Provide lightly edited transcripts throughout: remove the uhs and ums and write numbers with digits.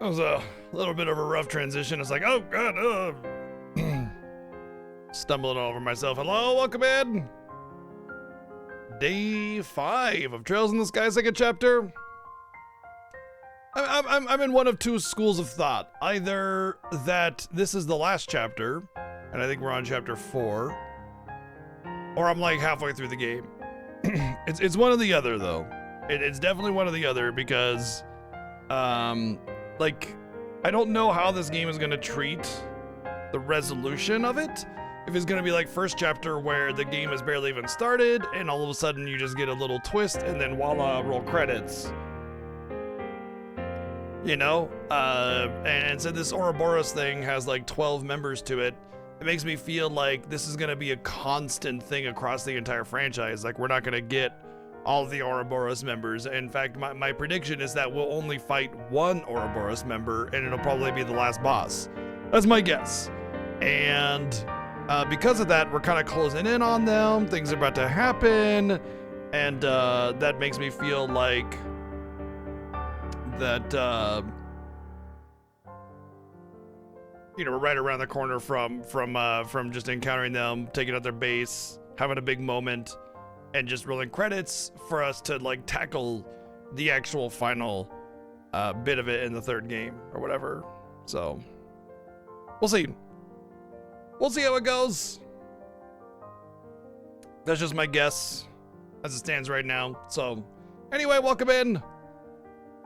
That was a little bit of a rough transition. It's like, oh god, stumbling all over myself. Hello, welcome in. Day 5 of Trails in the Sky, second chapter. I'm in one of two schools of thought. Either that this is the last chapter, and I think we're on chapter 4, or I'm like halfway through the game. It's one or the other though. It's definitely one or the other because, like, I don't know how this game is gonna treat the resolution of it. If it's gonna be like first chapter where the game has barely even started and all of a sudden you just get a little twist and then voila, roll credits. You know? And so this Ouroboros thing has like 12 members to it. It makes me feel like this is gonna be a constant thing across the entire franchise. Like, we're not gonna get all of the Ouroboros members. In fact, my prediction is that we'll only fight one Ouroboros member and it'll probably be the last boss. That's my guess. And because of that, we're kind of closing in on them. Things are about to happen. And that makes me feel like that, you know, we're right around the corner from just encountering them, taking out their base, having a big moment, and just rolling credits for us to like tackle the actual final bit of it in the third game or whatever. So we'll see. We'll see how it goes. That's just my guess as it stands right now. So anyway, welcome in.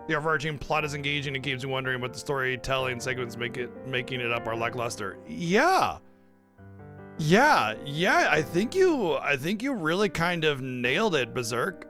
The overarching plot is engaging and keeps you wondering what the storytelling segments making it up are lackluster. Yeah, I think you really kind of nailed it, Berserk.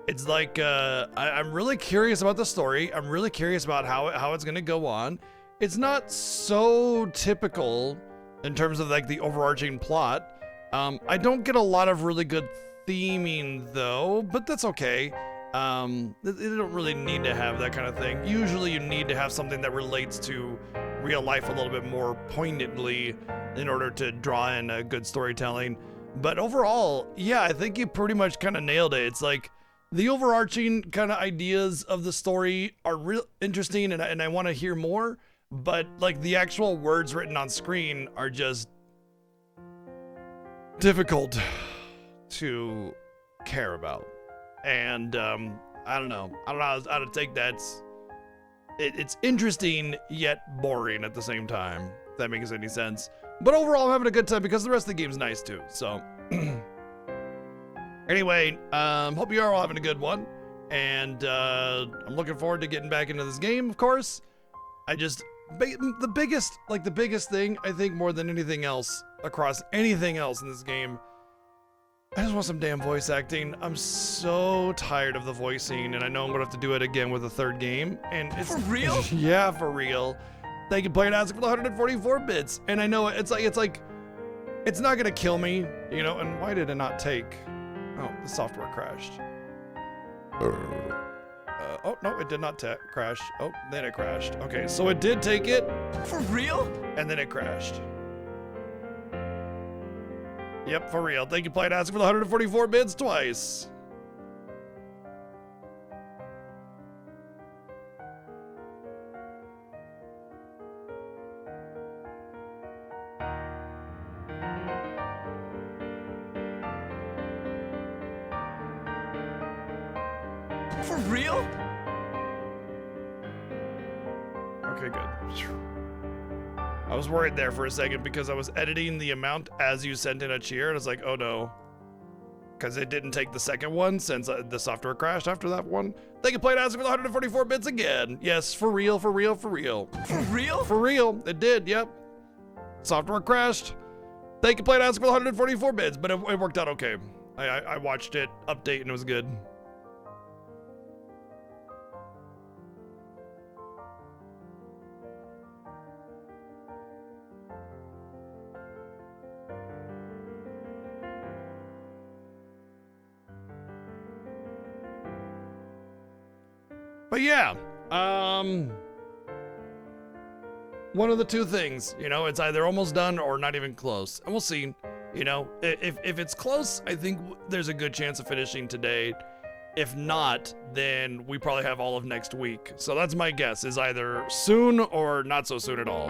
It's like I'm really curious about the story. I'm really curious about how it's gonna go on. It's not so typical in terms of like the overarching plot. I don't get a lot of really good theming though, but that's okay. They don't really need to have that kind of thing. Usually you need to have something that relates to real life a little bit more poignantly in order to draw in a good storytelling. But overall, yeah, I think you pretty much kind of nailed it. It's like the overarching kind of ideas of the story are real interesting and I want to hear more, but like the actual words written on screen are just difficult to care about. And I don't know how to take that. It's interesting yet boring at the same time, if that makes any sense. But overall, I'm having a good time because the rest of the game's nice too. So anyway, hope you are all having a good one. And I'm looking forward to getting back into this game, of course. The biggest thing, I think more than anything else, across anything else in this game, I just want some damn voice acting. I'm so tired of the voicing, and I know I'm gonna have to do it again with the third game. And it's for real? Yeah, for real. Thank you, Player Ask for the 144 bits. And I know it's like it's not gonna kill me, you know. And why did it not take? Oh, the software crashed. Oh no, it did not crash. Oh, then it crashed. Okay, so it did take it. For real? And then it crashed. Yep, for real. Thank you, Player Ask for the 144 bits twice. For real? Okay, good. I was worried there for a second because I was editing the amount as you sent in a cheer, and I was like, oh no. Because it didn't take the second one since the software crashed after that one. Thank you, Player Ask for the 144 bits again. Yes, for real, for real, for real. For real? For real, it did, yep. Software crashed. Thank you, Player Ask for the 144 bits, but it worked out okay. I watched it update and it was good. But yeah, one of the two things, you know, it's either almost done or not even close, and we'll see. You know, if it's close, I think there's a good chance of finishing today. If not, then we probably have all of next week. So that's my guess, is either soon or not so soon at all.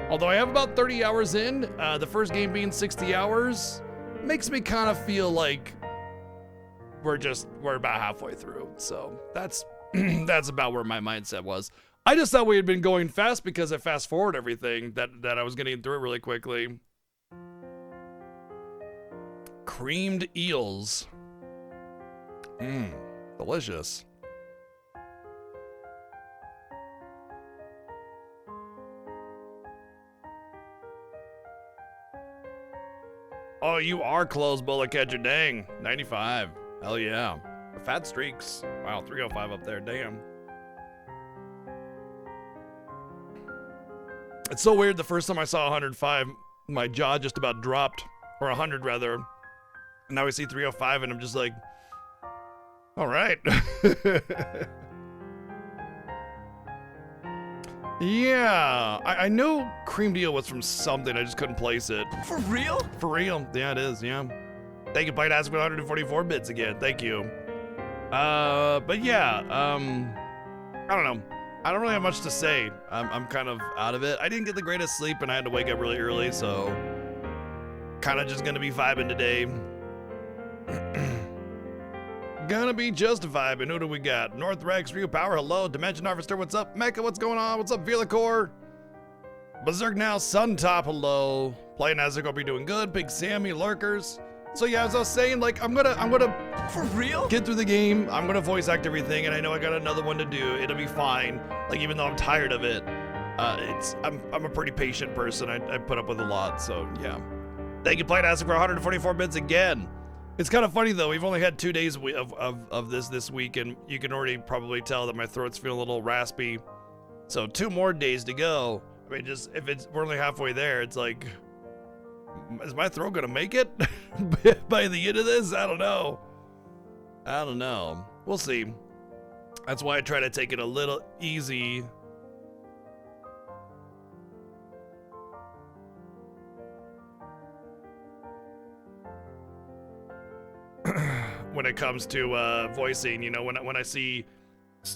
Although I have about 30 hours in, the first game being 60 hours, makes me kind of feel like we're about halfway through. So that's that's about where my mindset was. I just thought we had been going fast because I fast forward everything, that I was getting through it really quickly. Creamed eels. Delicious. Oh, you are close, bullet catcher. Dang. 95. Hell yeah. The fat streaks. Wow, 305 up there. Damn. It's so weird. The first time I saw 105, my jaw just about dropped. Or 100, rather. And now we see 305, and I'm just like, all right. Yeah, I know cream deal was from something. I just couldn't place it. For real? For real. Yeah, it is. Yeah. Thank you, Blight Ask 144 bits again. Thank you. But yeah, I don't know. I don't really have much to say. I'm kind of out of it. I didn't get the greatest sleep and I had to wake up really early, so kind of just gonna be vibing today. Gonna be just vibing. Who do we got? North Rex, Ryu Power, hello. Dimension Harvester, what's up? Mecha, what's going on? What's up, Velacor? Berserk now, Suntop, hello. Playing Azure, gonna be doing good. Big Sammy, Lurkers. So yeah, as I was saying, like I'm gonna For real? get through the game. I'm gonna voice act everything, and I know I got another one to do. It'll be fine. Like even though I'm tired of it, I'm a pretty patient person. I put up with a lot, so yeah. Thank you, Playing Azure, for 144 bits again. It's kind of funny though. We've only had 2 days of this week, and you can already probably tell that my throat's feeling a little raspy. So 2 more days to go. I mean, just we're only halfway there. It's like, is my throat gonna make it by the end of this? I don't know. We'll see. That's why I try to take it a little easy. When it comes to voicing, you know, when I see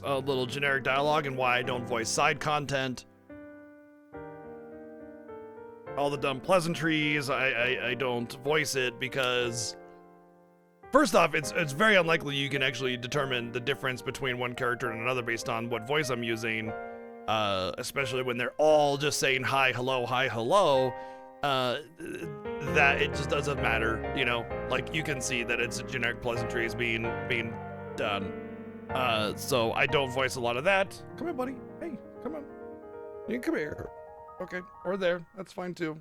a little generic dialogue, and why I don't voice side content, all the dumb pleasantries, I don't voice it because, first off, it's very unlikely you can actually determine the difference between one character and another based on what voice I'm using, especially when they're all just saying hi, hello. That it just doesn't matter, you know. Like you can see that it's a generic pleasantries being done. So I don't voice a lot of that. Come here, buddy. Hey, come on. You can come here. Okay, or there. That's fine too.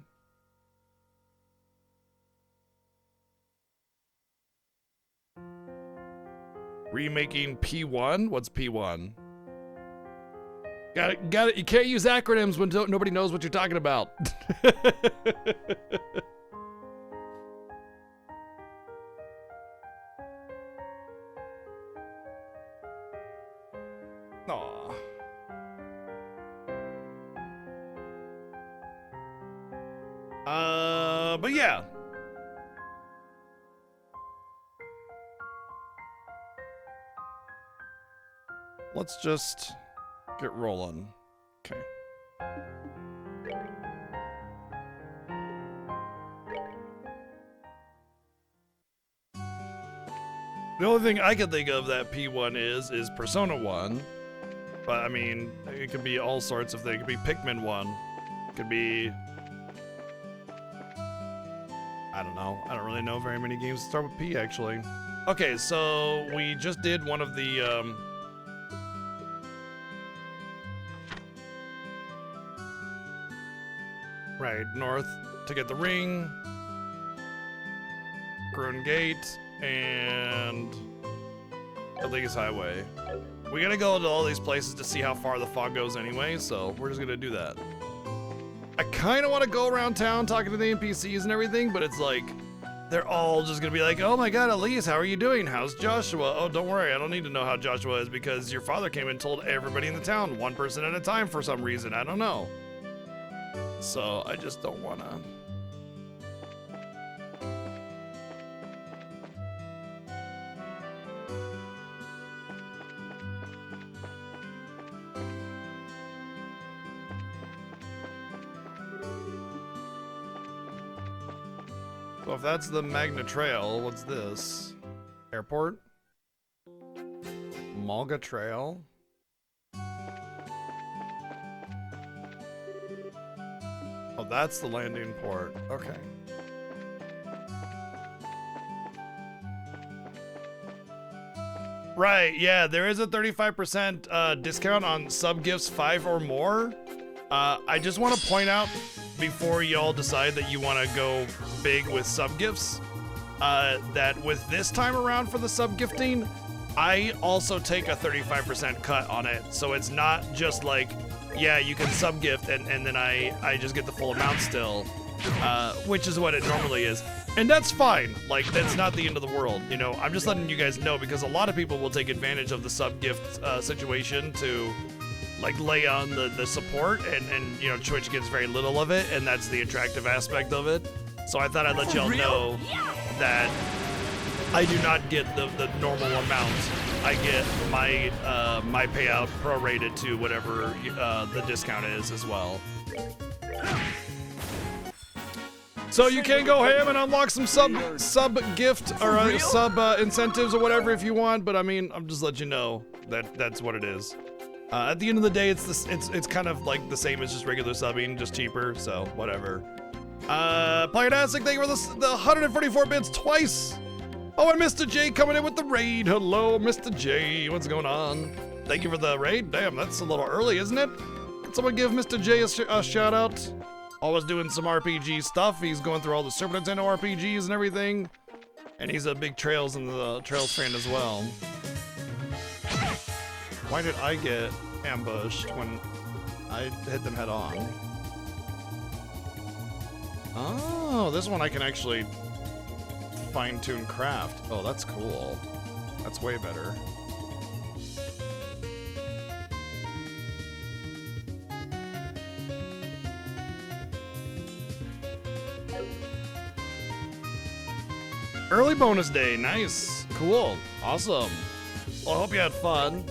Remaking P1? What's P1? Got it. You can't use acronyms when nobody knows what you're talking about. Aw. But yeah. Let's just get rolling. Okay. The only thing I can think of that P1 is Persona 1. But I mean, it could be all sorts of things. It could be Pikmin 1. It could be, I don't know. I don't really know very many games that start with P, actually. Okay, so we just did one of the, right, north to get the ring, Grun Gate, and Illegas Highway. We gotta go to all these places to see how far the fog goes anyway, so we're just gonna do that. I kinda wanna go around town talking to the NPCs and everything, but it's like, they're all just gonna be like, oh my god, Elise, how are you doing? How's Joshua? Oh, don't worry, I don't need to know how Joshua is because your father came and told everybody in the town, one person at a time for some reason, I don't know. So I just don't wanna. So if that's the Magna Trail, what's this? Airport? Malga Trail? Oh, that's the landing port. Okay. Right, yeah, there is a 35% discount on sub gifts 5 or more. I just want to point out before y'all decide that you want to go big with sub gifts, that with this time around for the sub gifting, I also take a 35% cut on it. So it's not just like, yeah, you can sub gift and then I just get the full amount still, which is what it normally is. And that's fine. Like, that's not the end of the world, you know? I'm just letting you guys know because a lot of people will take advantage of the sub gift situation to like lay on the support and you know, Twitch gets very little of it, and that's the attractive aspect of it. So I thought I'd let y'all know that I do not get the normal amount. I get my my payout prorated to whatever the discount is as well. So you can go ham and unlock some sub gift or sub incentives or whatever if you want, but I mean, I'm just letting you know that that's what it is. At the end of the day, it's kind of like the same as just regular subbing, just cheaper. So whatever. Playertastic, thank you for the 144 bits twice. Oh, and Mr. J coming in with the raid. Hello, Mr. J. What's going on? Thank you for the raid. Damn, that's a little early, isn't it? Can someone give Mr. J a shout out? Always doing some RPG stuff. He's going through all the Super Nintendo RPGs and everything. And he's a big Trails fan as well. Why did I get ambushed when I hit them head on? Oh, this one I can actually fine-tune craft. Oh, that's cool. That's way better. Early bonus day, nice, cool, awesome. Well, I hope you had fun.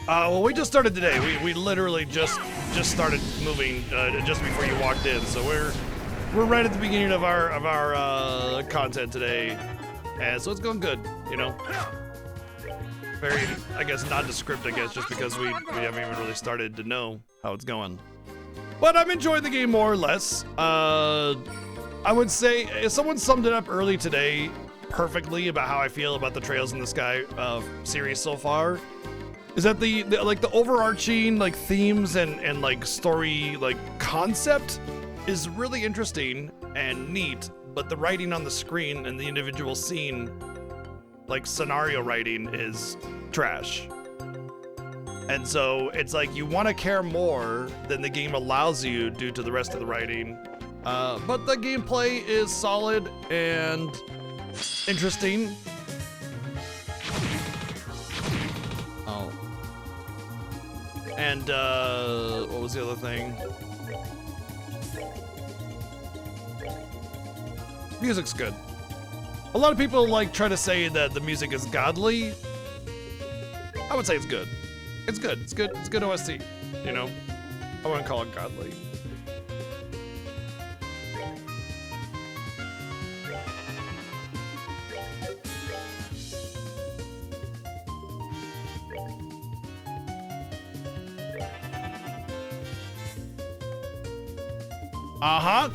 Well, we just started today. We literally just started moving just before you walked in, so we're right at the beginning of our content today, and so it's going good, you know. Very, I guess, nondescript, I guess, just because we haven't even really started to know how it's going. But I'm enjoying the game more or less. I would say if someone summed it up early today perfectly about how I feel about the Trails in the Sky series so far, is that the like the overarching like themes and like story like concept is really interesting and neat, but the writing on the screen and the individual scene, like scenario writing, is trash. And so it's like you want to care more than the game allows you due to the rest of the writing. But the gameplay is solid and interesting. Oh. And what was the other thing? Music's good. A lot of people like try to say that the music is godly. I would say it's good. It's good. It's good. It's good OST. You know, I wouldn't call it godly.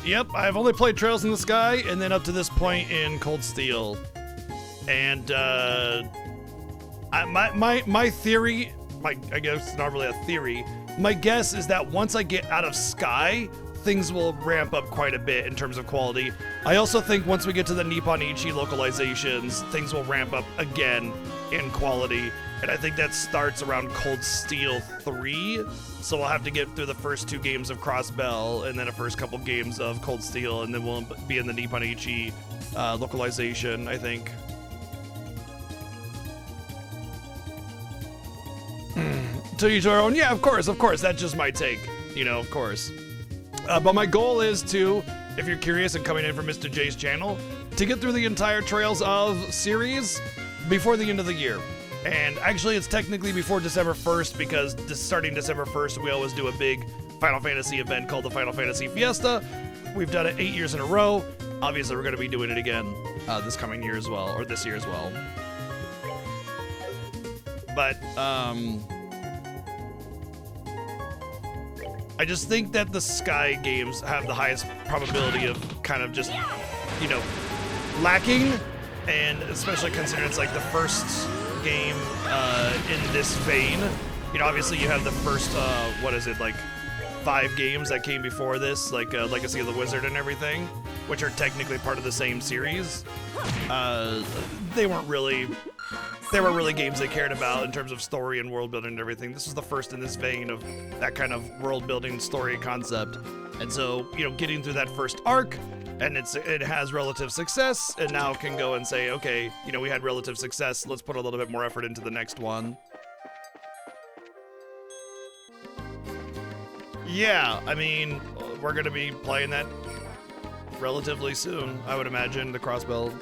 Yep, I've only played Trails in the Sky and then up to this point in Cold Steel. And my theory, I guess it's not really a theory, my guess is that once I get out of Sky, things will ramp up quite a bit in terms of quality. I also think once we get to the Nippon Ichi localizations, things will ramp up again in quality. And I think that starts around Cold Steel 3. So we'll have to get through the first 2 games of Cross Bell and then the first couple games of Cold Steel, and then we'll be in the Nippon Ichi localization, I think. To each our own. Yeah, of course. That's just my take. You know, of course. But my goal is to, if you're curious and coming in from Mr. J's channel, to get through the entire Trails of series before the end of the year. And actually, it's technically before December 1st because starting December 1st, we always do a big Final Fantasy event called the Final Fantasy Fiesta. We've done it 8 years in a row. Obviously, we're going to be doing it again this coming year as well, or this year as well. But I just think that the Sky games have the highest probability of kind of just, you know, lacking, and especially considering it's like the first game in this vein. You know, obviously you have the first, what is it, like 5 games that came before this, like Legacy of the Wizard and everything, which are technically part of the same series. They weren't really games they cared about in terms of story and world building and everything. This is the first in this vein of that kind of world building story concept. And so, you know, getting through that first arc, and it has relative success, and now can go and say, okay, you know, we had relative success, let's put a little bit more effort into the next one. Yeah, I mean, we're gonna be playing that relatively soon, I would imagine, the cross build.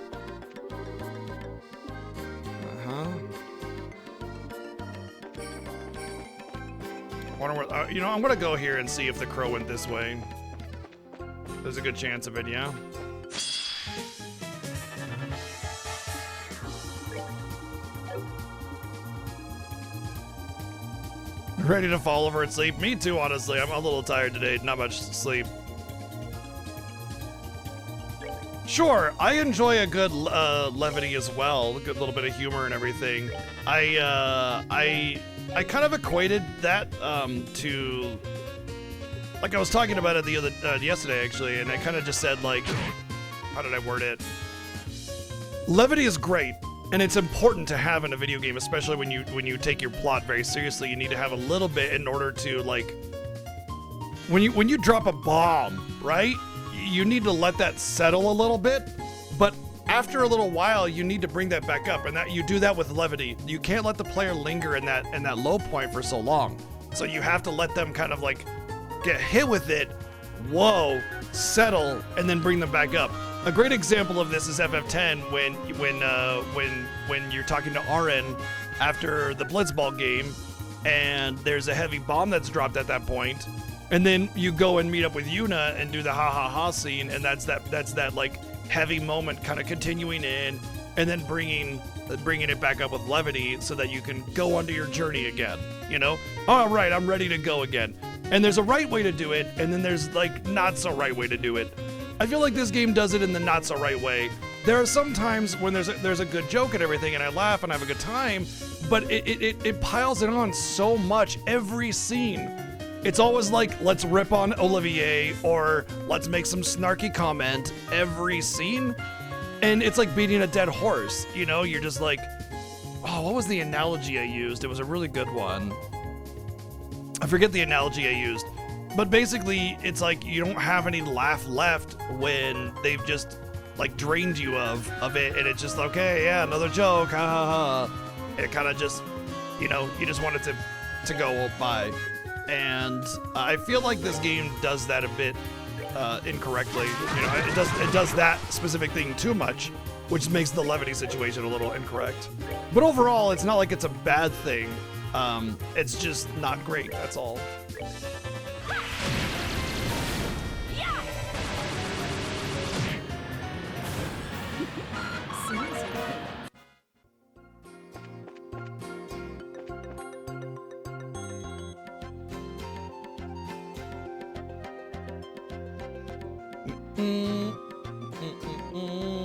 Wonder what, you know, I'm gonna go here and see if the crow went this way. There's a good chance of it, yeah. Ready to fall over and sleep? Me too, honestly. I'm a little tired today. Not much sleep. Sure, I enjoy a good levity as well. A good little bit of humor and everything. I kind of equated that to, like I was talking about it yesterday actually, and I kind of just said, like, how did I word it? Levity is great, and it's important to have in a video game, especially when you take your plot very seriously. You need to have a little bit in order to, like, when you drop a bomb, right? You need to let that settle a little bit, but after a little while, you need to bring that back up, and that you do that with levity. You can't let the player linger in that low point for so long. So you have to let them kind of like get hit with it, whoa, settle, and then bring them back up. A great example of this is FF10 when you're talking to Auron after the Blitzball game, and there's a heavy bomb that's dropped at that point, and then you go and meet up with Yuna and do the ha ha ha scene, and that's that like heavy moment kind of continuing in, and then bringing it back up with levity so that you can go onto your journey again, you know? All right, I'm ready to go again. And there's a right way to do it, and then there's like not so right way to do it. I feel like this game does it in the not so right way. There are some times when there's a good joke and everything, and I laugh and I have a good time, but it piles it on so much every scene. It's always like, let's rip on Olivier, or let's make some snarky comment every scene. And it's like beating a dead horse, you know? You're just like, oh, what was the analogy I used? It was a really good one. I forget the analogy I used. But basically, it's like you don't have any laugh left when they've just like drained you of it, and it's just, okay, yeah, another joke, ha ha ha. It kind of just, you know, you just want it to go by. And I feel like this game does that a bit incorrectly. You know, it does that specific thing too much, which makes the levity situation a little incorrect. But overall, it's not like it's a bad thing. It's just not great, that's all.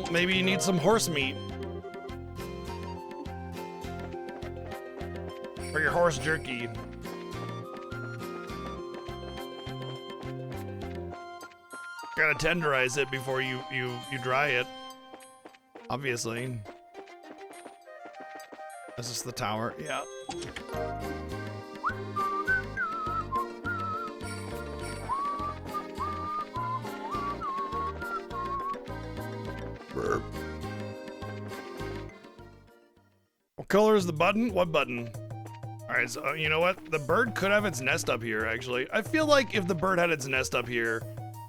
Maybe you need some horse meat. Or your horse jerky. Gotta tenderize it before you dry it. Obviously. Is this the tower? Yeah. Burp. What color is the button? What button? Alright, so you know what? The bird could have its nest up here, actually. I feel like if the bird had its nest up here,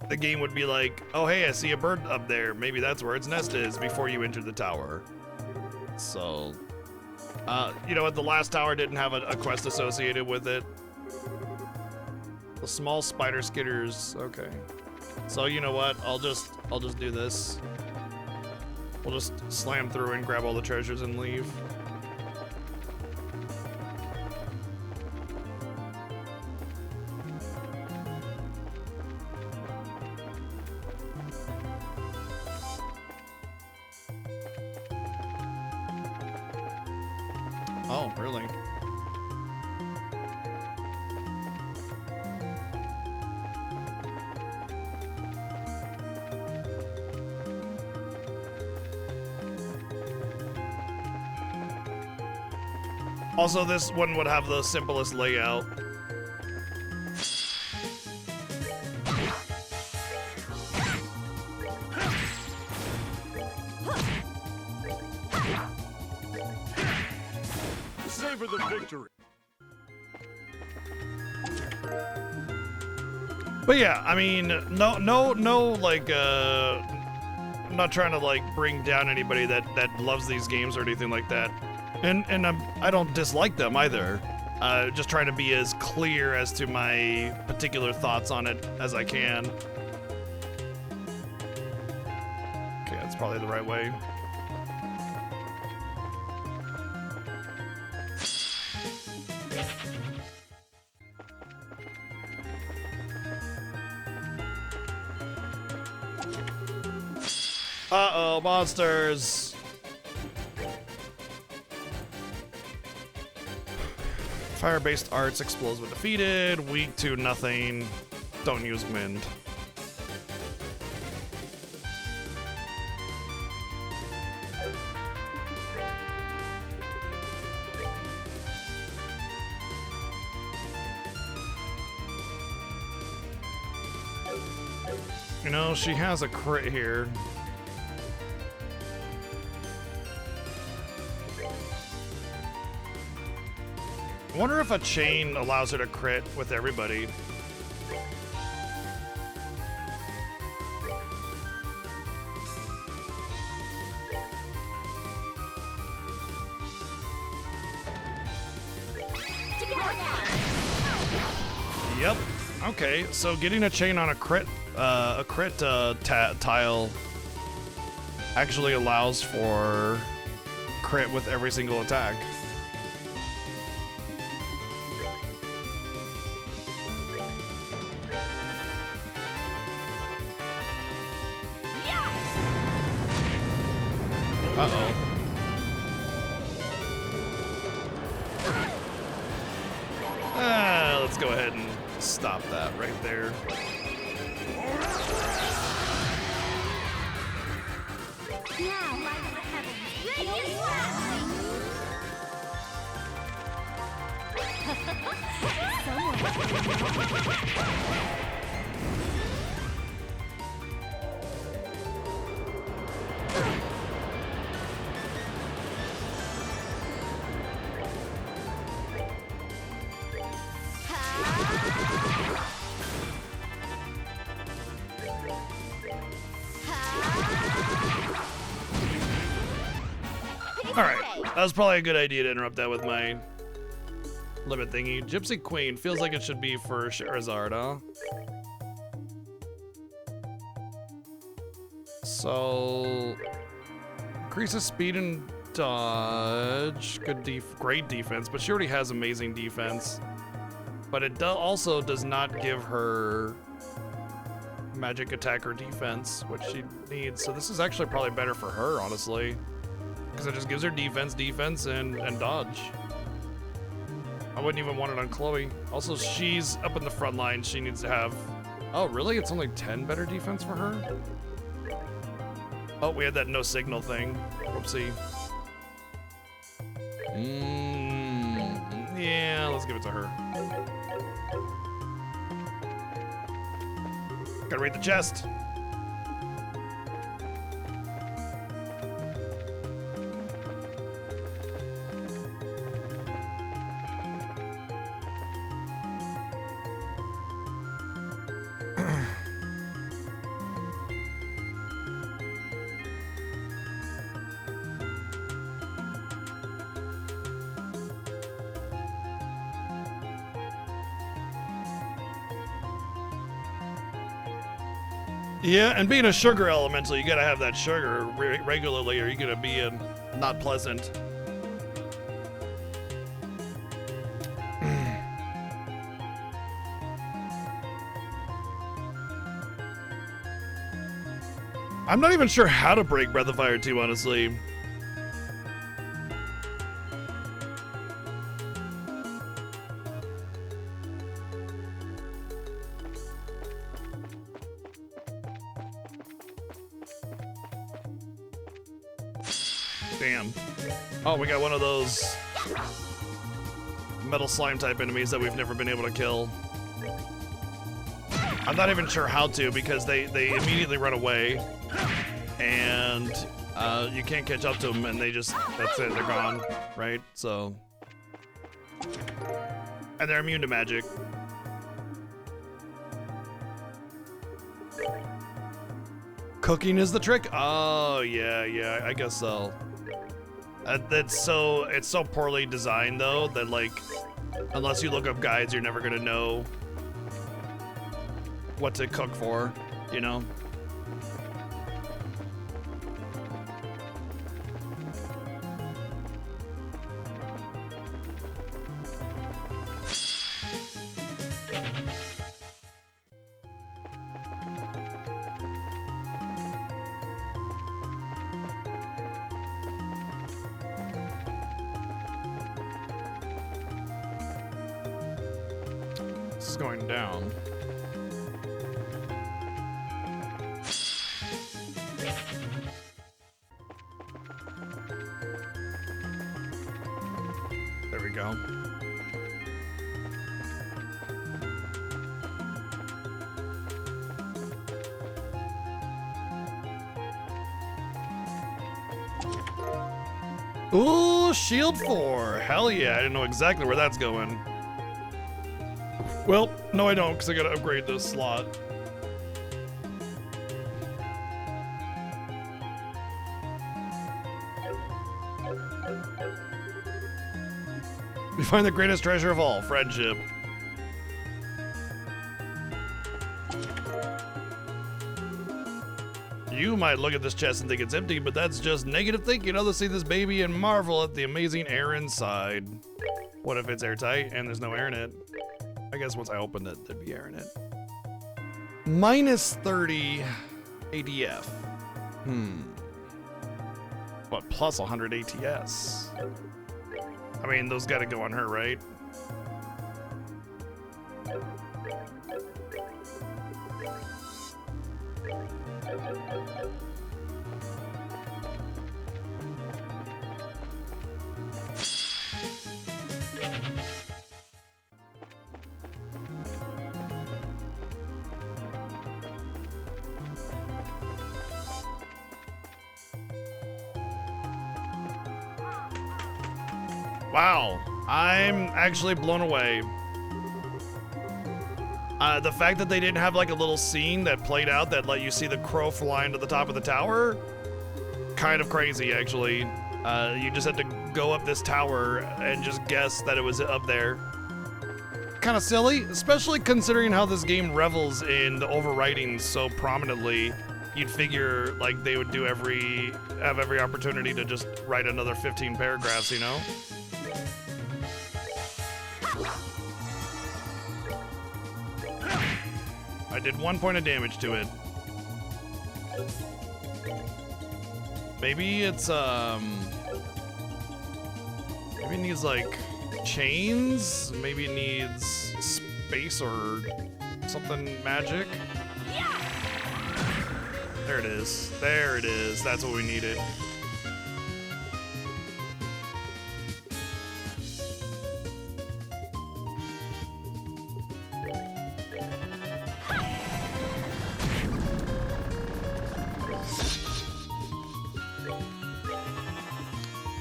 the game would be like, oh hey, I see a bird up there. Maybe that's where its nest is before you enter the tower. So, You know what? The last tower didn't have a quest associated with it. The small spider skitters. Okay. So you know what? I'll just do this. We'll just slam through and grab all the treasures and leave. Oh, really? Also, this one would have the simplest layout. Savor the victory. But yeah, I mean, no, like, I'm not trying to like bring down anybody that loves these games or anything like that, and I don't dislike them either. Just trying to be as clear as to my particular thoughts on it as I can. Okay, that's probably the right way. Uh-oh, monsters! Fire-based arts explodes when defeated, weak to nothing, don't use Mend. You know, she has a crit here. I wonder if a chain allows her to crit with everybody. Yep. Okay, so getting a chain on a crit tile actually allows for crit with every single attack. Uh-oh. Let's go ahead and stop that right there. Now, light of the heavens, radiant Alright, that was probably a good idea to interrupt that with my limit thingy. Gypsy Queen feels like it should be for Charizard, huh? So, increases speed and dodge. Great defense, but she already has amazing defense. But it also does not give her magic attack or defense, which she needs. So this is actually probably better for her, honestly. Because it just gives her defense, and dodge. I wouldn't even want it on Chloe. Also, she's up in the front line. She needs to have... Oh, really? It's only 10 better defense for her? Oh, we had that no signal thing. Whoopsie. Yeah, let's give it to her. Gotta read the chest. Yeah, and being a sugar elemental, you gotta have that sugar regularly, or you're gonna be not pleasant. I'm not even sure how to break Breath of Fire 2, honestly. Damn. Oh, we got one of those metal slime type enemies that we've never been able to kill. I'm not even sure how to, because they immediately run away, and you can't catch up to them, and that's it, they're gone, right? So, and they're immune to magic. Cooking is the trick? Oh, yeah, I guess so. It's so poorly designed, though, that, like, unless you look up guides, you're never gonna know what to cook for, you know? This is going down. There we go. Ooh, shield 4. Hell yeah, I didn't know exactly where that's going. Well, no I don't, because I gotta upgrade this slot. We find the greatest treasure of all, friendship. You might look at this chest and think it's empty, but that's just negative thinking. Others see this baby and marvel at the amazing air inside. What if it's airtight and there's no air in it? I guess once I opened it, there'd be air in it. Minus 30 ADF. But plus 100 ATS. I mean, those gotta go on her, right? Wow, I'm actually blown away. The fact that they didn't have like a little scene that played out that let you see the crow flying to the top of the tower, kind of crazy actually. You just had to go up this tower and just guess that it was up there. Kind of silly, especially considering how this game revels in the overwriting so prominently. You'd figure like they would have every opportunity to just write another 15 paragraphs, you know? I did 1 point of damage to it. Maybe it's maybe it needs like chains. Maybe it needs space or something magic. There it is. There it is. That's what we needed.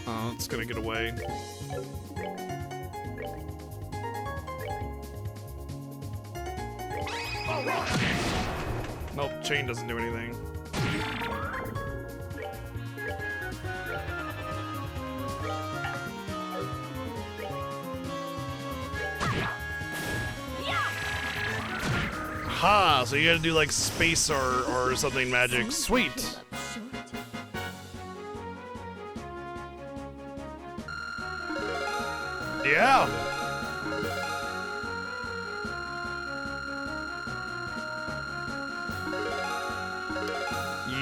Oh, it's gonna get away. Nope, chain doesn't do anything. Ha! So you gotta do like space or something magic. Sweet. Yeah.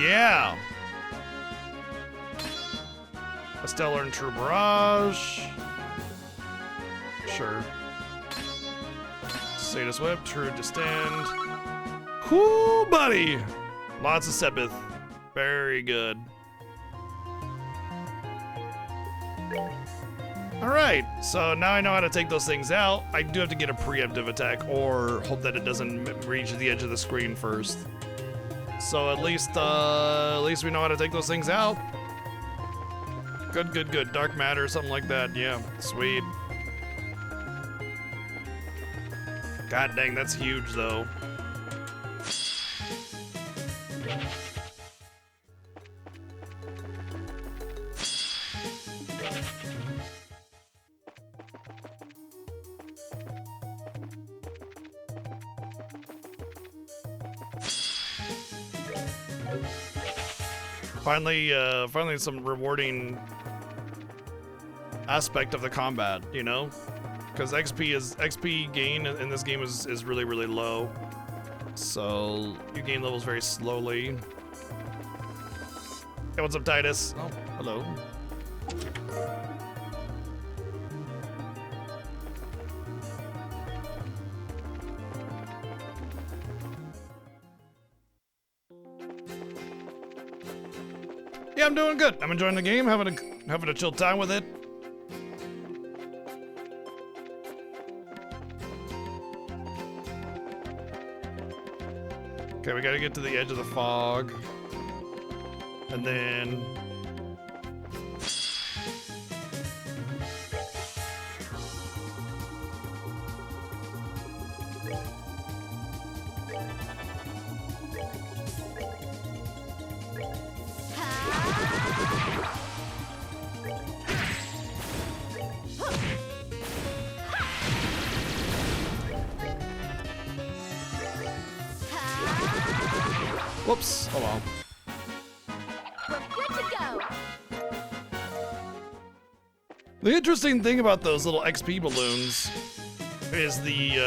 Yeah. A Stellar and True Barrage. Sure. Sadist Whip, True Distend. Cool, buddy. Lots of Sepith. Very good. Alright, so now I know how to take those things out. I do have to get a preemptive attack or hope that it doesn't reach the edge of the screen first. So at least we know how to take those things out. Good, good, good. Dark matter, something like that. Yeah, sweet. God dang, that's huge though. Finally some rewarding aspect of the combat, you know? Because XP gain in this game is really, really low. So you gain levels very slowly. Hey, what's up, Titus? Oh, hello. Yeah, I'm doing good. I'm enjoying the game, having a chill time with it. Okay, we gotta get to the edge of the fog. And then... Whoops. Oh well. We're good to go. The interesting thing about those little XP balloons is the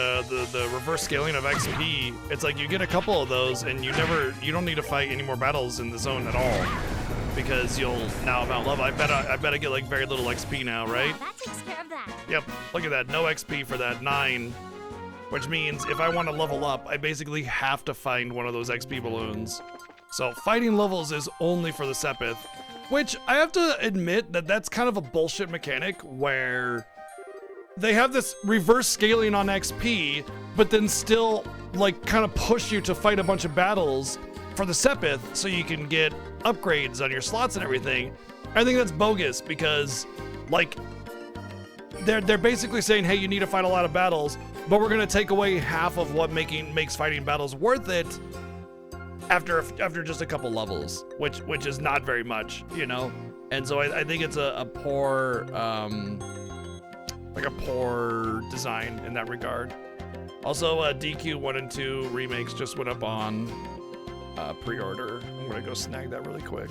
reverse scaling of XP. It's like you get a couple of those and you don't need to fight any more battles in the zone at all because you'll now amount level. I bet I get like very little XP now, right? Yeah, that takes care of that. Yep. Look at that. No XP for that 9. Which means if I want to level up, I basically have to find one of those XP balloons. So fighting levels is only for the Sepith, which I have to admit that that's kind of a bullshit mechanic where they have this reverse scaling on XP, but then still like kind of push you to fight a bunch of battles for the Sepith so you can get upgrades on your slots and everything. I think that's bogus because like they're basically saying, hey, you need to fight a lot of battles, but we're gonna take away half of what makes fighting battles worth it after just a couple levels, which is not very much, you know. And so I think it's a poor like a poor design in that regard. Also, DQ 1 and 2 remakes just went up on pre-order. I'm gonna go snag that really quick.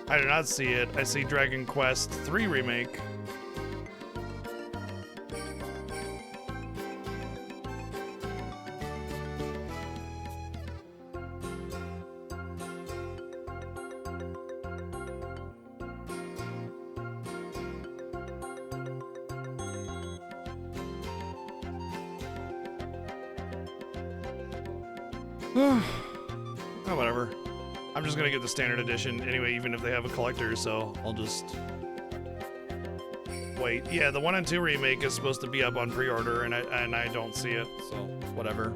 I do not see it. I see Dragon Quest 3 remake. Oh, whatever. I'm just gonna get the standard edition anyway, even if they have a collector, so I'll just wait. Yeah, the 1 and 2 remake is supposed to be up on pre-order, and I don't see it, so whatever.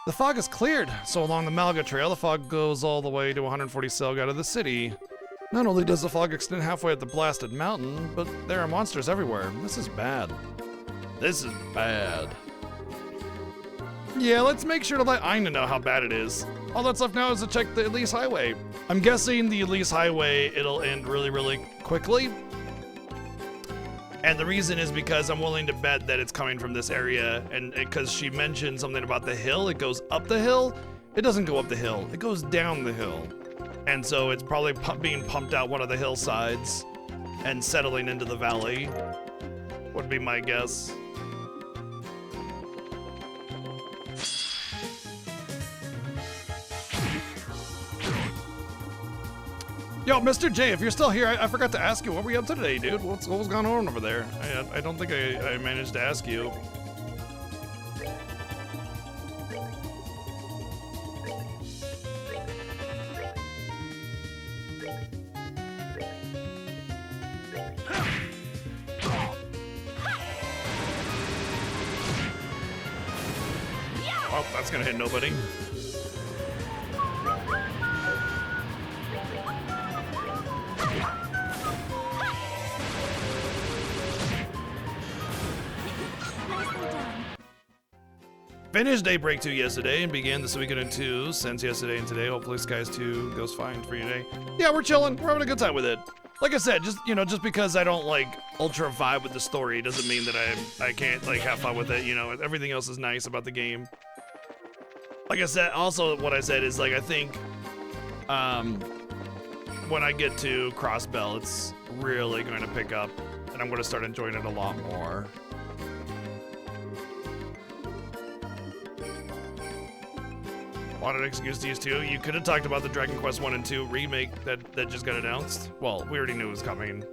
The fog is cleared, so along the Malga Trail, the fog goes all the way to 140 Selg out of the city. Not only does the fog extend halfway up the blasted mountain, but there are monsters everywhere. This is bad. This is bad. Yeah, let's make sure to let Aina know how bad it is. All that's left now is to check the Elise Highway. I'm guessing the Elise Highway, it'll end really, really quickly. And the reason is because I'm willing to bet that it's coming from this area, and because she mentioned something about the hill, it goes up the hill. It doesn't go up the hill, it goes down the hill. And so it's probably being pumped out one of the hillsides and settling into the valley, would be my guess. Yo, Mr. J, if you're still here, I forgot to ask you, what were you up to today, dude? What was going on over there? I don't think I managed to ask you. Oh, that's gonna hit nobody. Finished Daybreak 2 yesterday and began the Suikoden 2 since yesterday and today. Hopefully Skies 2 goes fine for you today. Yeah, we're chilling. We're having a good time with it. Like I said, just because I don't like ultra vibe with the story doesn't mean that I can't like have fun with it. You know, everything else is nice about the game. Like I said, also what I said is like I think when I get to Crossbell, it's really going to pick up and I'm going to start enjoying it a lot more. What an excuse to use too. You could have talked about the Dragon Quest 1 and 2 remake that just got announced. Well, we already knew it was coming.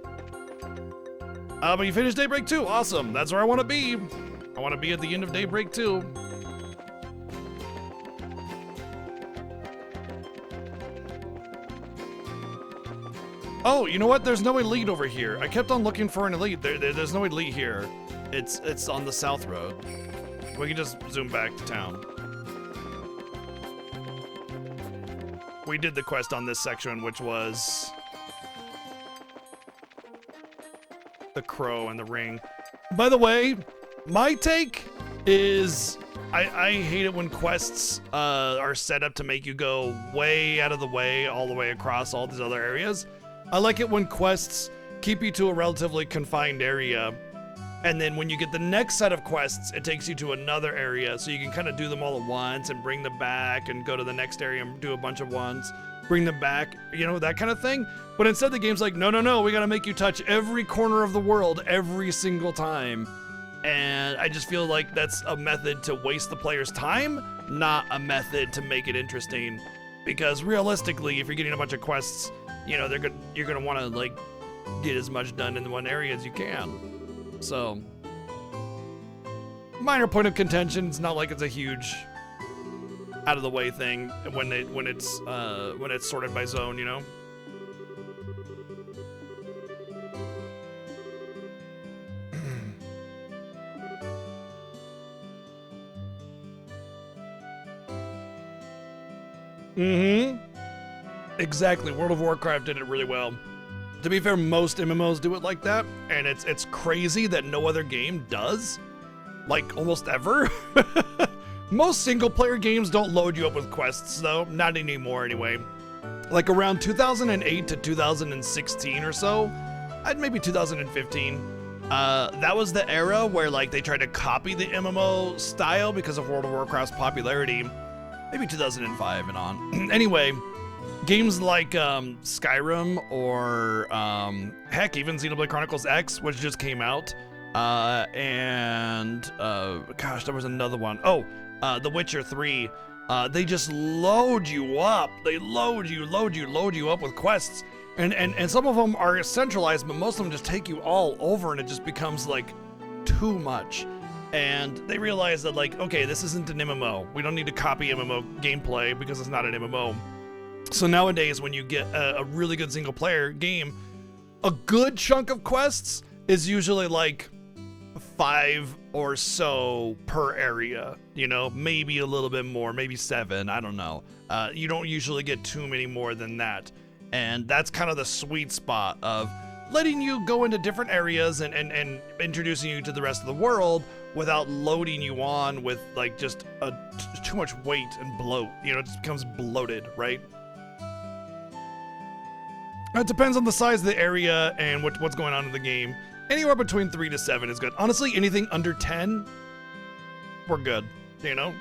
But you finished Daybreak 2. Awesome. That's where I want to be. I want to be at the end of Daybreak 2. Oh, you know what? There's no elite over here. I kept on looking for an elite. There's no elite here. It's on the south road. We can just zoom back to town. We did the quest on this section, which was the crow and the ring. By the way, my take is I hate it when quests are set up to make you go way out of the way, all the way across all these other areas. I like it when quests keep you to a relatively confined area, and then when you get the next set of quests, it takes you to another area, so you can kind of do them all at once and bring them back and go to the next area and do a bunch of ones, bring them back, you know, that kind of thing. But instead the game's like, no, we gotta make you touch every corner of the world every single time. And I just feel like that's a method to waste the player's time, not a method to make it interesting. Because realistically, if you're getting a bunch of quests, you know, you're gonna want to like get as much done in the one area as you can. So, minor point of contention. It's not like it's a huge out of the way thing when it's sorted by zone, you know. Exactly. World of Warcraft did it really well. To be fair, most MMOs do it like that, and it's crazy that no other game does, like almost ever. Most single player games don't load you up with quests though, not anymore anyway. Like around 2008 to 2016 or so, maybe 2015, that was the era where like they tried to copy the MMO style because of World of Warcraft's popularity. Maybe 2005 and on. Anyway, games like Skyrim or heck, even Xenoblade Chronicles X, which just came out, and gosh, there was another one. Oh, The Witcher 3. They just load you up. They load you up with quests, and some of them are centralized, but most of them just take you all over, and it just becomes like too much. And they realize that like, okay, this isn't an MMO. We don't need to copy MMO gameplay because it's not an MMO. So nowadays, when you get a really good single player game, a good chunk of quests is usually like 5 or so per area, you know, maybe a little bit more, maybe 7, I don't know. You don't usually get too many more than that. And that's kind of the sweet spot of letting you go into different areas and introducing you to the rest of the world without loading you on with like just too much weight and bloat. You know, it just becomes bloated, right? It depends on the size of the area and what's going on in the game. Anywhere between 3 to 7 is good. Honestly, anything under 10, we're good, you know?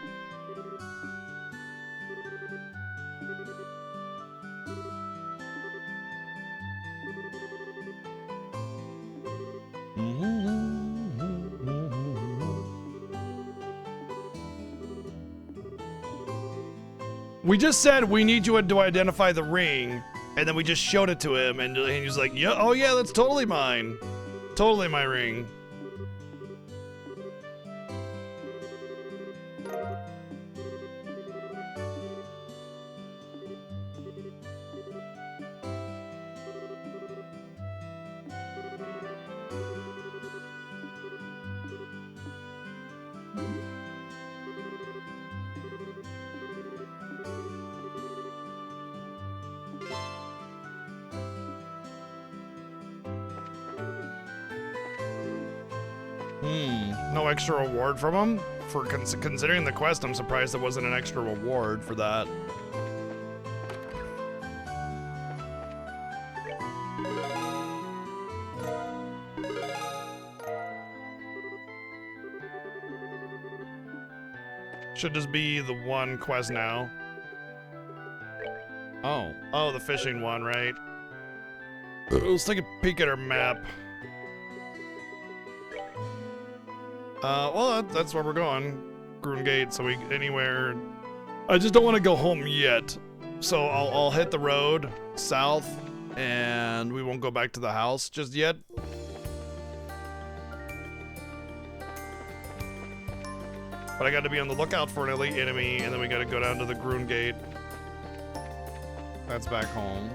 We just said we need you to identify the ring, and then we just showed it to him, and he was like, "Yeah, oh yeah, that's totally mine, totally my ring." No extra reward from him? For considering the quest, I'm surprised there wasn't an extra reward for that. Should just be the one quest now. Oh, the fishing one, right? Let's take a peek at our map. Well, that's where we're going. Groon Gate, so anywhere. I just don't want to go home yet. So I'll hit the road south, and we won't go back to the house just yet. But I got to be on the lookout for an elite enemy, and then we got to go down to the Groon Gate. That's back home.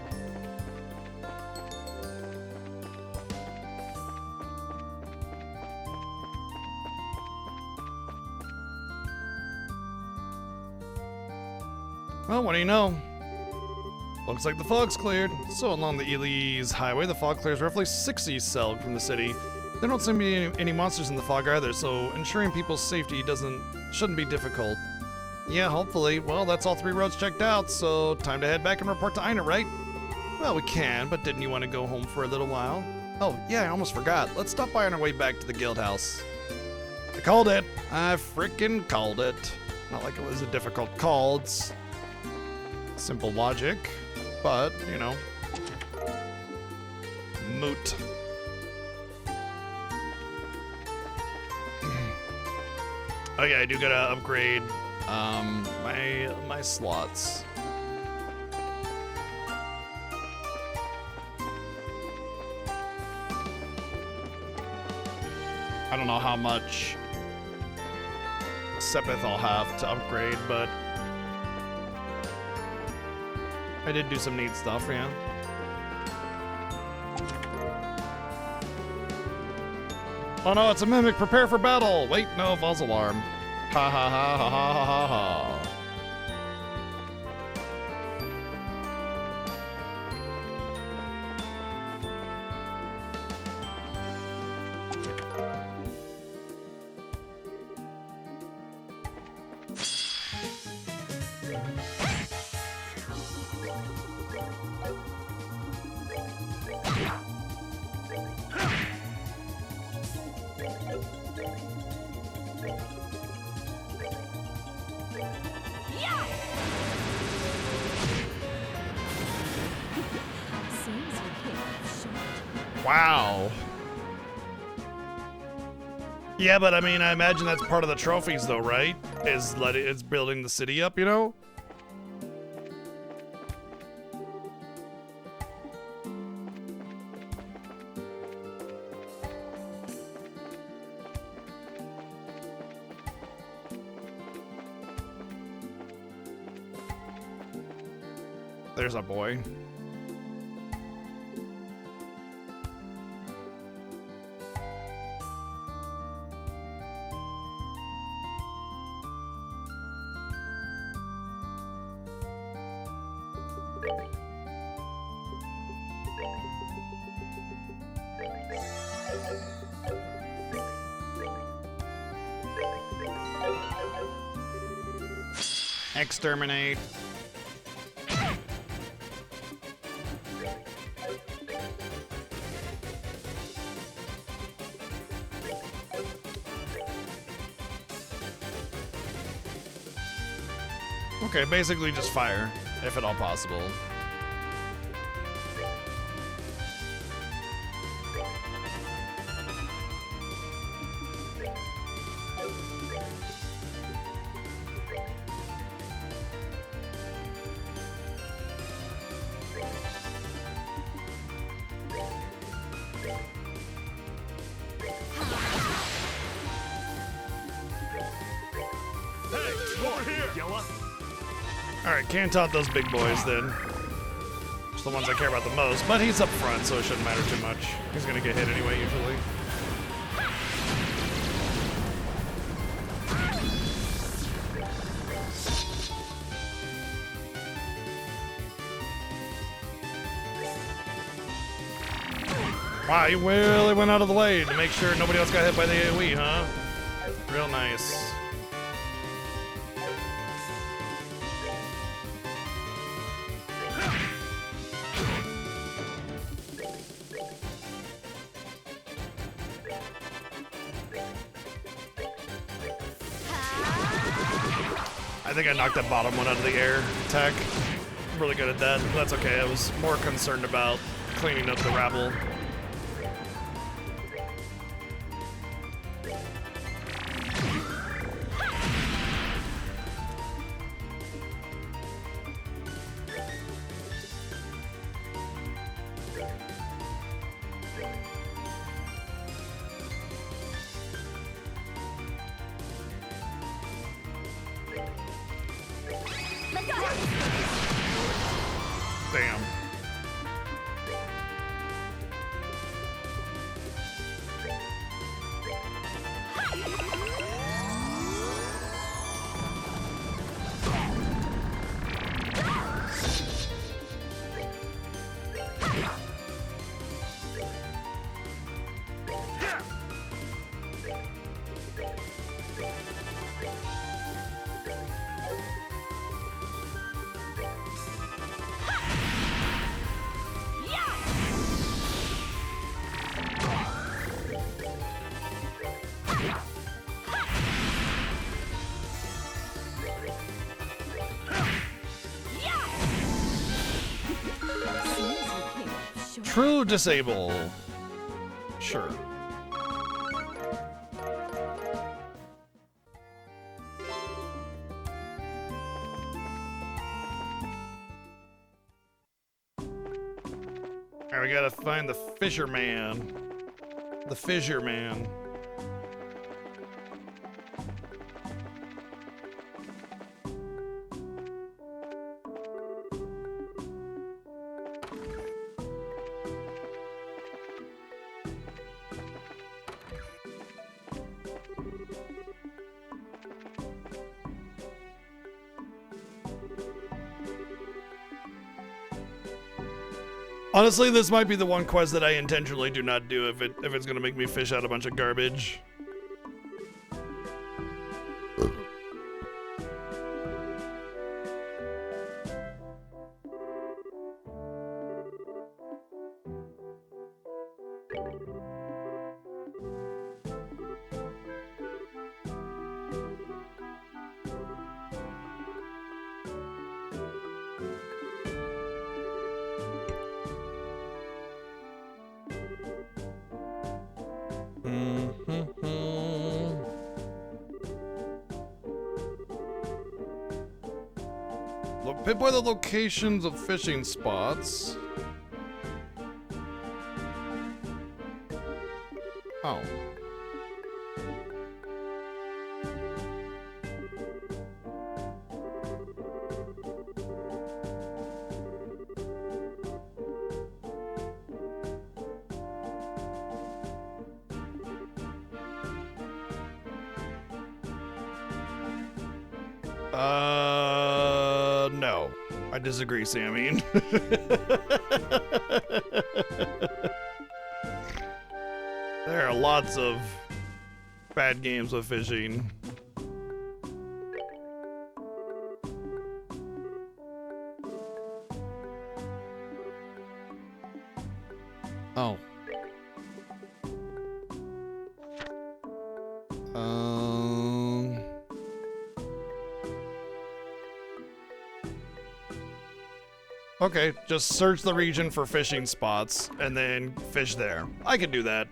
Well, what do you know? Looks like the fog's cleared. So along the Elise Highway, the fog clears roughly 60 Selg from the city. There don't seem to be any monsters in the fog either, so ensuring people's safety shouldn't be difficult. Yeah, hopefully. Well, that's all 3 roads checked out, so time to head back and report to Ina, right? Well, we can, but didn't you want to go home for a little while? Oh, yeah, I almost forgot. Let's stop by on our way back to the guild house. I called it. I frickin' called it. Not like it was a difficult call. It's simple logic, but, you know, moot. Oh yeah, I do gotta upgrade my slots. I don't know how much Sepith I'll have to upgrade, but I did do some neat stuff, yeah. Oh no, it's a mimic. Prepare for battle. Wait, no, false alarm. Ha ha ha ha ha ha ha ha. Wow. Yeah, but I mean, I imagine that's part of the trophies, though, right? It's building the city up, you know? There's a boy. Exterminate. Okay, basically just fire, if at all possible. Hey, over here! Yella. Alright, can't taunt those big boys then. Just the ones I care about the most, but he's up front, so it shouldn't matter too much. He's gonna get hit anyway, usually. Wow, he really went out of the way to make sure nobody else got hit by the AoE, huh? Real nice. I think I knocked that bottom one out of the air attack. I'm really good at that. That's okay. I was more concerned about cleaning up the rabble. Damn. True disable. Sure. Alright, we gotta find the fisherman. The fisherman. Honestly, this might be the one quest that I intentionally do not do if it's gonna make me fish out a bunch of garbage. Pinpoint the locations of fishing spots. Oh. No, I disagree, Sammy. There are lots of bad games with fishing. Oh. Okay, just search the region for fishing spots and then fish there. I can do that.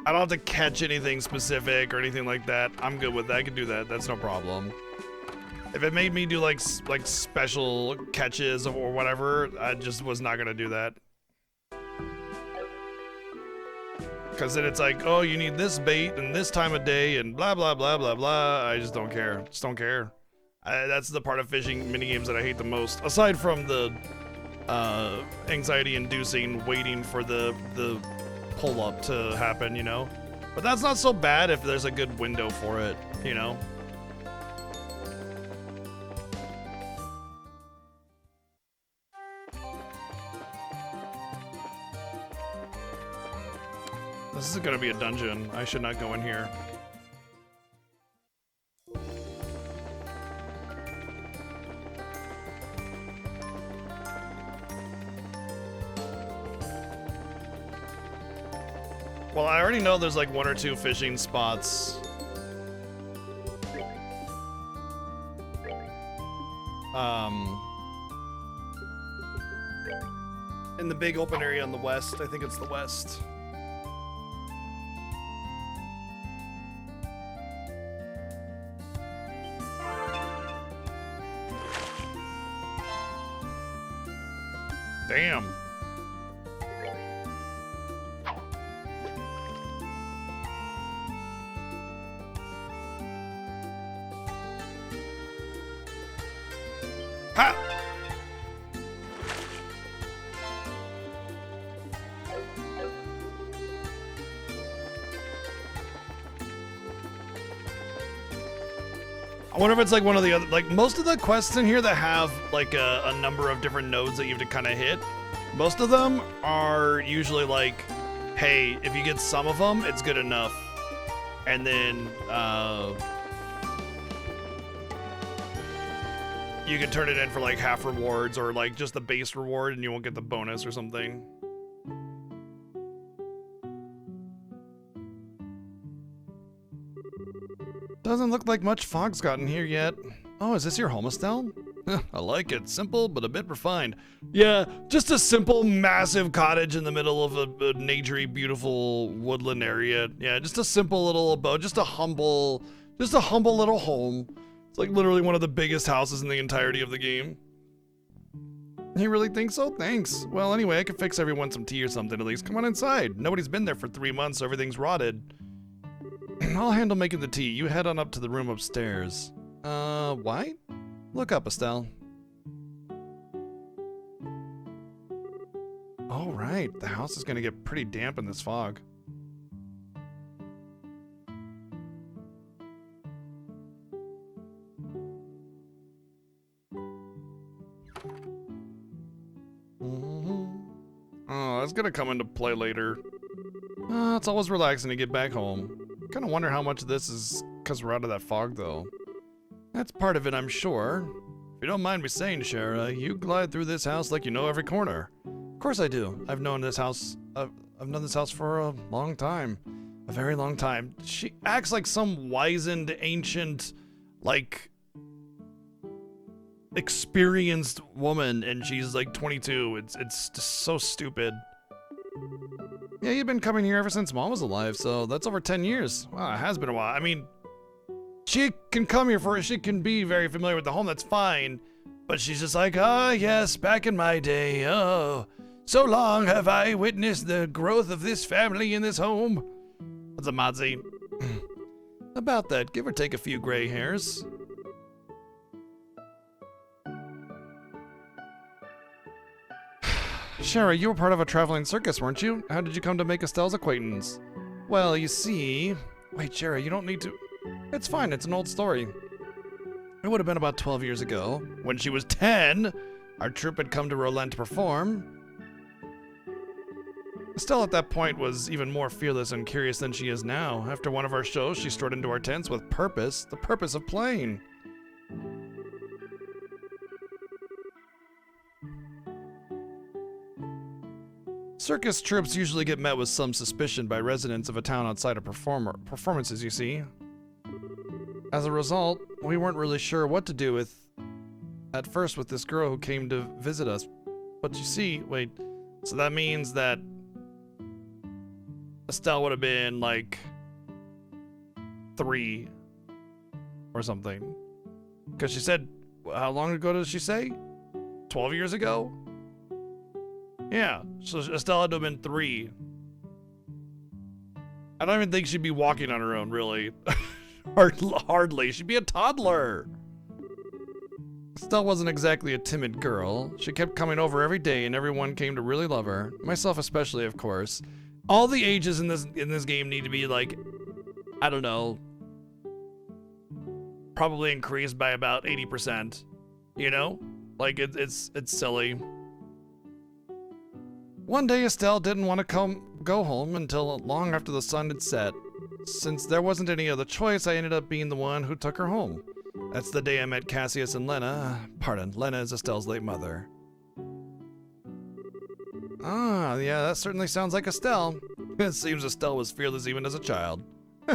I don't have to catch anything specific or anything like that. I'm good with that. I can do that. That's no problem. If it made me do like special catches or whatever, I just was not gonna do that. Cause then it's like, oh, you need this bait and this time of day and blah blah blah blah blah. I just don't care. Just don't care. That's the part of fishing minigames that I hate the most. Aside from the anxiety-inducing waiting for the pull-up to happen, you know. But that's not so bad if there's a good window for it, you know. This is gonna be a dungeon. I should not go in here. Well, I already know there's like 1 or 2 fishing spots. In the big open area on the west. I think it's the west. Damn. Ha! I wonder if it's like one of the other, like most of the quests in here that have like a number of different nodes that you have to kind of hit, most of them are usually like, hey, if you get some of them, it's good enough. And then, you can turn it in for like half rewards or like just the base reward and you won't get the bonus or something. Doesn't look like much fog's gotten here yet. Oh, is this your home, Estelle? I like it. Simple, but a bit refined. Yeah, just a simple, massive cottage in the middle of a naturey, beautiful woodland area. Yeah, just a simple little abode, just a humble little home. It's like literally one of the biggest houses in the entirety of the game. You really think so? Thanks. Well, anyway, I can fix everyone some tea or something at least. Come on inside. Nobody's been there for 3 months, so everything's rotted. I'll handle making the tea. You head on up to the room upstairs. Why? Look up, Estelle. Oh, right. The house is gonna get pretty damp in this fog. Oh, that's gonna come into play later. It's always relaxing to get back home. Kinda wonder how much of this is because we're out of that fog, though. That's part of it, I'm sure. If you don't mind me saying, Shara, you glide through this house like you know every corner. Of course I do. I've known this house for a long time. A very long time. She acts like some wizened, ancient, like, experienced woman, and she's like 22. It's just so stupid. Yeah, you've been coming here ever since Mom was alive, so that's over 10 years. Wow, it has been a while. I mean, she can come here for it. She can be very familiar with the home. That's fine. But she's just like, ah, yes, back in my day. Oh, so long have I witnessed the growth of this family in this home. That's a Madzi. About that, give or take a few gray hairs. Shara, you were part of a traveling circus, weren't you? How did you come to make Estelle's acquaintance? Well, you see... Wait, Shara, you don't need to... It's fine, it's an old story. It would have been about 12 years ago. When she was 10, our troupe had come to Roland to perform. Estelle at that point was even more fearless and curious than she is now. After one of our shows, she strode into our tents with purpose, the purpose of playing. Circus troupes usually get met with some suspicion by residents of a town outside of performances, you see. As a result, we weren't really sure what to do at first with this girl who came to visit us. But you see, wait, so that means that Estelle would have been like 3 or something. Because she said, how long ago did she say? 12 years ago? Yeah, so Estelle had to have been 3. I don't even think she'd be walking on her own, really. Hardly. She'd be a toddler. Estelle wasn't exactly a timid girl. She kept coming over every day, and everyone came to really love her. Myself especially, of course. All the ages in this game need to be like, I don't know, probably increased by about 80%. You know, like it's silly. One day Estelle didn't want to go home until long after the sun had set. Since there wasn't any other choice, I ended up being the one who took her home. That's the day I met Cassius and Lena. Pardon, Lena is Estelle's late mother. Ah, yeah, that certainly sounds like Estelle. It seems Estelle was fearless even as a child.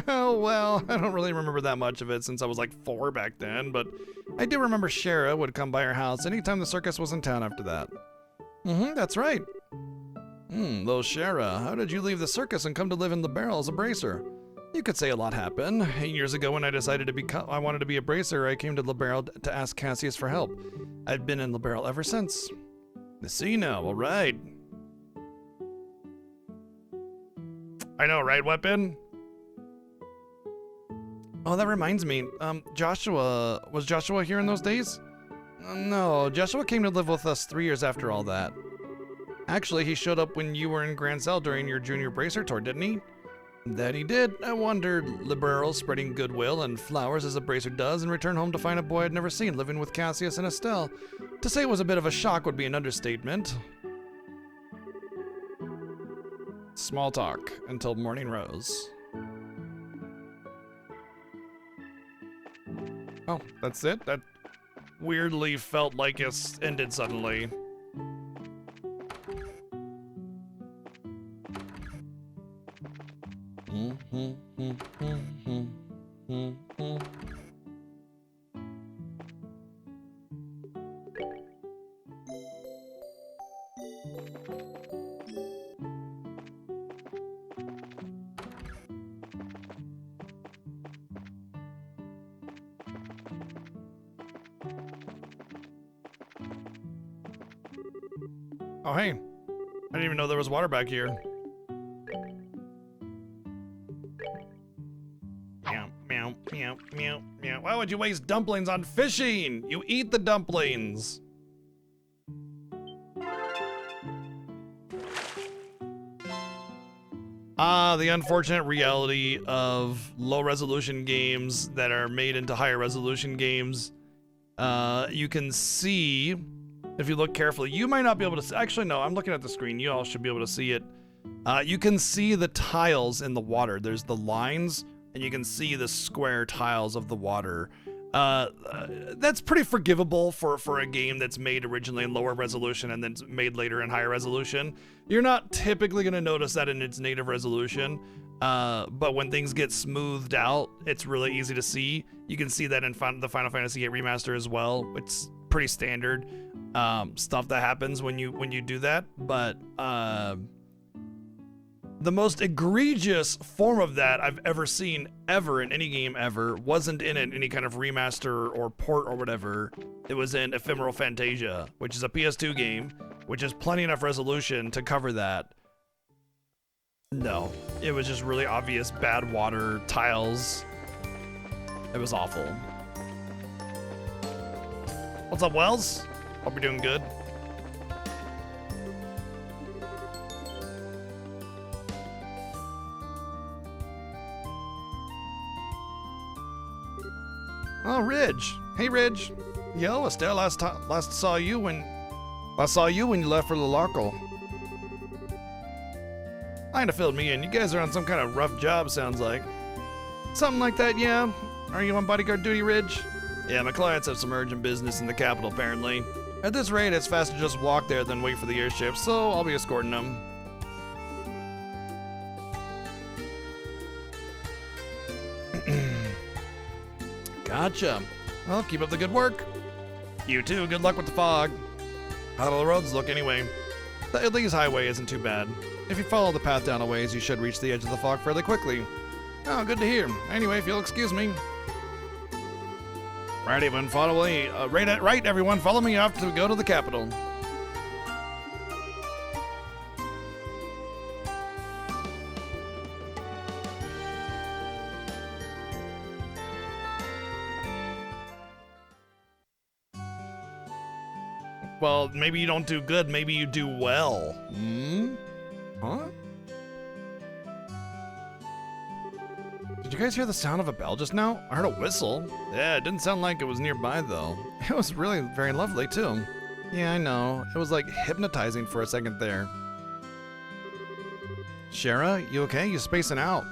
Oh, well, I don't really remember that much of it since I was like 4 back then, but I do remember Shara would come by her house anytime the circus was in town after that. That's right. Though Shara, how did you leave the circus and come to live in the barrel as a bracer? You could say a lot happened. 8 years ago when I decided I wanted to be a bracer, I came to LaBarrel to ask Cassius for help. I've been in LaBarrel ever since. I see now, alright. I know, right, Weapon? Oh, that reminds me. Was Joshua here in those days? No, Joshua came to live with us 3 years after all that. Actually, he showed up when you were in Grand Cell during your junior bracer tour, didn't he? That he did. I wondered, liberal, spreading goodwill and flowers as a bracer does, and returned home to find a boy I'd never seen living with Cassius and Estelle. To say it was a bit of a shock would be an understatement. Small talk until morning rose. Oh, that's it? That weirdly felt like it ended suddenly. Oh, hey. I didn't even know there was water back here. Meow, meow, meow, meow, meow. Why would you waste dumplings on fishing? You eat the dumplings. The unfortunate reality of low resolution games that are made into higher resolution games. You can see, if you look carefully, you might not be able to see. Actually, no, I'm looking at the screen. You all should be able to see it. You can see the tiles in the water. There's the lines, and you can see the square tiles of the water. That's pretty forgivable for a game that's made originally in lower resolution and then made later in higher resolution. You're not typically going to notice that in its native resolution, but when things get smoothed out, it's really easy to see. You can see that in the Final Fantasy VIII Remaster as well. It's pretty standard stuff that happens when you do that, but the most egregious form of that I've ever seen ever in any game ever wasn't in any kind of remaster or port or whatever. It was in Ephemeral Fantasia, which is a PS2 game, which is plenty enough resolution to cover that. No, it was just really obvious bad water tiles. It was awful. What's up, Wells? Hope you're doing good. Oh, Ridge. Hey, Ridge. Yo, Estelle, last saw you when you left for Larkle. Kinda filled me in. You guys are on some kind of rough job, sounds like. Something like that, yeah. Are you on bodyguard duty, Ridge? Yeah, my clients have some urgent business in the capital, apparently. At this rate, it's faster to just walk there than wait for the airship, so I'll be escorting them. Gotcha. Well, keep up the good work. You too, good luck with the fog. How do the roads look anyway? The Elyse Highway isn't too bad. If you follow the path down a ways, you should reach the edge of the fog fairly quickly. Oh, good to hear. Anyway, if you'll excuse me. Right, everyone, follow me. Right, everyone, follow me off to go to the capital. Well, maybe you don't do good, maybe you do well. Hmm? Huh? Did you guys hear the sound of a bell just now? I heard a whistle. Yeah, it didn't sound like it was nearby though. It was really very lovely too. Yeah, I know. It was like hypnotizing for a second there. Shara, you okay? You spacing out.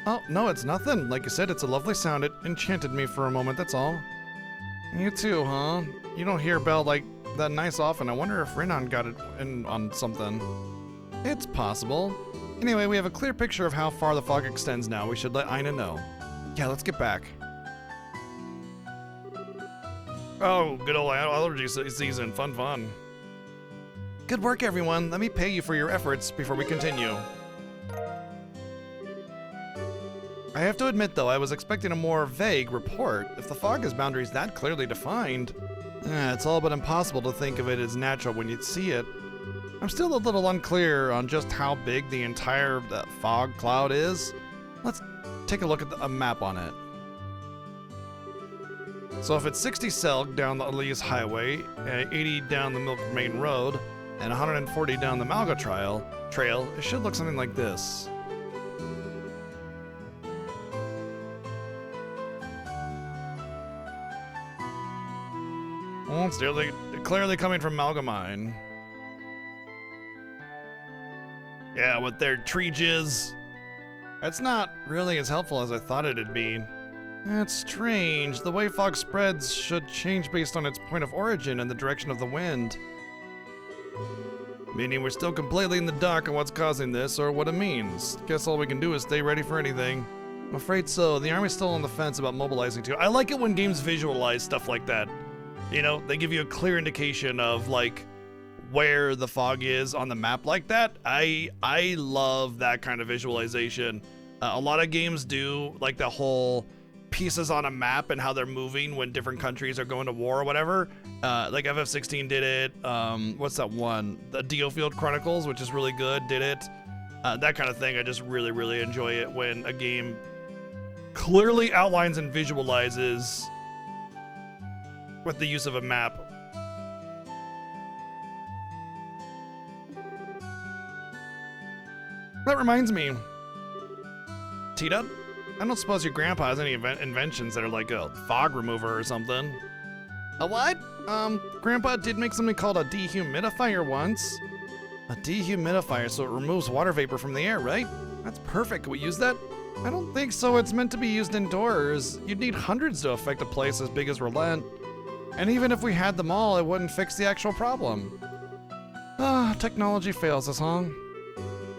Oh, no, it's nothing. Like you said, it's a lovely sound. It enchanted me for a moment, that's all. You too, huh? You don't hear a bell like that nice often. I wonder if Renan got it in on something. It's possible. Anyway, we have a clear picture of how far the fog extends now. We should let Aina know. Yeah, let's get back. Oh, good old allergy season. Fun. Good work, everyone. Let me pay you for your efforts before we continue. I have to admit, though, I was expecting a more vague report. If the fog has boundaries that clearly defined, it's all but impossible to think of it as natural when you see it. I'm still a little unclear on just how big the entire fog cloud is. Let's take a look at a map on it. So if it's 60 Selg down the Elyse Highway, 80 down the Milk Main Road, and 140 down the Malga Trail, it should look something like this. Well, it's clearly coming from Malgamine. Yeah, with their tree jizz. That's not really as helpful as I thought it'd be. It's strange. The way fog spreads should change based on its point of origin and the direction of the wind. Meaning we're still completely in the dark on what's causing this or what it means. Guess all we can do is stay ready for anything. I'm afraid so. The army's still on the fence about mobilizing too. I like it when games visualize stuff like that. You know, they give you a clear indication of, like, where the fog is on the map like that. I love that kind of visualization. A lot of games do, like, the whole pieces on a map and how they're moving when different countries are going to war or whatever. Like FF16 did it. What's that one? The DioField Chronicles, which is really good, did it. That kind of thing. I just really enjoy it when a game clearly outlines and visualizes with the use of a map. That reminds me, T-Dub, I don't suppose your grandpa has any inventions that are like a fog remover or something. A what? Grandpa did make something called a dehumidifier once. A dehumidifier, so it removes water vapor from the air, right? That's perfect. Can we use that? I don't think so. It's meant to be used indoors. You'd need hundreds to affect a place as big as Relent. And even if we had them all, it wouldn't fix the actual problem. Technology fails us, huh?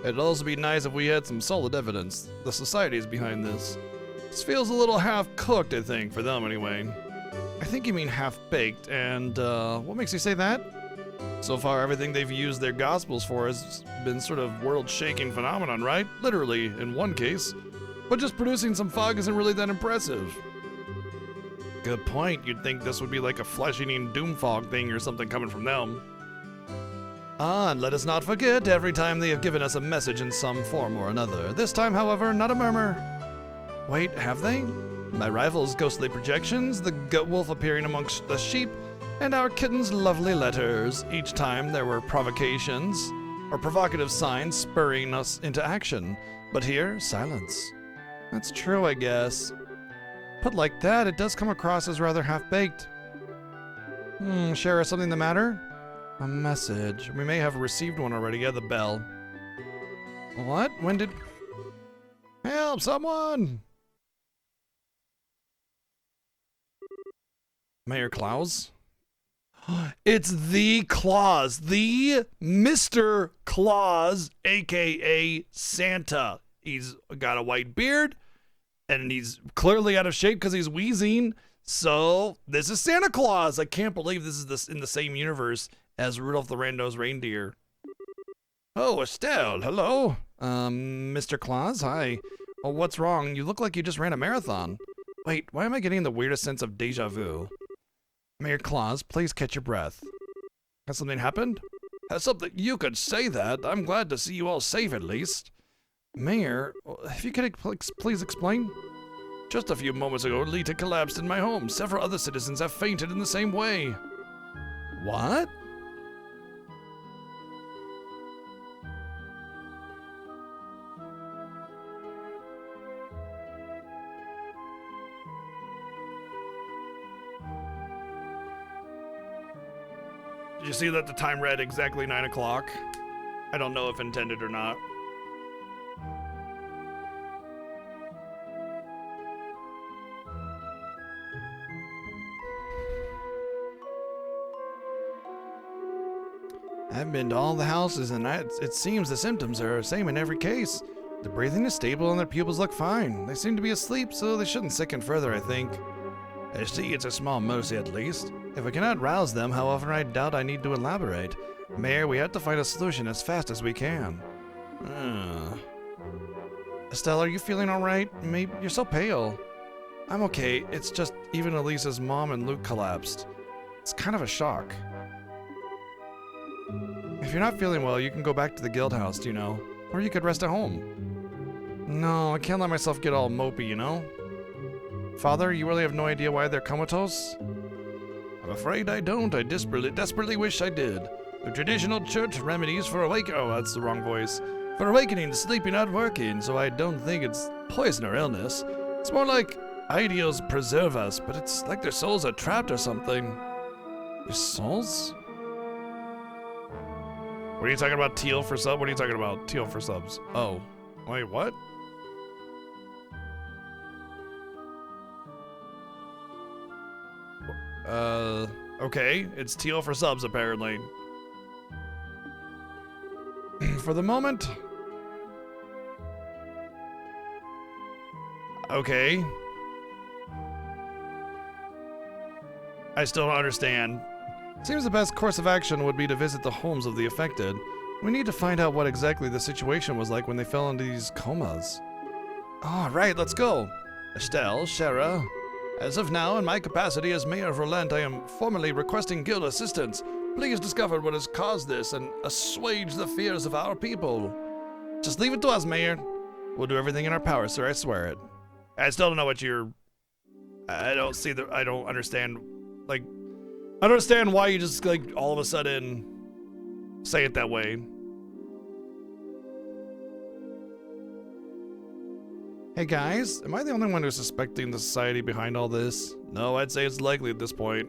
It'd also be nice if we had some solid evidence. The society's behind this. This feels a little half-cooked, I think, for them anyway. I think you mean half-baked, and what makes you say that? So far, everything they've used their gospels for has been sort of world-shaking phenomenon, right? Literally, in one case. But just producing some fog isn't really that impressive. Good point. You'd think this would be like a flesh-eating doom fog thing or something coming from them. And let us not forget, every time they have given us a message in some form or another. This time, however, not a murmur. Wait, have they? My rival's ghostly projections, the goat wolf appearing amongst the sheep, and our kitten's lovely letters. Each time there were provocations, or provocative signs spurring us into action. But here, silence. That's true, I guess. Put like that, it does come across as rather half-baked. Shara, something the matter? A message. We may have received one already. Yeah, the bell. What? When did... Help, someone! Mayor Claus? It's the Claus. The Mr. Claus, a.k.a. Santa. He's got a white beard, and he's clearly out of shape because he's wheezing. So, this is Santa Claus. I can't believe this is in the same universe as Rudolph the Red-Nosed Reindeer. Oh, Estelle, hello. Mr. Claus, hi. Oh, what's wrong? You look like you just ran a marathon. Wait, why am I getting the weirdest sense of deja vu? Mayor Claus, please catch your breath. Has something happened? Has something? You could say that. I'm glad to see you all safe at least. Mayor, if you could please explain? Just a few moments ago, Lita collapsed in my home. Several other citizens have fainted in the same way. What? Did you see that the time read exactly 9 o'clock? I don't know if intended or not. I've been to all the houses and it seems the symptoms are the same in every case. The breathing is stable and their pupils look fine. They seem to be asleep, so they shouldn't sicken further, I think. I see it's a small mercy at least. If we cannot rouse them, however, I doubt I need to elaborate. Mayor, we have to find a solution as fast as we can. Estelle, are you feeling alright? Maybe you're so pale. I'm okay. It's just even Elisa's mom and Luke collapsed. It's kind of a shock. If you're not feeling well, you can go back to the guild house, you know? Or you could rest at home. No, I can't let myself get all mopey, you know? Father, you really have no idea why they're comatose? I'm afraid I don't. I desperately wish I did. The traditional church remedies for awakening— oh, that's the wrong voice. For awakening, sleeping, not working, so I don't think it's poison or illness. It's more like ideals preserve us, but it's like their souls are trapped or something. Their souls? What are you talking about, teal for sub? What are you talking about, teal for subs? Oh. Wait, what? Okay. It's teal for subs, apparently. For the moment. Okay. I still don't understand. Seems the best course of action would be to visit the homes of the affected. We need to find out what exactly the situation was like when they fell into these comas. All right, let's go. Estelle, Shara. As of now, in my capacity as Mayor of Relent, I am formally requesting guild assistance. Please discover what has caused this and assuage the fears of our people. Just leave it to us, Mayor. We'll do everything in our power, sir, I swear it. I still don't know what you're... I don't understand, like... I don't understand why you just, like, all of a sudden say it that way. Hey guys, am I the only one who's suspecting the society behind all this? No, I'd say it's likely at this point.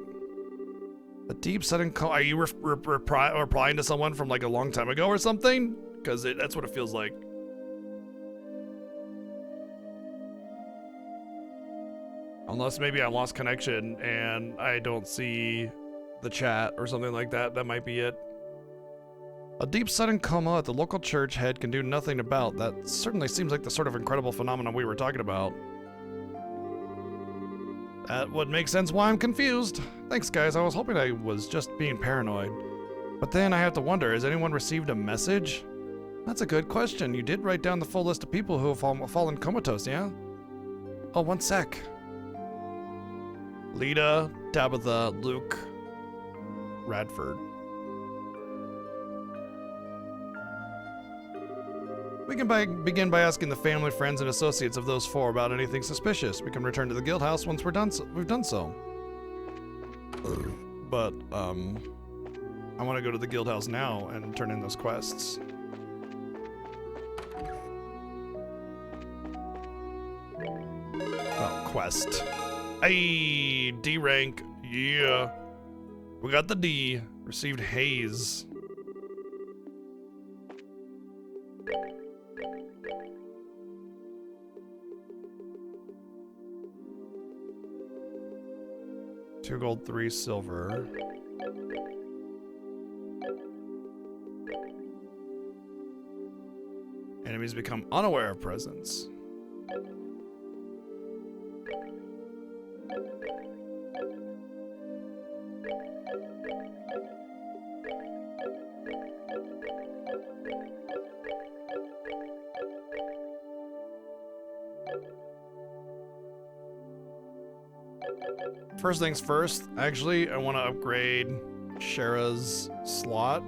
A deep sudden call. Are you replying to someone from like a long time ago or something? Because that's what it feels like. Unless maybe I lost connection and I don't see the chat or something like that. That might be it. A deep sudden coma at the local church head can do nothing about. That certainly seems like the sort of incredible phenomenon we were talking about. That would make sense why I'm confused. Thanks, guys. I was hoping I was just being paranoid. But then I have to wonder, has anyone received a message? That's a good question. You did write down the full list of people who have fallen comatose, yeah? Oh, one sec. Lita, Tabitha, Luke, Radford. We can begin by asking the family, friends, and associates of those four about anything suspicious. We can return to the guild house once we've done so. But, I want to go to the guild house now and turn in those quests. Oh, quest. Hey, D rank. Yeah. We got the D. Received haze. Two gold, 3 silver. Enemies become unaware of presence. First things first, actually, I want to upgrade Shara's slot.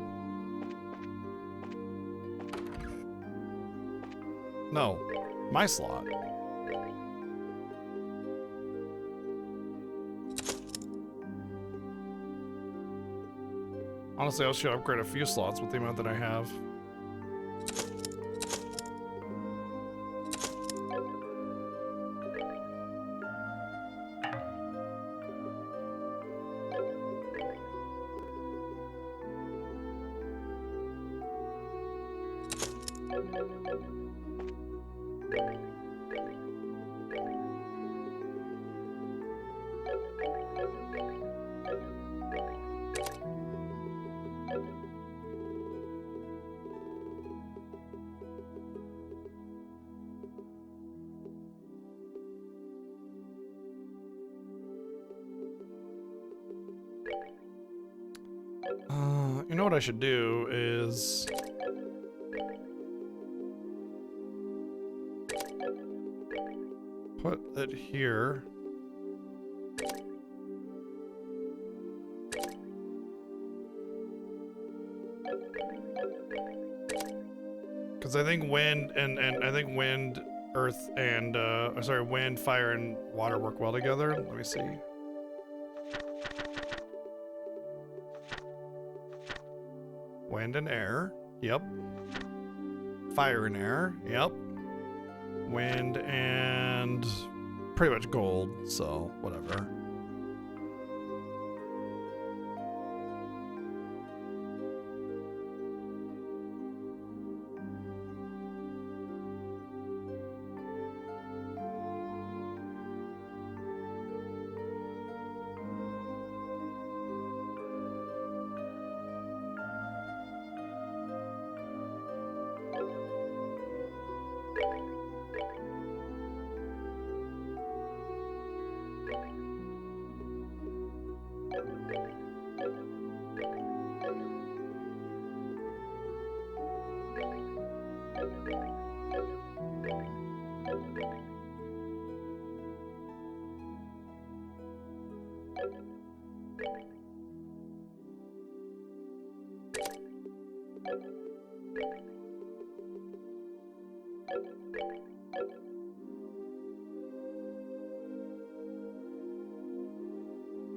No, my slot. Honestly, I should upgrade a few slots with the amount that I have. You know what I should do is put it here. Because I think wind and I think wind, earth, and sorry, wind, fire, and water work well together. Let me see. Wind and air. Yep. Fire and air. Yep. Wind and pretty much gold, so whatever.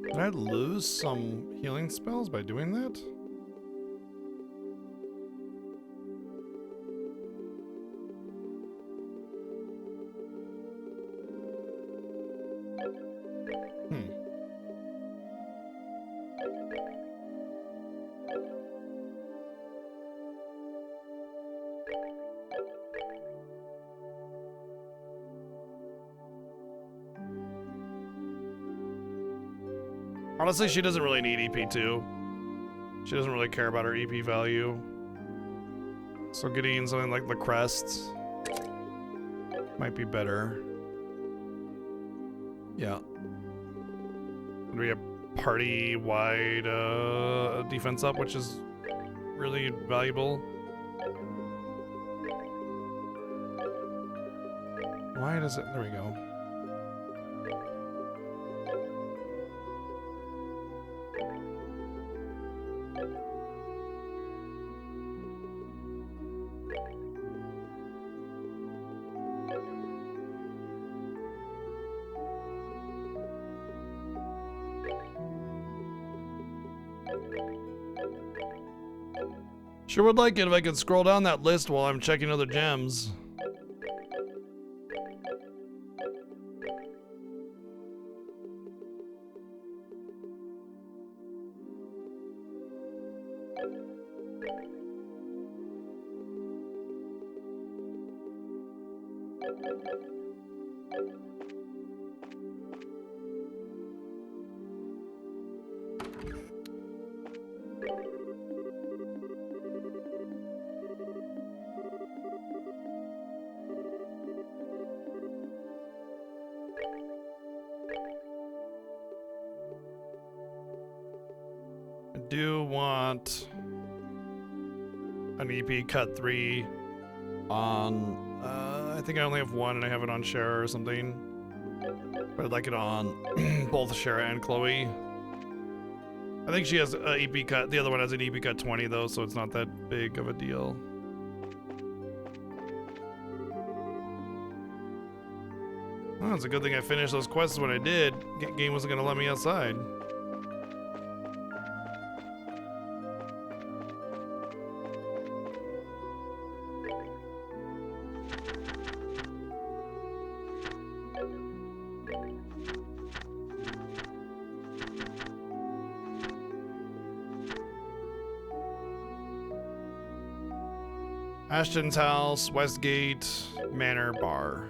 Did I lose some healing spells by doing that? Honestly, she doesn't really need EP2. She doesn't really care about her EP value. So getting something like the crest might be better. Yeah. It'll be a party-wide defense up, which is really valuable. Why does it... There we go. Sure would like it if I could scroll down that list while I'm checking other gems. I do want an EP cut 3 on, I think I only have one and I have it on Shara or something. But I'd like it on both Shara and Chloe. I think she has an EP cut, the other one has an EP cut 20 though, so it's not that big of a deal. Oh, it's a good thing I finished those quests when I did. Game wasn't gonna let me outside. Ashton's house, Westgate, Manor Bar.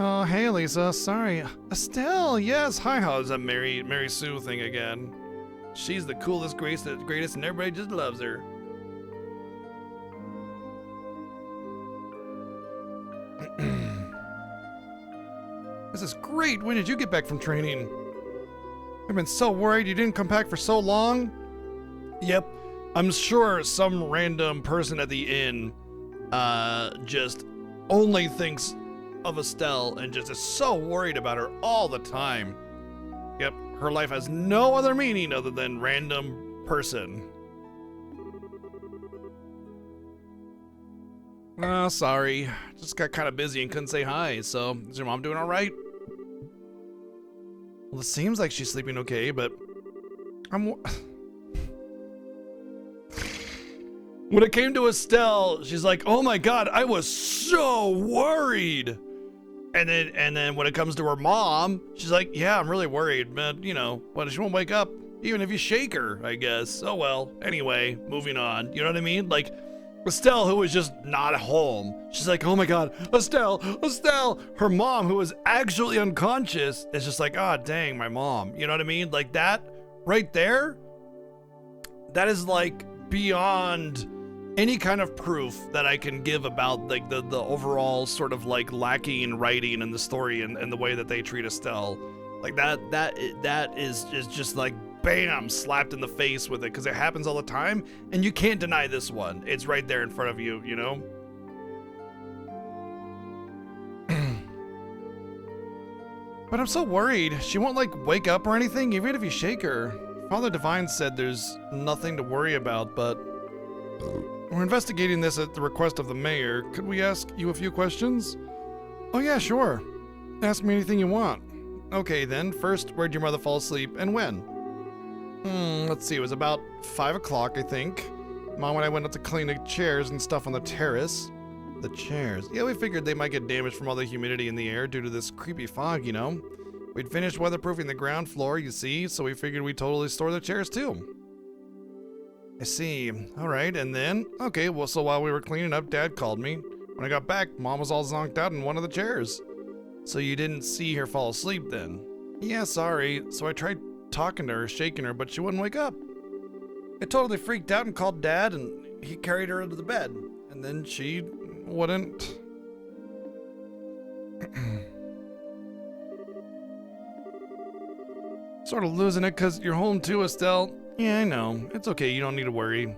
Oh, hey, Lisa. Sorry. Estelle, yes. Hi, how's that Mary Sue thing again? She's the coolest, greatest, and everybody just loves her. This is great. When did you get back from training? I've been so worried you didn't come back for so long. Yep. I'm sure some random person at the inn just only thinks of Estelle and just is so worried about her all the time. Yep, her life has no other meaning other than random person. Oh, sorry. Just got kind of busy and couldn't say hi, so is your mom doing all right? Well, it seems like she's sleeping okay, but when it came to Estelle, she's like, oh my god, I was so worried. And then when it comes to her mom, she's like, yeah, I'm really worried, but you know, but she won't wake up even if you shake her, I guess. Oh well. Anyway, moving on. You know what I mean? Like Estelle, who was just not home, she's like, oh my god, Estelle. Her mom, who was actually unconscious, is just like, ah, dang, my mom. You know what I mean? Like that right there, that is like beyond any kind of proof that I can give about like the overall sort of like lacking writing in the story and the way that they treat Estelle. Like that is just like bam, slapped in the face with it, because it happens all the time and you can't deny this one. It's right there in front of you, you know? But I'm so worried. She won't like wake up or anything, even if you shake her. Father Divine said there's nothing to worry about, but we're investigating this at the request of the mayor. Could we ask you a few questions? Oh yeah, sure. Ask me anything you want. Okay then, first, where'd your mother fall asleep and when? Let's see, it was about 5 o'clock, I think. Mom and I went up to clean the chairs and stuff on the terrace. The chairs? Yeah, we figured they might get damaged from all the humidity in the air due to this creepy fog, you know? We'd finished weatherproofing the ground floor, you see, so we figured we'd totally store the chairs too. I see. Alright, and then? Okay, well, so while we were cleaning up, Dad called me. When I got back, Mom was all zonked out in one of the chairs. So you didn't see her fall asleep then? Yeah, sorry. So I tried talking to her, shaking her, but she wouldn't wake up. I totally freaked out and called Dad, and he carried her into the bed. And then she wouldn't. Sort of losing it because you're home too, Estelle. Yeah, I know. It's okay. You don't need to worry.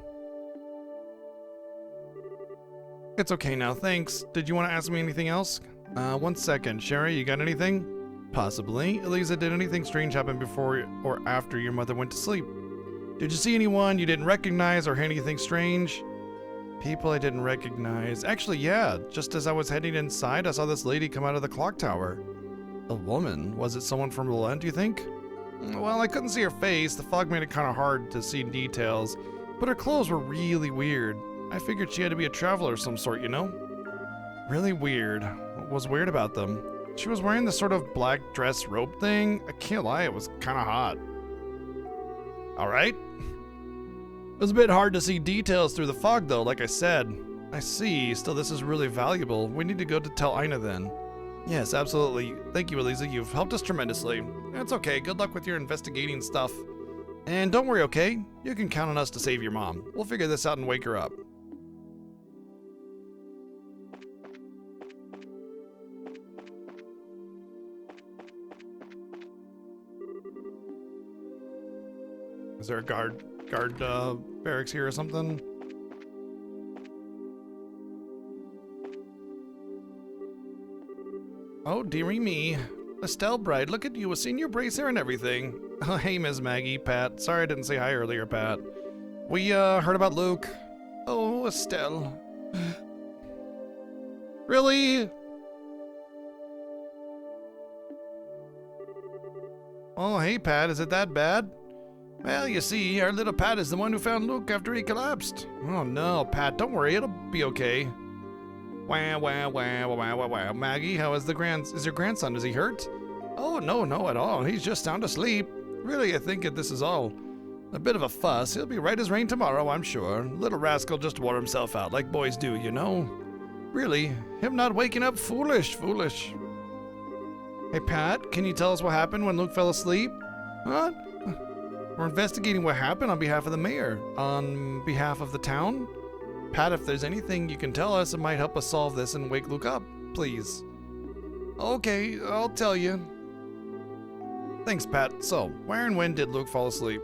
It's okay now. Thanks. Did you want to ask me anything else? 1 second. Sherry, you got anything? Possibly. Eliza, did anything strange happen before or after your mother went to sleep? Did you see anyone you didn't recognize or hear anything strange? People I didn't recognize. Actually, yeah. Just as I was heading inside, I saw this lady come out of the clock tower. A woman? Was it someone from Lilent, do you think? Well, I couldn't see her face. The fog made it kind of hard to see details. But her clothes were really weird. I figured she had to be a traveler of some sort, you know? Really weird. What was weird about them? She was wearing this sort of black dress robe thing. I can't lie, it was kind of hot. Alright. It was a bit hard to see details through the fog though, like I said. I see, still this is really valuable. We need to go to tell Ina then. Yes, absolutely. Thank you, Eliza, you've helped us tremendously. It's okay, good luck with your investigating stuff. And don't worry, okay? You can count on us to save your mom. We'll figure this out and wake her up. Is there a guard barracks here or something? Oh, dearie me. Estelle Bride, look at you, a senior bracer and everything. Oh, hey, Ms. Maggie, Pat. Sorry I didn't say hi earlier, Pat. We, heard about Luke. Oh, Estelle. Really? Oh, hey, Pat, is it that bad? Well, you see, our little Pat is the one who found Luke after he collapsed. Oh no, Pat, don't worry, it'll be okay. Wah, wah, wah, wah, wah, wah, wah. Maggie, how is is your grandson, is he hurt? Oh, no at all, he's just sound asleep. Really, I think this is all a bit of a fuss. He'll be right as rain tomorrow, I'm sure. Little rascal just wore himself out, like boys do, you know? Really, him not waking up, foolish. Hey, Pat, can you tell us what happened when Luke fell asleep? What? We're investigating what happened on behalf of the mayor. On behalf of the town? Pat, if there's anything you can tell us, it might help us solve this and wake Luke up, please. Okay, I'll tell you. Thanks, Pat. So, where and when did Luke fall asleep?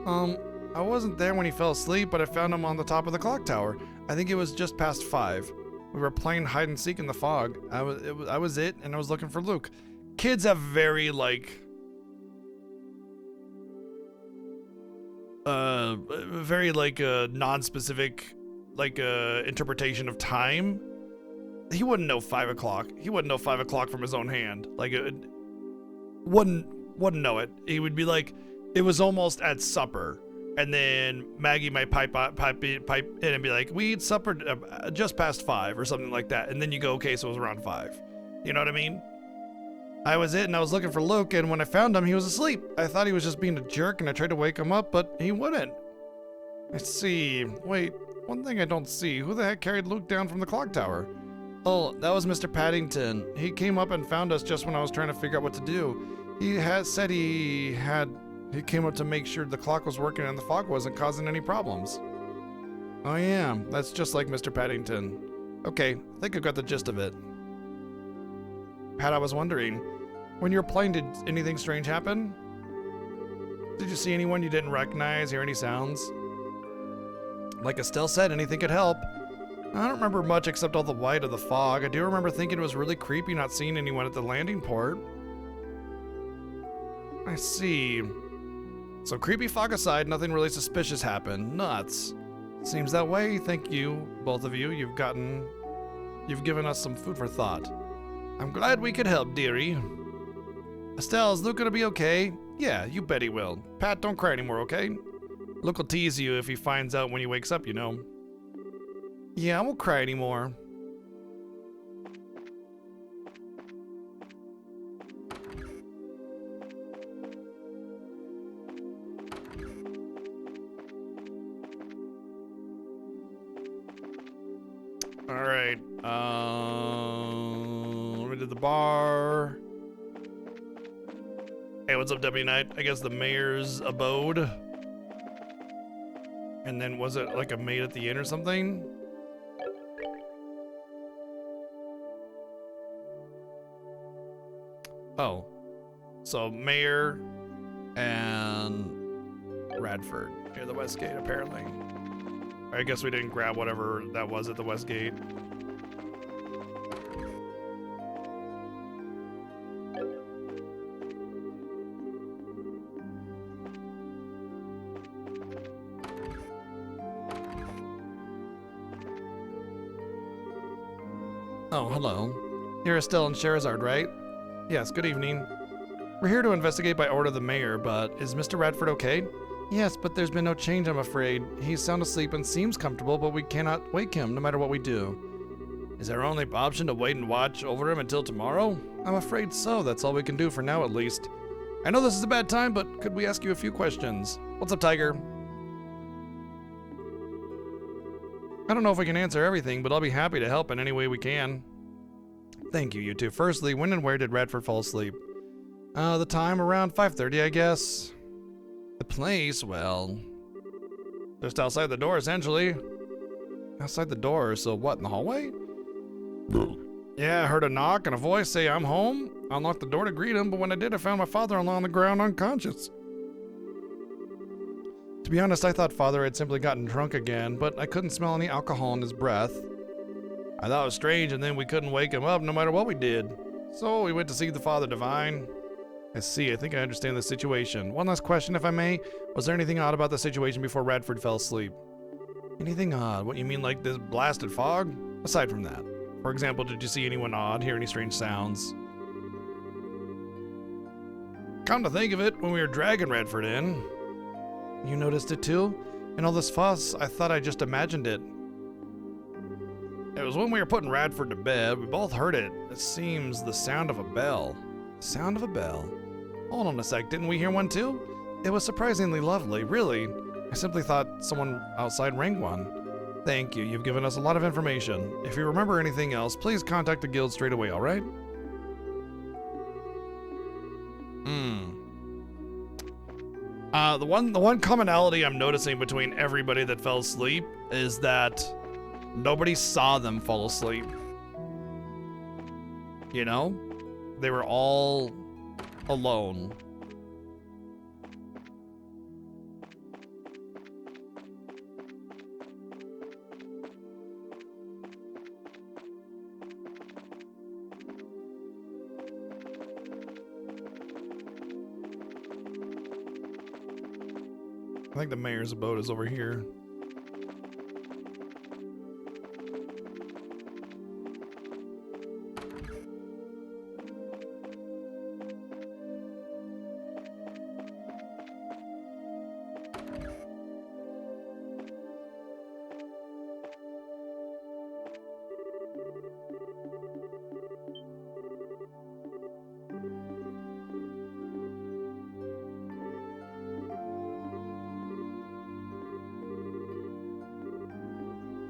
I wasn't there when he fell asleep, but I found him on the top of the clock tower. I think it was just past 5. We were playing hide and seek in the fog. I was it, and I was looking for Luke. Kids have very, non-specific, interpretation of time. He wouldn't know 5 o'clock. He wouldn't know 5 o'clock from his own hand. Wouldn't know it. He would be like, it was almost at supper. And then Maggie might pipe in and be like, we eat supper just past 5 or something like that. And then you go, okay, so it was around 5. You know what I mean? I was it, and I was looking for Luke, and when I found him, he was asleep. I thought he was just being a jerk, and I tried to wake him up, but he wouldn't. I see. Wait, one thing I don't see. Who the heck carried Luke down from the clock tower? Oh, that was Mr. Paddington. He came up and found us just when I was trying to figure out what to do. He said he came up to make sure the clock was working and the fog wasn't causing any problems. Oh yeah, that's just like Mr. Paddington. Okay, I think I got the gist of it. Pat, I was wondering, when you were playing, did anything strange happen? Did you see anyone you didn't recognize, hear any sounds? Like Estelle said, anything could help. I don't remember much except all the white of the fog. I do remember thinking it was really creepy not seeing anyone at the landing port. I see. So creepy fog aside, nothing really suspicious happened. Nuts. Seems that way. Thank you, both of you. You've given us some food for thought. I'm glad we could help, dearie. Estelle, is Luke gonna be okay? Yeah, you bet he will. Pat, don't cry anymore, okay? Luke will tease you if he finds out when he wakes up, you know. Yeah, I won't cry anymore. Alright, we did the bar. Hey, what's up, Deputy Knight? I guess the mayor's abode. And then was it like a maid at the inn or something? Oh. So Mayor and Radford near the West Gate, apparently. I guess we didn't grab whatever that was at the West Gate. Oh, hello. You're Estelle and Sherazard, right? Yes, good evening. We're here to investigate by order of the mayor, but is Mr. Radford okay? Yes, but there's been no change, I'm afraid. He's sound asleep and seems comfortable, but we cannot wake him, no matter what we do. Is our only option to wait and watch over him until tomorrow? I'm afraid so. That's all we can do for now, at least. I know this is a bad time, but could we ask you a few questions? What's up, Tiger? I don't know if we can answer everything, but I'll be happy to help in any way we can. Thank you, you two. Firstly, when and where did Radford fall asleep? The time around 5:30, I guess. The place, well, just outside the door, essentially. Outside the door, so what, in the hallway? Yeah, I heard a knock and a voice say, I'm home. I unlocked the door to greet him, but when I did, I found my father-in-law on the ground unconscious. To be honest, I thought father had simply gotten drunk again, but I couldn't smell any alcohol in his breath. I thought it was strange, and then we couldn't wake him up no matter what we did. So we went to see the Father Divine. I see, I think I understand the situation. One last question, if I may. Was there anything odd about the situation before Radford fell asleep? Anything odd? What, you mean like this blasted fog? Aside from that. For example, did you see anyone odd, hear any strange sounds? Come to think of it, when we were dragging Radford in. You noticed it too? And all this fuss, I thought I just imagined it. It was when we were putting Radford to bed. We both heard it. It seems the sound of a bell. Sound of a bell? Hold on a sec, didn't we hear one too? It was surprisingly lovely, really. I simply thought someone outside rang one. Thank you, you've given us a lot of information. If you remember anything else, please contact the guild straight away, alright? The one commonality I'm noticing between everybody that fell asleep is that nobody saw them fall asleep. You know? They were all alone. I think the mayor's boat is over here.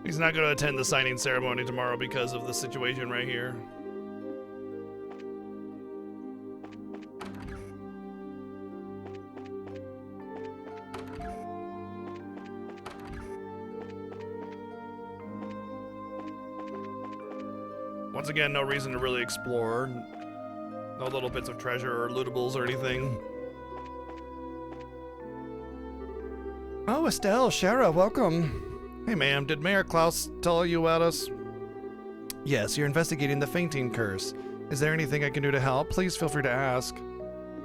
He's not going to attend the signing ceremony tomorrow because of the situation right here. Once again, no reason to really explore. No little bits of treasure or lootables or anything. Oh, Estelle, Shara, welcome. Hey ma'am, did Mayor Klaus tell you about us? Yes, you're investigating the fainting curse. Is there anything I can do to help? Please feel free to ask.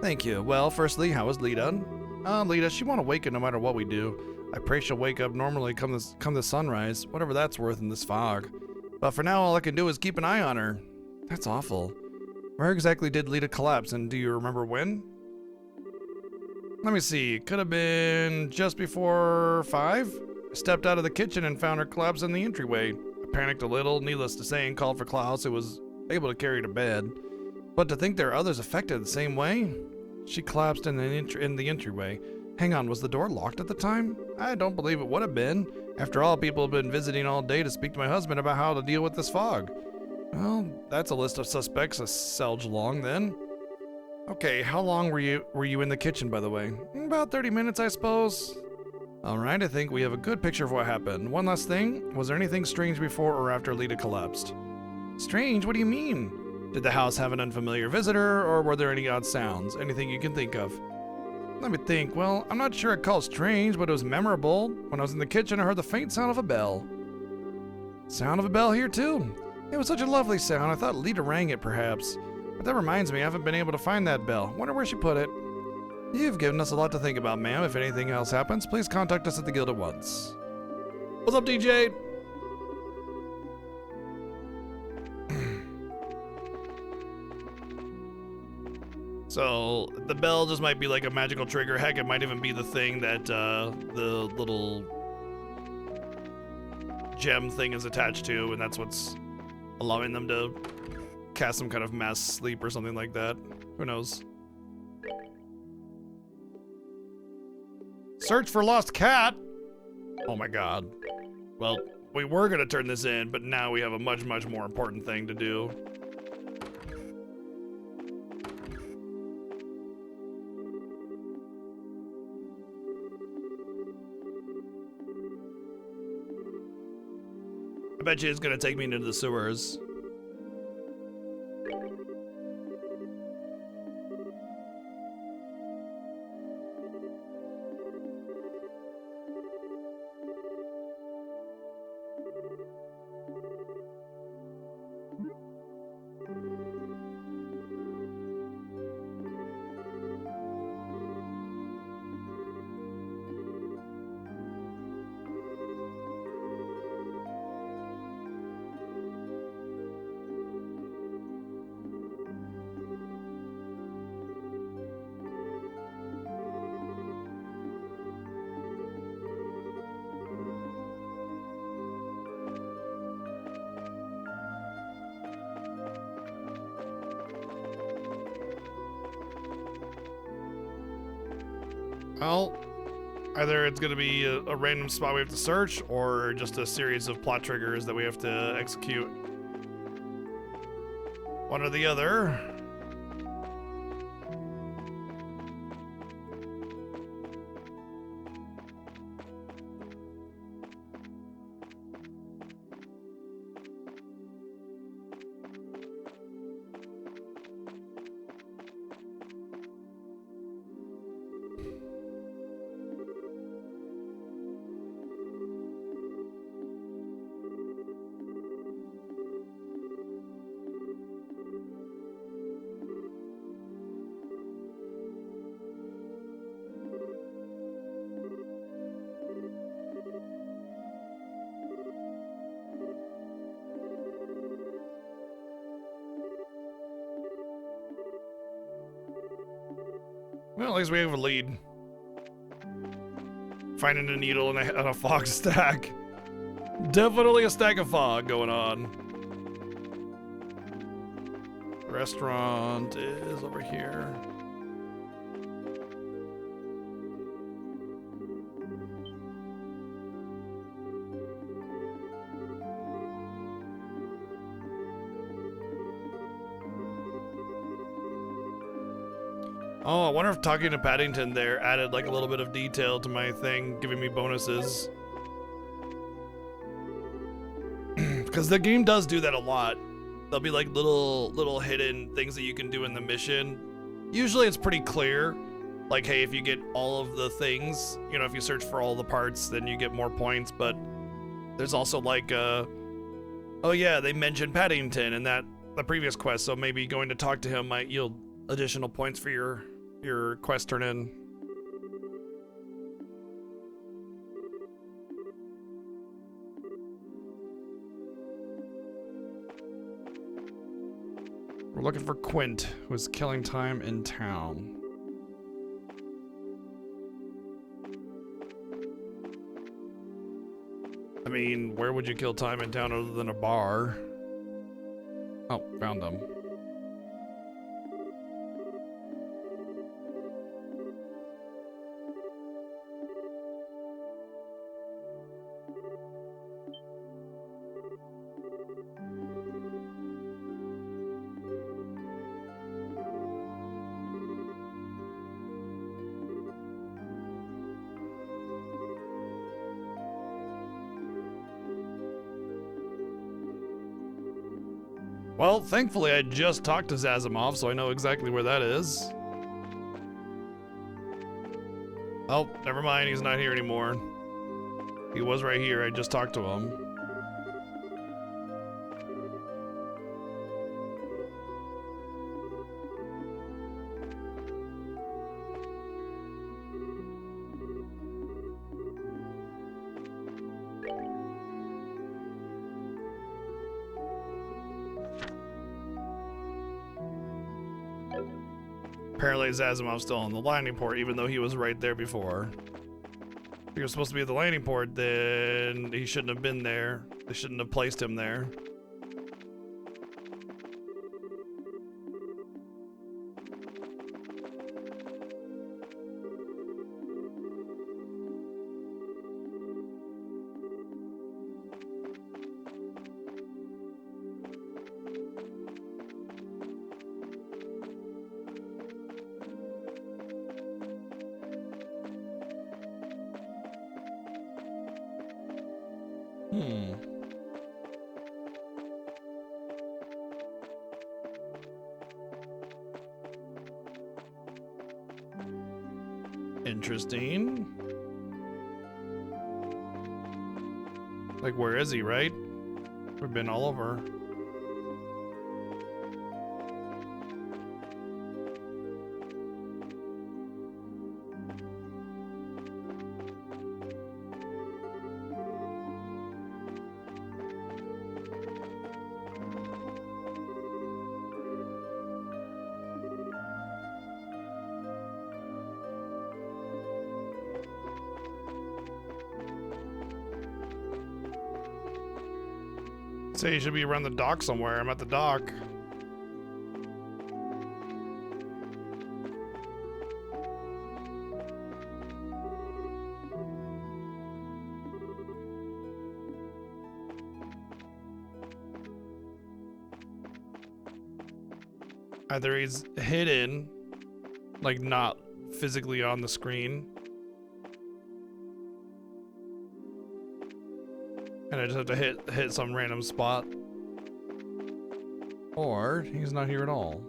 Thank you. Well, firstly, how is Lita? Lita, she won't awaken no matter what we do. I pray she'll wake up normally come the sunrise, whatever that's worth in this fog. But for now, all I can do is keep an eye on her. That's awful. Where exactly did Lita collapse, and do you remember when? Let me see. Could have been just before 5? Stepped out of the kitchen and found her collapsed in the entryway. I panicked a little, needless to say, and called for Klaus, who was able to carry her to bed. But to think there are others affected the same way? She collapsed in the entryway. Hang on, was the door locked at the time? I don't believe it would have been. After all, people have been visiting all day to speak to my husband about how to deal with this fog. Well, that's a list of suspects, Selge Long, then. Okay, how long were you in the kitchen, by the way? About 30 minutes, I suppose. Alright, I think we have a good picture of what happened. One last thing, was there anything strange before or after Lita collapsed? Strange? What do you mean? Did the house have an unfamiliar visitor, or were there any odd sounds? Anything you can think of? Let me think. Well, I'm not sure I'd call it strange, but it was memorable. When I was in the kitchen, I heard the faint sound of a bell. Sound of a bell here, too. It was such a lovely sound, I thought Lita rang it, perhaps. But that reminds me, I haven't been able to find that bell. Wonder where she put it. You've given us a lot to think about, ma'am. If anything else happens, please contact us at the guild at once. What's up, DJ? So, the bell just might be like a magical trigger. Heck, it might even be the thing that the little gem thing is attached to, and that's what's allowing them to cast some kind of mass sleep or something like that. Who knows? Search for lost cat? Oh my god. Well, we were gonna turn this in, but now we have a much, much more important thing to do. I bet you it's gonna take me into the sewers. Well, either it's going to be a random spot we have to search, or just a series of plot triggers that we have to execute. One or the other. Well, at least we have a lead. Finding a needle and a fog stack. Definitely a stack of fog going on. The restaurant is over here. Oh, I wonder if talking to Paddington there added like a little bit of detail to my thing, giving me bonuses. Because the game does do that a lot. There'll be like little hidden things that you can do in the mission. Usually it's pretty clear. Like, hey, if you get all of the things, you know, if you search for all the parts, then you get more points. But there's also like, oh yeah, they mentioned Paddington in the previous quest, so maybe going to talk to him might yield additional points for your quest turn in. We're looking for Quint, who's killing time in town. I mean, where would you kill time in town other than a bar? Oh, found them. Well, thankfully I just talked to Zazimov, so I know exactly where that is. Oh, never mind, he's not here anymore. He was right here, I just talked to him. Apparently Zazimov's still on the landing port, even though he was right there before. If he was supposed to be at the landing port, then he shouldn't have been there. They shouldn't have placed him there. Interesting. Like, where is he, right? We've been all over. Say you should be around the dock somewhere. I'm at the dock. Either he's hidden, like not physically on the screen, and I just have to hit some random spot, or he's not here at all.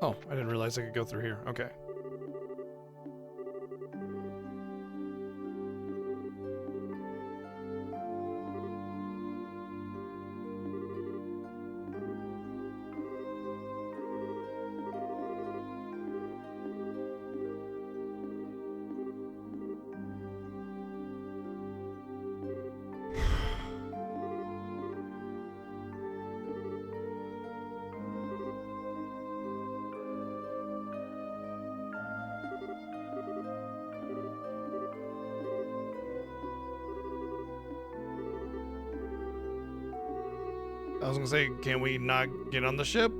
Oh, I didn't realize I could go through here. Okay. I was gonna say, can we not get on the ship?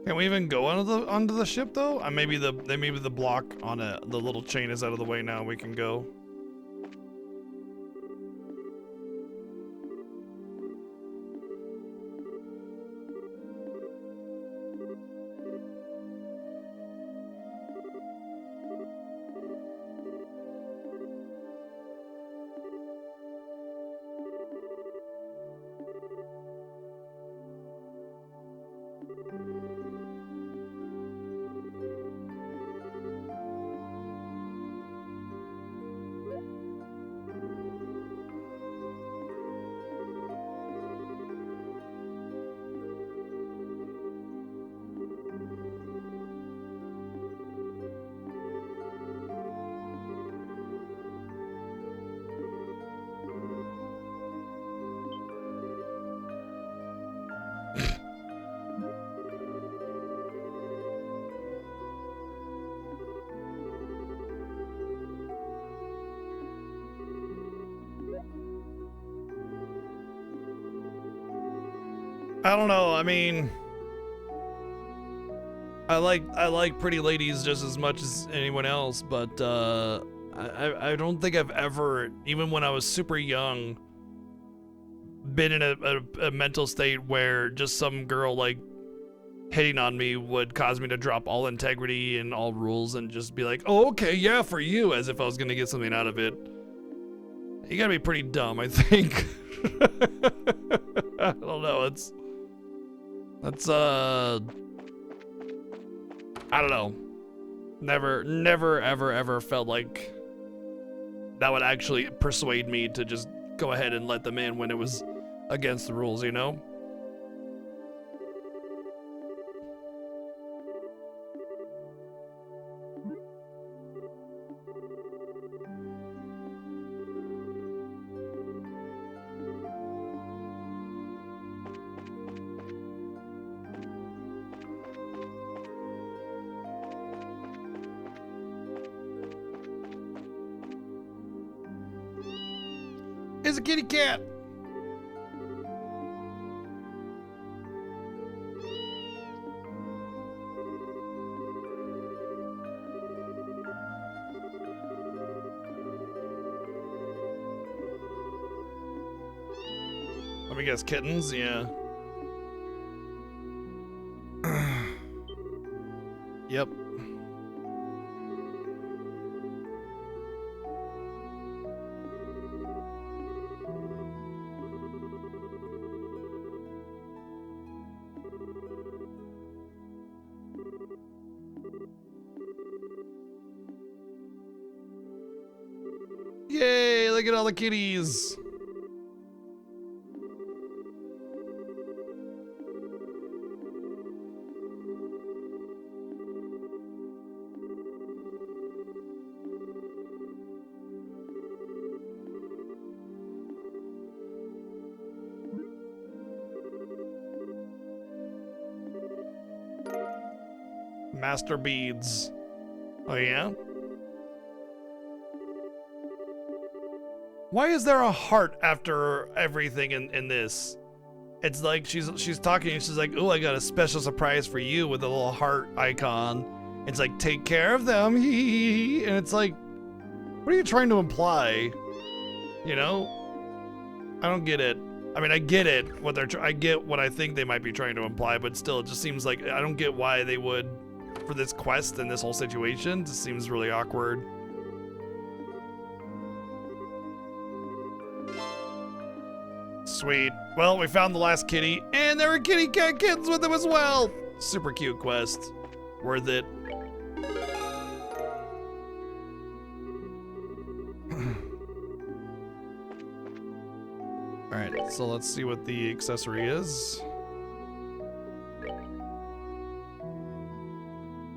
Can we even go onto the ship though? Maybe the block on the little chain is out of the way now. We can go. I don't know. I mean, I like pretty ladies just as much as anyone else, but I don't think I've ever, even when I was super young, been in a mental state where just some girl like hitting on me would cause me to drop all integrity and all rules and just be like, oh, okay, yeah, for you, as if I was gonna get something out of it. You gotta be pretty dumb, I think. I don't know. That's I don't know. Never, ever felt like that would actually persuade me to just go ahead and let them in when it was against the rules, you know? It's a kitty cat. Let me guess, kittens? Yeah. Yep. Yay, look at all the kitties. Master beads. Oh yeah? Why is there a heart after everything in this? It's like she's talking and she's like, oh, I got a special surprise for you with a little heart icon. It's like, take care of them, and it's like, what are you trying to imply? You know? I don't get it. I mean, I get it, I get what I think they might be trying to imply, but still, it just seems like, I don't get why they would, for this quest and this whole situation, it just seems really awkward. Sweet. Well, we found the last kitty, and there were kitty cat kittens with them as well. Super cute quest. Worth it. Alright, so let's see what the accessory is.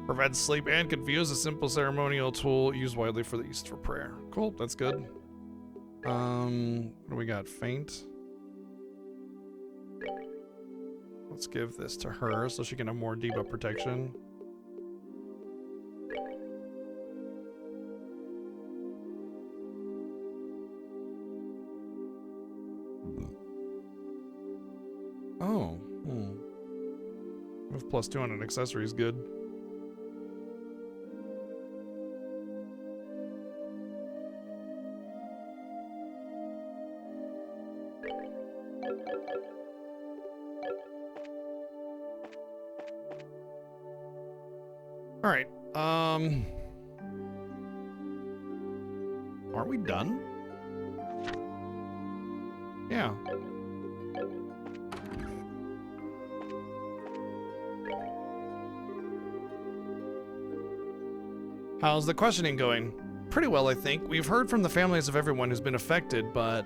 Prevents sleep and confuse, a simple ceremonial tool used widely for the East for prayer. Cool, that's good. What do we got? Faint. Let's give this to her so she can have more debuff protection. Oh, With +2 on an accessory is good. All right. Are we done? Yeah. How's the questioning going? Pretty well, I think. We've heard from the families of everyone who's been affected, but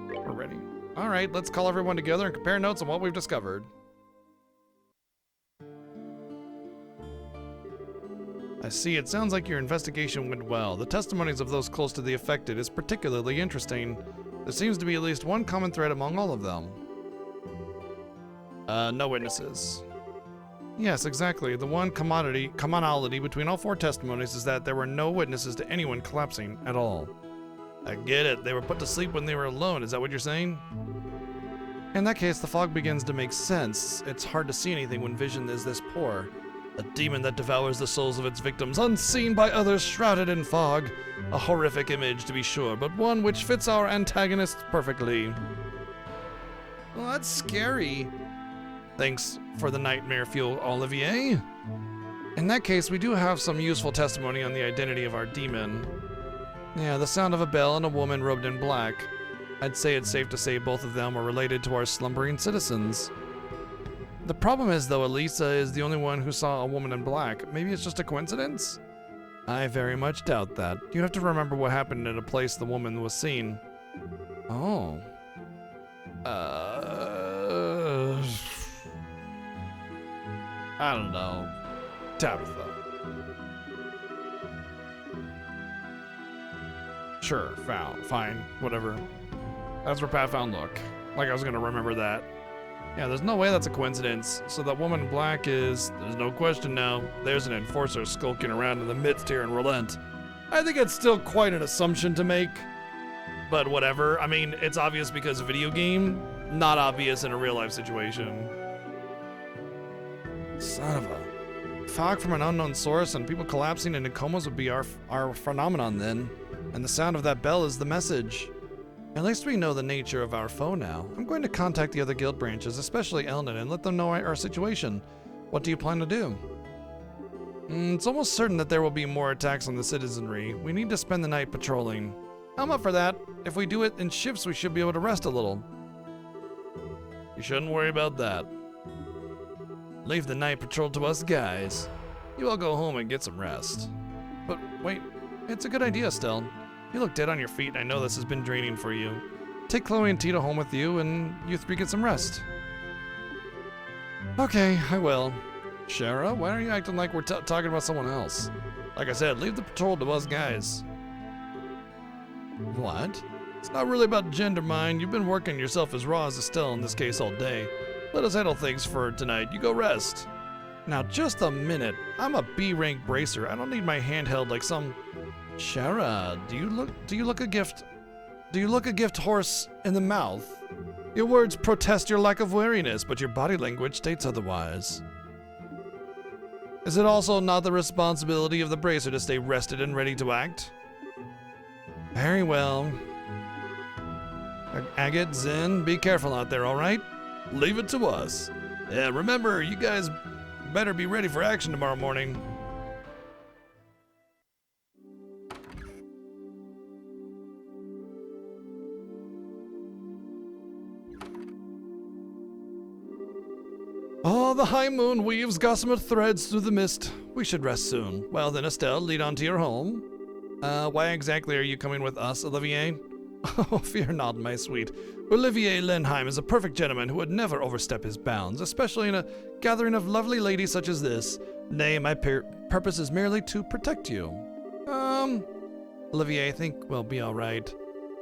we're ready. All right, let's call everyone together and compare notes on what we've discovered. I see, it sounds like your investigation went well. The testimonies of those close to the affected is particularly interesting. There seems to be at least one common thread among all of them. No witnesses. Yes, exactly. The one commonality between all 4 testimonies is that there were no witnesses to anyone collapsing at all. I get it. They were put to sleep when they were alone. Is that what you're saying? In that case, the fog begins to make sense. It's hard to see anything when vision is this poor. A demon that devours the souls of its victims, unseen by others, shrouded in fog. A horrific image, to be sure, but one which fits our antagonists perfectly. Well, that's scary. Thanks for the nightmare fuel, Olivier. In that case, we do have some useful testimony on the identity of our demon. Yeah, the sound of a bell and a woman robed in black. I'd say it's safe to say both of them are related to our slumbering citizens. The problem is, though, Elisa is the only one who saw a woman in black. Maybe it's just a coincidence? I very much doubt that. You have to remember what happened at a place the woman was seen. Oh. I don't know. Tabitha. Sure, fine, whatever. That's where Pat found Look. Like I was gonna remember that. Yeah, there's no way that's a coincidence. So that woman in black is, there's no question now, there's an enforcer skulking around in the midst here in Relent. I think it's still quite an assumption to make, but whatever. I mean, it's obvious because video game, not obvious in a real life situation. Son of a... Fog from an unknown source and people collapsing into comas would be our phenomenon then. And the sound of that bell is the message. At least we know the nature of our foe now. I'm going to contact the other guild branches, especially Elnan, and let them know our situation. What do you plan to do? It's almost certain that there will be more attacks on the citizenry. We need to spend the night patrolling. I'm up for that. If we do it in shifts, we should be able to rest a little. You shouldn't worry about that. Leave the night patrol to us guys. You all go home and get some rest. But wait, it's a good idea, Estelle. You look dead on your feet, and I know this has been draining for you. Take Chloe and Tita home with you, and you 3 get some rest. Okay, I will. Shara, why are you acting like we're talking about someone else? Like I said, leave the patrol to us guys. What? It's not really about gender, mind. You've been working yourself as raw as Estelle in this case all day. Let us handle things for tonight. You go rest. Now, just a minute. I'm a B-rank bracer. I don't need my hand held like some... Shara, do you look a gift horse in the mouth? Your words protest your lack of wariness, but your body language states otherwise. Is it also not the responsibility of the bracer to stay rested and ready to act? Very well. Agate, Zin, be careful out there, alright? Leave it to us. Yeah, remember, you guys better be ready for action tomorrow morning. Oh, the high moon weaves gossamer threads through the mist. We should rest soon. Well then, Estelle, lead on to your home. Why exactly are you coming with us, Olivier? Oh, fear not, my sweet. Olivier Lenheim is a perfect gentleman who would never overstep his bounds, especially in a gathering of lovely ladies such as this. Nay, my purpose is merely to protect you. Olivier, I think we'll be alright.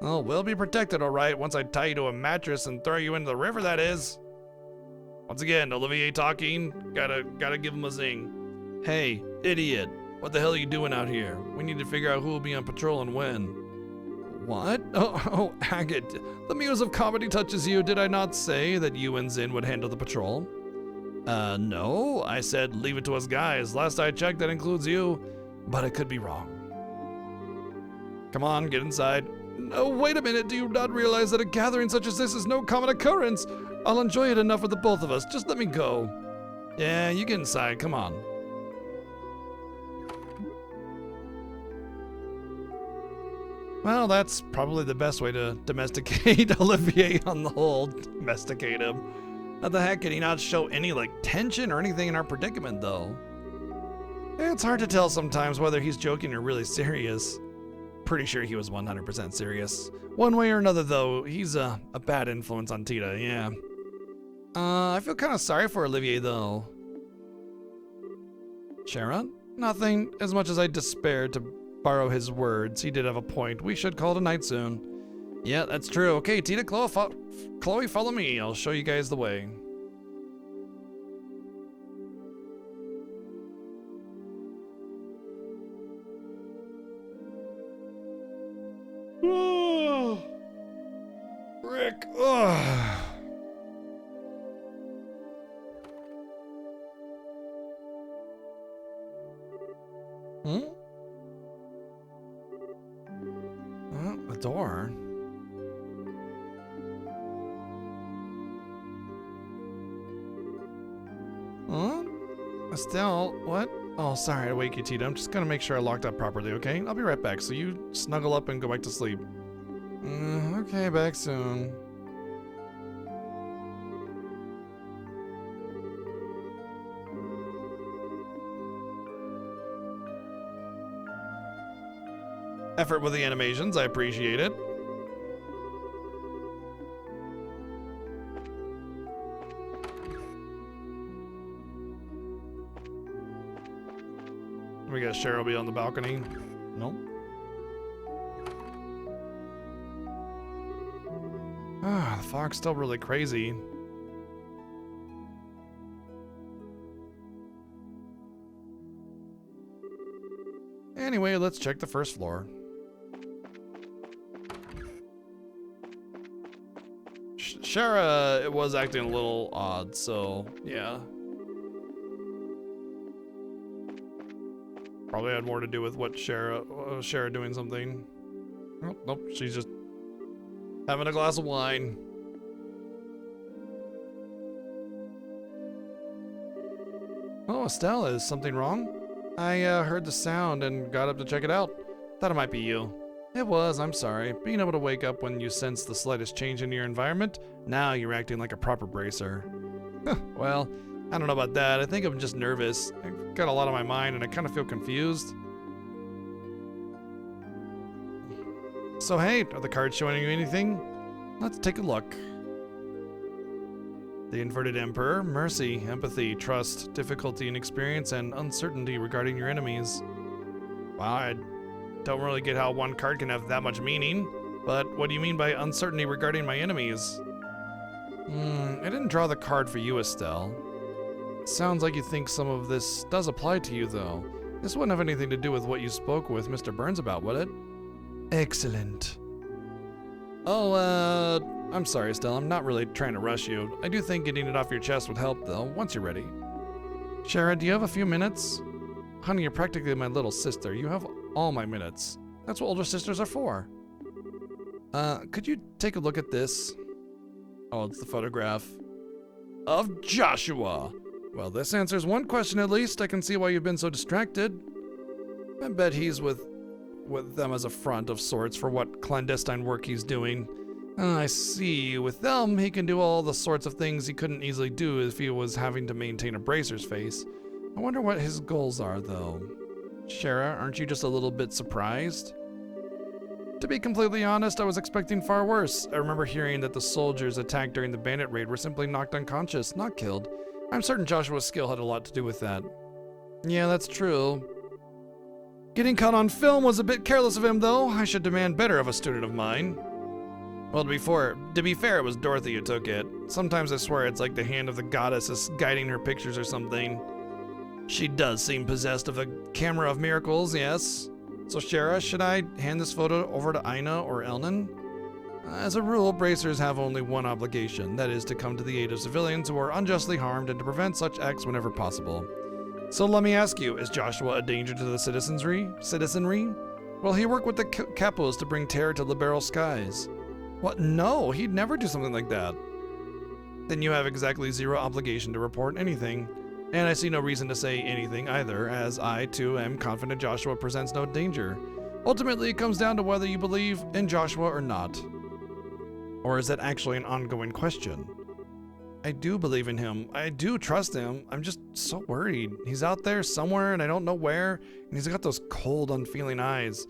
Oh, we'll be protected alright once I tie you to a mattress and throw you into the river, that is. Once again, Olivier talking, gotta give him a zing. Hey, idiot, what the hell are you doing out here? We need to figure out who will be on patrol and when. What? Oh, Agate, the muse of comedy touches you. Did I not say that you and Zin would handle the patrol? No, I said leave it to us guys. Last I checked, that includes you, but I could be wrong. Come on, get inside. No, wait a minute, do you not realize that a gathering such as this is no common occurrence? I'll enjoy it enough for the both of us, just let me go. Yeah, you get inside, come on. Well, that's probably the best way to domesticate Olivier on the whole. Domesticate him. How the heck can he not show any, tension or anything in our predicament, though? It's hard to tell sometimes whether he's joking or really serious. Pretty sure he was 100% serious. One way or another, though, he's a bad influence on Tita, yeah. I feel kind of sorry for Olivier, though. Sharon? Nothing. As much as I despaired to borrow his words, he did have a point. We should call it a night soon. Yeah, that's true. Okay, Tita, Chloe, follow me. I'll show you guys the way. frick. Ugh. Hmm? A door. Huh? Estelle, what? Oh, sorry to wake you, Tita. I'm just gonna make sure I locked up properly, okay? I'll be right back, so you snuggle up and go back to sleep. Okay, back soon. Effort with the animations, I appreciate it. We got Cheryl be on the balcony. Nope. Ah, the fog's still really crazy. Anyway, let's check the first floor. Shara was acting a little odd, so yeah. Probably had more to do with what Shara doing something. Oh, nope, she's just having a glass of wine. Oh, Estelle, is something wrong? I heard the sound and got up to check it out. Thought it might be you. It was, I'm sorry. Being able to wake up when you sense the slightest change in your environment, now you're acting like a proper bracer. Well, I don't know about that. I think I'm just nervous. I've got a lot on my mind and I kind of feel confused. So hey, are the cards showing you anything? Let's take a look. The Inverted Emperor, mercy, empathy, trust, difficulty and experience, and uncertainty regarding your enemies. Wow, I don't really get how one card can have that much meaning, but what do you mean by uncertainty regarding my enemies? I didn't draw the card for you, Estelle. Sounds like you think some of this does apply to you, though. This wouldn't have anything to do with what you spoke with Mr. Burns about, would it? Excellent. Oh, I'm sorry, Estelle. I'm not really trying to rush you. I do think getting it off your chest would help, though, once you're ready. Shara, do you have a few minutes? Honey, you're practically my little sister. You have all my minutes. That's what older sisters are for. Could you take a look at this? Oh, it's the photograph of Joshua. Well, this answers one question at least. I can see why you've been so distracted. I bet he's with them as a front of sorts for what clandestine work he's doing. I see. With them, he can do all the sorts of things he couldn't easily do if he was having to maintain a bracer's face. I wonder what his goals are, though. Shara, aren't you just a little bit surprised? To be completely honest, I was expecting far worse. I remember hearing that the soldiers attacked during the bandit raid were simply knocked unconscious, not killed. I'm certain Joshua's skill had a lot to do with that. Yeah, that's true. Getting caught on film was a bit careless of him, though. I should demand better of a student of mine. Well, to be fair, it was Dorothy who took it. Sometimes I swear it's like the hand of the goddess is guiding her pictures or something. She does seem possessed of a camera of miracles, yes. So Shara, should I hand this photo over to Aina or Elnan? As a rule, bracers have only one obligation, that is to come to the aid of civilians who are unjustly harmed and to prevent such acts whenever possible. So let me ask you, is Joshua a danger to the citizenry? Will he work with the capos to bring terror to liberal skies? What? No, he'd never do something like that. Then you have exactly zero obligation to report anything. And I see no reason to say anything either, as I, too, am confident Joshua presents no danger. Ultimately, it comes down to whether you believe in Joshua or not. Or is that actually an ongoing question? I do believe in him. I do trust him. I'm just so worried. He's out there somewhere and I don't know where, and he's got those cold, unfeeling eyes.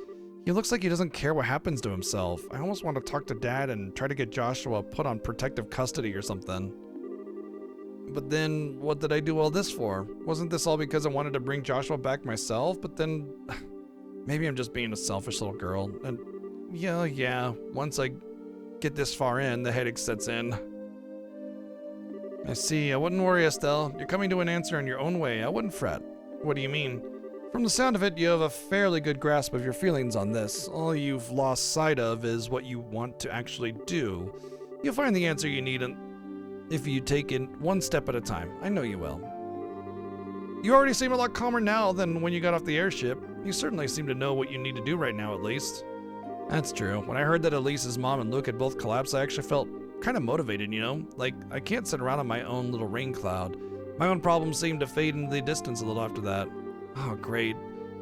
He looks like he doesn't care what happens to himself. I almost want to talk to Dad and try to get Joshua put on protective custody or something. But then, what did I do all this for? Wasn't this all because I wanted to bring Joshua back myself? But then, maybe I'm just being a selfish little girl. And yeah, once I get this far in, the headache sets in. I see. I wouldn't worry, Estelle. You're coming to an answer in your own way. I wouldn't fret. What do you mean? From the sound of it, you have a fairly good grasp of your feelings on this. All you've lost sight of is what you want to actually do. You'll find the answer you need if you take it one step at a time. I know you will. You already seem a lot calmer now than when you got off the airship. You certainly seem to know what you need to do right now, at least. That's true. When I heard that Elise's mom and Luke had both collapsed, I actually felt kind of motivated, you know? Like, I can't sit around on my own little rain cloud. My own problems seemed to fade into the distance a little after that. Oh, great.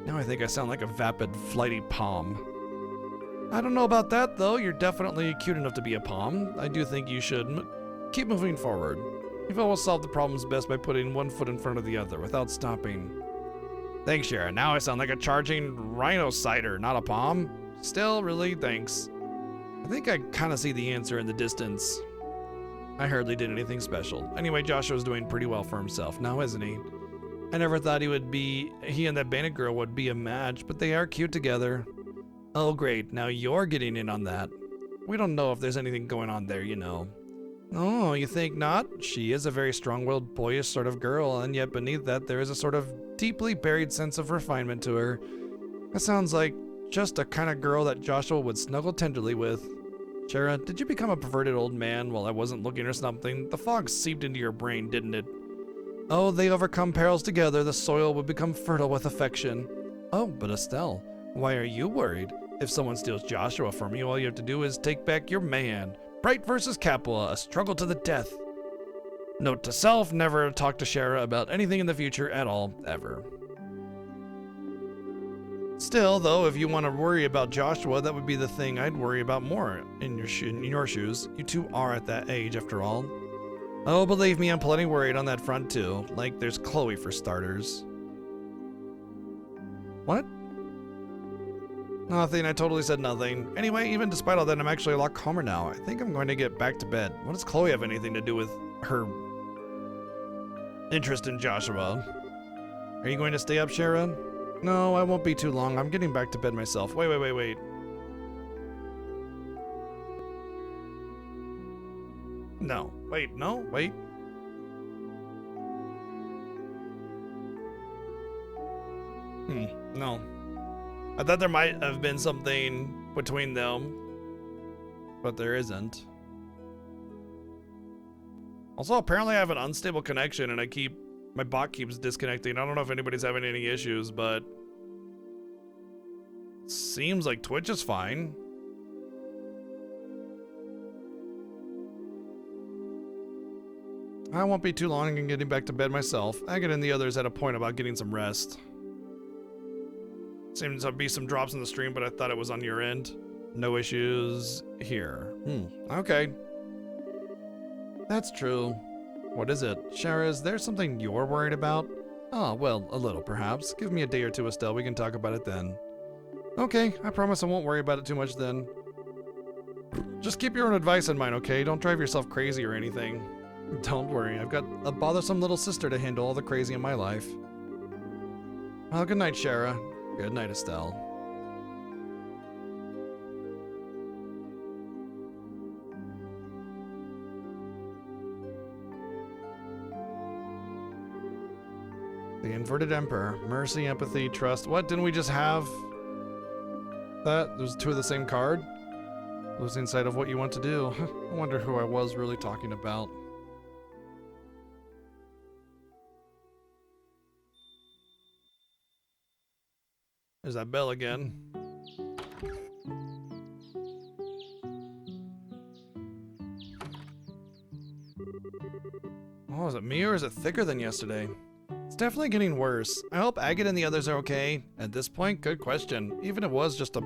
Now I think I sound like a vapid, flighty palm. I don't know about that, though. You're definitely cute enough to be a palm. I do think you should keep moving forward. You've always solved the problems best by putting one foot in front of the other without stopping. Thanks, Sharon. Now I sound like a charging rhinociter, not a palm. Still, really, thanks. I think I kind of see the answer in the distance. I hardly did anything special. Anyway, Joshua's doing pretty well for himself now, isn't he? I never thought he and that bandit girl would be a match, but they are cute together. Oh, great. Now you're getting in on that. We don't know if there's anything going on there, you know. Oh, you think not? She is a very strong-willed, boyish sort of girl, and yet beneath that there is a sort of deeply buried sense of refinement to her. That sounds like just a kind of girl that Joshua would snuggle tenderly with. Shara, did you become a perverted old man while I wasn't looking or something? The fog seeped into your brain, didn't it? Oh, they overcome perils together. The soil would become fertile with affection. Oh, but Estelle, why are you worried? If someone steals Joshua from you, all you have to do is take back your man. Bright versus Capua, a struggle to the death. Note to self, never talk to Shara about anything in the future at all, ever. Still, though, if you want to worry about Joshua, that would be the thing I'd worry about more in your shoes. You two are at that age, after all. Oh, believe me, I'm plenty worried on that front, too. Like, there's Chloe, for starters. What? Nothing, I totally said nothing. Anyway, even despite all that, I'm actually a lot calmer now. I think I'm going to get back to bed. What does Chloe have anything to do with her interest in Joshua? Are you going to stay up, Shara? No, I won't be too long. I'm getting back to bed myself. Wait. No. Wait. No. I thought there might have been something between them, but there isn't. Also, apparently I have an unstable connection and my bot keeps disconnecting. I don't know if anybody's having any issues, but seems like Twitch is fine. I won't be too long in getting back to bed myself. Agate and the others had a point about getting some rest. Seems to be some drops in the stream, but I thought it was on your end. No issues here. Okay. That's true. What is it? Shara, is there something you're worried about? Oh, well, a little perhaps. Give me a day or two, Estelle. We can talk about it then. Okay, I promise I won't worry about it too much then. Just keep your own advice in mind, okay? Don't drive yourself crazy or anything. Don't worry, I've got a bothersome little sister to handle all the crazy in my life. Well, good night, Shara. Good night, Estelle. The Inverted Emperor. Mercy, empathy, trust. What? Didn't we just have that? There's two of the same card? Losing sight of what you want to do. I wonder who I was really talking about. There's that bell again. Oh, is it me or is it thicker than yesterday? It's definitely getting worse. I hope Agate and the others are okay. At this point, good question. Even if it was just a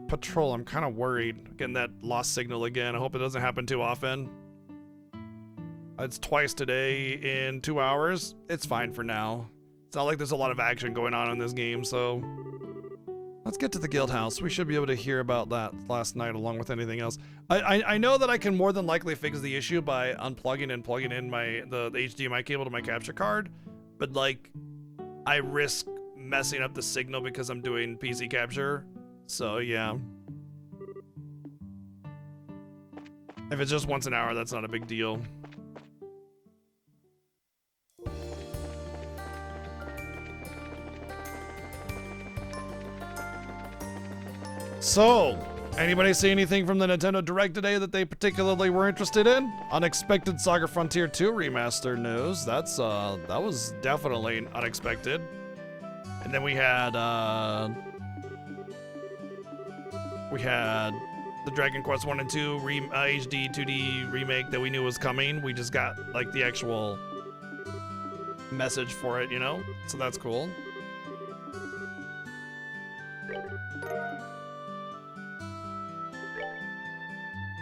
patrol, I'm kind of worried. Getting that lost signal again. I hope it doesn't happen too often. It's twice today in 2 hours. It's fine for now. It's not like there's a lot of action going on in this game, so let's get to the guild house. We should be able to hear about that last night along with anything else. I know that I can more than likely fix the issue by unplugging and plugging in the HDMI cable to my capture card, but like I risk messing up the signal because I'm doing PC capture. So yeah. If it's just once an hour, that's not a big deal. So, Anybody see anything from the Nintendo Direct today that they particularly were interested in? Unexpected Saga Frontier 2 remaster news. That was definitely unexpected. And then we had the Dragon Quest 1 and 2 HD 2D remake that we knew was coming. We just got like the actual message for it, you know? So that's cool.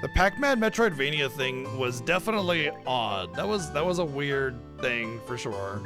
The Pac-Man Metroidvania thing was definitely odd. That was a weird thing for sure.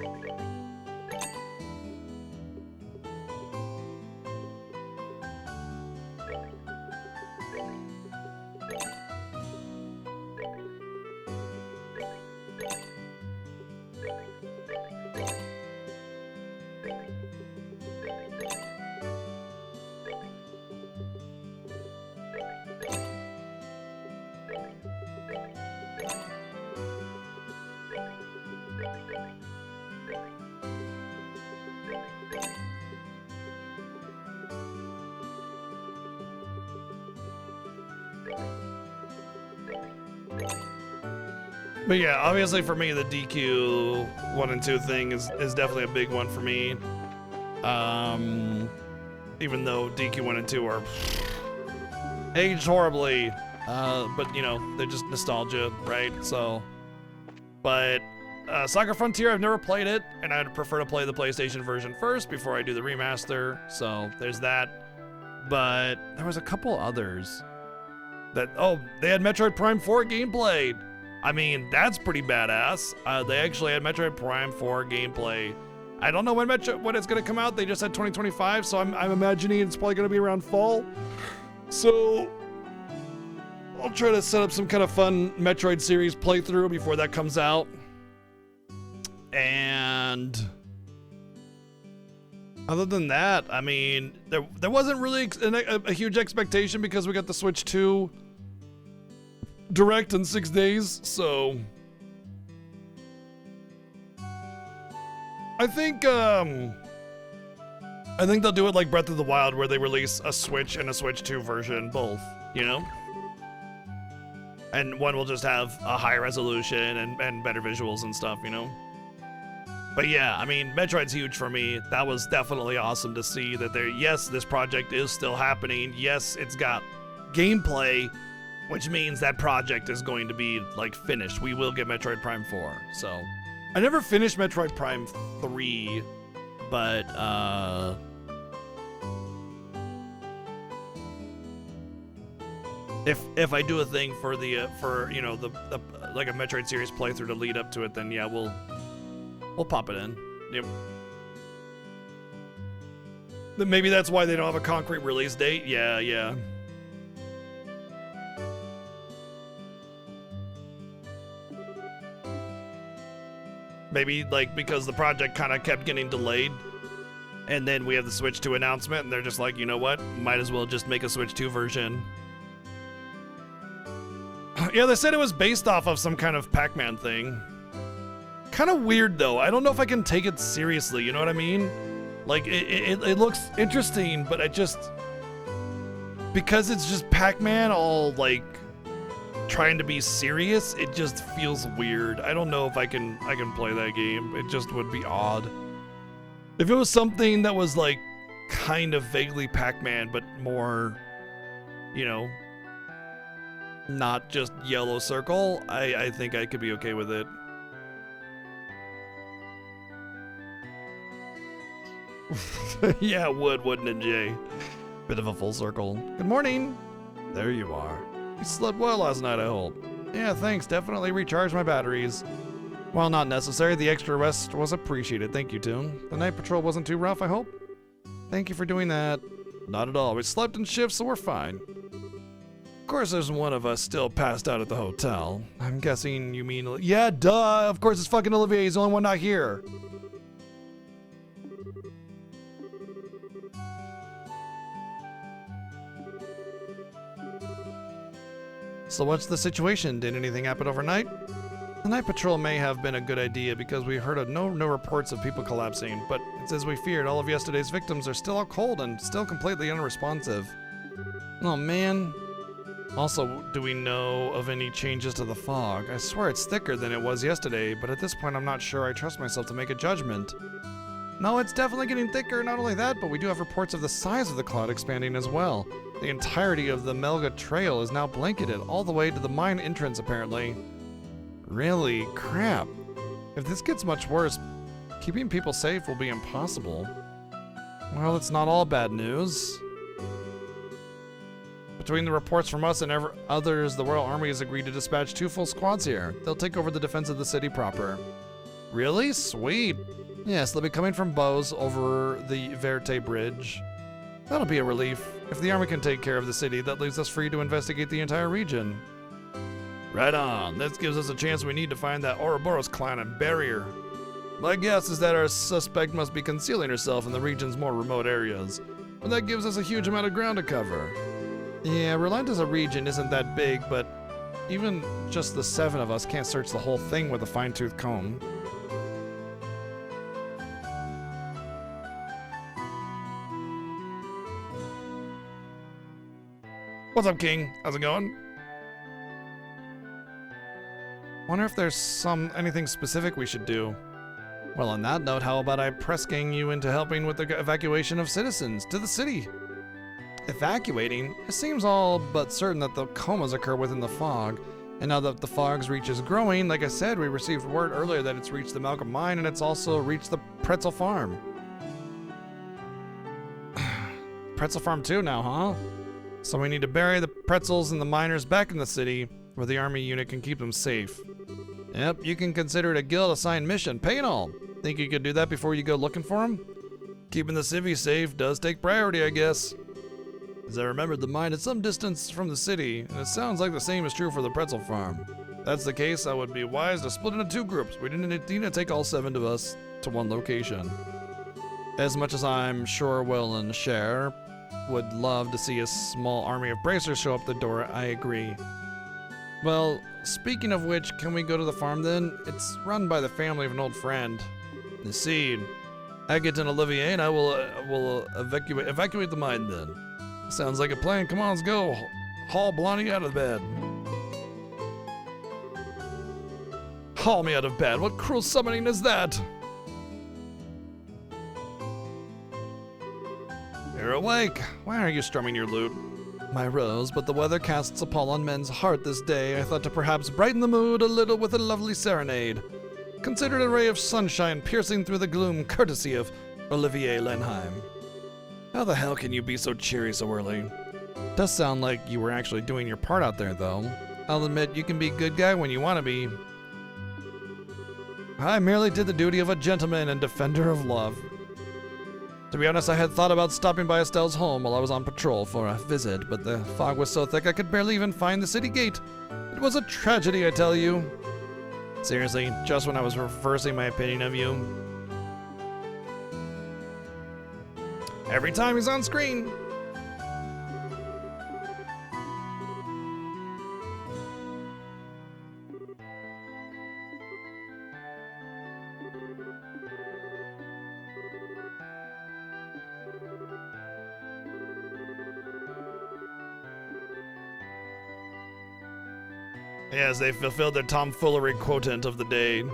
But yeah, obviously for me, the DQ 1 and 2 thing is definitely a big one for me. Even though DQ 1 and 2 are aged horribly, but you know, they're just nostalgia, right? So, but Saga Frontier, I've never played it, and I'd prefer to play the PlayStation version first before I do the remaster. So there's that. But there was a couple others that, oh, they had Metroid Prime 4 gameplay. I mean, that's pretty badass. They actually had Metroid Prime 4 gameplay. I don't know when it's gonna come out. They just said 2025, so I'm imagining it's probably gonna be around fall. So I'll try to set up some kind of fun Metroid series playthrough before that comes out. And other than that, I mean, there wasn't really a huge expectation because we got the Switch 2 Direct in 6 days, so I think they'll do it like Breath of the Wild, where they release a Switch and a Switch 2 version, both, you know? And one will just have a higher resolution and better visuals and stuff, you know? But yeah, I mean, Metroid's huge for me. That was definitely awesome to see that yes, this project is still happening. Yes, it's got gameplay, which means that project is going to be like finished. We will get Metroid Prime 4. So I never finished Metroid Prime 3, but if I do a thing for you know the like a Metroid series playthrough to lead up to it, then yeah, we'll pop it in. Yep. Maybe that's why they don't have a concrete release date. Yeah. Maybe like because the project kind of kept getting delayed, and then we have the Switch 2 announcement, and they're just like, you know what? Might as well just make a Switch 2 version. Yeah, they said it was based off of some kind of Pac-Man thing. Kind of weird though. I don't know if I can take it seriously. You know what I mean? Like it looks interesting, but I just, because it's just Pac-Man all like trying to be serious, it just feels weird. I don't know if I can play that game. It just would be odd. If it was something that was like kind of vaguely Pac-Man, but more, you know, not just yellow circle, I think I could be okay with it. Yeah, it would, wouldn't it, Jay? Bit of a full circle. Good morning. There you are. You slept well last night, I hope. Yeah, thanks. Definitely recharged my batteries. While not necessary, the extra rest was appreciated. Thank you, Toon. The night patrol wasn't too rough, I hope? Thank you for doing that. Not at all. We slept in shifts, so we're fine. Of course, there's one of us still passed out at the hotel. I'm guessing you mean... Yeah, duh! Of course it's fucking Olivier. He's the only one not here. So what's the situation? Did anything happen overnight? The night patrol may have been a good idea because we heard of no reports of people collapsing, but it's as we feared. All of yesterday's victims are still out cold and still completely unresponsive. Oh man. Also, do we know of any changes to the fog? I swear it's thicker than it was yesterday, but at this point I'm not sure I trust myself to make a judgment. No, it's definitely getting thicker. Not only that, but we do have reports of the size of the cloud expanding as well. The entirety of the Melga Trail is now blanketed all the way to the mine entrance, apparently. Really? Crap. If this gets much worse, keeping people safe will be impossible. Well, it's not all bad news. Between the reports from us and others, the Royal Army has agreed to dispatch 2 full squads here. They'll take over the defense of the city proper. Really? Sweet. Yes, they'll be coming from Bose over the Verte Bridge. That'll be a relief. If the army can take care of the city, that leaves us free to investigate the entire region. Right on. This gives us a chance we need to find that Ouroboros clan and barrier. My guess is that our suspect must be concealing herself in the region's more remote areas, but that gives us a huge amount of ground to cover. Yeah, Relent as a region isn't that big, but even just the 7 of us can't search the whole thing with a fine-tooth comb. What's up, King? How's it going? Wonder if there's anything specific we should do. Well, on that note, how about I press gang you into helping with the evacuation of citizens to the city? Evacuating? It seems all but certain that the comas occur within the fog. And now that the fog's reach is growing, like I said, we received word earlier that it's reached the Malcolm Mine and it's also reached the Pretzel Farm. Pretzel Farm too now, huh? So we need to bury the pretzels and the miners back in the city, where the army unit can keep them safe. Yep, you can consider it a guild-assigned mission, pay and all. Think you could do that before you go looking for them? Keeping the civvy safe does take priority, I guess. As I remembered, the mine is some distance from the city, and it sounds like the same is true for the pretzel farm. If that's the case, I would be wise to split into 2 groups. We didn't need to take all 7 of us to one location. As much as I'm sure Will and Cher would love to see a small army of bracers show up the door, I agree. Well, speaking of which, can we go to the farm then? It's run by the family of an old friend. The seed. Agate and Olivier and I will evacuate the mine then. Sounds like a plan. Come on, let's go. Haul Blondie out of bed. Haul me out of bed. What cruel summoning is that? You're awake. Why are you strumming your lute? My rose, but the weather casts a pall on men's heart this day. I thought to perhaps brighten the mood a little with a lovely serenade. Consider it a ray of sunshine piercing through the gloom, courtesy of Olivier Lenheim. How the hell can you be so cheery so early? Does sound like you were actually doing your part out there, though. I'll admit, you can be a good guy when you want to be. I merely did the duty of a gentleman and defender of love. To be honest, I had thought about stopping by Estelle's home while I was on patrol for a visit, but the fog was so thick I could barely even find the city gate. It was a tragedy, I tell you. Seriously, just when I was reversing my opinion of you. Every time he's on screen. Yes, they fulfilled their tomfoolery quotient of the day.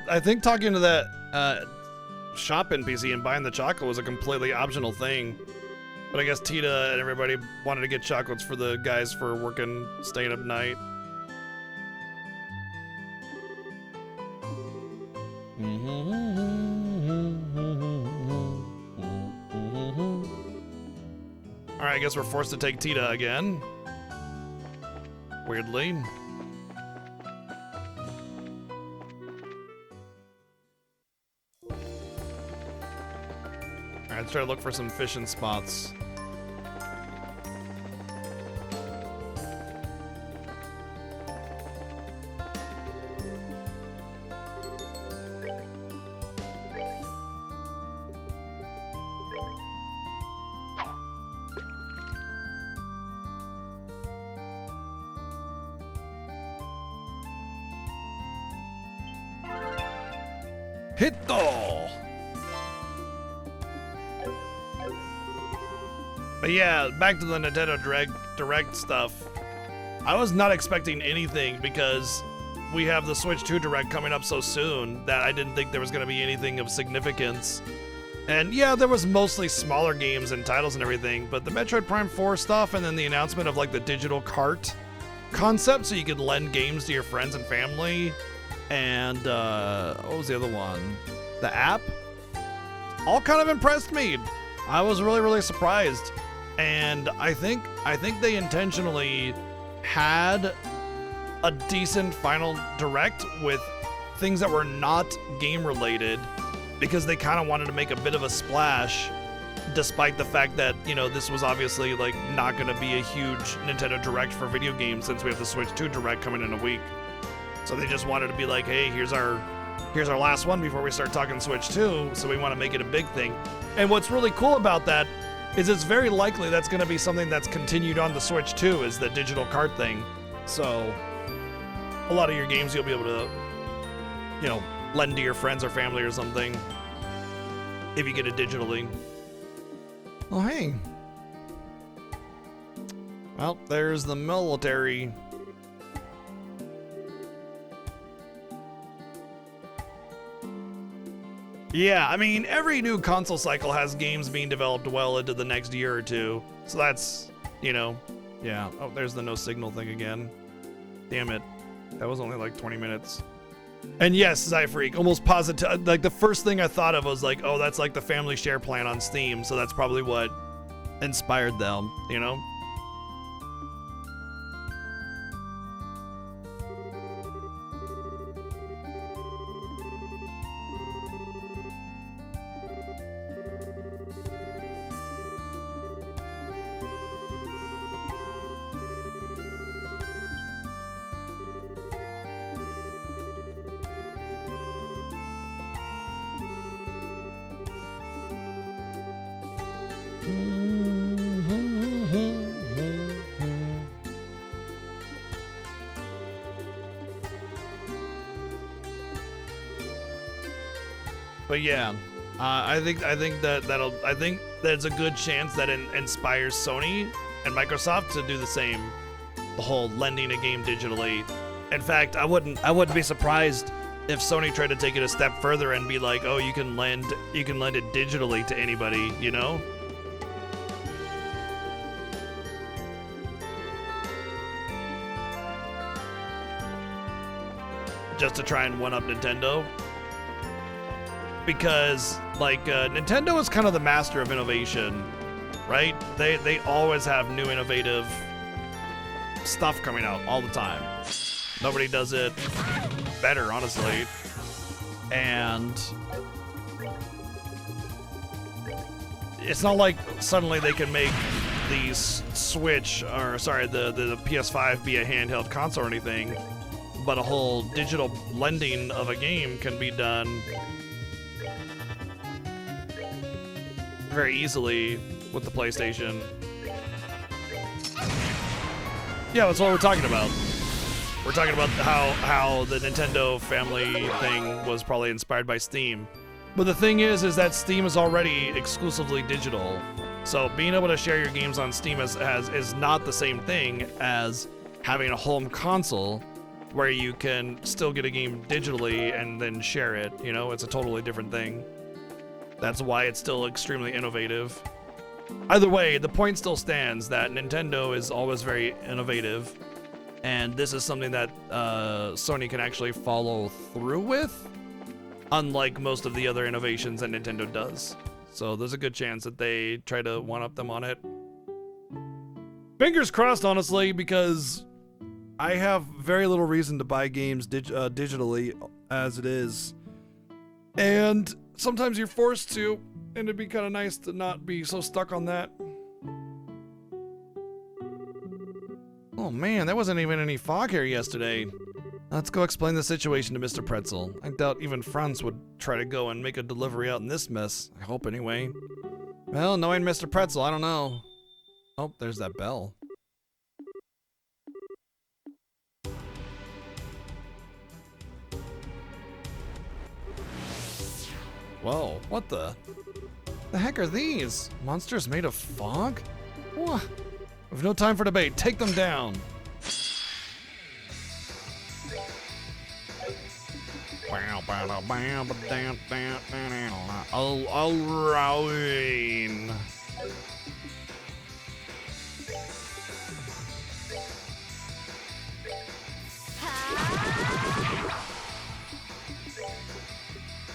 I think talking to that shop NPC and buying the chocolate was a completely optional thing. But I guess Tita and everybody wanted to get chocolates for the guys for working, staying up night. Alright, I guess we're forced to take Tita again. Weirdly. Alright, let's try to look for some fishing spots. Hito! But yeah, back to the Nintendo Direct stuff. I was not expecting anything because we have the Switch 2 Direct coming up so soon that I didn't think there was going to be anything of significance. And yeah, there was mostly smaller games and titles and everything, but the Metroid Prime 4 stuff and then the announcement of like the digital cart concept so you could lend games to your friends and family. And what was the other one? The app? All kind of impressed me. I was really, really surprised. And I think they intentionally had a decent final direct with things that were not game related because they kind of wanted to make a bit of a splash despite the fact that, you know, this was obviously like not going to be a huge Nintendo Direct for video games since we have the Switch 2 Direct coming in a week. So they just wanted to be like, hey, here's our last one before we start talking Switch 2, so we want to make it a big thing. And what's really cool about that is it's very likely that's going to be something that's continued on the Switch 2 is the digital cart thing. So a lot of your games you'll be able to, you know, lend to your friends or family or something if you get it digitally. Oh, hey. Well, there's the military. Yeah, I mean, every new console cycle has games being developed well into the next year or two. So that's, you know, yeah. Oh, there's the no signal thing again. Damn it. That was only like 20 minutes. And yes, Zyfreak, almost positive. Like the first thing I thought of was like, oh, that's like the family share plan on Steam. So that's probably what inspired them, you know? But yeah, I think there's a good chance that it inspires Sony and Microsoft to do the same, the whole lending a game digitally. In fact, I wouldn't be surprised if Sony tried to take it a step further and be like, oh, you can lend it digitally to anybody, you know? Just to try and one-up Nintendo. Because, like, Nintendo is kind of the master of innovation, right? They always have new innovative stuff coming out all the time. Nobody does it better, honestly. And it's not like suddenly they can make the Switch, or sorry, the PS5 be a handheld console or anything, but a whole digital lending of a game can be done very easily with the PlayStation. Yeah, that's what we're talking about. We're talking about how the Nintendo family thing was probably inspired by Steam. But the thing is that Steam is already exclusively digital. So being able to share your games on Steam is not the same thing as having a home console where you can still get a game digitally and then share it. You know, it's a totally different thing. That's why it's still extremely innovative. Either way, the point still stands that Nintendo is always very innovative, and this is something that Sony can actually follow through with, unlike most of the other innovations that Nintendo does. So there's a good chance that they try to one-up them on it. Fingers crossed, honestly, because I have very little reason to buy games digitally as it is. And sometimes you're forced to, and it'd be kind of nice to not be so stuck on that. Oh man, there wasn't even any fog here yesterday. Let's go explain the situation to Mr. Pretzel. I doubt even Franz would try to go and make a delivery out in this mess. I hope anyway. Well, knowing Mr. Pretzel, I don't know. Oh, there's that bell. Whoa, what the heck are these? Monsters made of fog? What? We've no time for debate. Take them down. Oh, alright.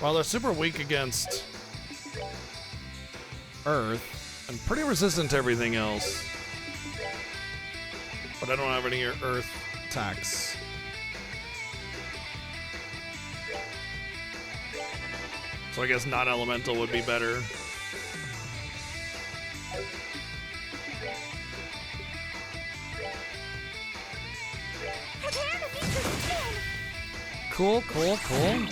Well, they're super weak against Earth and pretty resistant to everything else. But I don't have any Earth attacks. So I guess non-elemental would be better. Prepare to meet your spin. Cool, cool, cool.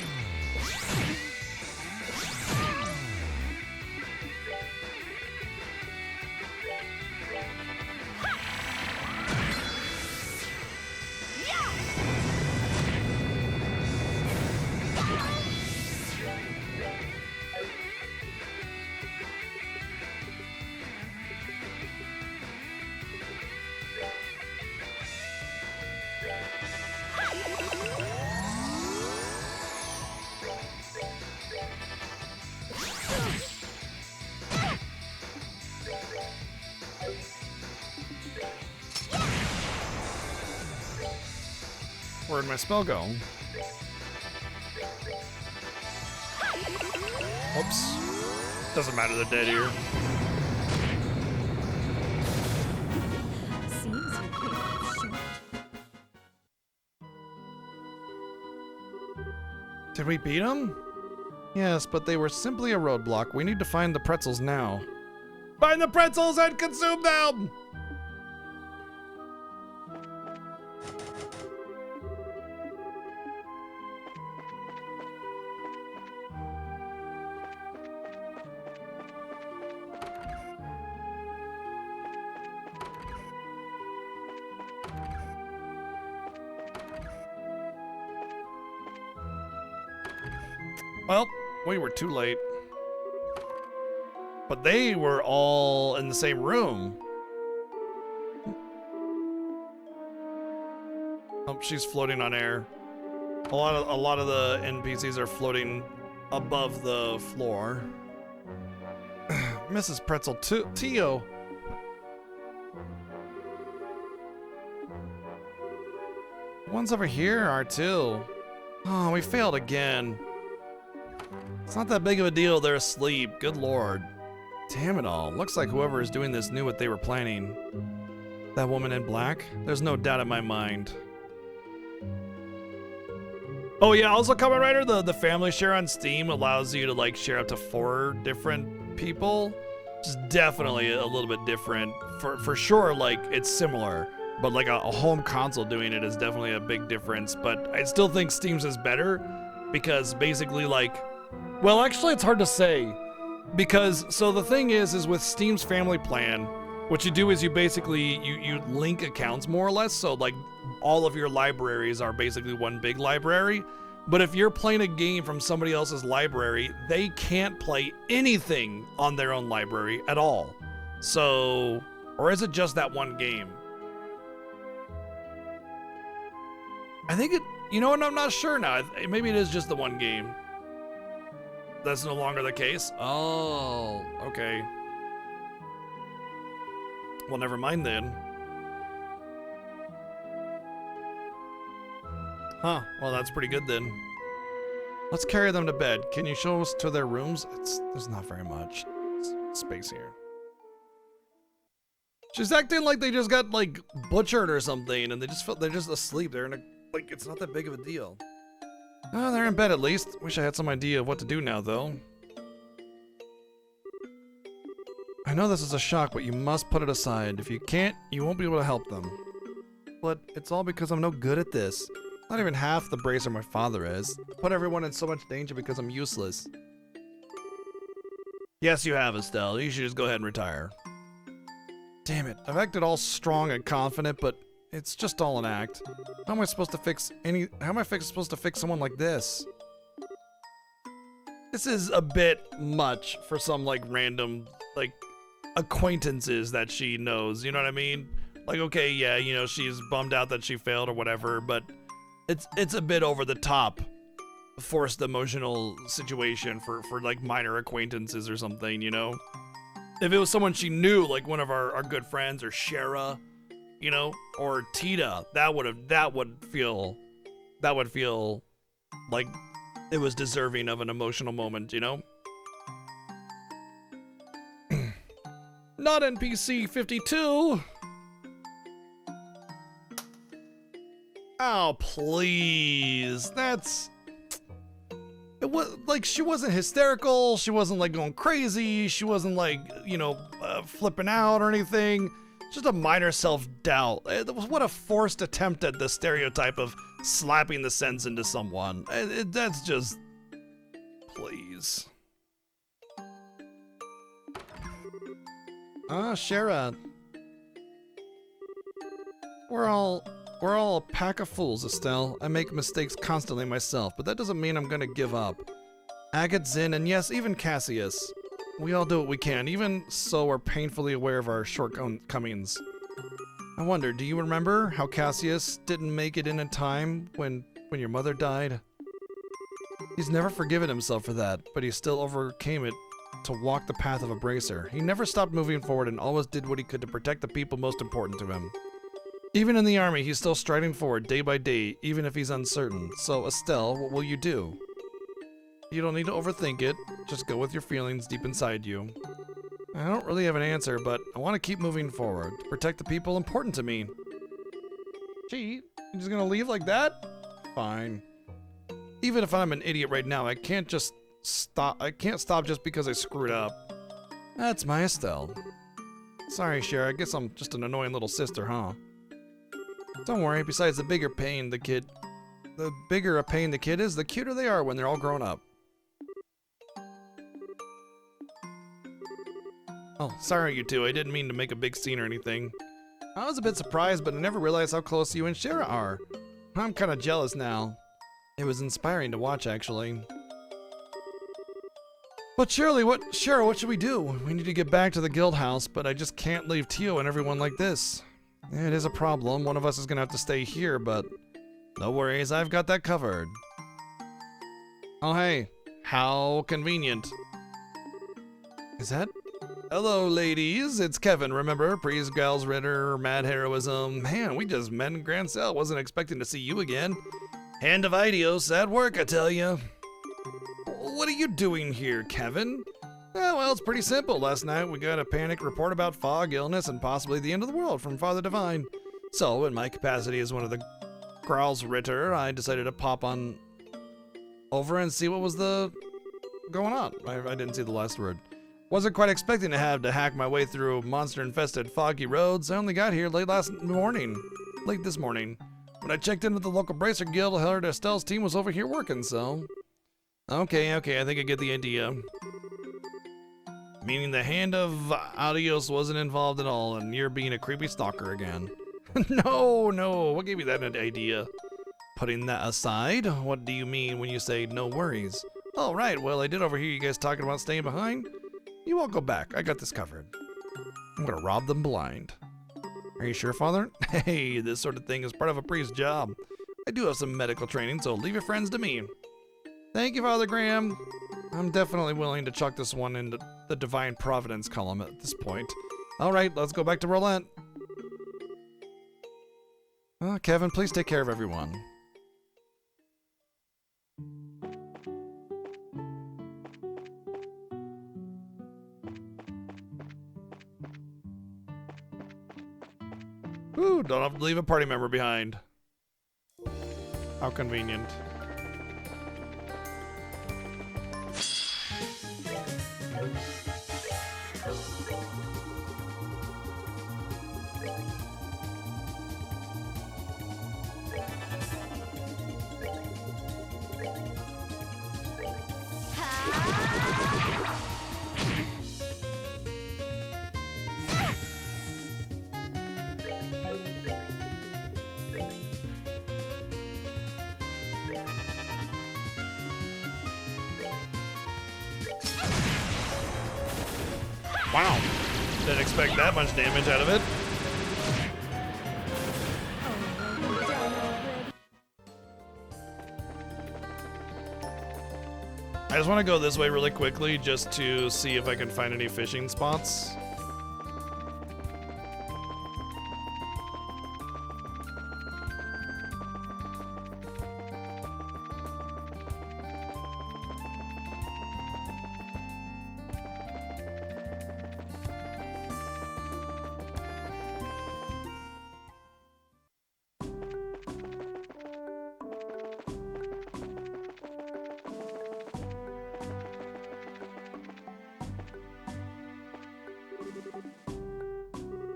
Where'd my spell go? Oops. Doesn't matter, they're dead here. Seems you came up short. Did we beat them? Yes, but they were simply a roadblock. We need to find the pretzels now. Find the pretzels and consume them! Well, we were too late. But they were all in the same room. Oh, she's floating on air. A lot of the NPCs are floating above the floor. Mrs. Pretzel, Tio. The ones over here are too. Oh, we failed again. It's not that big of a deal, they're asleep. Good lord. Damn it all. Looks like whoever is doing this knew what they were planning. That woman in black? There's no doubt in my mind. Oh yeah, also Kamen Rider, the family share on Steam allows you to like share up to 4 different people. Just definitely a little bit different. For sure, like it's similar. But like a home console doing it is definitely a big difference. But I still think Steam's is better because basically like, well, actually it's hard to say because so the thing is with Steam's family plan, what you do is you basically you link accounts more or less. So like all of your libraries are basically one big library. But if you're playing a game from somebody else's library, they can't play anything on their own library at all. So, or is it just that one game? I think it, you know what, I'm not sure now. Maybe it is just the one game. That's no longer the case? Oh, okay. Well, never mind then. Huh, well that's pretty good then. Let's carry them to bed. Can you show us to their rooms? There's not very much space here. She's acting like they just got like butchered or something, and they're just asleep. They're in a like it's not that big of a deal. Oh, they're in bed at least. Wish I had some idea of what to do now, though. I know this is a shock, but you must put it aside. If you can't, you won't be able to help them. But it's all because I'm no good at this. Not even half the bracer my father is. Put everyone in so much danger because I'm useless. Yes, you have, Estelle. You should just go ahead and retire. Damn it. I've acted all strong and confident, but it's just all an act. How am I supposed to fix someone like this? This is a bit much for some like random like acquaintances that she knows, you know what I mean? Like, okay, yeah, you know, she's bummed out that she failed or whatever, but it's a bit over the top forced emotional situation for like minor acquaintances or something, you know? If it was someone she knew, like one of our good friends or Shara, you know, or Tita, that would feel like it was deserving of an emotional moment, you know? Not NPC 52. Oh, please. It was like she wasn't hysterical. She wasn't like going crazy. She wasn't like, you know, flipping out or anything. Just a minor self-doubt. What a forced attempt at the stereotype of slapping the sense into someone. That's just... Please. Shara. We're all a pack of fools, Estelle. I make mistakes constantly myself, but that doesn't mean I'm gonna give up. Agate, Zin, and yes, even Cassius. We all do what we can, even so we're painfully aware of our shortcomings. I wonder, do you remember how Cassius didn't make it in time when your mother died? He's never forgiven himself for that, but he still overcame it to walk the path of a bracer. He never stopped moving forward and always did what he could to protect the people most important to him. Even in the army, he's still striding forward day by day, even if he's uncertain. So, Estelle, what will you do? You don't need to overthink it. Just go with your feelings deep inside you. I don't really have an answer, but I want to keep moving forward. To protect the people important to me. Gee, you're just gonna leave like that? Fine. Even if I'm an idiot right now, I can't stop just because I screwed up. That's my Estelle. Sorry, Cher, I guess I'm just an annoying little sister, huh? Don't worry, besides the bigger a pain the kid is, the cuter they are when they're all grown up. Oh, sorry you two, I didn't mean to make a big scene or anything. I was a bit surprised, but I never realized how close you and Shara are. I'm kinda jealous now. It was inspiring to watch, actually. But Shara, what should we do? We need to get back to the guild house, but I just can't leave Tio and everyone like this. It is a problem. One of us is gonna have to stay here, but no worries, I've got that covered. Oh hey, how convenient. Is that? Hello ladies, it's Kevin, remember? Priest, Gals, Ritter, Mad Heroism. Man, we just met in Grand Cell, wasn't expecting to see you again. Hand of Idios at work, I tell ya. What are you doing here, Kevin? Well, it's pretty simple. Last night we got a panic report about fog, illness, and possibly the end of the world from Father Divine. So, in my capacity as one of the Growls Ritter, I decided to pop on over and see what was going on. I didn't see the last word. Wasn't quite expecting to have to hack my way through monster-infested foggy roads. I only got here late this morning. When I checked in with the local Bracer Guild, I heard Estelle's team was over here working, so... Okay, I think I get the idea. Meaning the Hand of Adios wasn't involved at all, and you're being a creepy stalker again. No, what gave you that idea? Putting that aside, what do you mean when you say no worries? Oh, right, well, I did overhear you guys talking about staying behind. You all go back, I got this covered. I'm gonna rob them blind. Are you sure, Father? Hey, this sort of thing is part of a priest's job. I do have some medical training, so leave your friends to me. Thank you, Father Graham. I'm definitely willing to chuck this one into the Divine Providence column at this point. Alright, let's go back to Roulette. Kevin, please take care of everyone. Woo! Don't have to leave a party member behind. How convenient. Wow. Didn't expect that much damage out of it. I just want to go this way really quickly just to see if I can find any fishing spots.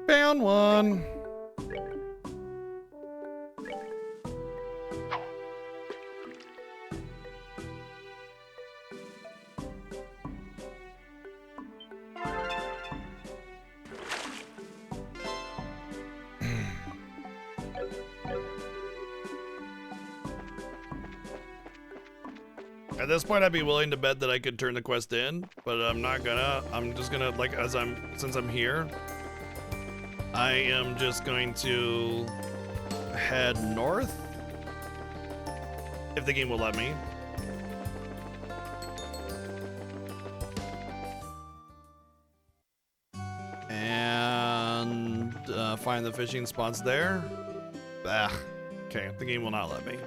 Found one. At this point, I'd be willing to bet that I could turn the quest in, but I'm not gonna. I'm just gonna, like, since I'm here, I am just going to head north, if the game will let me. And find the fishing spots there. Ah, okay, the game will not let me.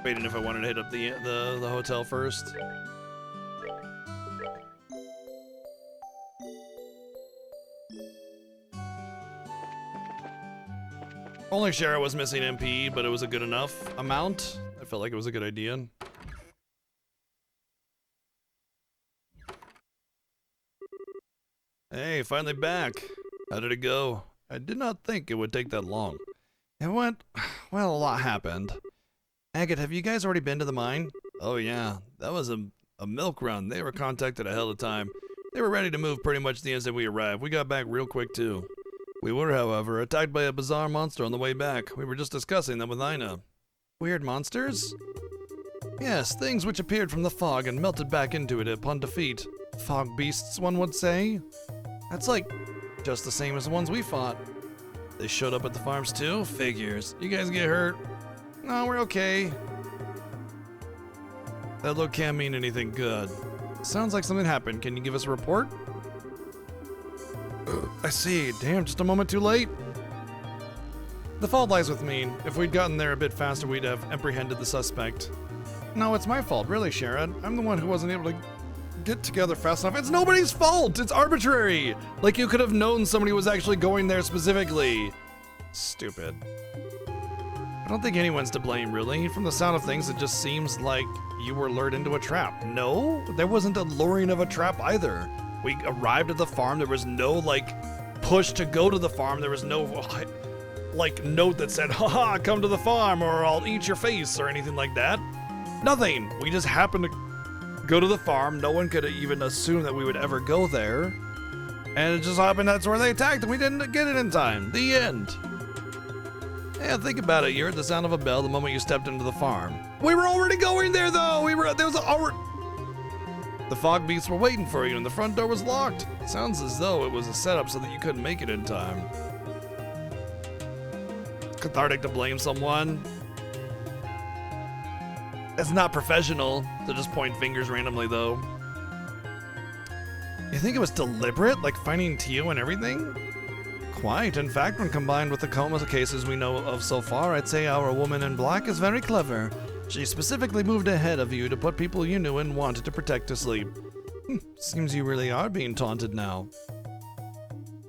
Waiting if I wanted to hit up the hotel first. Only Shara was missing MP, but it was a good enough amount. I felt like it was a good idea. Hey, finally back. How did it go? I did not think it would take that long. It went, well, a lot happened. Agate, have you guys already been to the mine? Oh yeah, that was a milk run. They were contacted a hell of a time. They were ready to move pretty much the instant we arrived. We got back real quick too. We were, however, attacked by a bizarre monster on the way back. We were just discussing them with Ina. Weird monsters? Yes, things which appeared from the fog and melted back into it upon defeat. Fog beasts, one would say. That's like just the same as the ones we fought. They showed up at the farms too? Figures. You guys get hurt? No, we're okay. That look can't mean anything good. Sounds like something happened. Can you give us a report? I see. Damn, just a moment too late. The fault lies with me. If we'd gotten there a bit faster, we'd have apprehended the suspect. No, it's my fault, really, Sharon. I'm the one who wasn't able to get together fast enough. It's nobody's fault. It's arbitrary. Like you could have known somebody was actually going there specifically. Stupid. I don't think anyone's to blame, really. From the sound of things, it just seems like you were lured into a trap. No, there wasn't a luring of a trap either. We arrived at the farm. There was no, like, push to go to the farm. There was no, like, note that said, haha, come to the farm or I'll eat your face or anything like that. Nothing. We just happened to go to the farm. No one could even assume that we would ever go there. And it just happened that's where they attacked and we didn't get it in time. The end. Yeah, think about it. You heard the sound of a bell the moment you stepped into the farm. We were already going there, though. The fog beasts were waiting for you, and the front door was locked. Sounds as though it was a setup so that you couldn't make it in time. Cathartic to blame someone. It's not professional to just point fingers randomly, though. You think it was deliberate, like finding Tio and everything? Quite. In fact, when combined with the coma cases we know of so far, I'd say our woman in black is very clever. She specifically moved ahead of you to put people you knew and wanted to protect to sleep. Seems you really are being taunted now.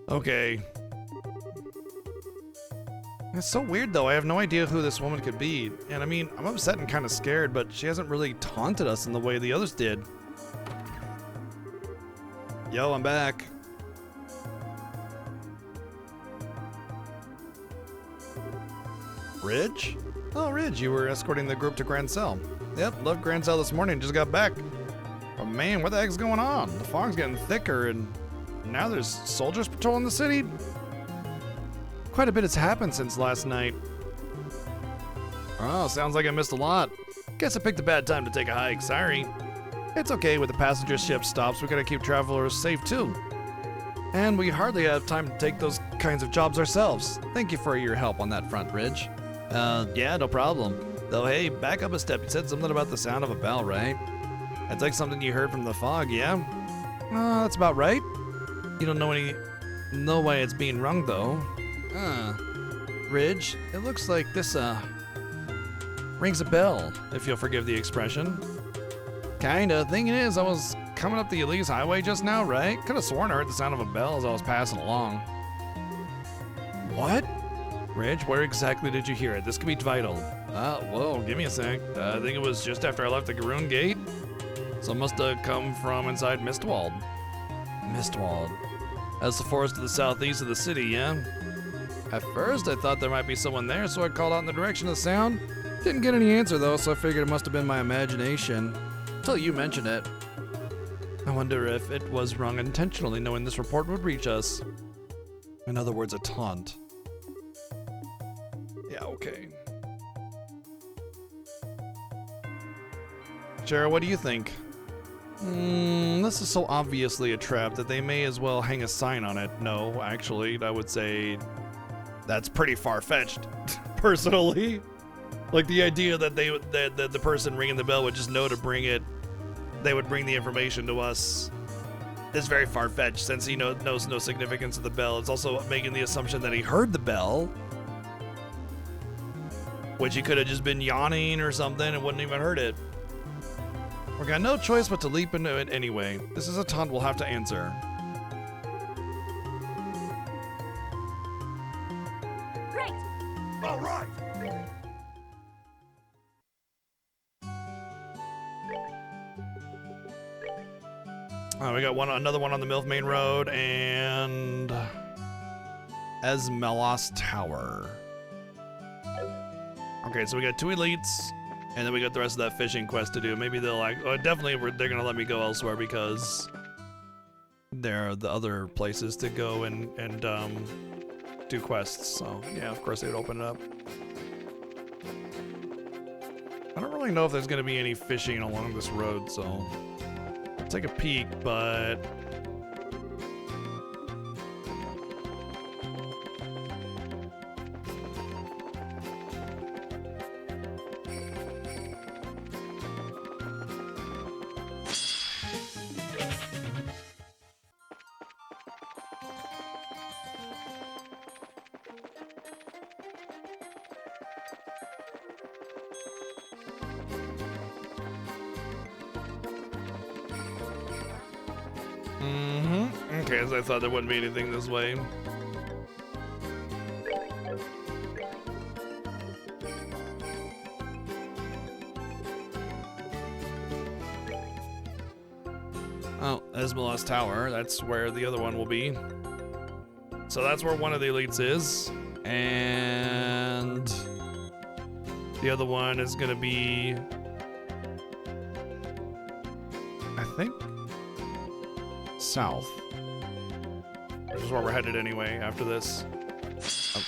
Okay. It's so weird though, I have no idea who this woman could be. And I mean, I'm upset and kind of scared, but she hasn't really taunted us in the way the others did. Yo, I'm back. Ridge? Oh, Ridge, you were escorting the group to Grand Cell. Yep, left Grand Cell this morning, just got back. Oh man, what the heck's going on? The fog's getting thicker and now there's soldiers patrolling the city? Quite a bit has happened since last night. Oh, sounds like I missed a lot. Guess I picked a bad time to take a hike, sorry. It's okay, with the passenger ship stops, we gotta keep travelers safe too. And we hardly have time to take those kinds of jobs ourselves. Thank you for your help on that front, Ridge. Yeah, no problem. Though, hey, back up a step. You said something about the sound of a bell, right? That's like something you heard from the fog, yeah? That's about right. You don't know why it's being rung, though. Ridge, it looks like this, rings a bell, if you'll forgive the expression. Kinda. Thing is, I was coming up the Elise Highway just now, right? Could've sworn I heard the sound of a bell as I was passing along. What? Ridge, where exactly did you hear it? This could be vital. Whoa, give me a sec. I think it was just after I left the Garoon Gate. So it must have come from inside Mistwald. Mistwald. That's the forest to the southeast of the city, yeah? At first, I thought there might be someone there, so I called out in the direction of the sound. Didn't get any answer, though, so I figured it must have been my imagination. Until you mentioned it. I wonder if it was wrong intentionally, knowing this report would reach us. In other words, a taunt. Yeah, okay. Shara, what do you think? This is so obviously a trap that they may as well hang a sign on it. No, actually, I would say that's pretty far-fetched, personally. Like the idea that the person ringing the bell would just know to bring it, they would bring the information to us, is very far-fetched since he knows no significance of the bell. It's also making the assumption that he heard the bell, which he could have just been yawning or something and wouldn't even heard it. We got no choice but to leap into it anyway. This is a taunt we'll have to answer. Great. All right. We got another one on the Milf Main Road and Esmelos Tower. Okay, so we got 2 elites, and then we got the rest of that fishing quest to do. Maybe they'll they're gonna let me go elsewhere because there are the other places to go and do quests. So yeah, of course they'd open it up. I don't really know if there's gonna be any fishing along this road, so I'll take a peek, but okay, so I thought there wouldn't be anything this way. Oh, Esmelos Tower, that's where the other one will be. So that's where one of the elites is. And the other one is gonna be, I think, south. Which is where we're headed anyway after this. Oh.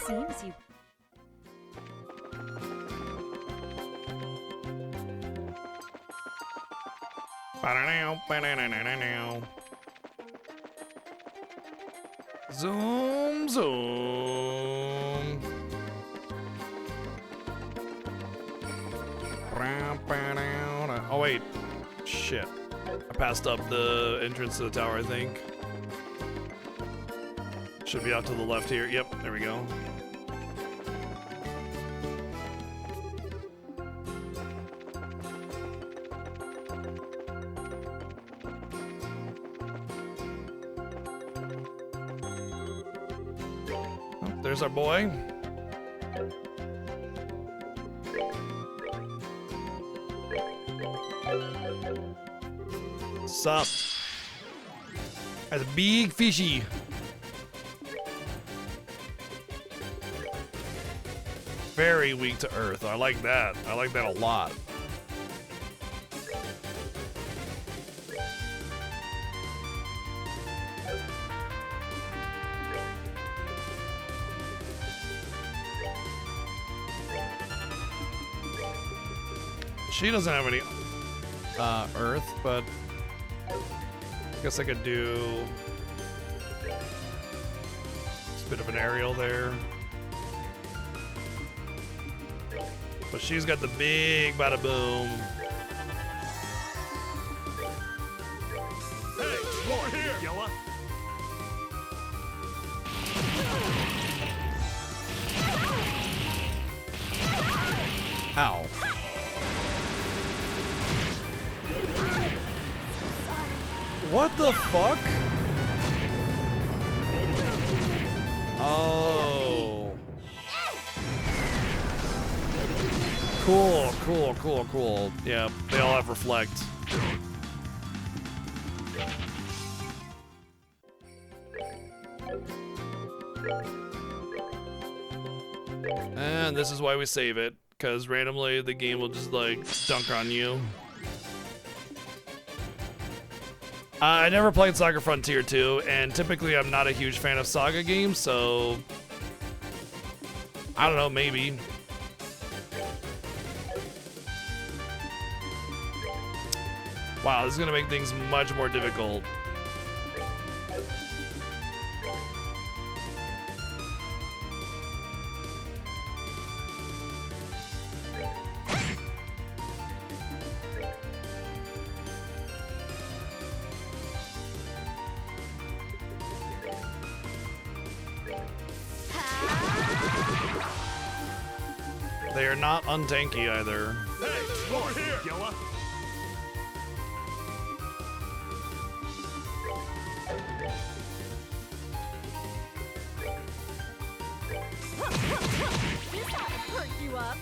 Seems you. Zoom, zoom. Oh, wait. Shit. I passed up the entrance to the tower, I think. Should be out to the left here. Yep, there we go. Oh, there's our boy. Sup? That's a big fishy. Very weak to earth. I like that. I like that a lot. She doesn't have any earth, but I guess I could do just a bit of an aerial there. But she's got the big bada boom. Hey, more here, Yella. Ow. What the fuck? Oh. Cool, cool, cool, cool. Yeah, they all have reflect. And this is why we save it, because randomly the game will just like dunk on you. I never played Saga Frontier 2, and typically I'm not a huge fan of Saga games, so I don't know, maybe. Wow, this is gonna make things much more difficult. They are not untanky either. Hey, more here, Yella. This ought to perk you up.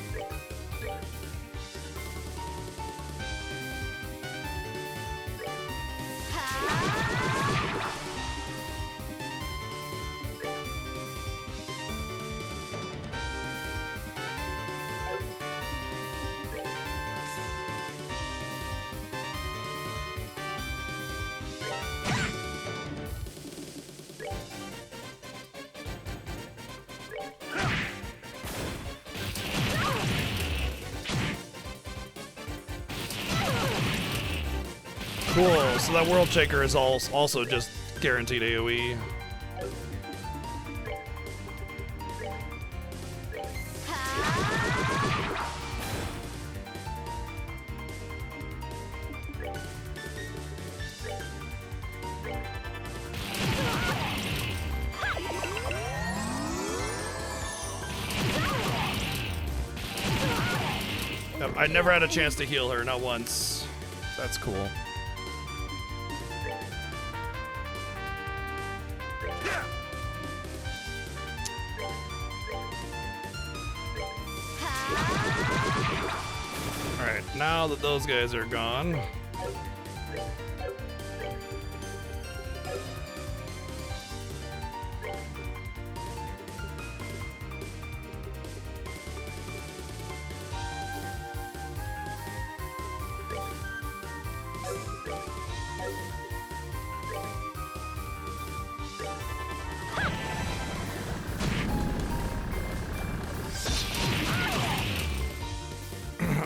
Cool, so that World Shaker is also just guaranteed AoE. Yep, I never had a chance to heal her, not once. That's cool. Alright, now that those guys are gone.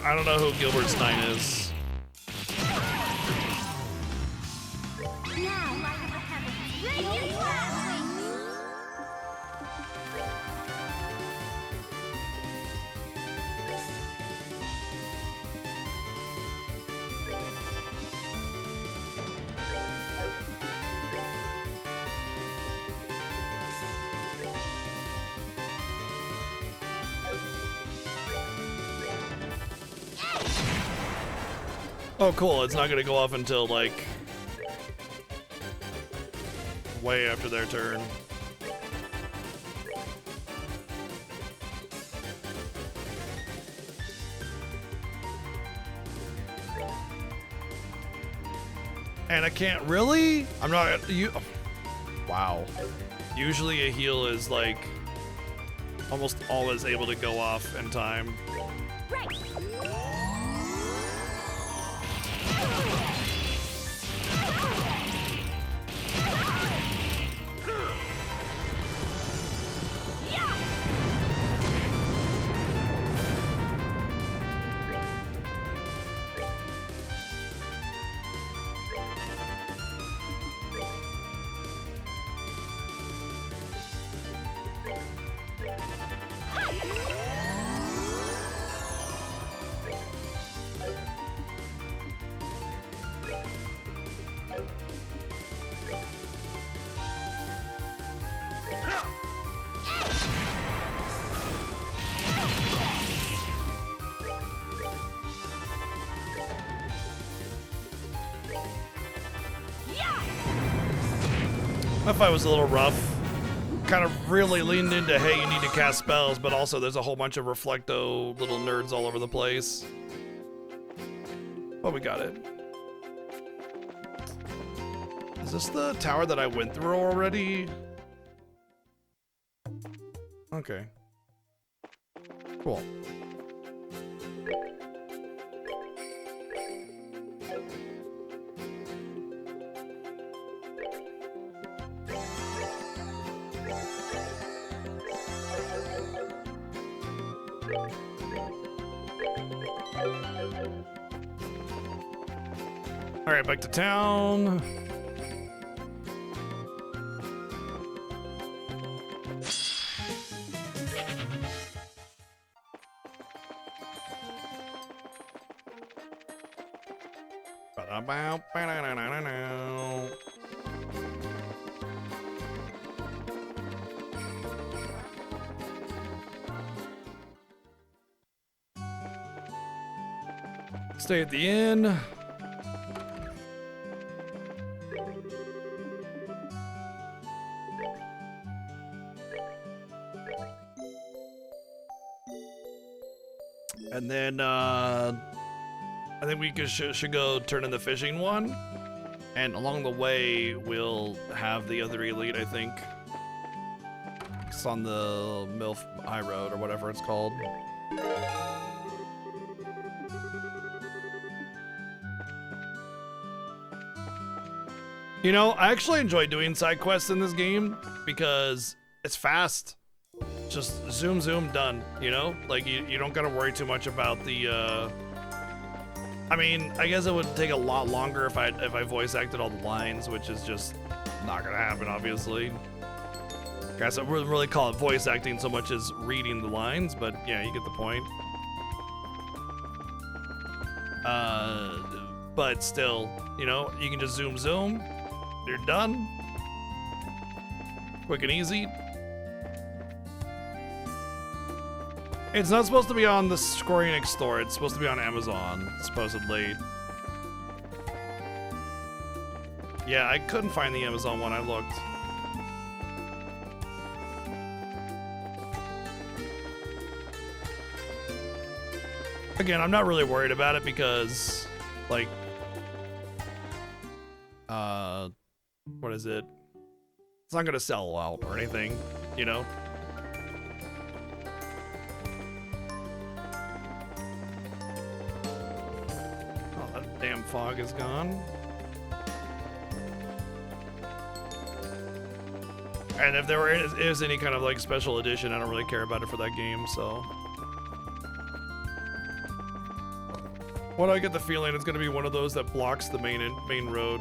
I don't know who Gilbert Stein is. Now, light of the heavens, radiant flash! Oh, cool. It's not going to go off until, like, way after their turn. And I can't really? I'm not, you, wow. Usually a heal is, like, almost always able to go off in time. Right. That fight was a little rough. Kind of really leaned into, hey, you need to cast spells, but also there's a whole bunch of Reflecto little nerds all over the place. But we got it. Is this the tower that I went through already? Okay. Cool. All right, back to town. Stay at the inn. And then I think we should go turn in the fishing one. And along the way, we'll have the other elite, I think. It's on the MILF High Road or whatever it's called. You know, I actually enjoy doing side quests in this game because it's fast. Just zoom, zoom, done, you know? Like, you don't gotta worry too much about the, I mean, I guess it would take a lot longer if I voice acted all the lines, which is just not gonna happen, obviously. Guys, I wouldn't really call it voice acting so much as reading the lines, but yeah, you get the point. But still, you know, you can just zoom, zoom. You're done. Quick and easy. It's not supposed to be on the Square Enix store. It's supposed to be on Amazon, supposedly. Yeah, I couldn't find the Amazon one. I looked. Again, I'm not really worried about it because, like, what is it? It's not gonna sell out or anything, you know? Oh, that damn fog is gone. And if there is any kind of like special edition, I don't really care about it for that game, so. What do I get the feeling it's gonna be one of those that blocks the main road?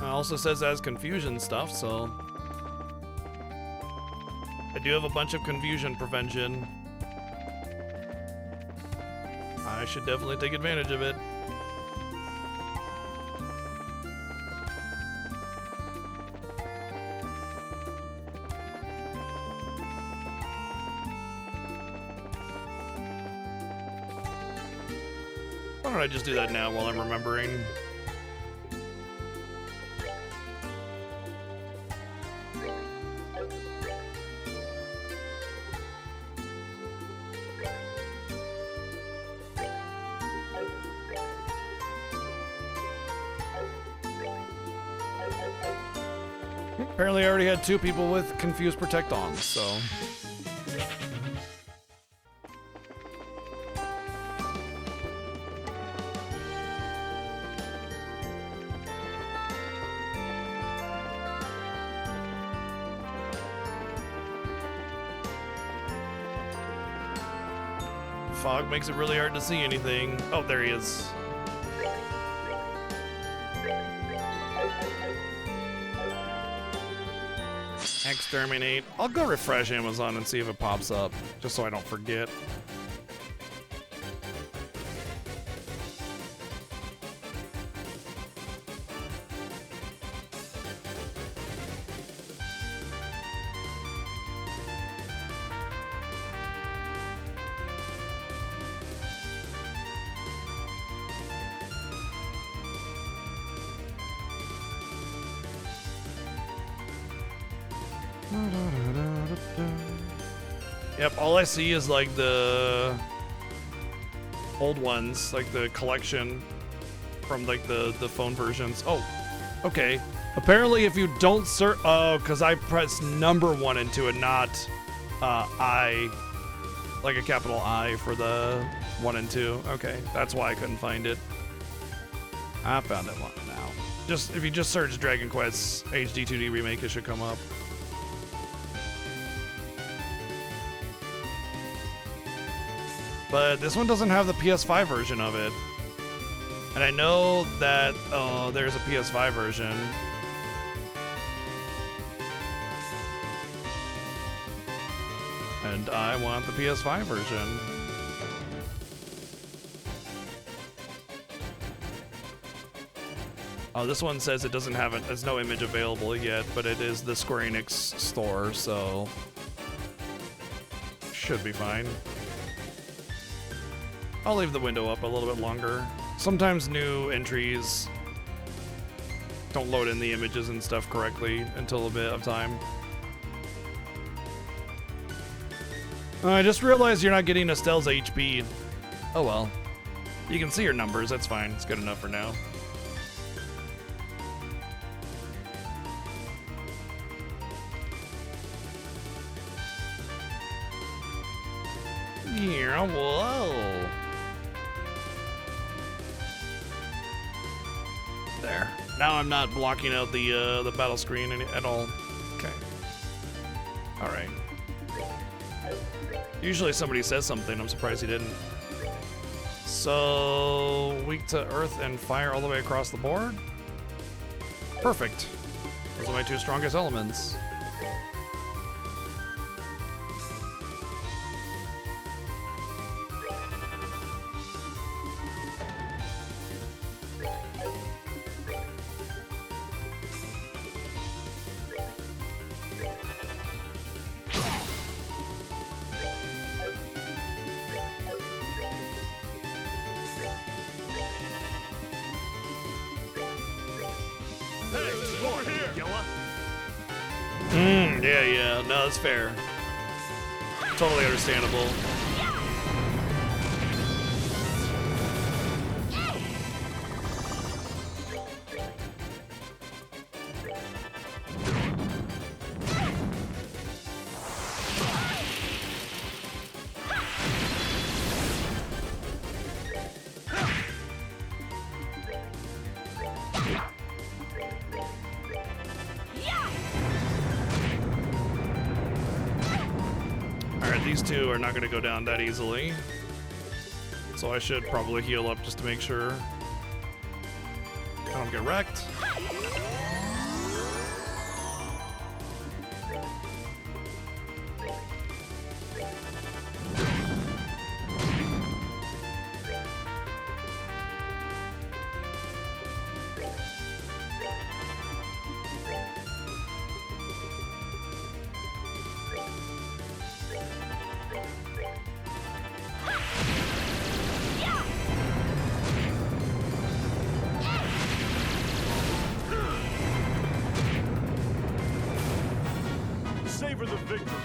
Also says it has confusion stuff, so I do have a bunch of confusion prevention. I should definitely take advantage of it. Why don't I just do that now while I'm remembering? Apparently I already had 2 people with Confuse Protect on, so. Fog makes it really hard to see anything. Oh, there he is. Exterminate. I'll go refresh Amazon and see if it pops up, just so I don't forget. Yep, all I see is like the old ones, like the collection from like the phone versions. Oh, okay. Apparently if you don't search, oh, because I pressed number 1 into it, not I, like a capital I for the 1 and 2. Okay, that's why I couldn't find it. I found it now. Just if you just search Dragon Quest HD 2D Remake, it should come up. But this one doesn't have the PS5 version of it. And I know that, oh, there's a PS5 version. And I want the PS5 version. Oh, this one says it doesn't have it, there's no image available yet, but it is the Square Enix store, so should be fine. I'll leave the window up a little bit longer. Sometimes new entries don't load in the images and stuff correctly until a bit of time. I just realized you're not getting Estelle's HP. Oh well. You can see your numbers, that's fine. It's good enough for now. Yeah, whoa. There. Now I'm not blocking out the battle screen at all. Okay. All right. Usually somebody says something. I'm surprised he didn't. So weak to earth and fire all the way across the board. Perfect. Those are my 2 strongest elements. Yeah, no, that's fair. Totally understandable. These 2 are not going to go down that easily. So I should probably heal up just to make sure I don't get wrecked. Savor the victory.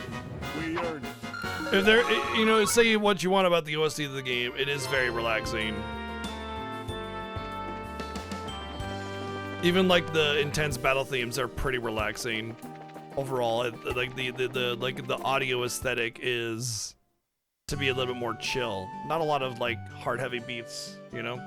We earned it. If there, you know, say what you want about the OST of the game, it is very relaxing. Even like the intense battle themes are pretty relaxing. Overall, like the audio aesthetic is to be a little bit more chill. Not a lot of like hard heavy beats, you know?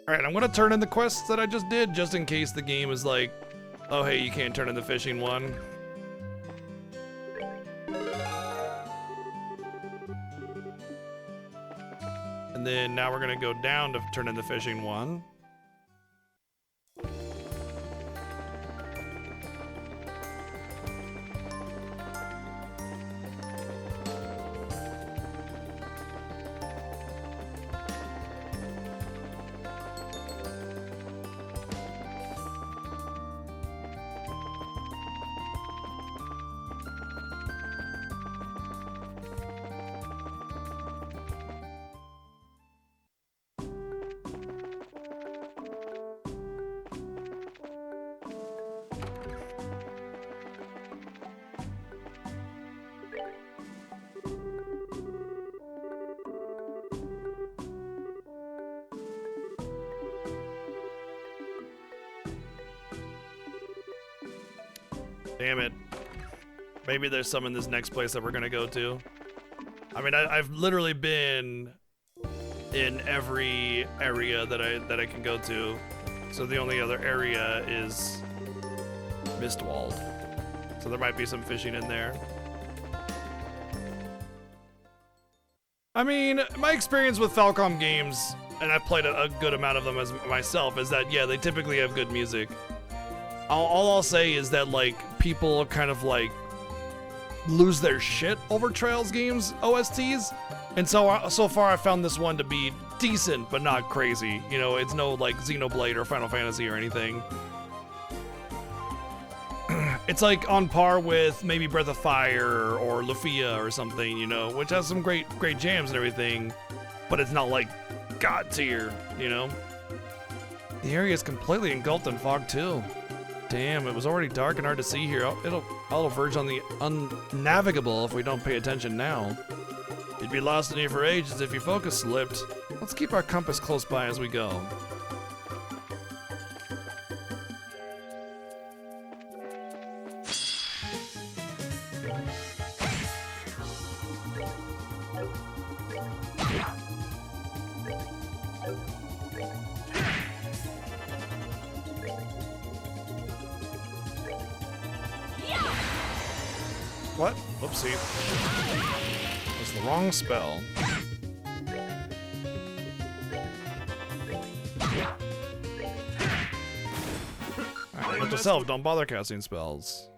Alright, I'm gonna turn in the quests that I just did, just in case the game is like, oh hey, you can't turn in the fishing one. And then now we're gonna go down to turn in the fishing one. Damn it. Maybe there's some in this next place that we're gonna go to. I mean, I've literally been in every area that I can go to. So the only other area is Mistwald. So there might be some fishing in there. I mean, my experience with Falcom games, and I've played a good amount of them as myself, is that, yeah, they typically have good music. All I'll say is that, like, people kind of, like, lose their shit over Trails games OSTs. And so far I found this one to be decent, but not crazy. You know, it's no, like, Xenoblade or Final Fantasy or anything. It's, like, on par with maybe Breath of Fire or Lufia or something, you know, which has some great jams and everything, but it's not, like, God tier, you know? The area is completely engulfed in fog, too. Damn, it was already dark and hard to see here. I'll verge on the unnavigable if we don't pay attention now. You'd be lost in here for ages if your focus slipped. Let's keep our compass close by as we go. What? Whoopsie. That's the wrong spell. Alright, note to self, don't bother casting spells.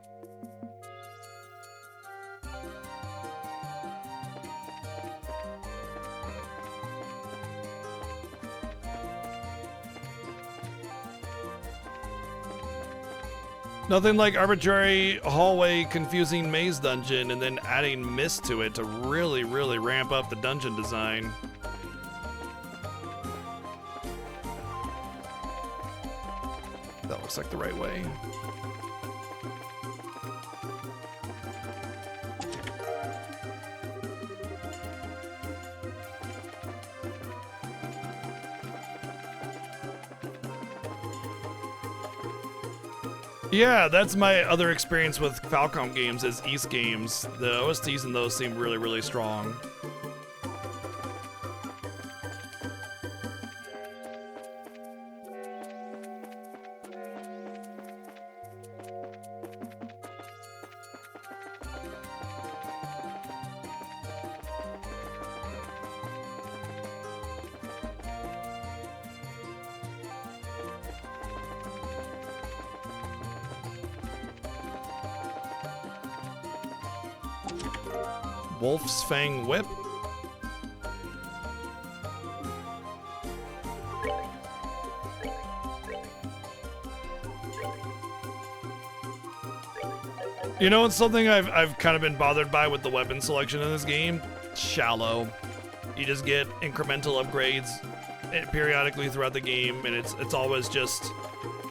Nothing like arbitrary hallway confusing maze dungeon and then adding mist to it to really ramp up the dungeon design. That looks like the right way. Yeah, that's my other experience with Falcom games is East games. The OSTs in those seem really strong. Wolf's Fang Whip. You know, it's something I've kind of been bothered by with the weapon selection in this game. Shallow. You just get incremental upgrades periodically throughout the game, and it's always just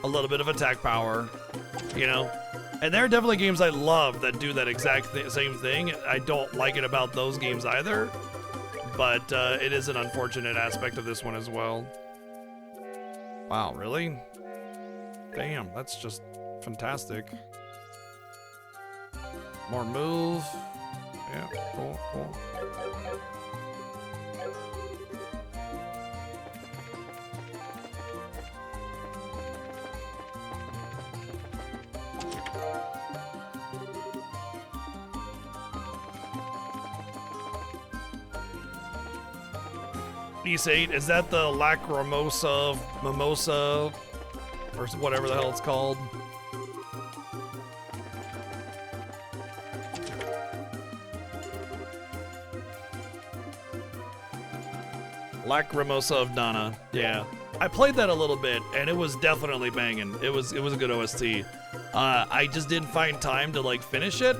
a little bit of attack power, you know? And there are definitely games I love that do that exact same thing. I don't like it about those games either, but it is an unfortunate aspect of this one as well. Wow, really? Damn, that's just fantastic. More move. Yeah, cool, cool. Piece 8, is that the Lacrimosa Mimosa or whatever the hell it's called? Lacrimosa of Dana. Yeah. I played that a little bit and it was definitely banging. It was a good OST. I just didn't find time to like finish it,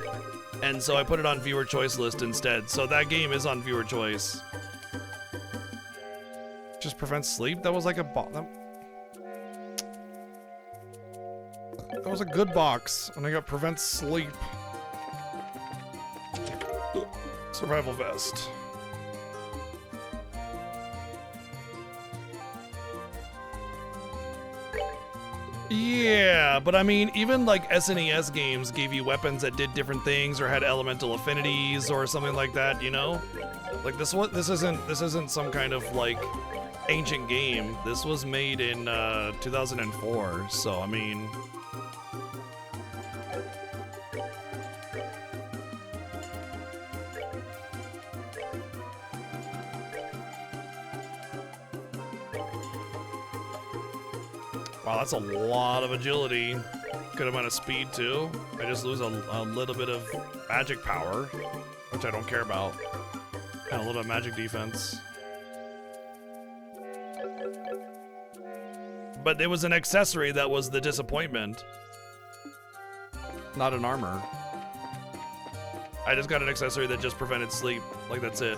and so I put it on viewer choice list instead. So that game is on viewer choice. Just prevents sleep? That was like a that was a good box, and I got prevent sleep. Survival vest. Yeah, but I mean, even like SNES games gave you weapons that did different things or had elemental affinities or something like that, you know? Like this isn't some kind of like ancient game. This was made in 2004, so I mean, wow, that's a lot of agility. Good amount of speed too. I just lose a little bit of magic power, which I don't care about, and a little bit of magic defense. But it was an accessory that was the disappointment, not an armor. I just got an accessory that just prevented sleep. Like, that's it.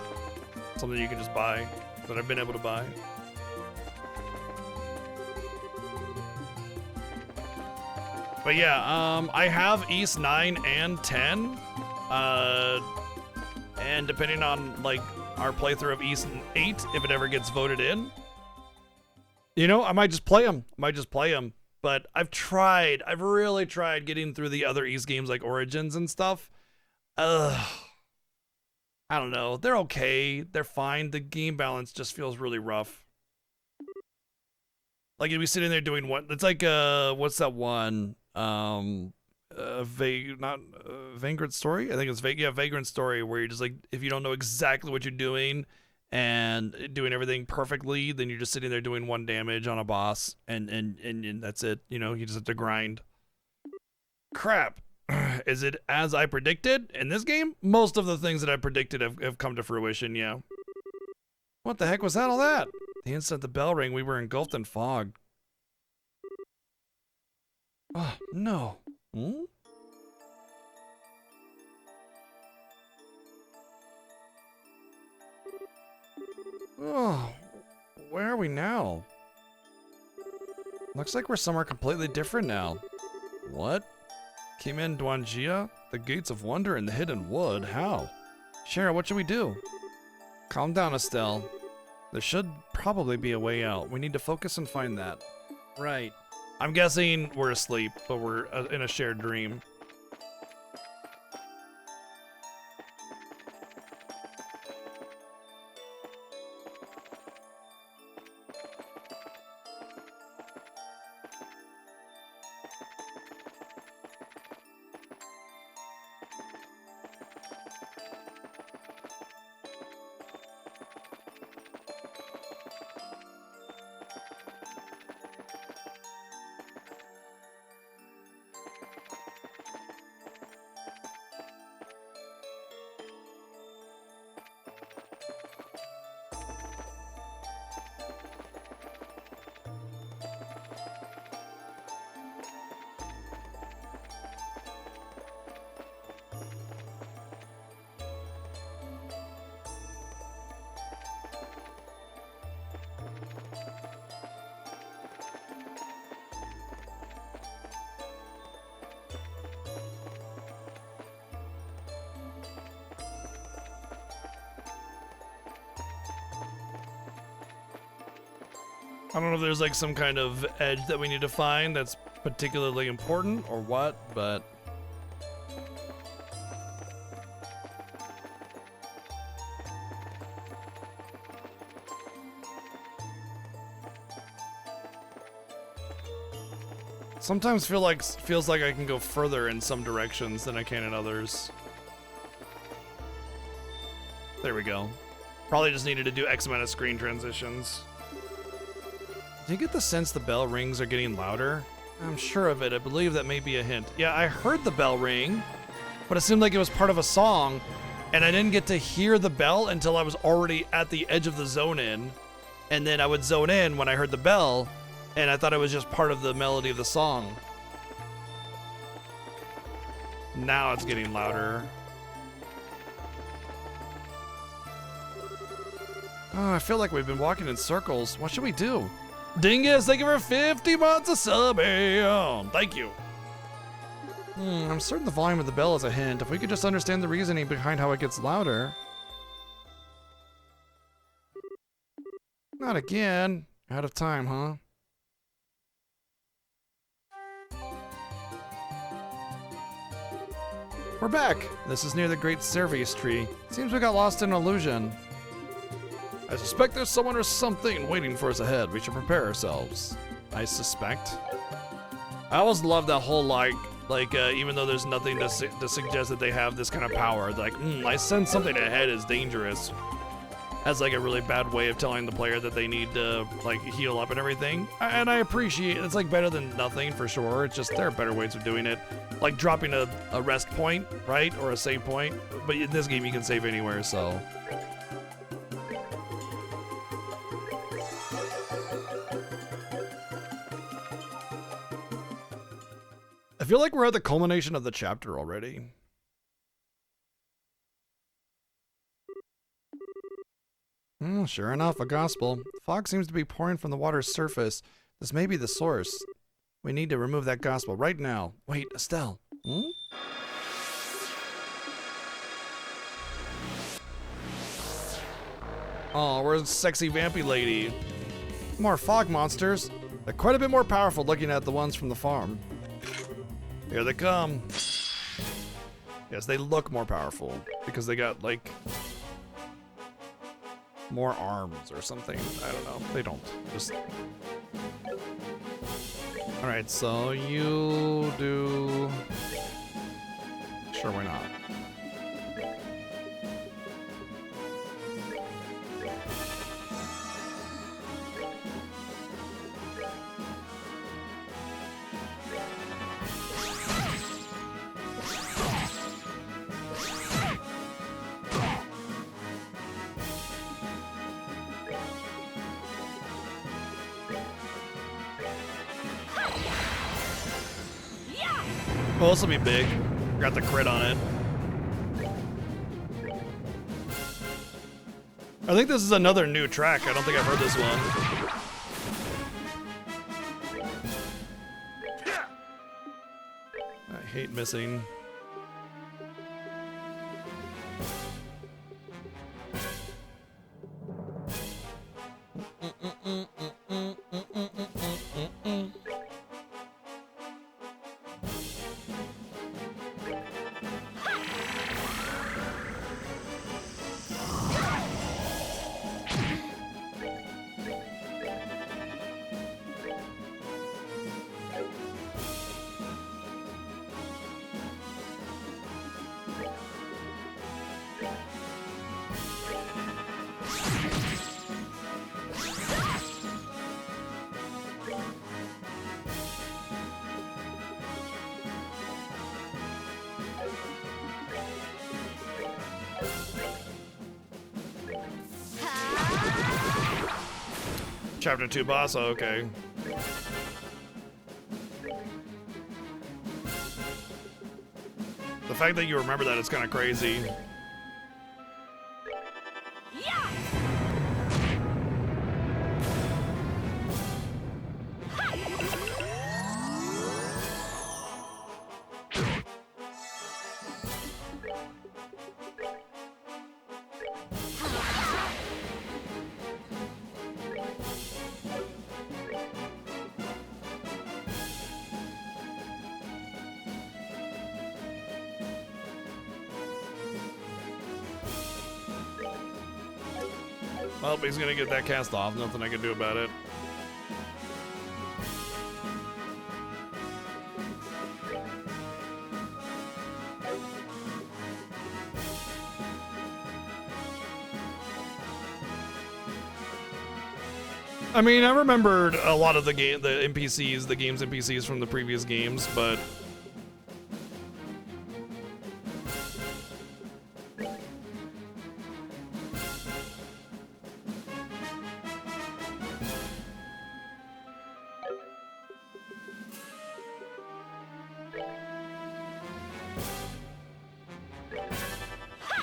Something you can just buy, that I've been able to buy. But yeah, I have East 9 and 10. And depending on like our playthrough of East 8, if it ever gets voted in, you know, I might just play them. But I've really tried getting through the other East games like Origins and stuff. I don't know. They're okay. They're fine. The game balance just feels really rough. Like, you'd be sitting there doing what? It's like, what's that one? Vagrant Story? I think it's Vagrant Story, where you're just like, if you don't know exactly what you're doing and doing everything perfectly, then you're just sitting there doing 1 damage on a boss, and that's it. You know, you just have to grind. Crap. Is it as I predicted in this game? Most of the things that I predicted have come to fruition, yeah. What the heck was that, all that? The instant the bell rang, we were engulfed in fog. Oh, no. Hmm? Oh, where are we now? Looks like we're somewhere completely different now. What? Came in Dwangia? The Gates of Wonder in the Hidden Wood? How? Shara, what should we do? Calm down, Estelle. There should probably be a way out. We need to focus and find that. Right. I'm guessing we're asleep, but we're in a shared dream. I don't know if there's like some kind of edge that we need to find that's particularly important or what, but sometimes feels like I can go further in some directions than I can in others. There we go. Probably just needed to do X amount of screen transitions. Do you get the sense the bell rings are getting louder? I'm sure of it. I believe that may be a hint. Yeah, I heard the bell ring, but it seemed like it was part of a song, and I didn't get to hear the bell until I was already at the edge of the zone in, and then I would zone in when I heard the bell, and I thought it was just part of the melody of the song. Now it's getting louder. Oh, I feel like we've been walking in circles. What should we do? Dingus, thank you for 50 months of subbing. Thank you. I'm certain the volume of the bell is a hint. If we could just understand the reasoning behind how it gets louder. Not again. Out of time, huh? We're back. This is near the Great Servius Tree. Seems we got lost in illusion. I suspect there's someone or something waiting for us ahead. We should prepare ourselves. I suspect. I always love that whole even though there's nothing to suggest that they have this kind of power, like, I sense something ahead is dangerous. As like a really bad way of telling the player that they need to like heal up and everything. And I appreciate it's like better than nothing for sure. It's just there are better ways of doing it. Like dropping a rest point, right? Or a save point. But in this game you can save anywhere, so. I feel like we're at the culmination of the chapter already. Sure enough, a gospel. Fog seems to be pouring from the water's surface. This may be the source. We need to remove that gospel right now. Wait, Estelle. Oh, where's sexy vampy lady? More fog monsters. They're quite a bit more powerful looking at the ones from the farm. Here they come. Yes, they look more powerful because they got like more arms or something. I don't know. They don't. Just. Alright, so you do. Sure, why not? Oh, this will be big. Got the crit on it. I think this is another new track. I don't think I've heard this one. I hate missing. Chapter 2 boss, oh, okay. The fact that you remember that is kind of crazy. Well, he's gonna get that cast off. Nothing I can do about it. I mean, I remembered a lot of the game's NPCs from the previous games, but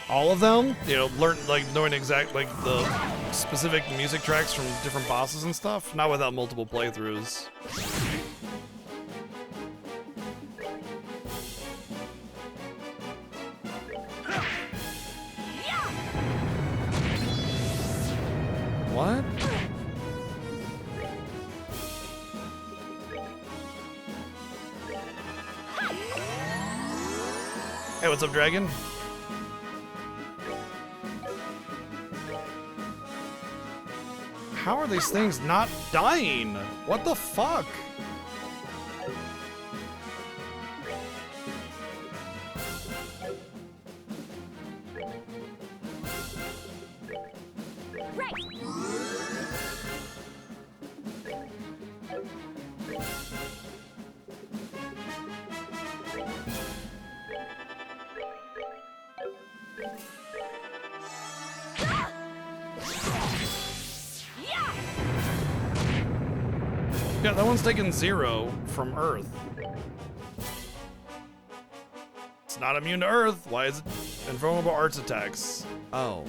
all of them, you know, knowing exact, like, the specific music tracks from different bosses and stuff, not without multiple playthroughs. What? Hey, what's up, Dragon? How are these things not dying? What the fuck? Right. Yeah, that one's taken 0 from Earth. It's not immune to Earth. Why is it invulnerable arts attacks? Oh.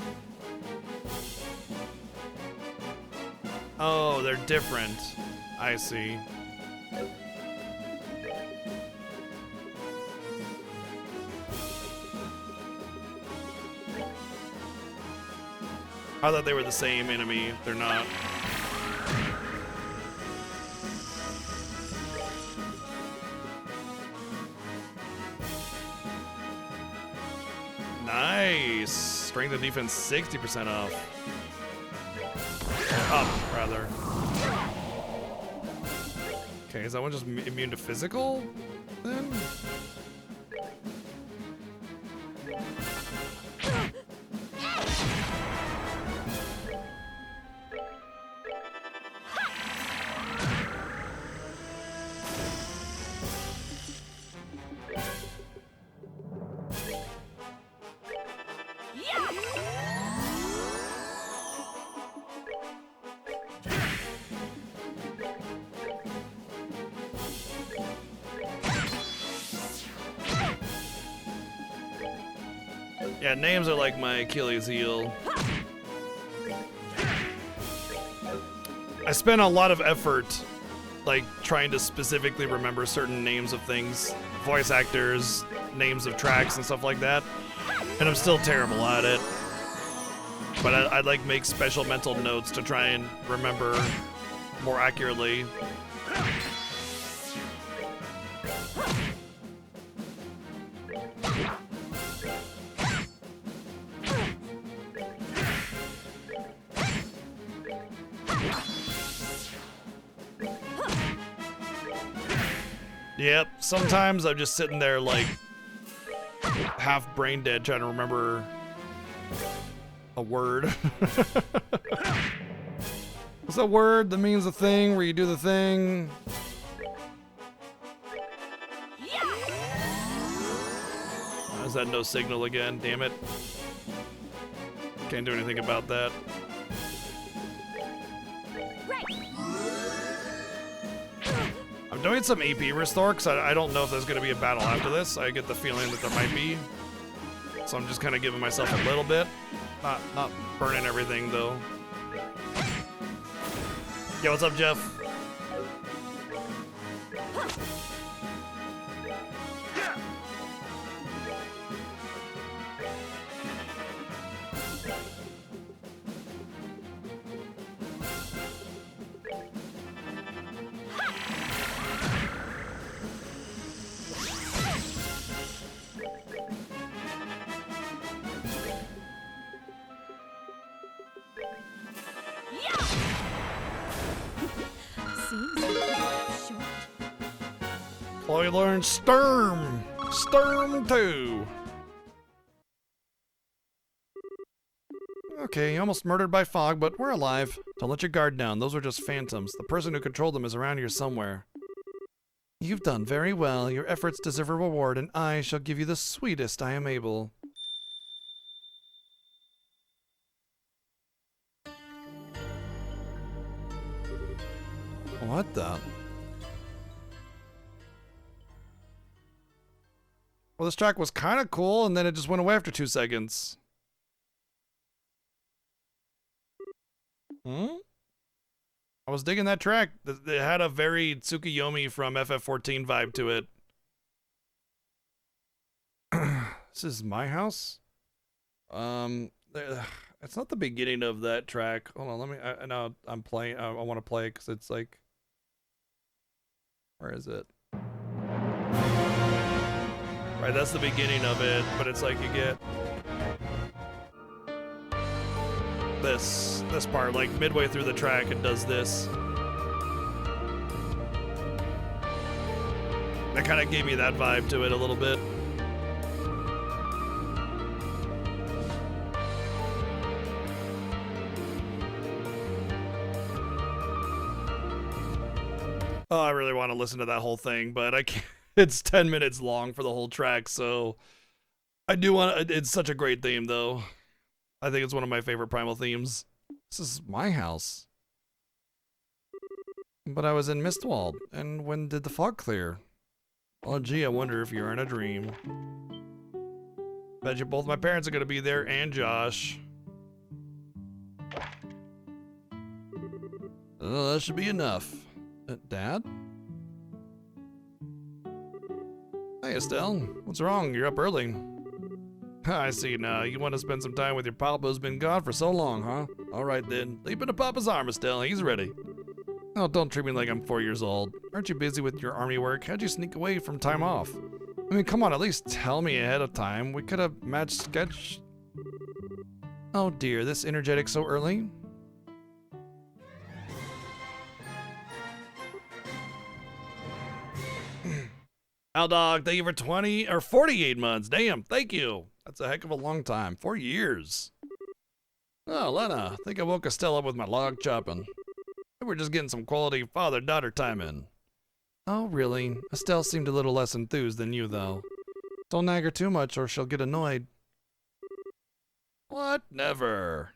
Oh, they're different. I see. I thought they were the same enemy. They're not. Nice. Strength and defense 60% off. Up, rather. Okay, is that one just immune to physical then? Yeah, names are like my Achilles heel. I spent a lot of effort, like, trying to specifically remember certain names of things, voice actors, names of tracks and stuff like that, and I'm still terrible at it. But I'd like make special mental notes to try and remember more accurately. Yep, sometimes I'm just sitting there like half brain dead trying to remember a word. What's a word that means a thing where you do the thing? Is that no signal again? Damn it. Can't do anything about that. I'm doing some AP restore because I don't know if there's going to be a battle after this. I get the feeling that there might be. So I'm just kind of giving myself a little bit. Not burning everything, though. Yo, what's up, Jeff? finally learned Sturm. Sturm 2. Okay, almost murdered by fog, but we're alive. Don't let your guard down. Those are just phantoms. The person who controlled them is around here somewhere. You've done very well. Your efforts deserve a reward, and I shall give you the sweetest I am able. What the? Well, this track was kind of cool, and then it just went away after 2 seconds. I was digging that track. It had a very Tsukuyomi from FF14 vibe to it. This is my house? It's not the beginning of that track. Hold on, let me, no, I'm playing, I want to play it because it's like, where is it? Right, that's the beginning of it, but it's like you get this part, like midway through the track, it does this. That kind of gave me that vibe to it a little bit. Oh, I really want to listen to that whole thing, but I can't. It's 10 minutes long for the whole track, so I do want to. It's such a great theme, though. I think it's one of my favorite Primal themes. This is my house. But I was in Mistwald, and when did the fog clear? Oh, gee, I wonder if you're in a dream. Bet you both my parents are going to be there, and Josh. Oh, that should be enough. Dad? Hey, Estelle. What's wrong? You're up early. I see now. You want to spend some time with your papa who's been gone for so long, huh? All right, then. Leap into Papa's arm, Estelle. He's ready. Oh, don't treat me like I'm 4 years old. Aren't you busy with your army work? How'd you sneak away from time off? I mean, come on, at least tell me ahead of time. We could have matched sketch. Oh dear, this energetic so early? Aldog, thank you for 20 or 48 months. Damn, thank you. That's a heck of a long time. 4 years. Oh, Lena, I think I woke Estelle up with my log chopping. We're just getting some quality father-daughter time in. Oh, really? Estelle seemed a little less enthused than you, though. Don't nag her too much or she'll get annoyed. What? Never.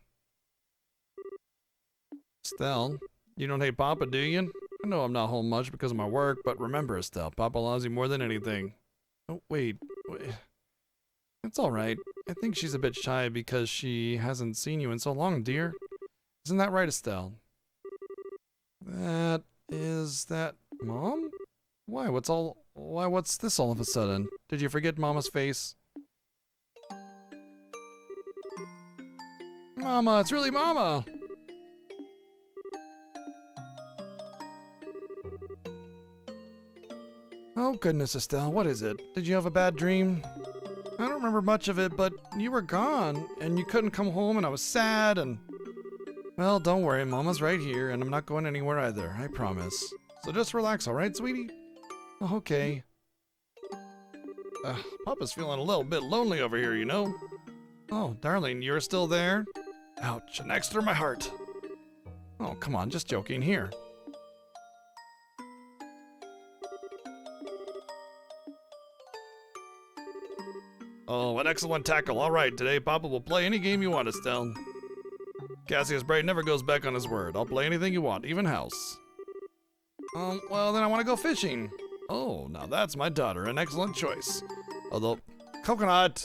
Estelle, you don't hate Papa, do you? I know I'm not home much because of my work, but remember, Estelle, Papa loves you more than anything. Oh, wait. It's all right. I think she's a bit shy because she hasn't seen you in so long, dear. Isn't that right, Estelle? Is that Mom? Why, what's this all of a sudden? Did you forget Mama's face? Mama, it's really Mama! Oh goodness, Estelle, what is it? Did you have a bad dream? I don't remember much of it, but you were gone, and you couldn't come home, and I was sad, and... Well, don't worry, Mama's right here, and I'm not going anywhere either, I promise. So just relax, alright, sweetie? Okay. Papa's feeling a little bit lonely over here, you know? Oh, darling, you're still there? Ouch, an axe through my heart. Oh, come on, just joking, here. Oh, an excellent tackle. All right, today Papa will play any game you want, Estelle. Cassius Bray never goes back on his word. I'll play anything you want, even house. Well, then I want to go fishing. Oh, now that's my daughter. An excellent choice. Although, Coconut.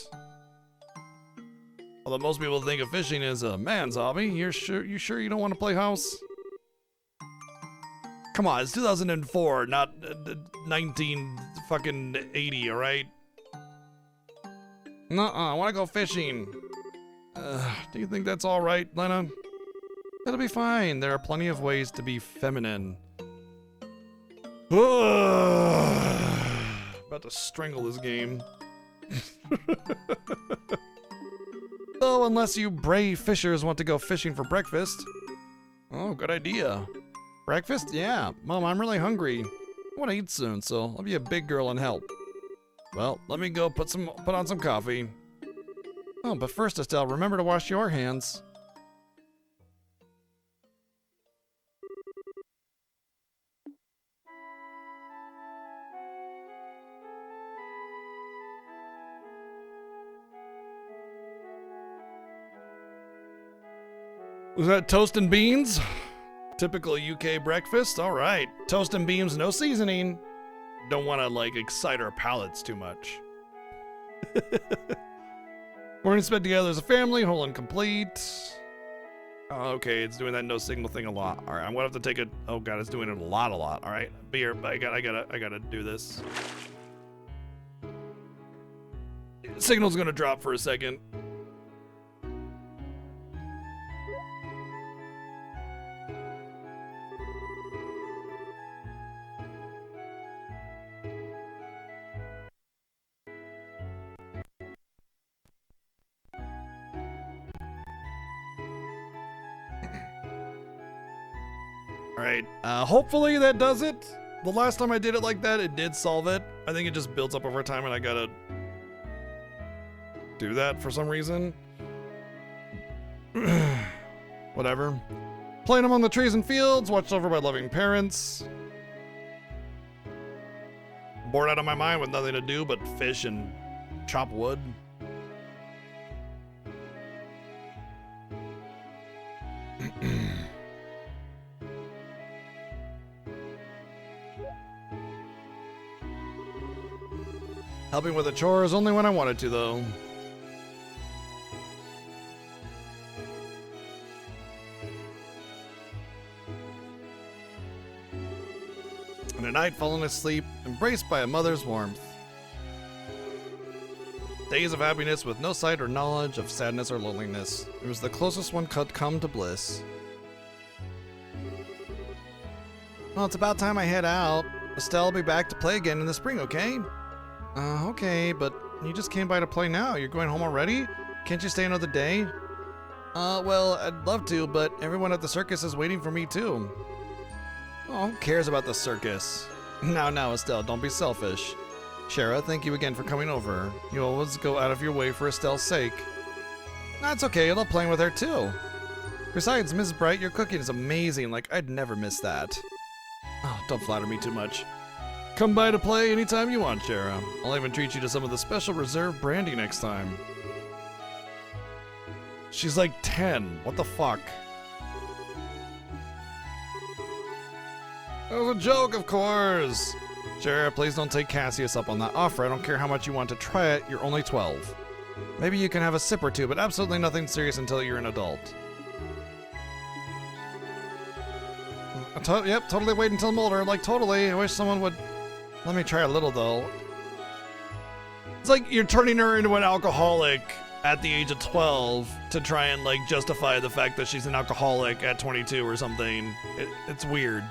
Although most people think of fishing as a man's hobby, you sure you don't want to play house? Come on, it's 2004, not 1980, all right? Nuh-uh, I want to go fishing. Do you think that's all right, Lena? It'll be fine. There are plenty of ways to be feminine. About to strangle this game. Oh, unless you brave fishers want to go fishing for breakfast. Oh, good idea. Breakfast? Yeah. Mom, I'm really hungry. I want to eat soon, so I'll be a big girl and help. Well, let me go put on some coffee. Oh, but first, Estelle, remember to wash your hands. Was that toast and beans? Typical UK breakfast? All right. Toast and beans, no seasoning. Don't want to, like, excite our palates too much. Morning spent together as a family, whole and complete. Oh, okay, it's doing that no signal thing a lot. All right, I'm gonna have to take it. Oh god, it's doing it a lot. All right, beer. I gotta do this. Signal's gonna drop for a second. Alright, hopefully that does it. The last time I did it like that, it did solve it. I think it just builds up over time and I gotta do that for some reason. Whatever. Playing among the trees and fields, watched over by loving parents. Bored out of my mind with nothing to do but fish and chop wood. Helping with the chores only when I wanted to, though. And at night, falling asleep, embraced by a mother's warmth. Days of happiness with no sight or knowledge of sadness or loneliness. It was the closest one could come to bliss. Well, it's about time I head out. Estelle will be back to play again in the spring, okay? Okay, but you just came by to play now. You're going home already? Can't you stay another day? Well, I'd love to, but everyone at the circus is waiting for me too. Oh, who cares about the circus? Now, Estelle, don't be selfish. Shara, thank you again for coming over. You always go out of your way for Estelle's sake. That's okay, I love playing with her too. Besides, Mrs. Bright, your cooking is amazing. Like, I'd never miss that. Oh, don't flatter me too much. Come by to play anytime you want, Shara. I'll even treat you to some of the special reserve brandy next time. She's like 10. What the fuck? That was a joke, of course. Shara, please don't take Cassius up on that offer. I don't care how much you want to try it. You're only 12. Maybe you can have a sip or two, but absolutely nothing serious until you're an adult. Yep, totally wait until I'm older. Like, totally. I wish someone would... Let me try a little, though. It's like you're turning her into an alcoholic at the age of 12 to try and, like, justify the fact that she's an alcoholic at 22 or something. It's weird.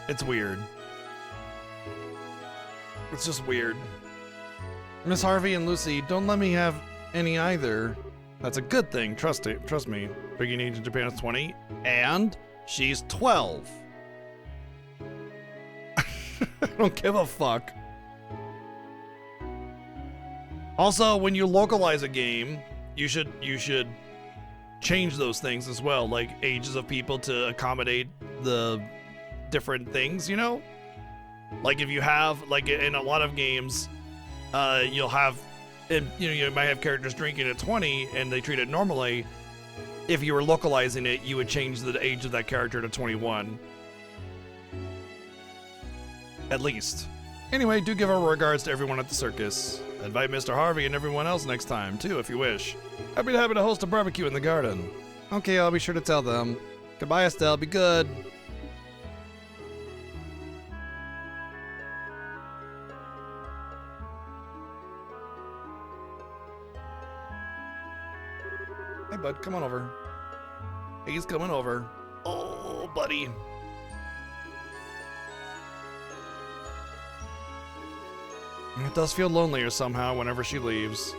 It's weird. It's just weird. Miss Harvey and Lucy, don't let me have any either. That's a good thing. Trust me. Biggie age in Japan is 20, and she's 12. I don't give a fuck. Also, when you localize a game, you should change those things as well, like ages of people to accommodate the different things, you know? Like if you have, like in a lot of games, you'll have, you might have characters drinking at 20 and they treat it normally. If you were localizing it, you would change the age of that character to 21. At least. Anyway, do give our regards to everyone at the circus. Invite Mr. Harvey and everyone else next time, too, if you wish. I'd be happy to host a barbecue in the garden. Okay, I'll be sure to tell them. Goodbye, Estelle. Be good. Hey, bud, come on over. He's coming over. Oh, buddy. It does feel lonelier somehow whenever she leaves.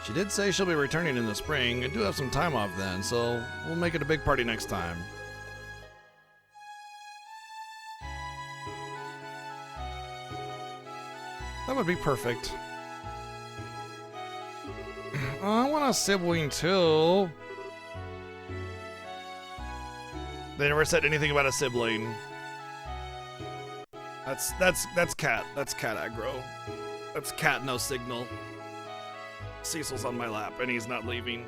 She did say she'll be returning in the spring. I do have some time off then, so we'll make it a big party next time. would be perfect. I want a sibling too. They never said anything about a sibling. That's cat. That's cat aggro. That's cat no signal. Cecil's on my lap and he's not leaving.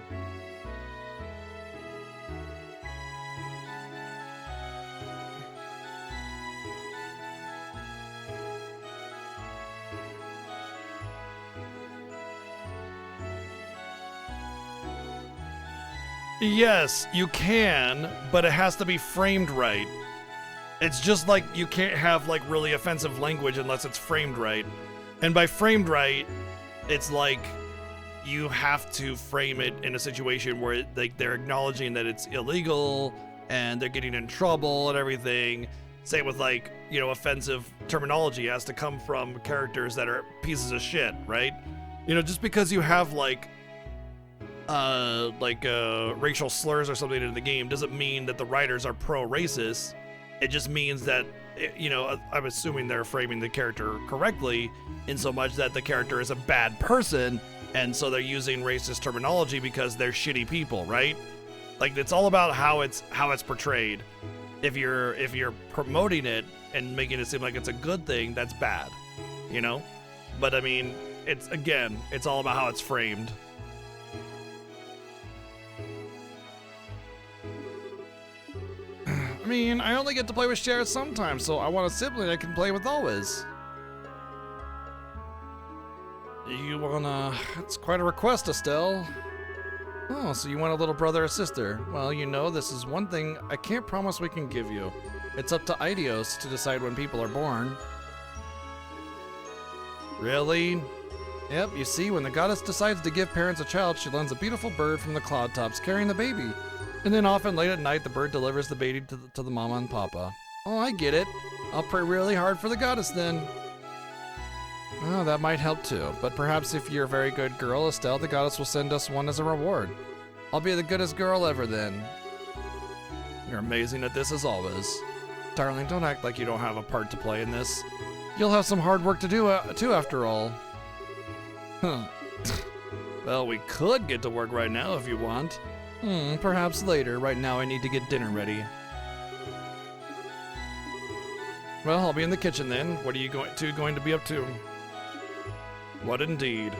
Yes, you can, but it has to be framed right. It's just like you can't have like really offensive language unless it's framed right. And by framed right, it's like you have to frame it in a situation where like they're acknowledging that it's illegal and they're getting in trouble and everything. Same with like, you know, offensive terminology has to come from characters that are pieces of shit, right? You know, just because you have like racial slurs or something in the game doesn't mean that the writers are pro-racist. It just means that, you know, I'm assuming they're framing the character correctly in so much that the character is a bad person, and so they're using racist terminology because they're shitty people, right? Like, it's all about how it's portrayed. If you're promoting it and making it seem like it's a good thing, that's bad, you know? But I mean, it's all about how it's framed. I mean, I only get to play with Cher sometimes, so I want a sibling I can play with always. It's quite a request, Estelle. Oh, so you want a little brother or sister? Well, you know, this is one thing I can't promise we can give you. It's up to Eidos to decide when people are born. Really? Yep, you see, when the goddess decides to give parents a child, she lends a beautiful bird from the cloud tops carrying the baby. And then often late at night, the bird delivers the baby to the mama and papa. Oh, I get it. I'll pray really hard for the goddess then. Oh, that might help too. But perhaps if you're a very good girl, Estelle, the goddess will send us one as a reward. I'll be the goodest girl ever then. You're amazing at this as always. Darling, don't act like you don't have a part to play in this. You'll have some hard work to do too after all. Huh. Well, we could get to work right now if you want. Perhaps later. Right now I need to get dinner ready. Well, I'll be in the kitchen then. What are you going to be up to? What indeed?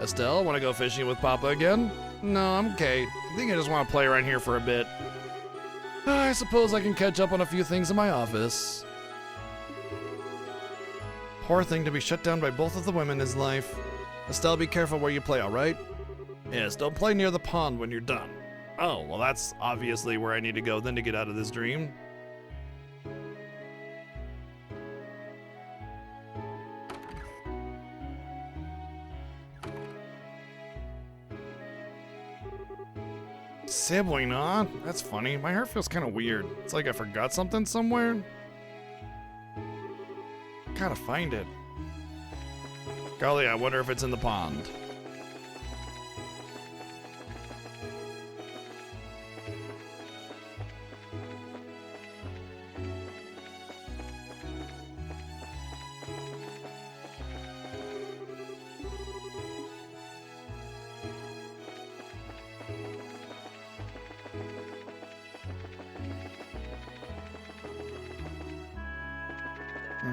Estelle, want to go fishing with Papa again? No, I'm okay. I think I just want to play around here for a bit. I suppose I can catch up on a few things in my office. Poor thing to be shut down by both of the women in his life. Estelle, be careful where you play, alright? Yes, don't play near the pond when you're done. Oh, well that's obviously where I need to go then to get out of this dream. Sibling, huh? That's funny. My heart feels kind of weird. It's like I forgot something somewhere. Gotta find it. Golly, I wonder if it's in the pond.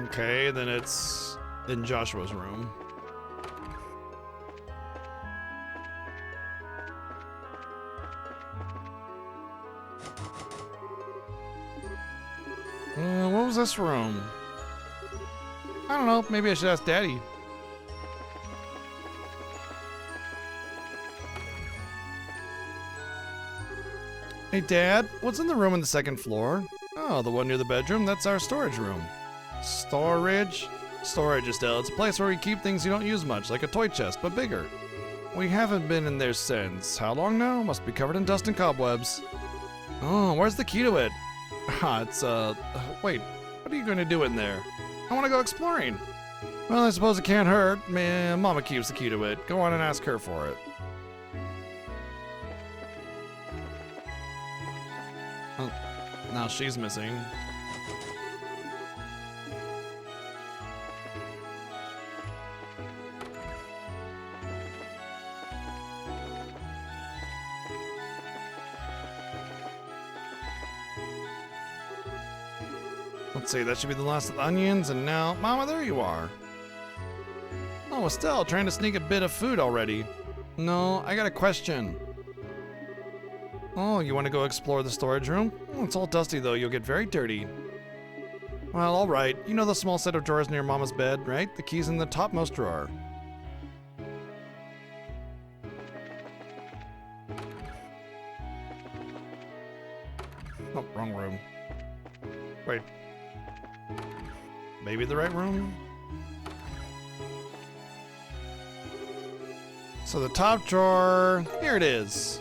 Okay, then it's in Joshua's room. What was this room? I don't know, maybe I should ask Daddy. Hey Dad, what's in the room on the second floor? Oh, the one near the bedroom? That's our storage room. Storage? Storage, Estelle. It's a place where we keep things you don't use much, like a toy chest, but bigger. We haven't been in there since. How long now? Must be covered in dust and cobwebs. Oh, where's the key to it? It's, wait, what are you going to do in there? I want to go exploring. Well, I suppose it can't hurt. Man, Mama keeps the key to it. Go on and ask her for it. Oh, now she's missing. Let's see, that should be the last of the onions, and now, Mama, there you are. Oh, Estelle, trying to sneak a bit of food already. No, I got a question. Oh, you want to go explore the storage room? Oh, it's all dusty though, you'll get very dirty. Well, alright. You know the small set of drawers near Mama's bed, right? The key's in the topmost drawer. Oh, wrong room. Wait. Maybe the right room? So the top drawer, here it is.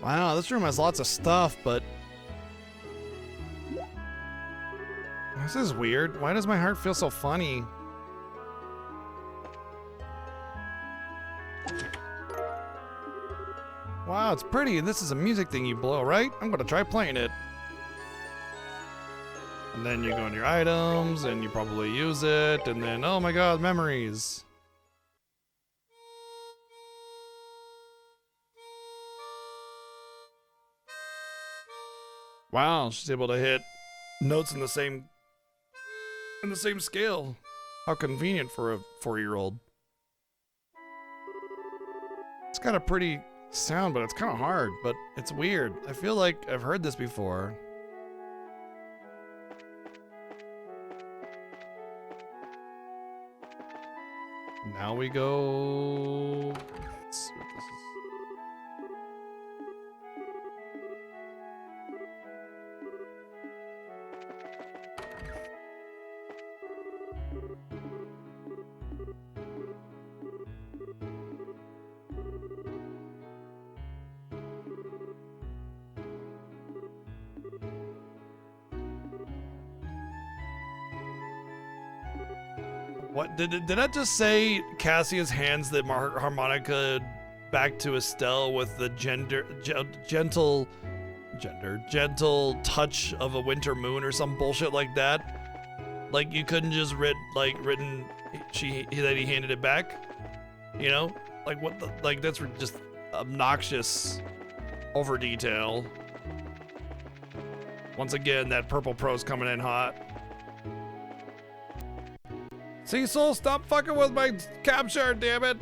Wow, this room has lots of stuff, but this is weird. Why does my heart feel so funny? Wow, it's pretty. This is a music thing you blow, right? I'm gonna try playing it. And then you go in your items, and you probably use it, and then, oh my god, memories. Wow, she's able to hit notes in the same scale. How convenient for a 4-year-old. It's got a pretty sound, but it's kind of hard, but it's weird. I feel like I've heard this before. Now we go. Let's see what this is. What did I just say? Cassius hands the harmonica back to Estelle with the gentle touch of a winter moon or some bullshit like that. Like you couldn't just written that he handed it back. You know, like what the that's just obnoxious over detail. Once again, that purple pro's coming in hot. Cecil, stop fucking with my capture, damn it!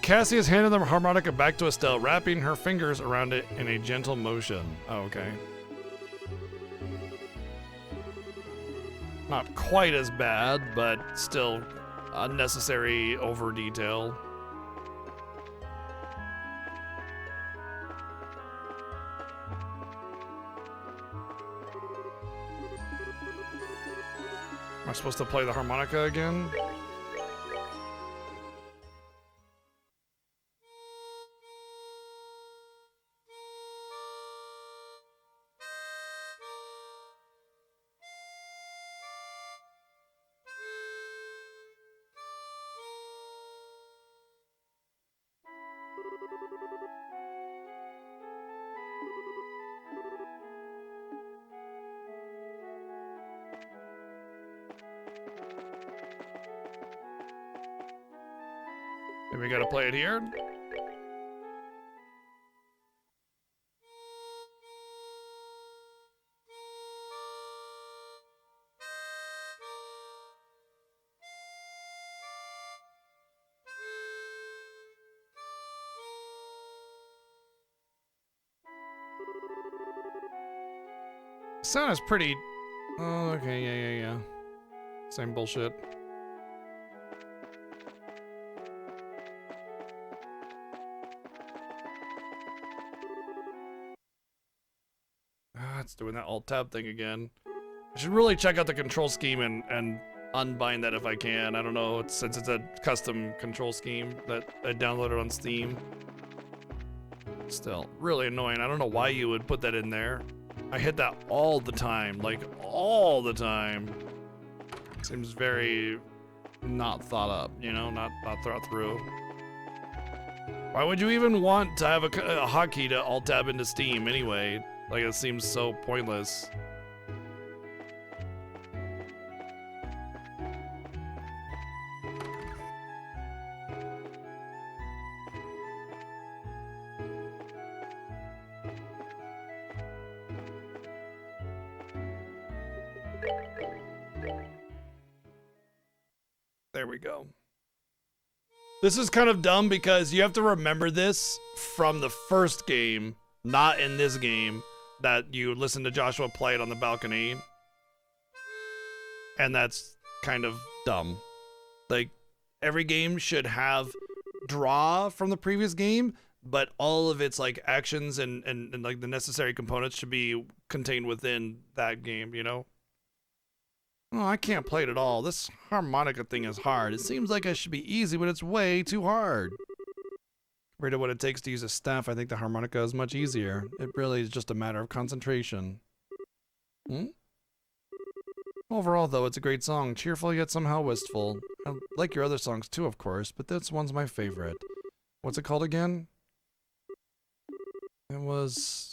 Cassius handed the harmonica back to Estelle, wrapping her fingers around it in a gentle motion. Oh, okay. Not quite as bad, but still unnecessary over detail. Am I supposed to play the harmonica again? And we gotta play it here. Sound is pretty. Oh, okay, yeah. Same bullshit. it's doing that alt tab thing again. I should really check out the control scheme and unbind that if I can. I don't know, since it's a custom control scheme that I downloaded on Steam. Still, really annoying. I don't know why you would put that in there. I hit that all the time, like all the time. Seems very not thought up, you know, not thought through. Why would you even want to have a hotkey to alt tab into Steam anyway? Like, it seems so pointless. There we go. This is kind of dumb because you have to remember this from the first game, not in this game, that you listen to Joshua play it on the balcony. And that's kind of dumb. Like, every game should have draw from the previous game, but all of its like actions and like the necessary components should be contained within that game, you know? Oh, I can't play it at all. This harmonica thing is hard. It seems like it should be easy, but it's way too hard. Compared to what it takes to use a staff, I think the harmonica is much easier. It really is just a matter of concentration. Overall, though, it's a great song. Cheerful yet somehow wistful. I like your other songs too, of course, but this one's my favorite. What's it called again? It was...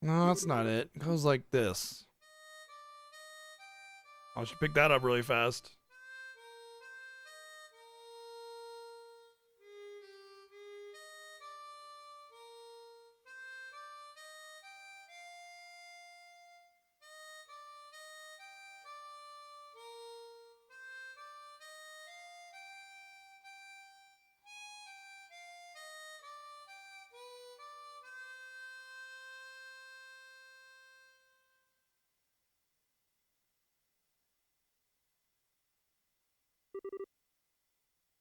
No, that's not it. It goes like this. I should pick that up really fast.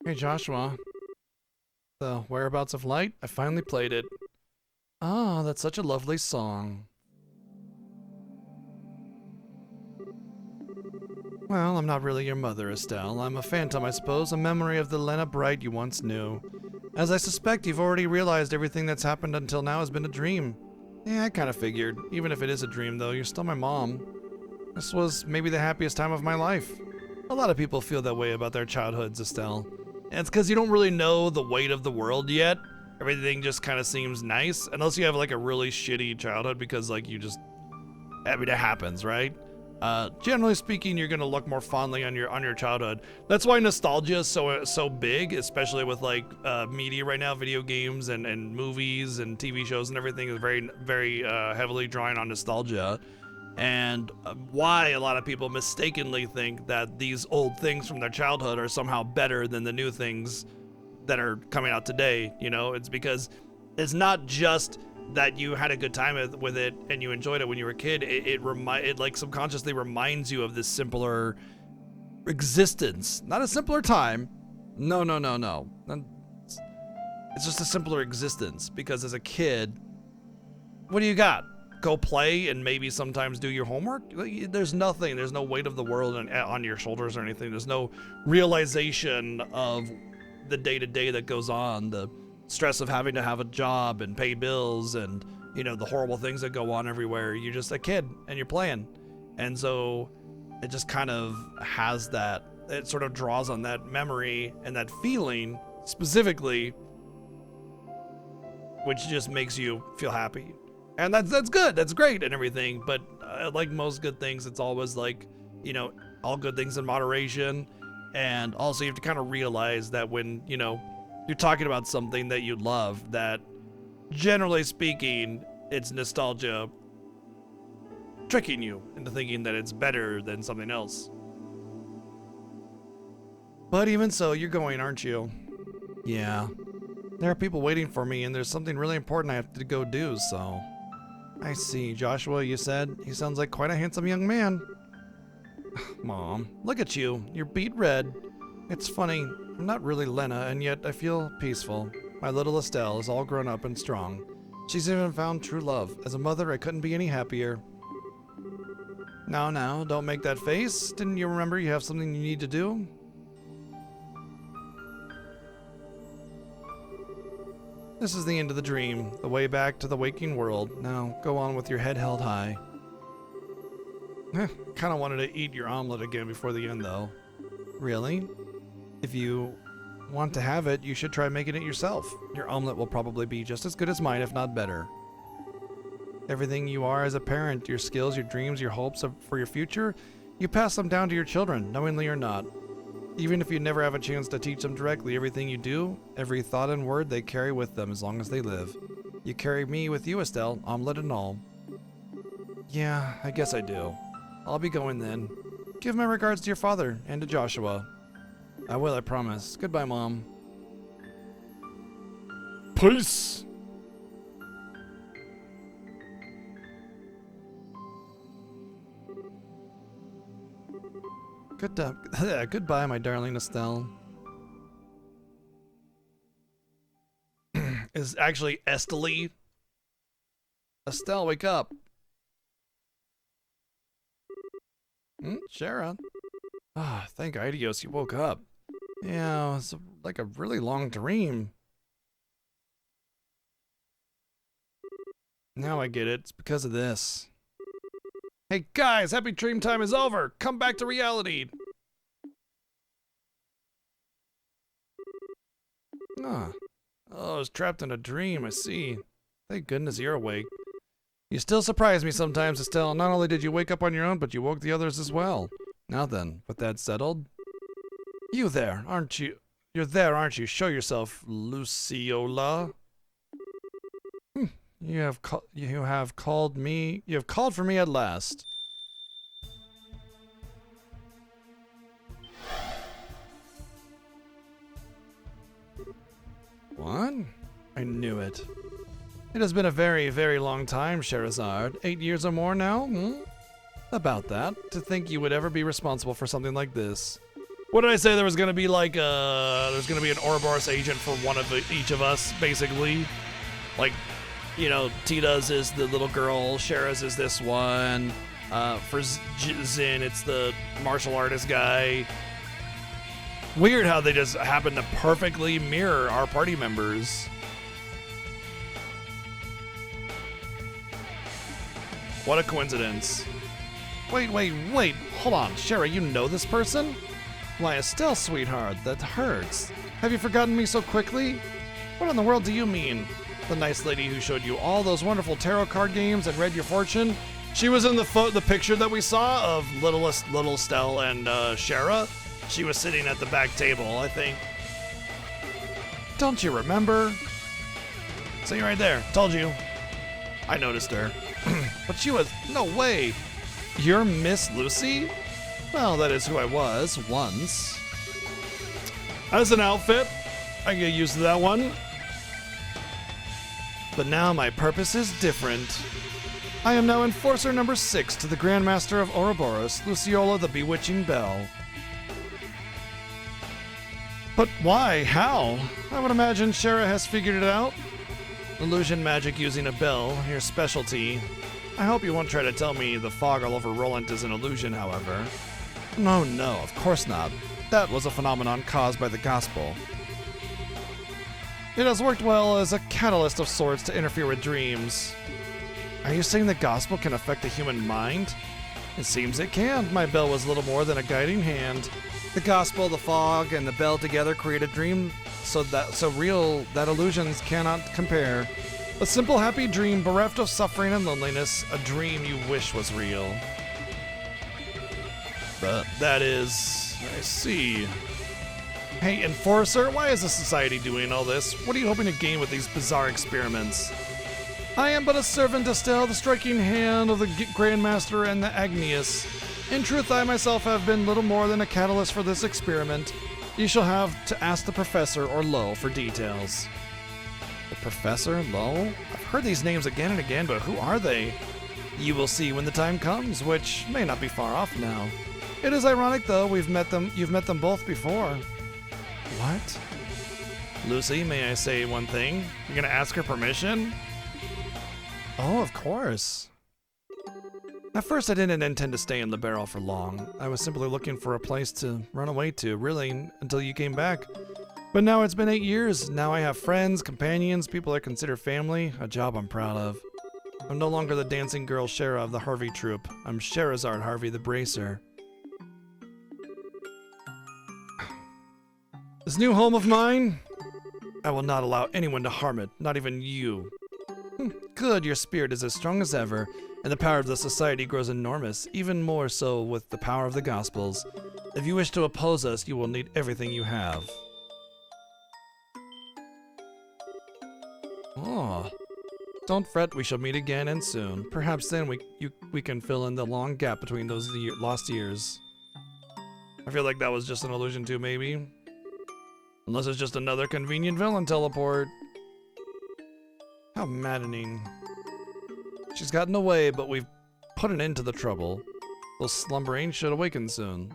Hey Joshua, the Whereabouts of Light? I finally played it. Ah, that's such a lovely song. Well, I'm not really your mother, Estelle. I'm a phantom, I suppose, a memory of the Lena Bright you once knew. As I suspect, you've already realized everything that's happened until now has been a dream. Yeah, I kind of figured. Even if it is a dream, though, you're still my mom. This was maybe the happiest time of my life. A lot of people feel that way about their childhoods, Estelle. And it's because you don't really know the weight of the world yet. Everything just kind of seems nice, unless you have like a really shitty childhood because like you just, I mean, it happens, right? Generally speaking, you're gonna look more fondly on your childhood. That's why nostalgia is so big, especially with like media right now, video games and movies and TV shows and everything is very heavily drawing on nostalgia. And why a lot of people mistakenly think that these old things from their childhood are somehow better than the new things that are coming out today. You know, it's because it's not just that you had a good time with it and you enjoyed it when you were a kid. It like subconsciously reminds you of this simpler existence, not a simpler time. No. It's just a simpler existence because as a kid, what do you got? Go play and maybe sometimes do your homework. There's nothing. There's no weight of the world on your shoulders or anything. There's no realization of the day-to-day that goes on. The stress of having to have a job and pay bills and, you know, the horrible things that go on everywhere. You're just a kid and you're playing. And so it just kind of has that, it sort of draws on that memory and that feeling specifically, which just makes you feel happy. And that's good, that's great and everything, but like most good things, it's always like, you know, all good things in moderation. And also you have to kind of realize that when, you know, you're talking about something that you love, that generally speaking, it's nostalgia tricking you into thinking that it's better than something else. But even so, you're going, aren't you? Yeah. There are people waiting for me, and there's something really important I have to go do, so... I see. Joshua, you said? He sounds like quite a handsome young man. Mom, look at you. You're beet red. It's funny. I'm not really Lena, and yet I feel peaceful. My little Estelle is all grown up and strong. She's even found true love. As a mother, I couldn't be any happier. Now, don't make that face. Didn't you remember you have something you need to do? This is the end of the dream, the way back to the waking world. Now, go on with your head held high. Kinda wanted to eat your omelet again before the end, though. Really? If you want to have it, you should try making it yourself. Your omelet will probably be just as good as mine, if not better. Everything you are as a parent, your skills, your dreams, your hopes for your future, you pass them down to your children, knowingly or not. Even if you never have a chance to teach them directly, everything you do, every thought and word they carry with them as long as they live. You carry me with you, Estelle, omelet and all. Yeah, I guess I do. I'll be going then. Give my regards to your father and to Joshua. I will, I promise. Goodbye, Mom. Peace. Goodbye, my darling Estelle. Is actually Estelle. Estelle, wake up. Shara. Ah, thank Idios you woke up. Yeah, it's like a really long dream. Now I get it. It's because of this. Hey guys, happy dream time is over. Come back to reality. Oh, I was trapped in a dream, I see. Thank goodness you're awake. You still surprise me sometimes, Estelle. Not only did you wake up on your own, but you woke the others as well. Now then, with that settled. You there, aren't you? You're there, aren't you? Show yourself, Luciola. You have called for me at last. What? I knew it. It has been a very, very long time, Scheherazade. 8 years or more now? About that. To think you would ever be responsible for something like this. What did I say? There was gonna be like there's gonna be an Ouroboros agent for one of each of us, basically. Like, you know, Tita's is the little girl, Shara's is this one. For Zin, it's the martial artist guy. Weird how they just happen to perfectly mirror our party members. What a coincidence. Wait. Hold on. Shara, you know this person? Why, Estelle, sweetheart, that hurts. Have you forgotten me so quickly? What in the world do you mean? The nice lady who showed you all those wonderful tarot card games and read your fortune? She was in the picture that we saw of little Estelle and Shara. She was sitting at the back table, I think. Don't you remember? Sitting right there. Told you. I noticed her. But she was... No way. You're Miss Lucy? Well, that is who I was, once. As an outfit, I get used to that one. But now my purpose is different. I am now Enforcer number 6 to the Grandmaster of Ouroboros, Luciola the Bewitching Belle. But why? How? I would imagine Shara has figured it out. Illusion magic using a bell, your specialty. I hope you won't try to tell me the fog all over Roland is an illusion, however. No, of course not. That was a phenomenon caused by the gospel. It has worked well as a catalyst of sorts to interfere with dreams. Are you saying the gospel can affect the human mind? It seems it can. My bell was little more than a guiding hand. The gospel, the fog, and the bell together create a dream so real that illusions cannot compare. A simple happy dream bereft of suffering and loneliness, a dream you wish was real. But that is... I see. Hey, Enforcer, why is the society doing all this? What are you hoping to gain with these bizarre experiments? I am but a servant, Estelle, the striking hand of the Grandmaster and the Agnius. In truth, I myself have been little more than a catalyst for this experiment. You shall have to ask the professor or Lo for details. The professor, Lo? I've heard these names again and again, but who are they? You will see when the time comes, which may not be far off now. It is ironic, though, you've met them both before. What? Lucy, may I say one thing? You're gonna ask her permission? Oh, of course. At first, I didn't intend to stay in the barrel for long. I was simply looking for a place to run away to, really, until you came back. But now it's been 8 years. Now I have friends, companions, people I consider family, a job I'm proud of. I'm no longer the dancing girl Shara of the Harvey troupe. I'm Sherazard Harvey the Bracer. This new home of mine, I will not allow anyone to harm it, not even you. Good, your spirit is as strong as ever, and the power of the society grows enormous, even more so with the power of the Gospels. If you wish to oppose us, you will need everything you have. Oh. Don't fret, we shall meet again and soon. Perhaps then we can fill in the long gap between those lost years. I feel like that was just an allusion to maybe. Unless it's just another convenient villain teleport. How maddening. She's gotten away, but we've put an end to the trouble. Those slumbering should awaken soon.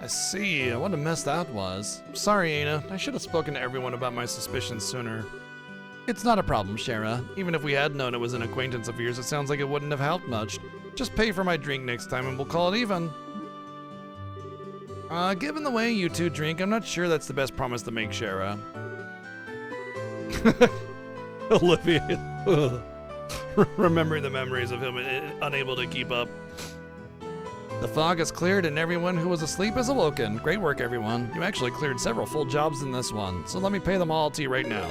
I see. What a mess that was. Sorry, Aina. I should have spoken to everyone about my suspicions sooner. It's not a problem, Shara. Even if we had known it was an acquaintance of yours, it sounds like it wouldn't have helped much. Just pay for my drink next time and we'll call it even. Given the way you two drink, I'm not sure that's the best promise to make, Shara. Olivia. Remembering the memories of him unable to keep up. The fog has cleared and everyone who was asleep has awoken. Great work, everyone. You actually cleared several full jobs in this one, so let me pay them all to you right now.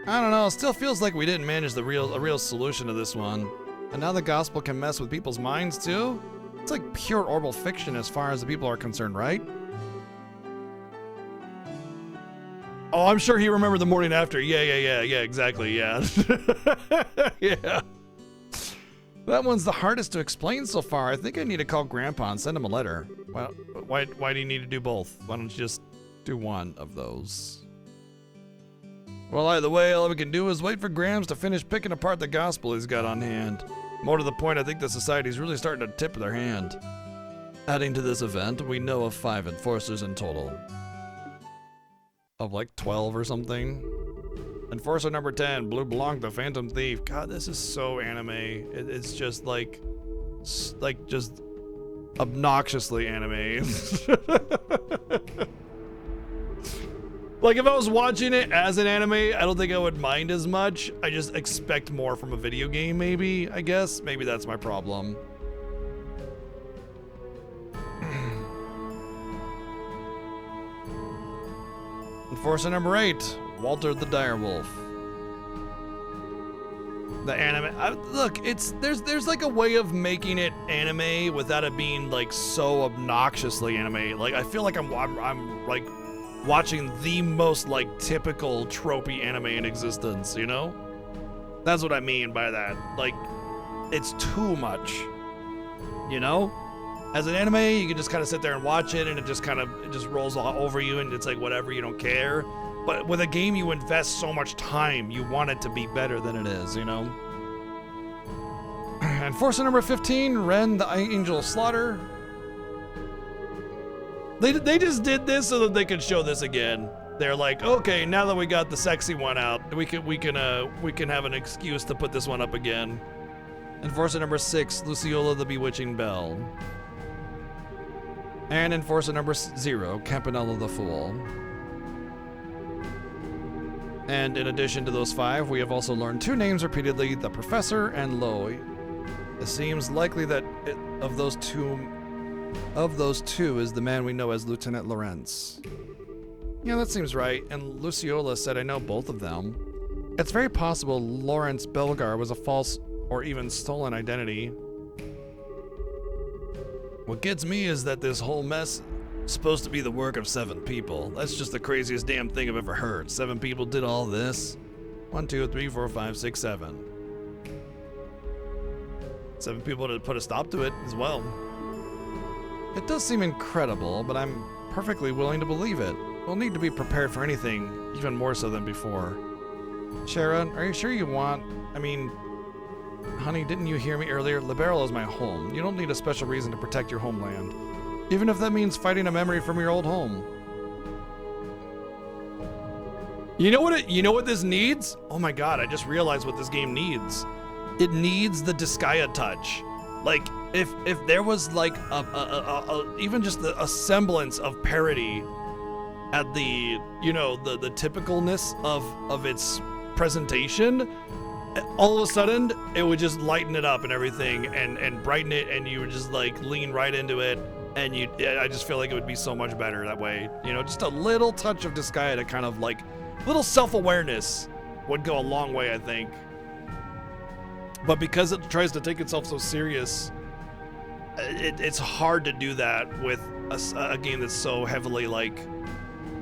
I don't know, it still feels like we didn't manage a real solution to this one. And now the gospel can mess with people's minds too? It's like pure orbal fiction as far as the people are concerned, right? Oh, I'm sure he remembered the morning after. Yeah, exactly, yeah. Yeah. That one's the hardest to explain so far. I think I need to call Grandpa and send him a letter. Well, why do you need to do both? Why don't you just do one of those? Well, either way, all we can do is wait for Grams to finish picking apart the gospel he's got on hand. More to the point, I think the society's really starting to tip their hand. Adding to this event, we know of 5 enforcers in total. Of like 12 or something. Enforcer number 10, Blue Blanc, the Phantom Thief. God, this is so anime. It's just like just obnoxiously anime. Like if I was watching it as an anime, I don't think I would mind as much. I just expect more from a video game, maybe, I guess. Maybe that's my problem. Enforcer number 8, Walter the Direwolf. The anime, look, there's like a way of making it anime without it being like so obnoxiously anime. Like I feel like I'm like watching the most like typical tropey anime in existence, you know? That's what I mean by that. Like, it's too much, you know? As an anime, you can just kind of sit there and watch it and it just rolls all over you and it's like whatever, you don't care. But with a game you invest so much time, you want it to be better than it is, you know? And Enforcer number 15, Ren the Angel Slaughter. They just did this so that they could show this again. They're like, okay, now that we got the sexy one out, we can have an excuse to put this one up again. Enforcer number 6, Luciola the Bewitching Belle. And Enforcer number 0, Campanella the Fool. And in addition to those 5, we have also learned 2 names repeatedly, the Professor and Loy. It seems likely that of those two is the man we know as Lieutenant Lawrence. Yeah, that seems right, and Luciola said I know both of them. It's very possible Lawrence Belgar was a false or even stolen identity. What gets me is that this whole mess is supposed to be the work of 7 people. That's just the craziest damn thing I've ever heard. 7 people did all this. 1, 2, 3, 4, 5, 6, 7. 7 people to put a stop to it as well. It does seem incredible, but I'm perfectly willing to believe it. We'll need to be prepared for anything, even more so than before. Sharon, are you sure you want... honey, didn't you hear me earlier? Liberal is my home. You don't need a special reason to protect your homeland. Even if that means fighting a memory from your old home. You know what this needs? Oh my god, I just realized what this game needs. It needs the Disgaea touch. Like, if there was like even just a semblance of parody at the, the typicalness of its presentation, all of a sudden it would just lighten it up and everything and brighten it, and you would just like lean right into it, and I just feel like it would be so much better that way. Just a little touch of Disgaea to kind of like, little self-awareness would go a long way, I think. But because it tries to take itself so serious, it's hard to do that with a game that's so heavily like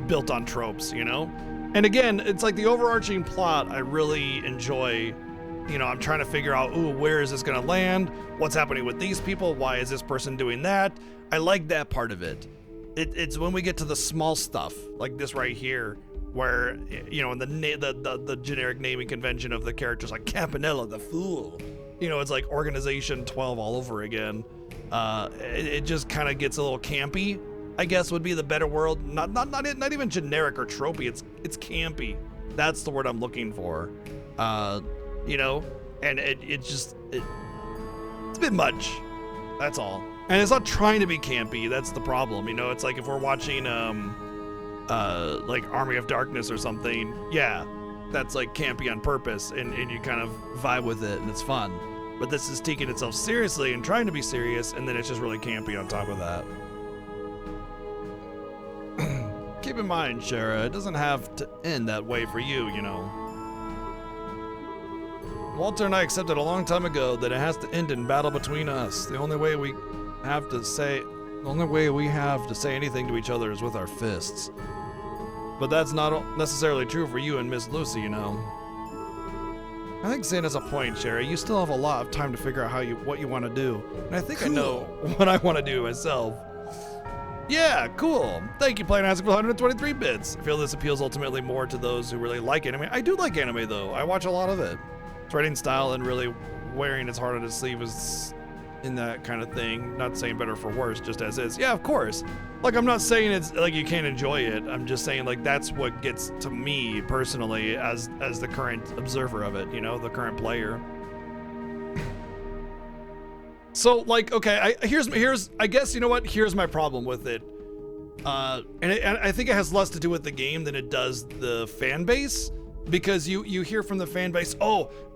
built on tropes, And again, it's like the overarching plot I really enjoy. I'm trying to figure out, where is this gonna land? What's happening with these people? Why is this person doing that? I like that part of it. It's when we get to the small stuff, like this right here, where, in the generic naming convention of the characters, like Campanella the Fool, it's like Organization 12 all over again. It just kind of gets a little campy, I guess would be the better word. Not even generic or tropey. It's campy. That's the word I'm looking for. And it's a bit much. That's all. And it's not trying to be campy. That's the problem. It's like if we're watching like Army of Darkness or something, yeah, that's like campy on purpose, and you kind of vibe with it and it's fun. But this is taking itself seriously and trying to be serious, and then it's just really campy on top of that. Keep in mind, Shara, it doesn't have to end that way for you, Walter and I accepted a long time ago that it has to end in battle between us. The only way we have to say anything to each other is with our fists. But that's not necessarily true for you and Miss Lucy, I think Zane has a point, Sherry. You still have a lot of time to figure out what you want to do. And I think I know what I want to do myself. Yeah, cool. Thank you, Plain Isaac, for 123 bits. I feel this appeals ultimately more to those who really like anime. I do like anime, though. I watch a lot of it. Its writing style and really wearing its heart on its sleeve is in that kind of thing. Not saying better for worse, just as is. Yeah, of course. Like, I'm not saying it's like you can't enjoy it. I'm just saying like that's what gets to me personally as the current observer of it, the current player. So like, okay, here's I guess here's my problem with it. And I think it has less to do with the game than it does the fan base, because you hear from the fan base,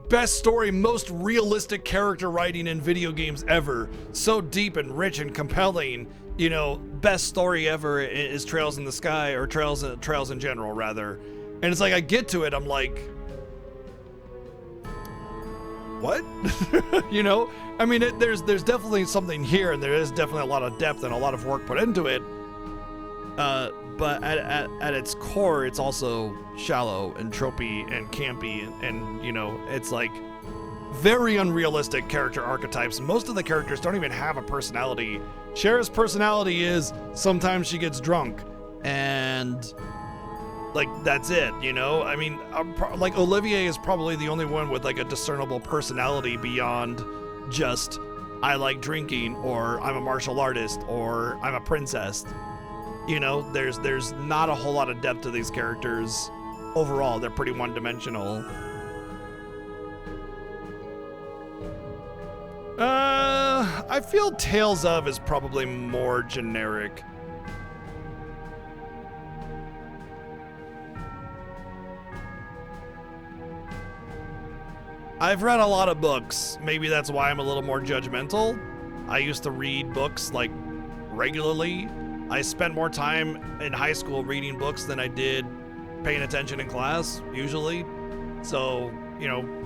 best story, most realistic character writing in video games ever. So deep and rich and compelling. Best story ever is Trails in the Sky, or Trails in general, rather. And it's like, I get to it, I'm like, what? There's definitely something here, and there is definitely a lot of depth and a lot of work put into it. But at its core, it's also shallow and tropey and campy, and it's like very unrealistic character archetypes. Most of the characters don't even have a personality. Shara's personality is sometimes she gets drunk, and like that's it, you know? I mean, like Olivier is probably the only one with like a discernible personality beyond just I like drinking, or I'm a martial artist, or I'm a princess. You know, there's not a whole lot of depth to these characters. Overall, they're pretty one-dimensional. I feel Tales of is probably more generic. I've read a lot of books. Maybe that's why I'm a little more judgmental. I used to read books like regularly. I spent more time in high school reading books than I did paying attention in class, usually. So, you know,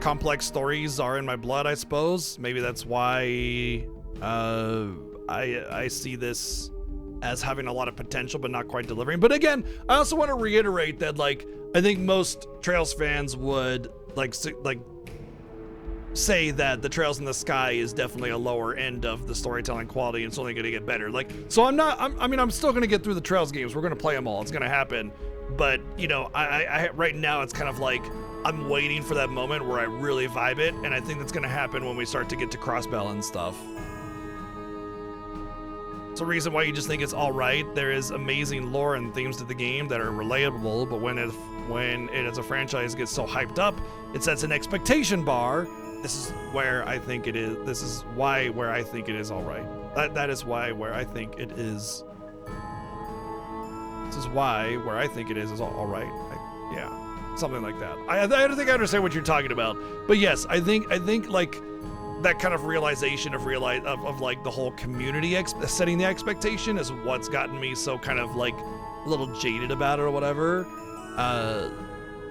complex stories are in my blood, I suppose. Maybe that's why I see this as having a lot of potential but not quite delivering. But again, I also want to reiterate that, like, I think most Trails fans would like say that the Trails in the Sky is definitely a lower end of the storytelling quality, and it's only going to get better. Like, so I'm still going to get through the Trails games. We're going to play them all. It's going to happen. But, you know, I right now it's kind of like I'm waiting for that moment where I really vibe it, and I think that's going to happen when we start to get to Crossbell and stuff. It's a reason why you just think it's all right. There is amazing lore and themes to the game that are relatable, but when it as a franchise gets so hyped up, it sets an expectation bar. This is where I think it is. This is why where I think it is all right. That is why where I think it is. This is why where I think it is all right. Yeah, something like that. I don't think I understand what you're talking about, but yes, I think like that kind of realization of like the whole community setting the expectation is what's gotten me so kind of like a little jaded about it or whatever.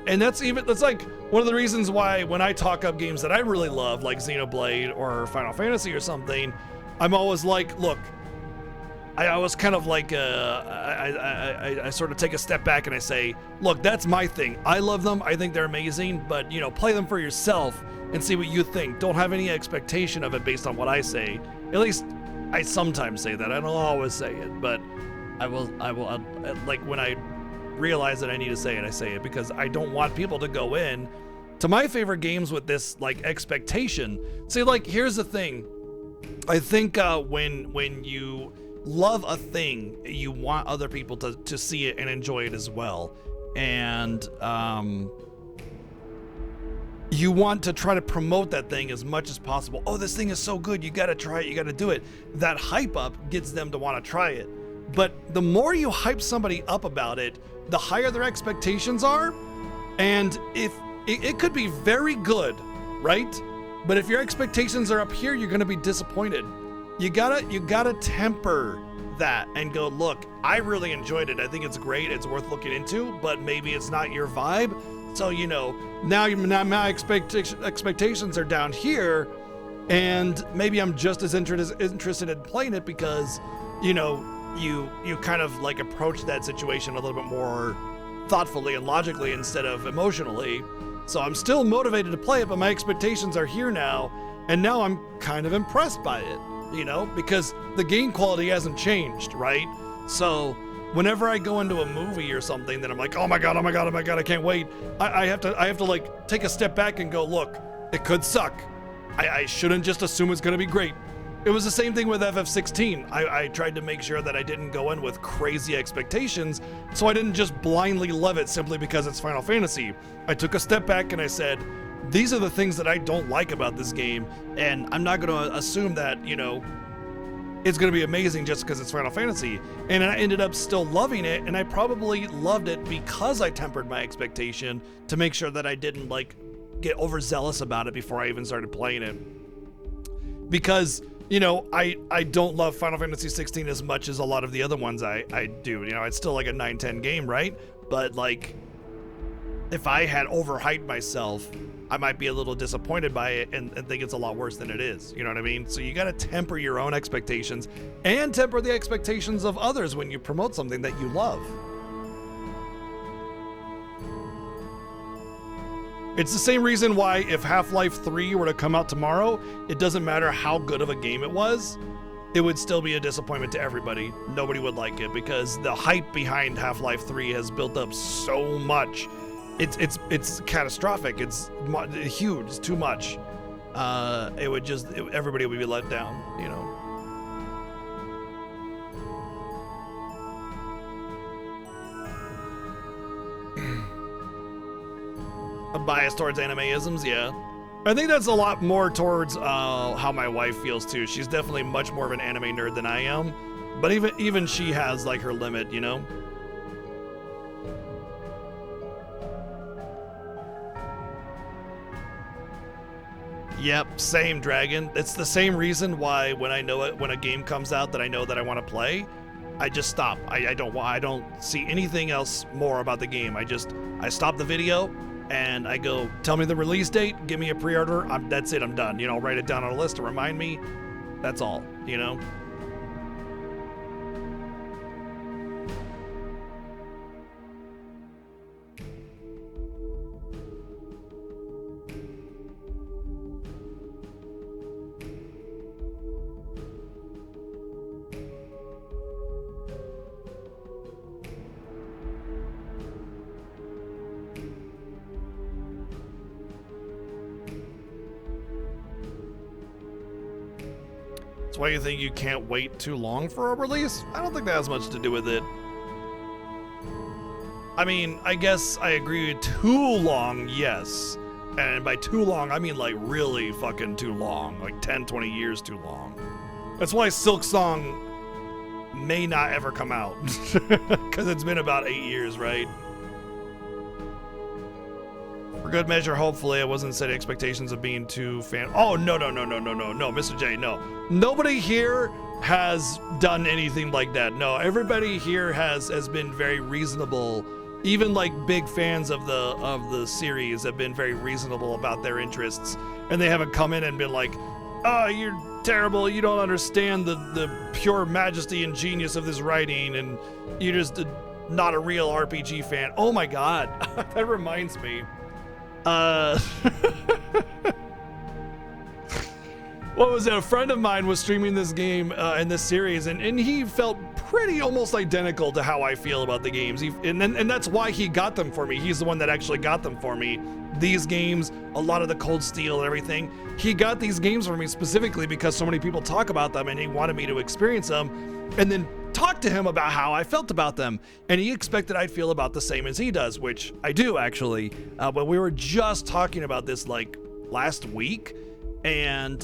And that's like one of the reasons why when I talk up games that I really love, like Xenoblade or Final Fantasy or something, I'm always like, look, I always kind of like, I sort of take a step back and I say, look, that's my thing. I love them. I think they're amazing, but, you know, play them for yourself and see what you think. Don't have any expectation of it based on what I say. At least I sometimes say that. I don't always say it, but I will like when I realize that I need to say it, I say it, because I don't want people to go in to my favorite games with this like expectation. See, like, here's the thing. I think when you love a thing, you want other people to see it and enjoy it as well, and you want to try to promote that thing as much as possible. Oh, this thing is so good, you gotta try it, you gotta do it. That hype up gets them to want to try it. But the more you hype somebody up about it, the higher their expectations are. And if it could be very good, right? But if your expectations are up here, you're gonna be disappointed. You gotta temper that and go, look, I really enjoyed it. I think it's great. It's worth looking into, but maybe it's not your vibe. So, you know, now my expectations are down here, and maybe I'm just as interested in playing it because, you know, you kind of like approach that situation a little bit more thoughtfully and logically instead of emotionally. So I'm still motivated to play it, but my expectations are here now, and now I'm kind of impressed by it, you know, because the game quality hasn't changed, right? So whenever I go into a movie or something that I'm like, oh my god, I can't wait, I have to like take a step back and go, look, it could suck. I shouldn't just assume it's gonna be great. It was the same thing with FF16. I tried to make sure that I didn't go in with crazy expectations, so I didn't just blindly love it simply because it's Final Fantasy. I took a step back and I said, these are the things that I don't like about this game, and I'm not going to assume that, you know, it's going to be amazing just because it's Final Fantasy. And I ended up still loving it, and I probably loved it because I tempered my expectation to make sure that I didn't, like, get overzealous about it before I even started playing it. Because, you know, I don't love Final Fantasy 16 as much as a lot of the other ones I do. You know, it's still like a 9-10 game, right? But, like, if I had overhyped myself, I might be a little disappointed by it and think it's a lot worse than it is. You know what I mean? So you got to temper your own expectations and temper the expectations of others when you promote something that you love. It's the same reason why if Half-Life 3 were to come out tomorrow, it doesn't matter how good of a game it was. it would still be a disappointment to everybody. Nobody would like it because the hype behind Half-Life 3 has built up so much. It's catastrophic. It's huge. It's too much. Everybody would be let down, you know. A bias towards animeisms, yeah. I think that's a lot more towards how my wife feels too. She's definitely much more of an anime nerd than I am, but even she has like her limit, you know. Yep, same, Dragon. It's the same reason why when a game comes out that I know that I want to play, I just stop. I don't see anything else more about the game. I stop the video and I go, tell me the release date, give me a pre-order. That's it. I'm done. You know, I'll write it down on a list to remind me. That's all. You know. Why you think you can't wait too long for a release? I don't think that has much to do with it. I mean, I guess I agree with too long, yes. And by too long, I mean like really fucking too long. Like 10, 20 years too long. That's why Silk Song may not ever come out. Because it's been about 8 years, right? For good measure, hopefully, I wasn't setting expectations of being too fan. Oh, no, Mr. J, no. Nobody here has done anything like that. No, everybody here has been very reasonable. Even like big fans of the series have been very reasonable about their interests, and they haven't come in and been like, "Oh, you're terrible. You don't understand the pure majesty and genius of this writing, and you're just not a real RPG fan." Oh my God, that reminds me. What was it? A friend of mine was streaming this game in this series, and he felt pretty almost identical to how I feel about the games. And that's why he got them for me. He's the one that actually got them for me. These games, a lot of the Cold Steel and everything. He got these games for me specifically because so many people talk about them, and he wanted me to experience them, and then talk to him about how I felt about them. And he expected I'd feel about the same as he does, which I do actually. But we were just talking about this like last week, and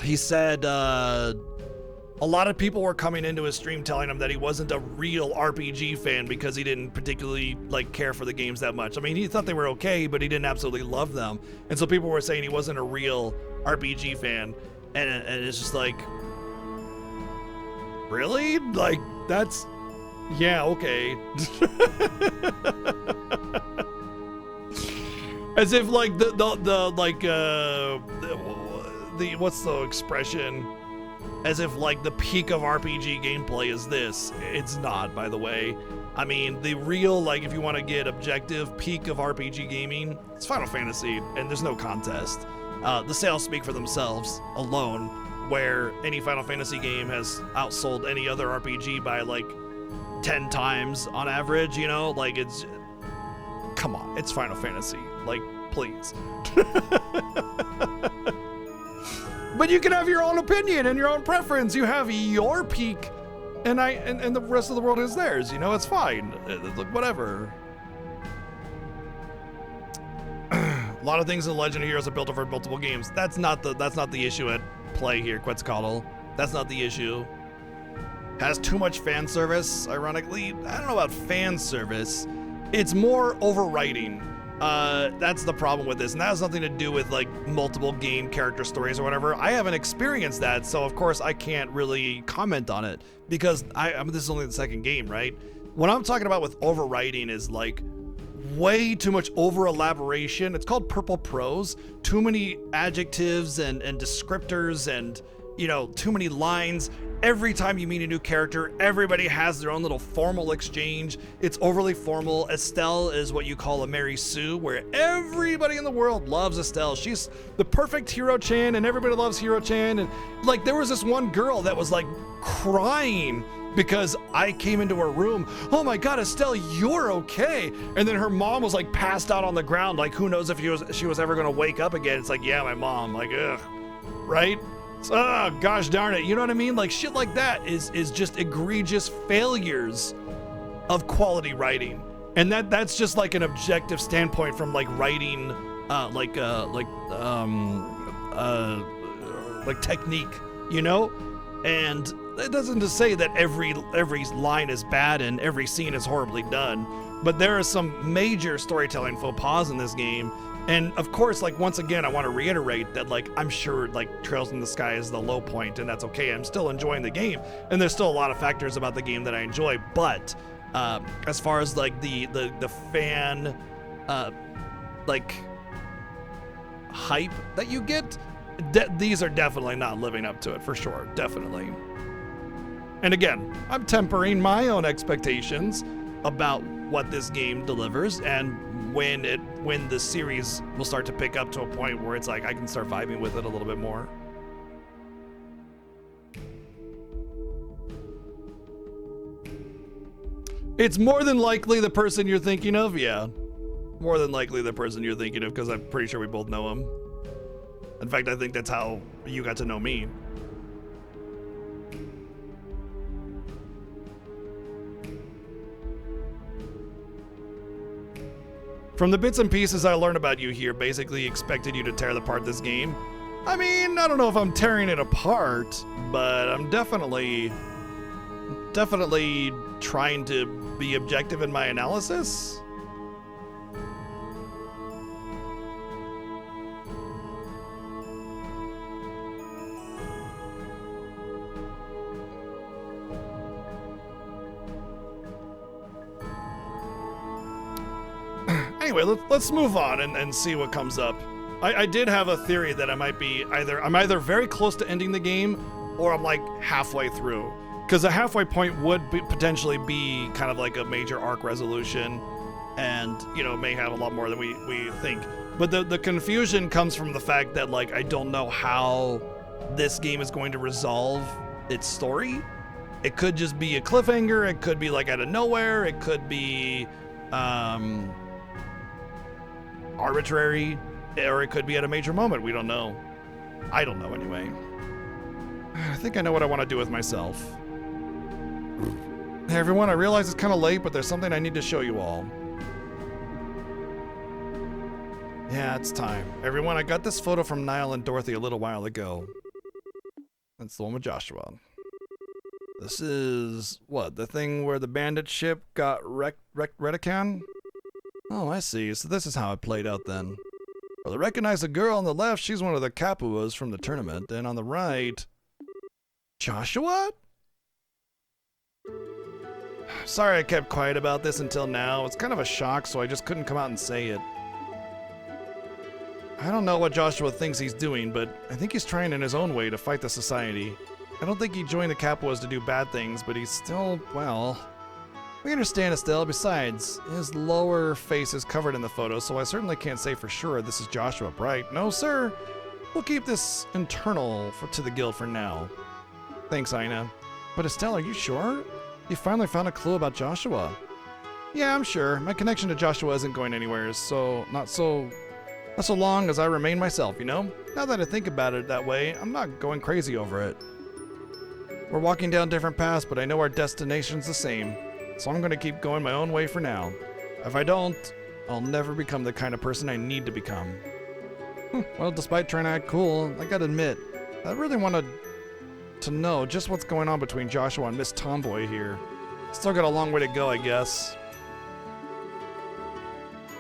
he said a lot of people were coming into his stream telling him that he wasn't a real RPG fan because he didn't particularly like care for the games that much. I mean, he thought they were okay, but he didn't absolutely love them. And so people were saying he wasn't a real RPG fan. And it's just like, really? Like, that's, yeah, okay. As if like the what's the expression? As if like the peak of RPG gameplay is this. It's not, by the way. I mean, the real, like, if you want to get objective peak of RPG gaming, it's Final Fantasy, and there's no contest. The sales speak for themselves alone, where any Final Fantasy game has outsold any other RPG by like 10 times on average, you know? Like, it's, come on, it's Final Fantasy. Like, please. But you can have your own opinion and your own preference. You have your peak, and the rest of the world has theirs. You know, it's fine. Look, whatever. A lot of things in Legend of Heroes are built over multiple games. That's not the issue at play here, Quetzalcoatl. That's not the issue. Has too much fan service, ironically. I don't know about fan service. It's more overwriting. That's the problem with this, and that has nothing to do with like multiple game character stories or whatever. I haven't experienced that, so of course I can't really comment on it because I mean, this is only the second game, right? What I'm talking about with overwriting is like way too much over elaboration. It's called purple prose. Too many adjectives and descriptors and you know, too many lines. Every time you meet a new character, everybody has their own little formal exchange. It's overly formal. Estelle is what you call a Mary Sue, where everybody in the world loves Estelle. She's the perfect Hiro-chan, and everybody loves Hiro-chan. And like, there was this one girl that was like crying because I came into her room. Oh my God, Estelle, you're okay. And then her mom was like passed out on the ground. Like, who knows if she was ever gonna wake up again. It's like, yeah, my mom. Like, ugh, right? Oh, gosh darn it. You know what I mean? Like, shit like that is just egregious failures of quality writing. And that's just like an objective standpoint from like writing, like technique, you know? And it doesn't to say that every line is bad and every scene is horribly done, but there are some major storytelling faux pas in this game. And of course, like, once again, I want to reiterate that, like, I'm sure like Trails in the Sky is the low point, and that's okay. I'm still enjoying the game, and there's still a lot of factors about the game that I enjoy. But as far as like the fan like hype that you get, these are definitely not living up to it, for sure, definitely. And again, I'm tempering my own expectations about what this game delivers, and when the series will start to pick up to a point where it's like I can start vibing with it a little bit more. It's more than likely the person you're thinking of, yeah. More than likely the person you're thinking of, because I'm pretty sure we both know him. In fact, I think that's how you got to know me. From the bits and pieces I learned about you here, basically expected you to tear apart this game. I mean, I don't know if I'm tearing it apart, but I'm definitely trying to be objective in my analysis. Anyway, let's move on and see what comes up. I did have a theory that I'm either very close to ending the game, or I'm like halfway through. Because a halfway point would potentially be kind of like a major arc resolution, and you know, may have a lot more than we think. But the confusion comes from the fact that like I don't know how this game is going to resolve its story. It could just be a cliffhanger. It could be like out of nowhere. It could be arbitrary, or it could be at a major moment. We don't know. I don't know anyway. I think I know what I want to do with myself. Hey everyone, I realize it's kind of late, but there's something I need to show you all. Yeah, it's time. Everyone, I got this photo from Niall and Dorothy a little while ago. That's the one with Joshua. This is, what, the thing where the bandit ship got Redecan? Oh, I see. So this is how it played out then. Well, I recognize the girl on the left. She's one of the Capuas from the tournament. And on the right... Joshua? Sorry I kept quiet about this until now. It's kind of a shock, so I just couldn't come out and say it. I don't know what Joshua thinks he's doing, but I think he's trying in his own way to fight the society. I don't think he joined the Capuas to do bad things, but he's still, well... We understand, Estelle. Besides, his lower face is covered in the photo, so I certainly can't say for sure this is Joshua Bright. No, sir. We'll keep this internal to the guild for now. Thanks, Aina. But Estelle, are you sure? You finally found a clue about Joshua. Yeah, I'm sure. My connection to Joshua isn't going anywhere, so not so long as I remain myself, you know? Now that I think about it that way, I'm not going crazy over it. We're walking down different paths, but I know our destination's the same. So I'm going to keep going my own way for now. If I don't, I'll never become the kind of person I need to become. Well, despite trying to act cool, I gotta admit, I really wanted to know just what's going on between Joshua and Miss Tomboy here. Still got a long way to go, I guess.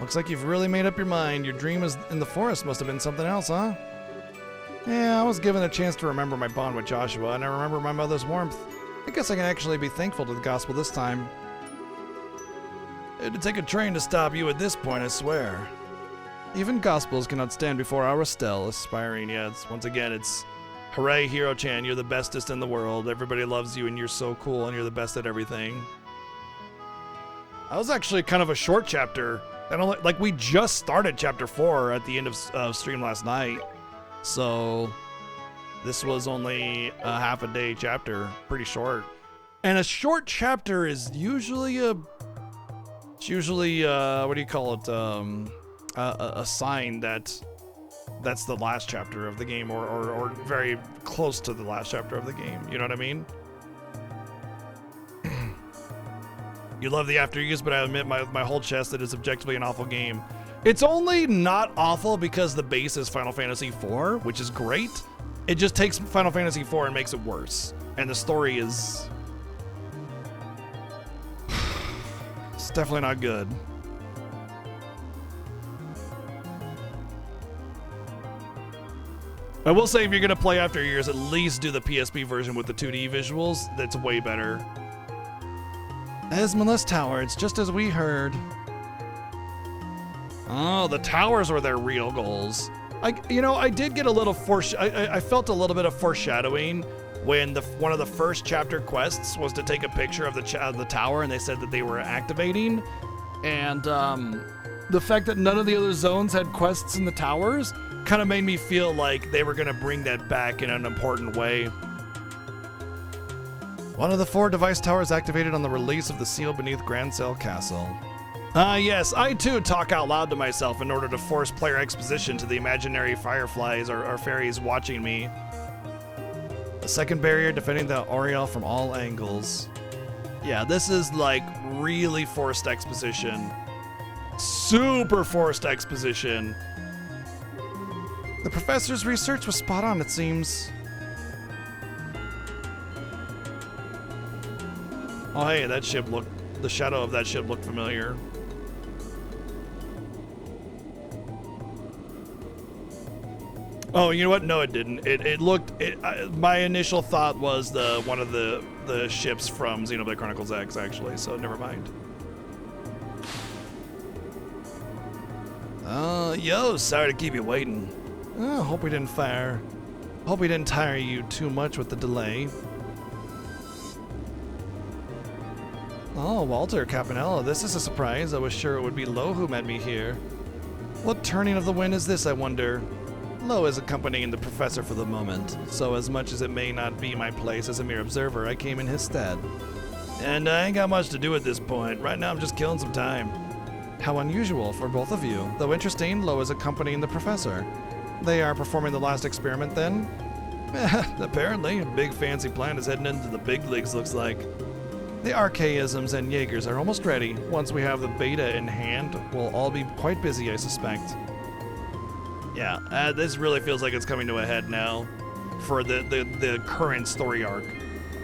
Looks like you've really made up your mind. Your dream in the forest must have been something else, huh? Yeah, I was given a chance to remember my bond with Joshua, and I remember my mother's warmth. I guess I can actually be thankful to the gospel this time. It'd take a train to stop you at this point, I swear. Even gospels cannot stand before our Estelle, aspiring, yeah, once again, it's Hooray, Hero-chan, you're the bestest in the world. Everybody loves you and you're so cool and you're the best at everything. That was actually kind of a short chapter. And only, like, we just started chapter 4 at the end of stream last night. So this was only a half a day chapter, pretty short. And a short chapter is usually what do you call it? A sign that's the last chapter of the game, or very close to the last chapter of the game. You know what I mean? You love the after use, but I admit my whole chest that it's objectively an awful game. It's only not awful because the base is Final Fantasy IV, which is great. It just takes Final Fantasy IV and makes it worse. And the story is... it's definitely not good. I will say, if you're gonna play After Years, at least do the PSP version with the 2D visuals. That's way better. Esmalus Tower, it's just as we heard. Oh, the towers were their real goals. I did get a little I felt a little bit of foreshadowing when one of the first chapter quests was to take a picture of the tower, and they said that they were activating, and the fact that none of the other zones had quests in the towers kind of made me feel like they were going to bring that back in an important way. One of the 4 device towers activated on the release of the seal beneath Grancel Castle. Yes, I too talk out loud to myself in order to force player exposition to the imaginary fireflies or fairies watching me. The second barrier defending the Oriel from all angles. Yeah, this is like really forced exposition. Super forced exposition. The professor's research was spot on, it seems. Oh, hey, the shadow of that ship looked familiar. Oh, you know what? No, it didn't. My initial thought was one of the ships from Xenoblade Chronicles X, actually, so never mind. Yo, sorry to keep you waiting. Hope we didn't tire you too much with the delay. Oh, Walter, Campanella, this is a surprise. I was sure it would be Lo who met me here. What turning of the wind is this, I wonder? Lo is accompanying the professor for the moment, so as much as it may not be my place as a mere observer, I came in his stead. And I ain't got much to do at this point. Right now I'm just killing some time. How unusual for both of you. Though interesting, Lo is accompanying the professor. They are performing the last experiment then? Apparently, a big fancy plan is heading into the big leagues, looks like. The Archaisms and Jaegers are almost ready. Once we have the beta in hand, we'll all be quite busy, I suspect. Yeah, this really feels like it's coming to a head now for the current story arc.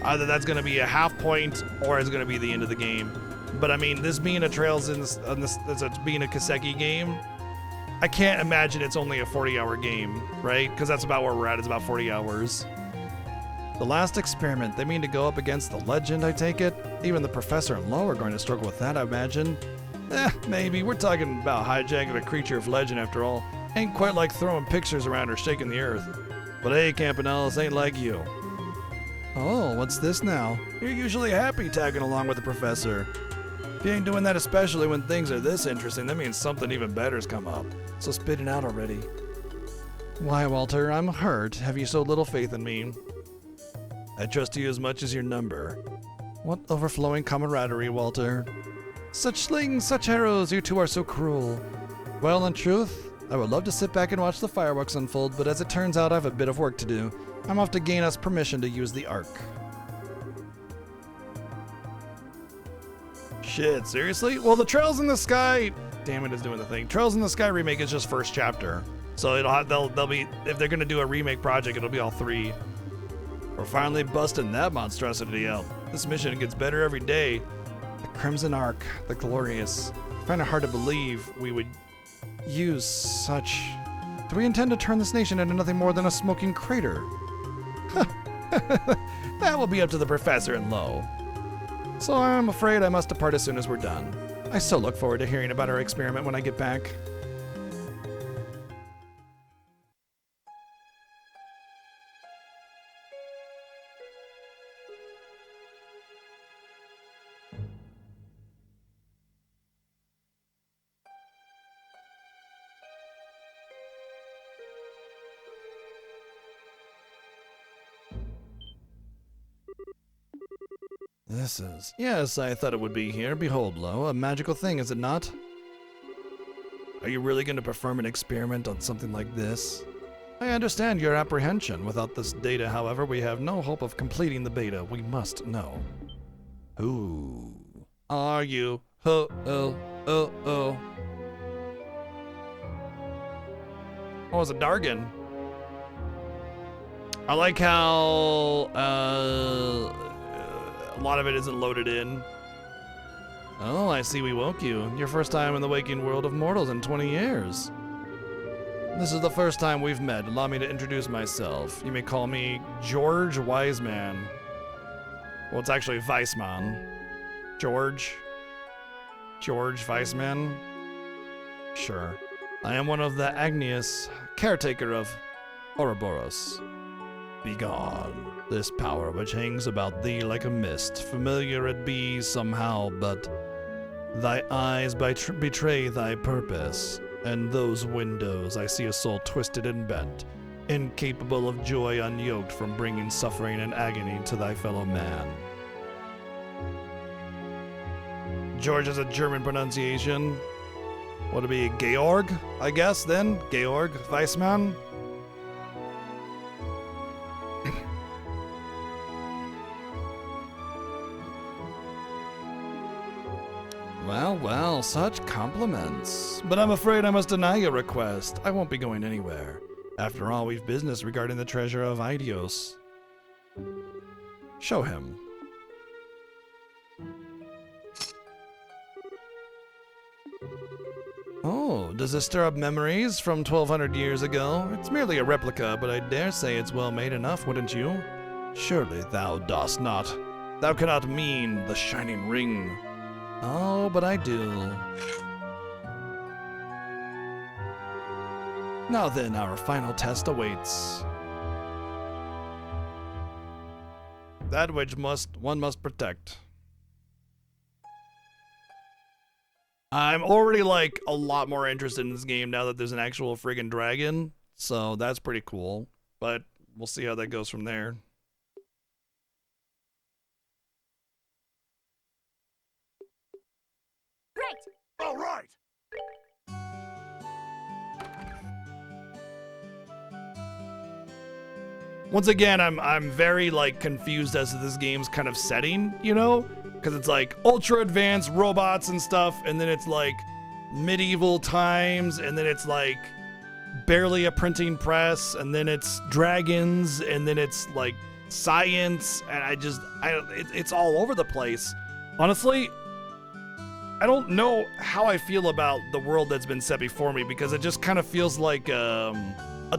Either that's going to be a half point or it's going to be the end of the game. But I mean, this being a Trails being a Kiseki game, I can't imagine it's only a 40-hour game, right? Because that's about where we're at. It's about 40 hours. The last experiment, they mean to go up against the legend, I take it? Even the professor and Lo are going to struggle with that, I imagine. Maybe. We're talking about hijacking a creature of legend after all. Ain't quite like throwing pictures around or shaking the earth. But hey, Campanella, this ain't like you. Oh, what's this now? You're usually happy tagging along with the professor. If you ain't doing that, especially when things are this interesting, that means something even better's come up. So spit it out already. Why, Walter, I'm hurt. Have you so little faith in me? I trust you as much as your number. What overflowing camaraderie, Walter. Such slings, such arrows, you two are so cruel. Well, in truth, I would love to sit back and watch the fireworks unfold, but as it turns out, I have a bit of work to do. I'm off to gain us permission to use the Ark. Shit, seriously? Well, the Trails in the Sky... Damn it, is doing the thing. Trails in the Sky remake is just first chapter. So they'll be... If they're gonna do a remake project, it'll be all 3. We're finally busting that monstrosity out. This mission gets better every day. The Crimson Ark, the glorious. I find it hard to believe we would use such... Do we intend to turn this nation into nothing more than a smoking crater? That will be up to the professor and Lo. So I'm afraid I must depart as soon as we're done. I so look forward to hearing about our experiment when I get back. This is... Yes, I thought it would be here. Behold, lo, a magical thing, is it not? Are you really going to perform an experiment on something like this? I understand your apprehension. Without this data, however, we have no hope of completing the beta. We must know. Who are you? Oh. Oh, it's a Dargon. I like how a lot of it isn't loaded in. Oh, I see we woke you. Your first time in the waking world of mortals in 20 years. This is the first time we've met. Allow me to introduce myself. You may call me George Wiseman. Well, it's actually Weissman. George Weissman? Sure. I am one of the Agnius, caretaker of Ouroboros. Begone. This power which hangs about thee like a mist, familiar it be somehow, but thy eyes betray thy purpose, and those windows I see a soul twisted and bent, incapable of joy unyoked from bringing suffering and agony to thy fellow man. George has a German pronunciation. Would it be Georg, I guess, then? Georg Weissman? Well, such compliments. But I'm afraid I must deny your request. I won't be going anywhere. After all, we've business regarding the treasure of Eidos. Show him. Oh, does this stir up memories from 1200 years ago? It's merely a replica, but I dare say it's well made enough, wouldn't you? Surely thou dost not. Thou cannot mean the shining ring. Oh, but I do. Now then, our final test awaits. That which one must protect. I'm already like a lot more interested in this game now that there's an actual friggin' dragon, so that's pretty cool. But we'll see how that goes from there. Great! All right. Once again, I'm very like confused as to this game's kind of setting, you know? Because it's like ultra advanced robots and stuff, and then it's like medieval times, and then it's like barely a printing press, and then it's dragons, and then it's like science, and it's all over the place. Honestly, I don't know how I feel about the world that's been set before me, because it just kind of feels like a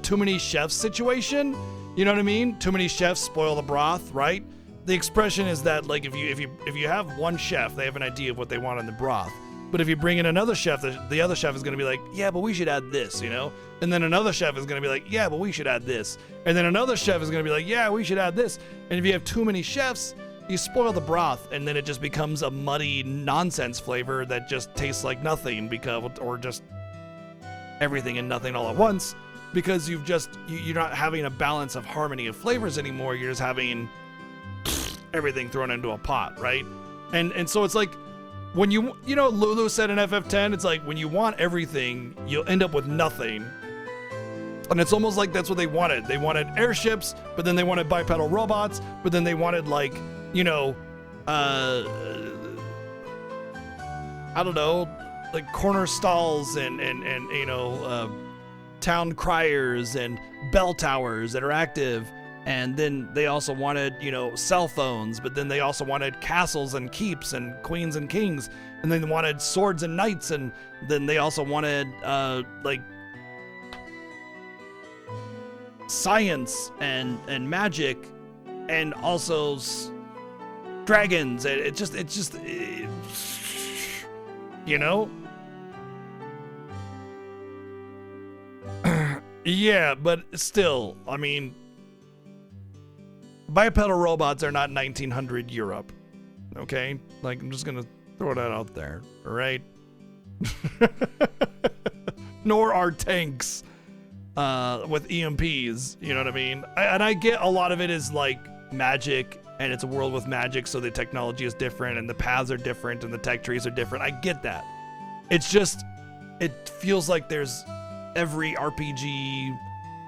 too many chefs situation. You know what I mean? Too many chefs spoil the broth, right? The expression is that like if you have one chef, they have an idea of what they want in the broth. But if you bring in another chef, the other chef is going to be like, yeah, but we should add this, you know? And then another chef is going to be like, yeah, but we should add this. And then another chef is going to be like, yeah, we should add this. And if you have too many chefs, you spoil the broth, and then it just becomes a muddy nonsense flavor that just tastes like nothing, or just everything and nothing all at once, because you're not having a balance of harmony of flavors anymore. You're just having everything thrown into a pot, right? And so it's like when you know Lulu said in FF10, it's like when you want everything, you'll end up with nothing. And it's almost like that's what they wanted. They wanted airships, but then they wanted bipedal robots, but then they wanted like, you know, I don't know, like corner stalls and you know, town criers and bell towers that are active. And then they also wanted, you know, cell phones, but then they also wanted castles and keeps and queens and kings. And then they wanted swords and knights, and then they also wanted, like, science and magic, and also dragons. It's just, you know? Yeah, but still, I mean, bipedal robots are not 1900 Europe, okay? Like, I'm just gonna throw that out there, all right? Nor are tanks with EMPs, you know what I mean? And I get a lot of it is like magic and it's a world with magic, so the technology is different and the paths are different and the tech trees are different. I get that. It's just, it feels like there's every RPG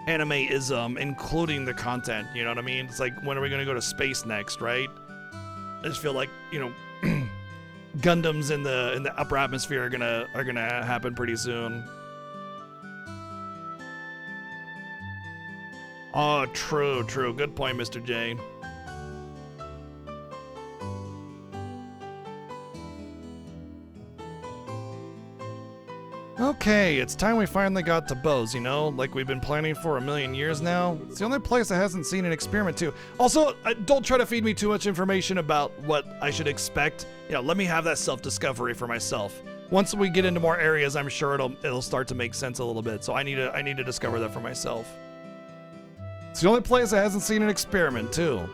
anime-ism, including the content, you know what I mean? It's like, when are we gonna go to space next, right? I just feel like, you know, Gundams in the upper atmosphere are gonna happen pretty soon. Oh, true. Good point, Mr. J. Okay, it's time we finally got to Bose, you know? Like we've been planning for a million years now. It's the only place that hasn't seen an experiment too. Also, don't try to feed me too much information about what I should expect. You know, let me have that self-discovery for myself. Once we get into more areas, I'm sure it'll start to make sense a little bit. So I need to discover that for myself. It's the only place that hasn't seen an experiment too.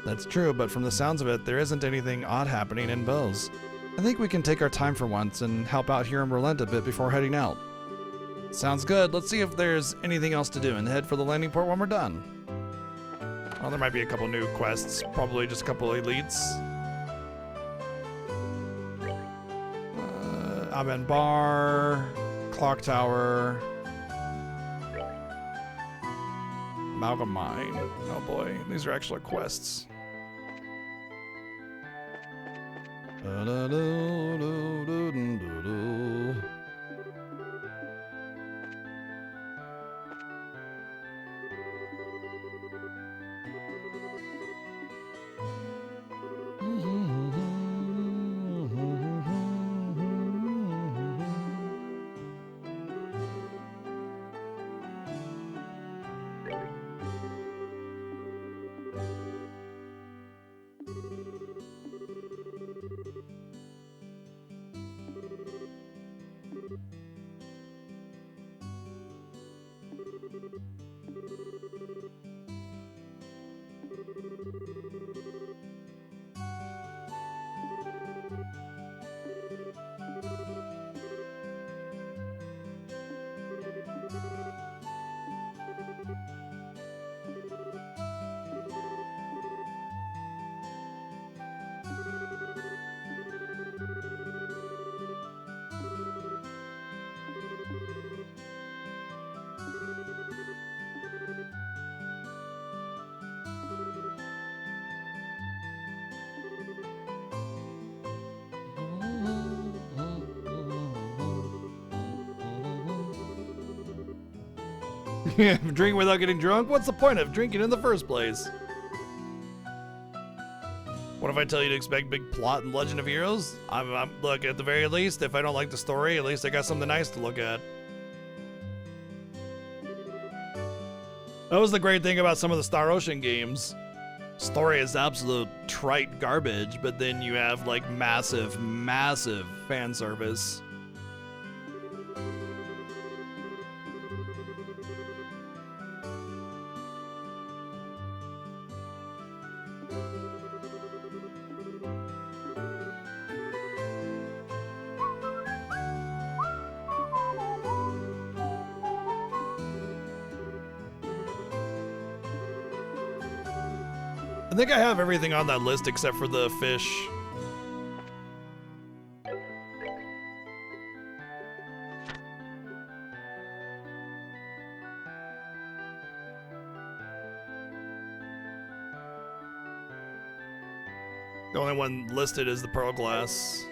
That's true, but from the sounds of it, there isn't anything odd happening in Bose. I think we can take our time for once and help out here in Berlin a bit before heading out. Sounds good. Let's see if there's anything else to do and head for the landing port when we're done. Well, there might be a couple new quests, probably just a couple elites. Amen Bar, Clock Tower, Amalgam Mine. Oh boy, these are actual quests. Drink without getting drunk? What's the point of drinking in the first place? What if I tell you to expect big plot and Legend of Heroes? Look, at the very least, if I don't like the story, at least I got something nice to look at. That was the great thing about some of the Star Ocean games. Story is absolute trite garbage, but then you have like massive fan service. I think I have everything on that list except for the fish. The only one listed is the pearl glass.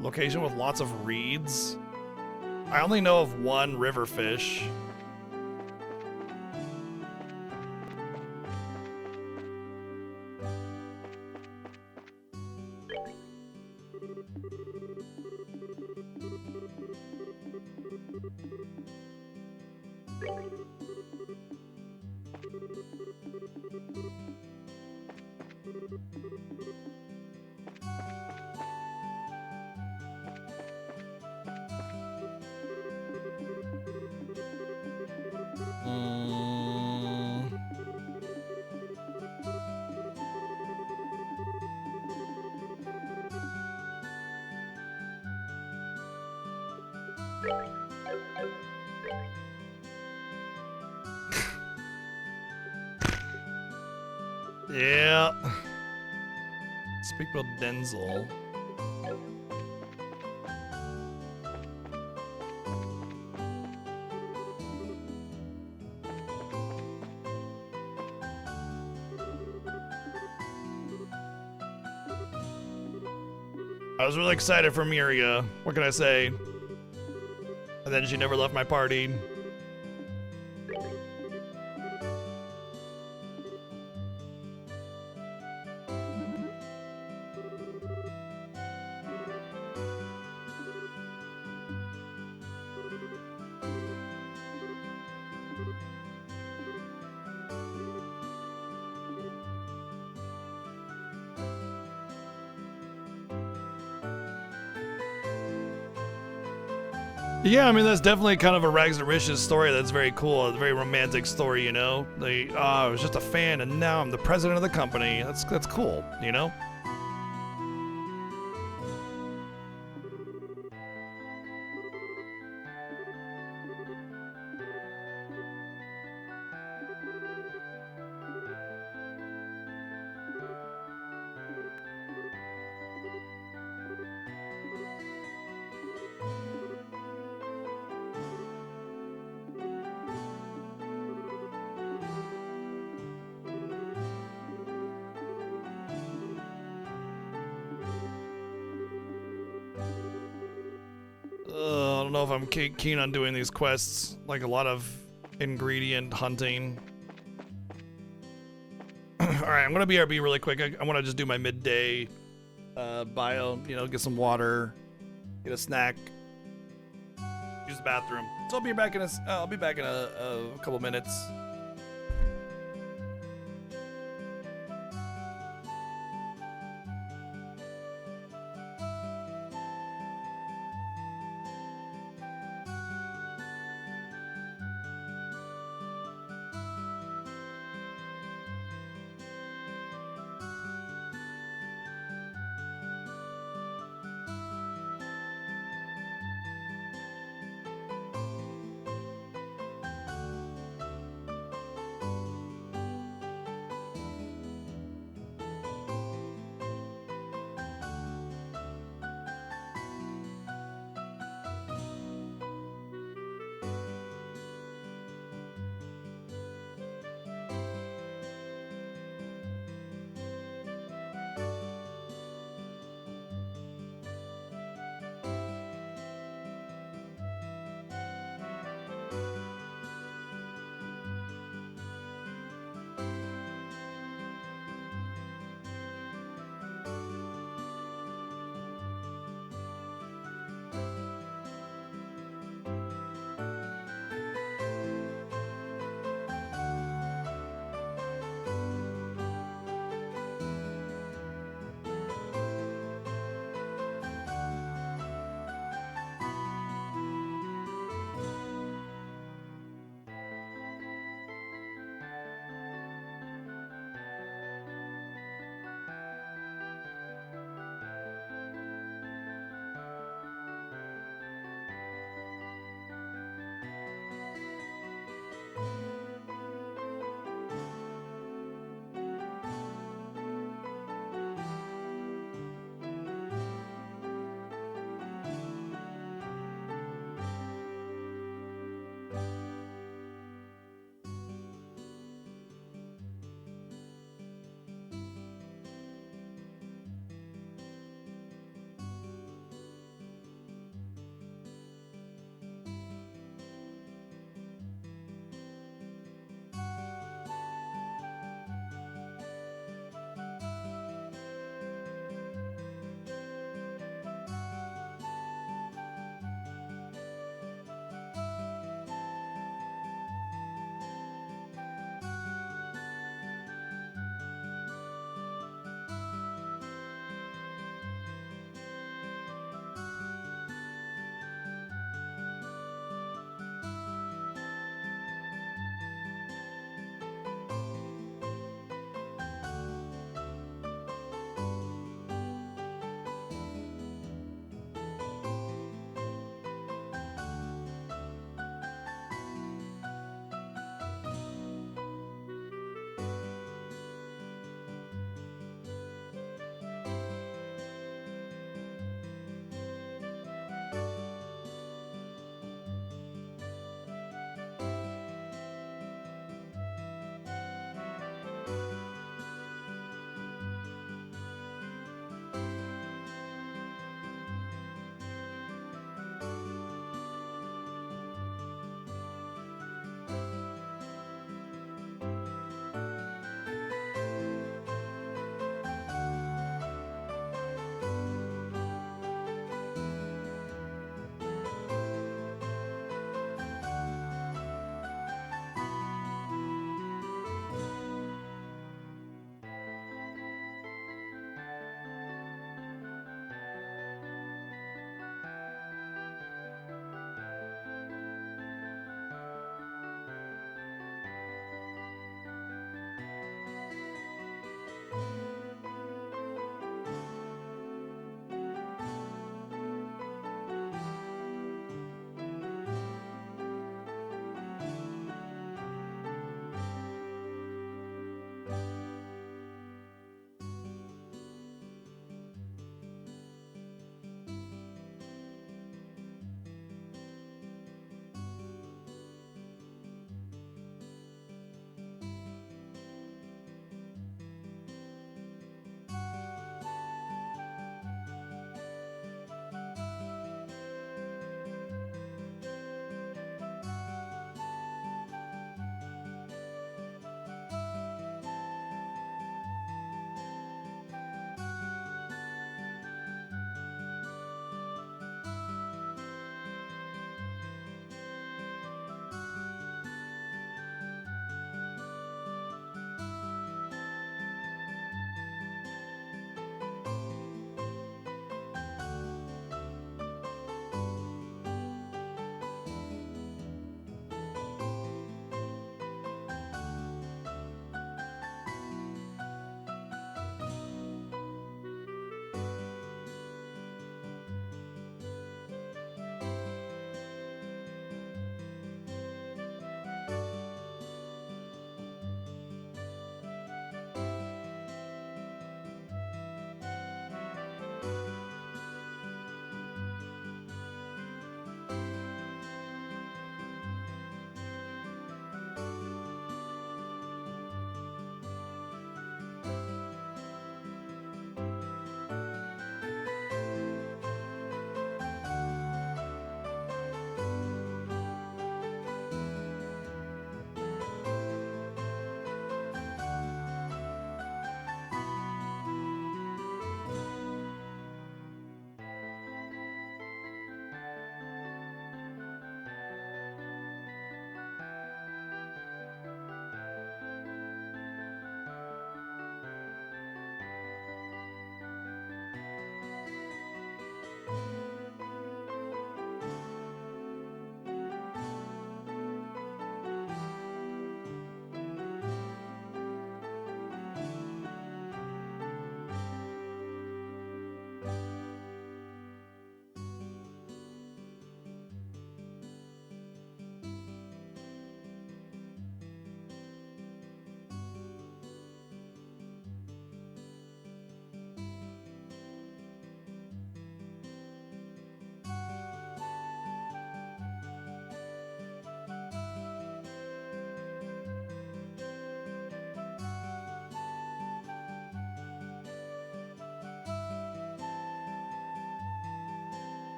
Location with lots of reeds. I only know of one river fish. Yeah. Speak about Denzel. I was really excited for Miria. What can I say? And then she never left my party. Yeah, I mean that's definitely kind of a Rags to Riches story. That's very cool. It's a very romantic story, you know. I was just a fan, and now I'm the president of the company. That's cool, you know. I don't know if I'm keen on doing these quests. Like a lot of ingredient hunting. All right, I'm gonna BRB really quick. I want to just do my midday bio. You know, get some water, get a snack, use the bathroom. So I'll be back in a couple minutes.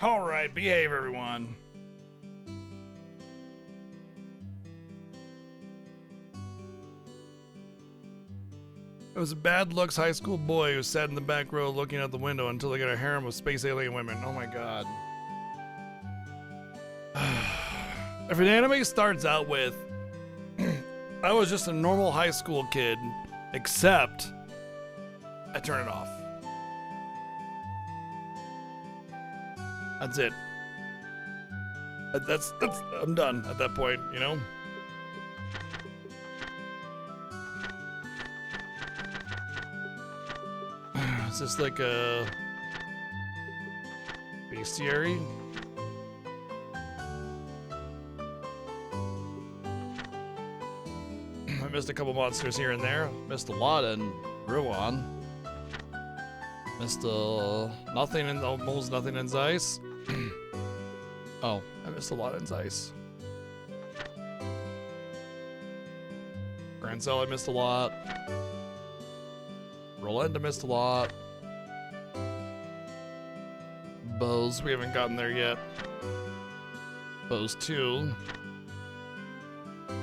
All right, behave, everyone. It was a bad looks high school boy who sat in the back row looking out the window until he got a harem of space alien women. Oh my god. If an anime starts out with, I was just a normal high school kid, except I turn it off. That's it. That's I'm done at that point, you know? Is this like a bestiary? I missed a couple monsters here and there. Missed a lot in Ruan. Missed nothing in almost nothing in Zeiss. Oh, I missed a lot in Zeiss. Grand Cell I missed a lot. Rolanda missed a lot. Bose, we haven't gotten there yet. Bose 2.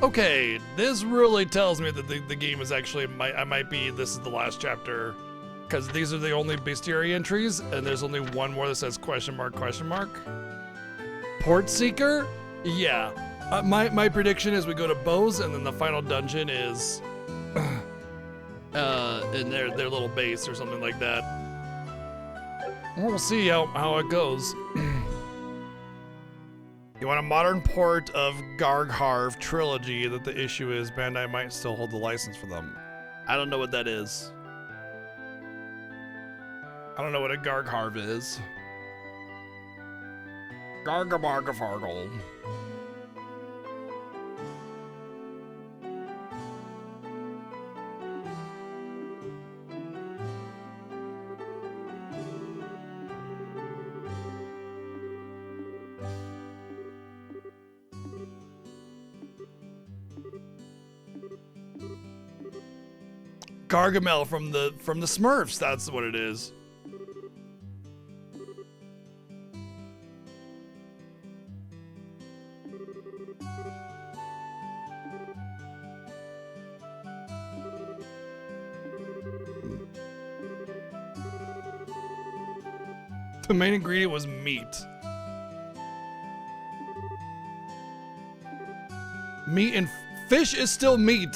Okay, this really tells me that the game is actually, this is the last chapter. Because these are the only bestiary entries, and there's only one more that says question mark, question mark. Port Seeker? Yeah. My prediction is we go to Bose, and then the final dungeon is in their little base or something like that. We'll see how it goes. You want a modern port of Gargharv Trilogy that the issue is Bandai might still hold the license for them. I don't know what that is. I don't know what a Gargharv is. Gargabargafargle. Gargamel from the Smurfs, that's what it is. The main ingredient was meat. Meat and fish is still meat.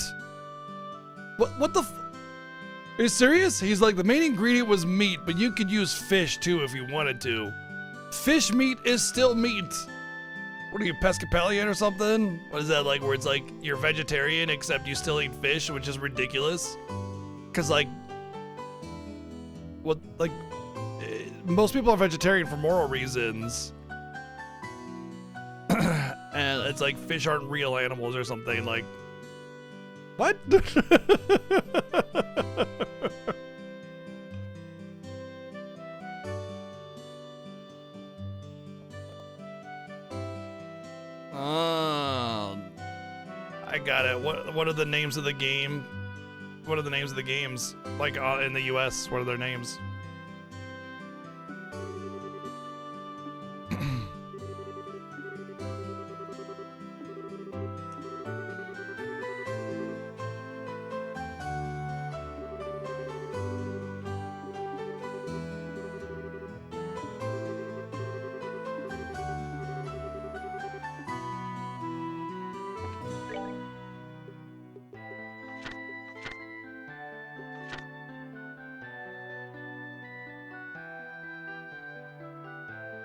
What the Are you serious? He's like, the main ingredient was meat, but you could use fish too if you wanted to. Fish meat is still meat. What are you, Pescapellian or something? What is that, like, where it's like, you're vegetarian except you still eat fish, which is ridiculous? Cause like, what, like, most people are vegetarian for moral reasons. And it's like, fish aren't real animals or something, like, what? Oh, I got it. What are the names of the game? What are the names of the games? Like in the US, what are their names?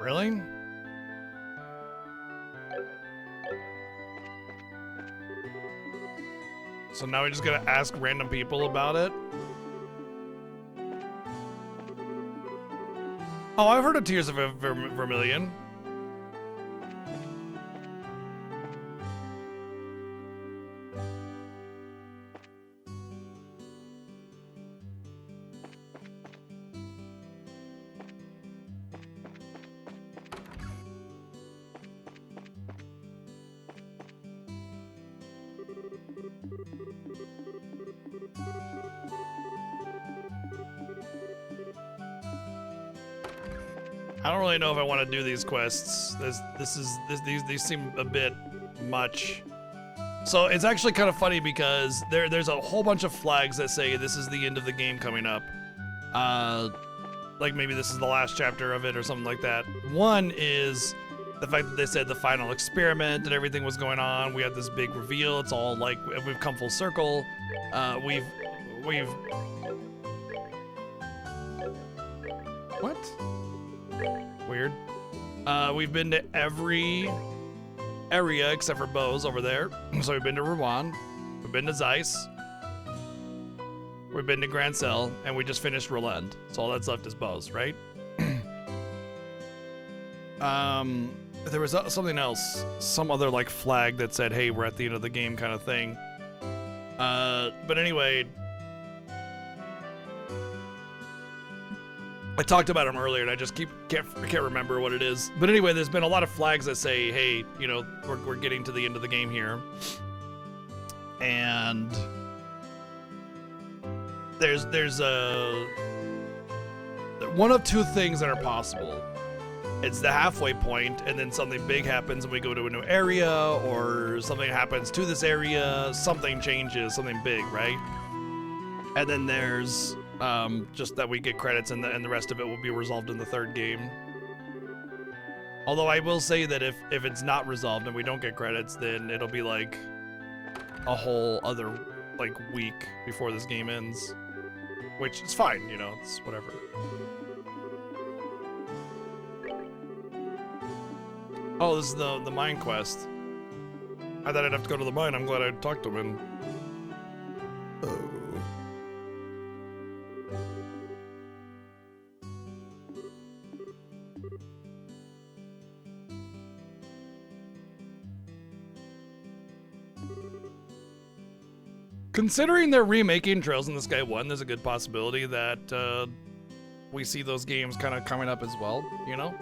Really? So now we just gotta ask random people about it? Oh, I've heard of Tears of Vermilion. I don't really know if I want to do these quests. These seem a bit much. So it's actually kind of funny because there's a whole bunch of flags that say this is the end of the game coming up. Like maybe this is the last chapter of it or something like that. One is the fact that they said the final experiment and everything was going on. We had this big reveal. It's all like we've come full circle. We've what? Weird. We've been to every area except for Bose over there. So we've been to Rouen, we've been to Zeiss, we've been to Grand Cell, and we just finished Roland. So all that's left is Bose, right? There was something else, some other like flag that said, "Hey, we're at the end of the game," kind of thing. But anyway, I talked about them earlier, and I just can't remember what it is. But anyway, there's been a lot of flags that say, "Hey, you know, we're getting to the end of the game here," and there's one of two things that are possible. It's the halfway point, and then something big happens, and we go to a new area, or something happens to this area, something changes, something big, right? And then there's just that we get credits, and the rest of it will be resolved in the third game. Although I will say that if it's not resolved and we don't get credits, then it'll be like a whole other like week before this game ends, which is fine, you know, it's whatever. Oh, this is the mine quest. I thought I'd have to go to the mine. I'm glad I talked to him. Oh. Considering they're remaking Trails in the Sky 1, there's a good possibility that we see those games kind of coming up as well, you know?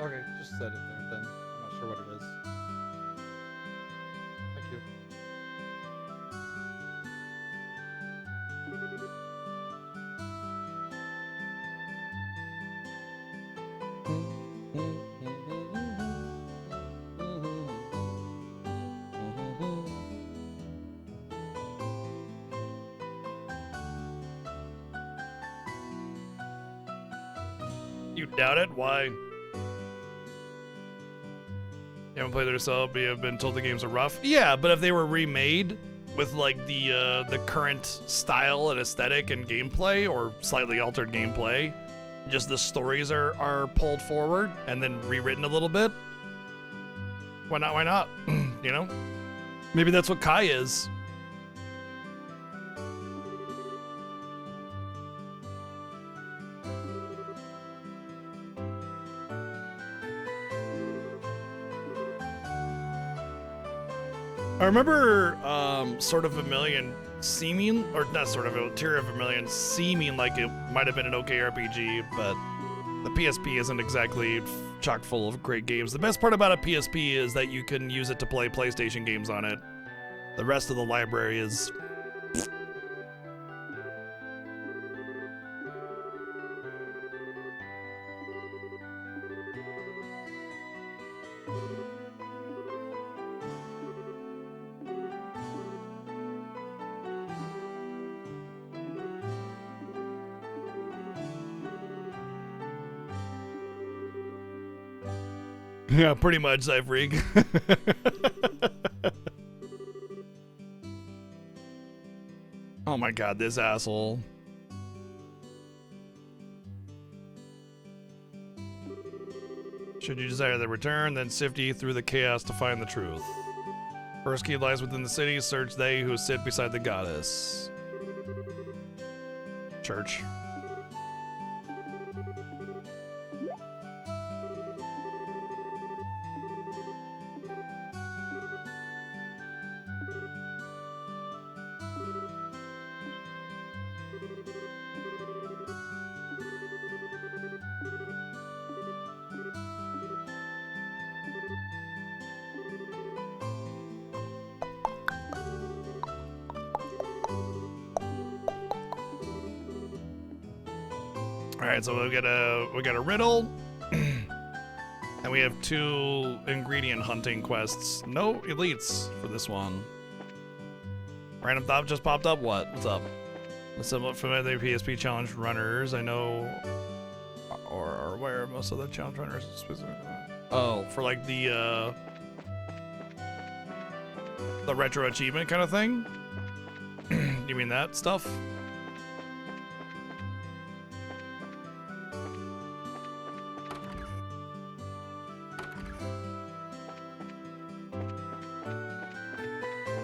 Okay, just set it there then. I'm not sure what it is. Thank you. You doubt it? Why? You haven't played it yourself, but you have been told the games are rough? Yeah, but if they were remade with like the current style and aesthetic and gameplay, or slightly altered gameplay, just the stories are pulled forward and then rewritten a little bit, why not? Why not? You know? Maybe that's what Kai is. I remember Sort of Vermilion seeming, or not Sort of, Tear of Vermilion seeming like it might have been an okay RPG, but the PSP isn't exactly chock full of great games. The best part about a PSP is that you can use it to play PlayStation games on it. The rest of the library is... Yeah, pretty much, Cyfreak. Oh my god, this asshole. Should you desire the return, then sift ye through the chaos to find the truth. First key lies within the city, search they who sit beside the goddess. Church. right, so we got a riddle, and we have 2 ingredient hunting quests. No elites for this one. Random thought just popped up. What's up? Somewhat familiar PSP challenge runners. I know, or where most of the challenge runners specifically. Oh, for like the retro achievement kind of thing. You mean that stuff?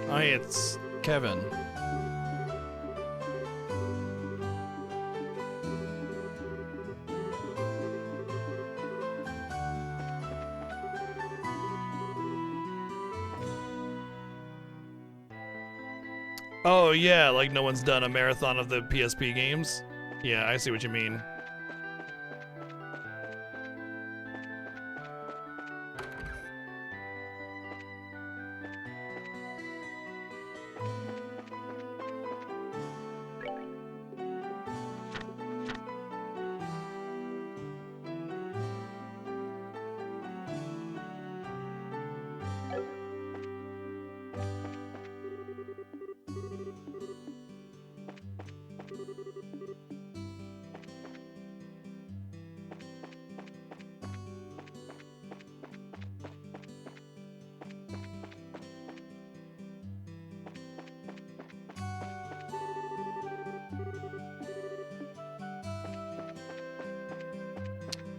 Hi, it's Kevin. Oh yeah, like no one's done a marathon of the PSP games? Yeah, I see what you mean.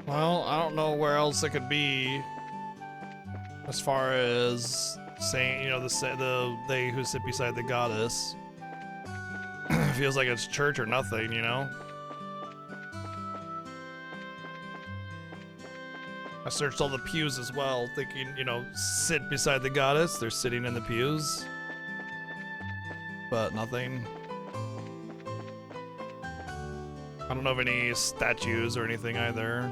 Well, I don't know where else it could be. As far as saying, you know, the they who sit beside the goddess. Feels like it's church or nothing, you know? I searched all the pews as well, thinking, you know, sit beside the goddess. They're sitting in the pews. But nothing. I don't know of any statues or anything either.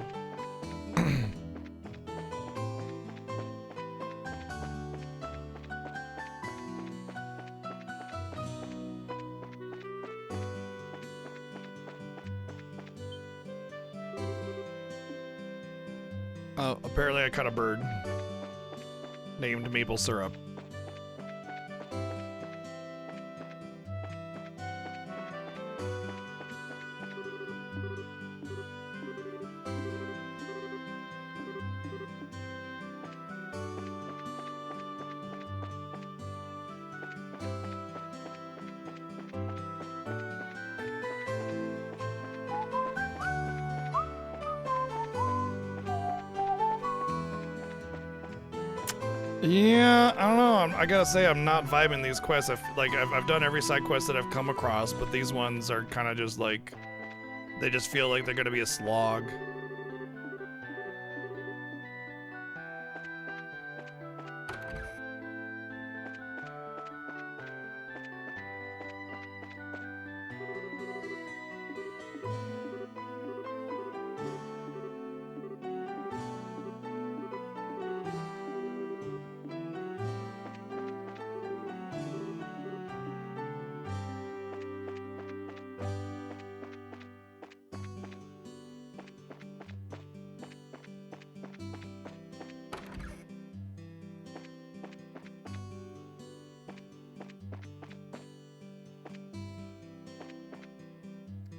Apparently I caught a bird named Maple Syrup. Yeah, I don't know. I gotta say, I'm not vibing these quests. I've done every side quest that I've come across, but these ones are kind of just like, they just feel like they're gonna be a slog.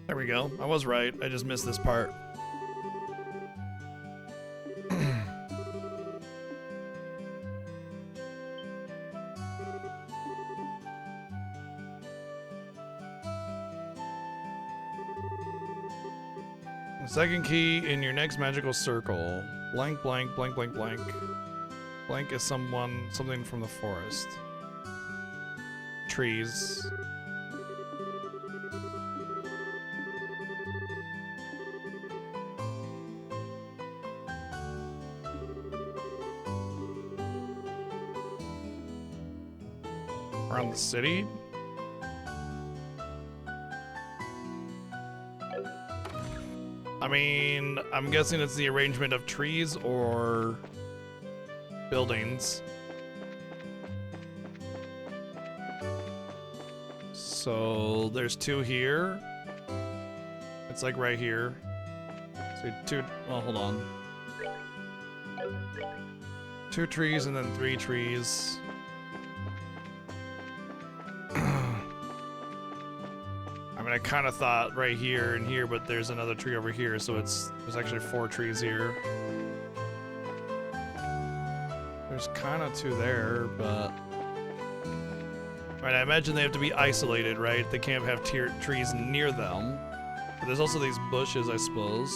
There we go. I was right. I just missed this part. The second key in your next magical circle. Blank, blank, blank, blank, blank. Blank is something from the forest. Trees. Around the city? I mean, I'm guessing it's the arrangement of trees or buildings. So there's 2 here. It's like right here. So two, well, hold on. 2 trees and then 3 trees. I mean, I kind of thought right here and here, but there's another tree over here, so there's actually 4 trees here. There's kind of 2 there, but... Right, I imagine they have to be isolated, right? They can't have trees near them. But there's also these bushes, I suppose.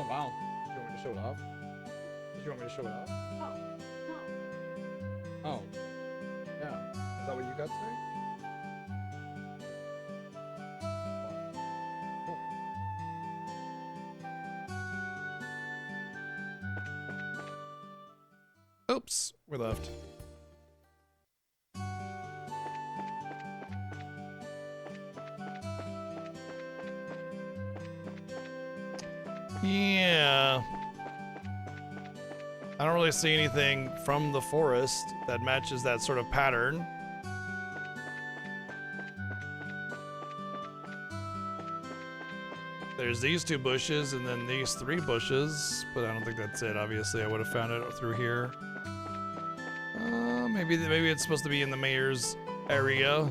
Oh wow. Do you want me to show it off? Did you want me to show it off? Oh. Yeah. Is that what you got today? Cool. Oops, we left. Yeah. I don't really see anything from the forest that matches that sort of pattern. There's these 2 bushes and then these 3 bushes, but I don't think that's it. Obviously, I would have found it through here. Maybe it's supposed to be in the mayor's area.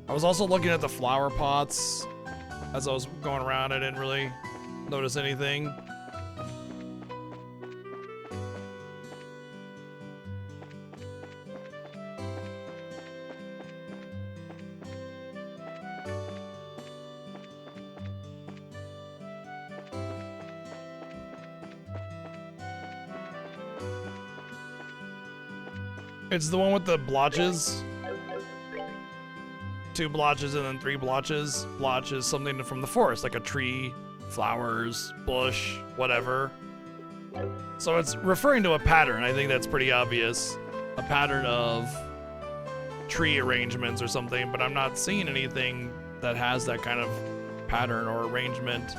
I was also looking at the flower pots as I was going around. I didn't really notice anything. It's the one with the blotches. 2 blotches and then 3 blotches. Blotch is something from the forest, like a tree, flowers, bush, whatever. So it's referring to a pattern. I think that's pretty obvious. A pattern of tree arrangements or something, but I'm not seeing anything that has that kind of pattern or arrangement.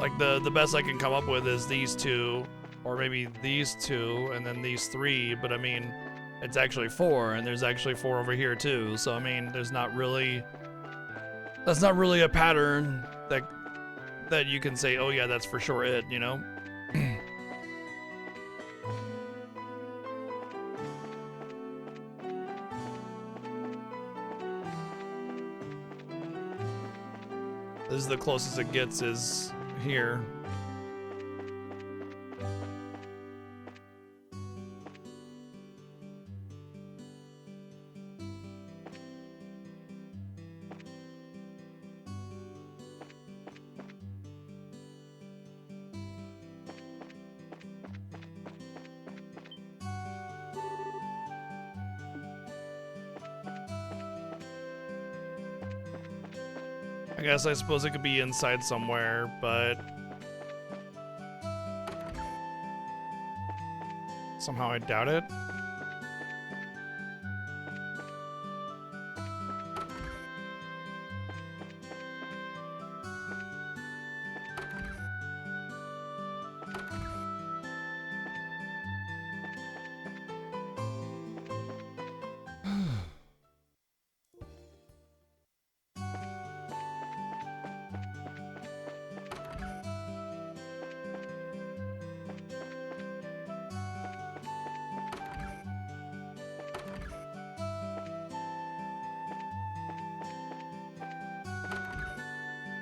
Like the best I can come up with is these 2, or maybe these 2, and then these 3, but I mean, it's actually 4, and there's actually 4 over here too. So I mean, that's not really a pattern that you can say, oh yeah, that's for sure it, you know? This is the closest it gets, is here. I suppose it could be inside somewhere, but somehow I doubt it.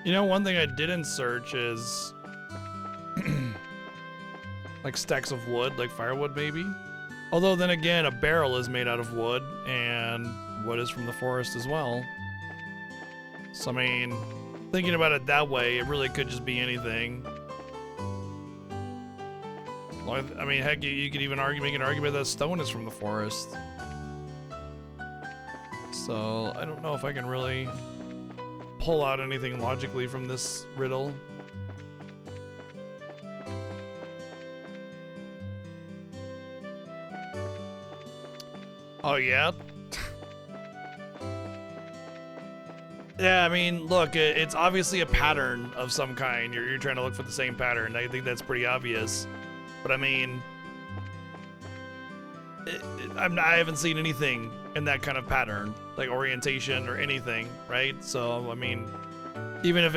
You know, one thing I didn't search is Like stacks of wood, like firewood maybe. Although then again, a barrel is made out of wood, and wood is from the forest as well. So I mean, thinking about it that way, it really could just be anything. Well, I mean, heck, you could even make an argument that stone is from the forest. So I don't know if I can really pull out anything logically from this riddle. Oh yeah? Yeah, I mean, look, it's obviously a pattern of some kind. You're trying to look for the same pattern. I think that's pretty obvious. But I mean, I haven't seen anything in that kind of pattern, like orientation or anything, right? So, I mean, even if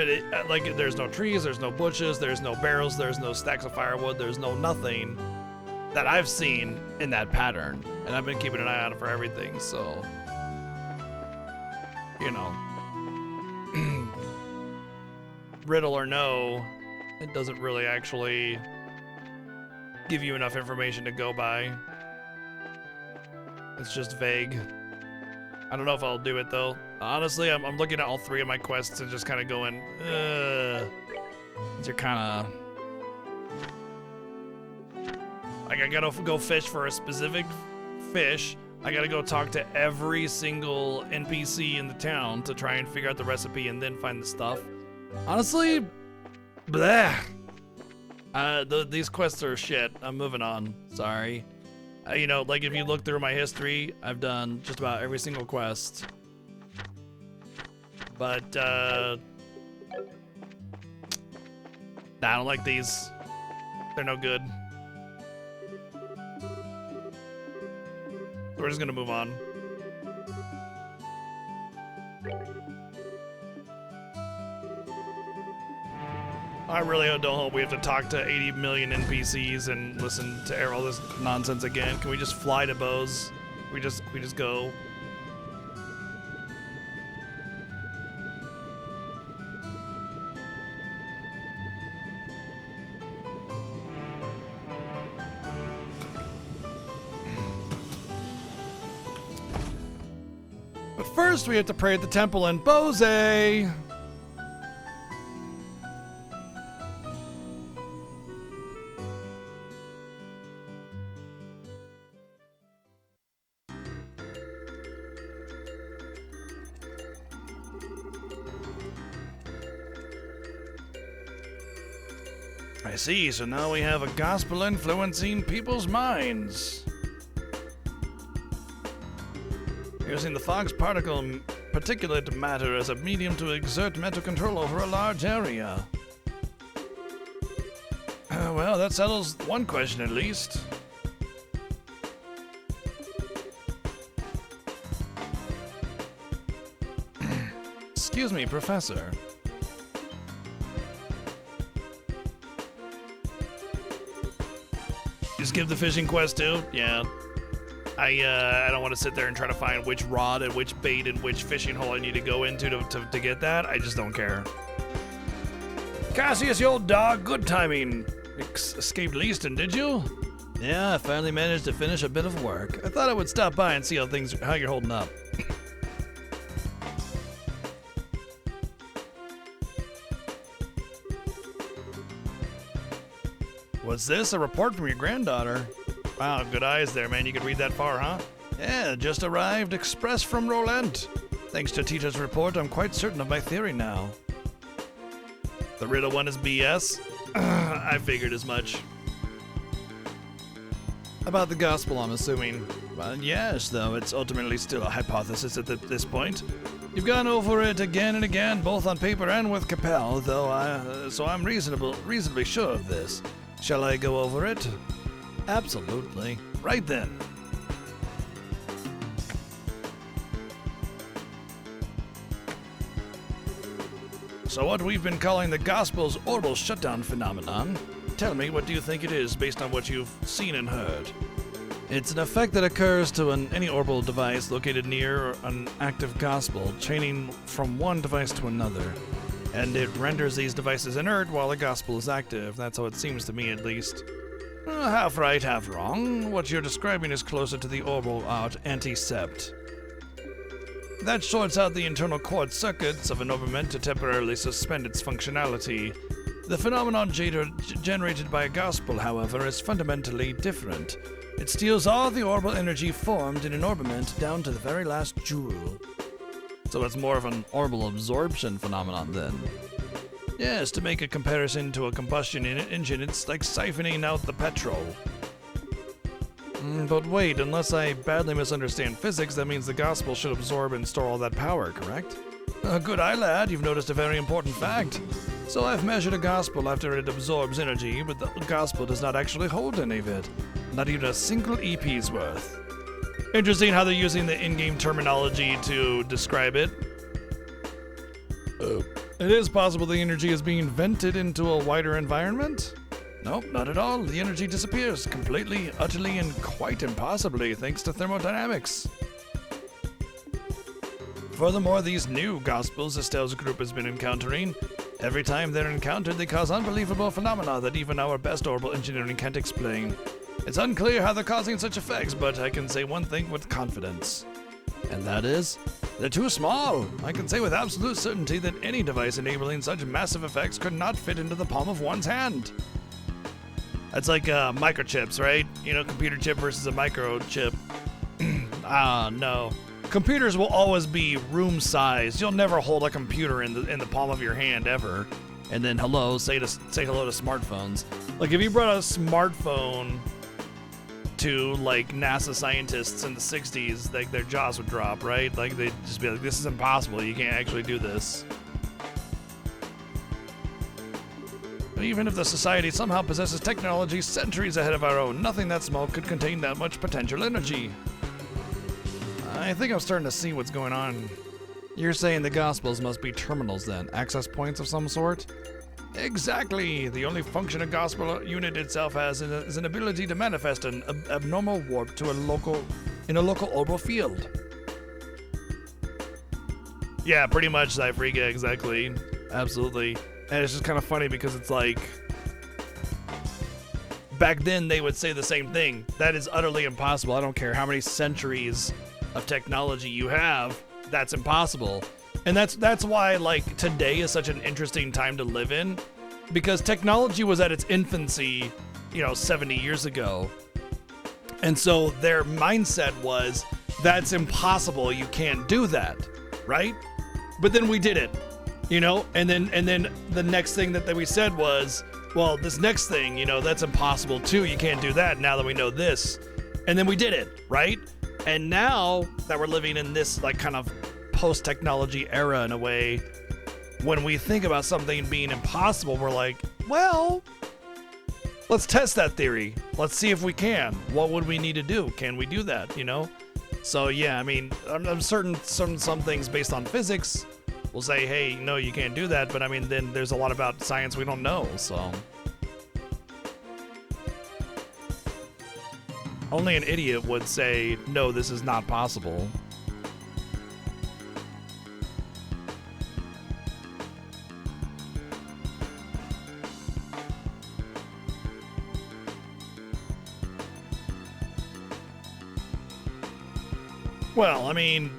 like, there's no trees, there's no bushes, there's no barrels, there's no stacks of firewood, there's no nothing that I've seen in that pattern. And I've been keeping an eye on it for everything, so, you know. Riddle or no, it doesn't really actually give you enough information to go by. It's just vague. I don't know if I'll do it though. Honestly, I'm looking at all three of my quests and just kind of going, these are kind of like, I gotta go fish for a specific fish. I gotta go talk to every single NPC in the town to try and figure out the recipe and then find the stuff. Honestly, bleh. These quests are shit. I'm moving on. Sorry. You know, like if you look through my history, I've done just about every single quest. But, nah, I don't like these. They're no good. We're just gonna move on. I really don't hope we have to talk to 80 million NPCs and listen to all this nonsense again. Can we just fly to Bose? We just go. But first, we have to pray at the temple in Bose. I see, so now we have a gospel influencing people's minds. Using the Fox particulate matter as a medium to exert mental control over a large area. Well, that settles one question at least. Excuse me, Professor. Just give the fishing quest too? Yeah. I don't want to sit there and try to find which rod and which bait and which fishing hole I need to go into to get that. I just don't care. Cassius, you old dog, good timing. Escaped Leaston, did you? Yeah, I finally managed to finish a bit of work. I thought I would stop by and see how you're holding up. What's this? A report from your granddaughter? Wow, good eyes there, man. You could read that far, huh? Yeah, just arrived, express from Roland. Thanks to Tita's report, I'm quite certain of my theory now. The riddle one is BS? I figured as much. About the gospel, I'm assuming. Well, yes, though it's ultimately still a hypothesis at this point. You've gone over it again and again, both on paper and with Capel, so I'm reasonably sure of this. Shall I go over it? Absolutely. Right then. So what we've been calling the Gospel's orbal shutdown phenomenon, tell me, what do you think it is based on what you've seen and heard? It's an effect that occurs to any orbal device located near an active Gospel, chaining from one device to another. And it renders these devices inert while the Gospel is active. That's how it seems to me, at least. Half right, half wrong. What you're describing is closer to the orbital art anti-sept. That shorts out the internal cord circuits of an orbiment to temporarily suspend its functionality. The phenomenon generated by a gospel, however, is fundamentally different. It steals all the orbital energy formed in an orbiment down to the very last joule. So it's more of an orbital absorption phenomenon then. Yes, to make a comparison to a combustion engine, it's like siphoning out the petrol. But wait, unless I badly misunderstand physics, that means the gospel should absorb and store all that power, correct? Good eye, lad, you've noticed a very important fact. So I've measured a gospel after it absorbs energy, but the gospel does not actually hold any of it. Not even a single EP's worth. Interesting how they're using the in-game terminology to describe it. It is possible the energy is being vented into a wider environment? Nope, not at all. The energy disappears completely, utterly, and quite impossibly thanks to thermodynamics. Furthermore, these new gospels Estelle's group has been encountering, every time they're encountered, they cause unbelievable phenomena that even our best orbital engineering can't explain. It's unclear how they're causing such effects, but I can say one thing with confidence. And that is, they're too small. I can say with absolute certainty that any device enabling such massive effects could not fit into the palm of one's hand. That's like microchips, right? You know, computer chip versus a microchip. No. Computers will always be room sized. You'll never hold a computer in the palm of your hand ever. And then say hello to smartphones. Like if you brought a smartphone to like NASA scientists in the 60s, like their jaws would drop, right? Like they'd just be like, this is impossible. You can't actually do this. But even if the society somehow possesses technology centuries ahead of our own, nothing that small could contain that much potential energy. I think I'm starting to see what's going on. You're saying the Gospels must be terminals then, access points of some sort? Exactly. The only function a Gospel unit itself has is an ability to manifest an abnormal warp to in a local orbital field. Yeah, pretty much, Zyfriga, exactly. Absolutely. And it's just kind of funny because it's like, back then they would say the same thing. That is utterly impossible. I don't care how many centuries of technology you have, that's impossible. And that's why like today is such an interesting time to live in, because technology was at its infancy, 70 years ago. And so their mindset was, that's impossible, you can't do that, right? But then we did it. And then the next thing that we said was, well, this next thing, that's impossible too. You can't do that now that we know this. And then we did it, right? And now that we're living in this like kind of post-technology era in a way, when we think about something being impossible, we're like, well, let's test that theory. Let's see if we can. What would we need to do? Can we do that? So yeah, I mean, I'm certain some things based on physics will say, hey, no, you can't do that. But I mean, then there's a lot about science we don't know, so. Only an idiot would say, no, this is not possible. Well, I mean,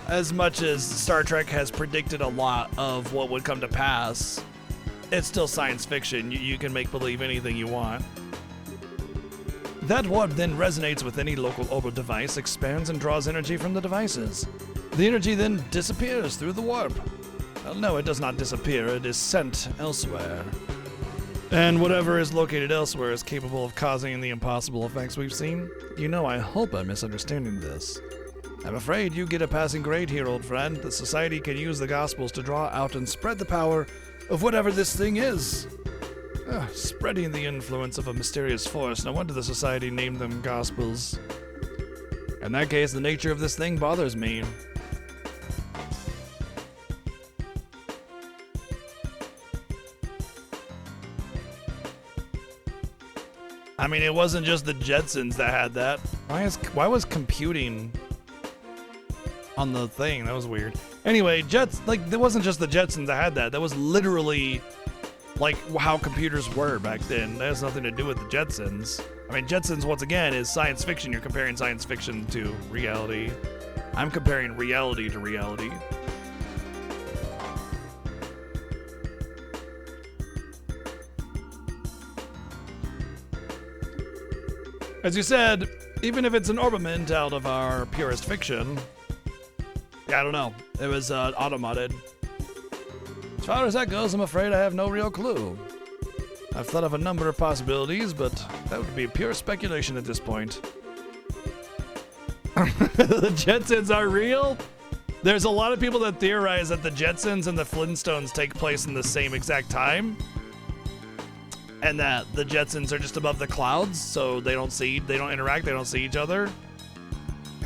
as much as Star Trek has predicted a lot of what would come to pass, it's still science fiction. You can make believe anything you want. That warp then resonates with any local orbital device, expands and draws energy from the devices. The energy then disappears through the warp. Well, no, it does not disappear, it is sent elsewhere. And whatever is located elsewhere is capable of causing the impossible effects we've seen. I hope I'm misunderstanding this. I'm afraid you get a passing grade here, old friend. The Society can use the Gospels to draw out and spread the power of whatever this thing is. Spreading the influence of a mysterious force. No wonder the Society named them Gospels. In that case, the nature of this thing bothers me. I mean, it wasn't just the Jetsons that had that. Why was computing on the thing? That was weird. Anyway, there wasn't just the Jetsons that had that. That was literally like how computers were back then. That has nothing to do with the Jetsons. I mean, Jetsons, once again, is science fiction. You're comparing science fiction to reality. I'm comparing reality to reality. As you said, even if it's an ornament out of our purest fiction, yeah, I don't know. It was automated. As far as that goes, I'm afraid I have no real clue. I've thought of a number of possibilities, but that would be pure speculation at this point. The Jetsons are real? There's a lot of people that theorize that the Jetsons and the Flintstones take place in the same exact time. And that the Jetsons are just above the clouds, so they don't interact, they don't see each other.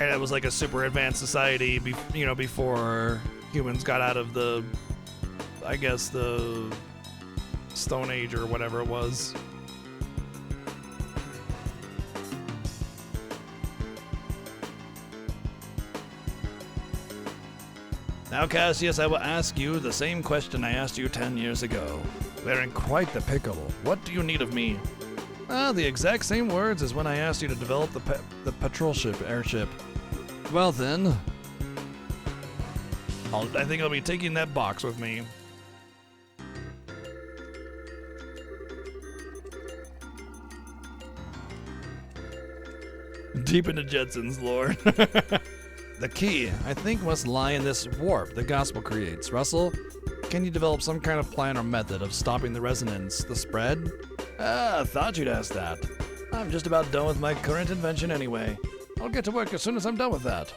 And it was like a super advanced society, before humans got out of the, I guess, the Stone Age or whatever it was. Now, Cassius, I will ask you the same question I asked you 10 years ago. We're in quite the pickle. What do you need of me? The exact same words as when I asked you to develop the patrol airship. Well then, I think I'll be taking that box with me. Deep into Jetsons lore. The key, I think, must lie in this warp the gospel creates. Russell, can you develop some kind of plan or method of stopping the resonance, the spread? Thought you'd ask that. I'm just about done with my current invention anyway. I'll get to work as soon as I'm done with that.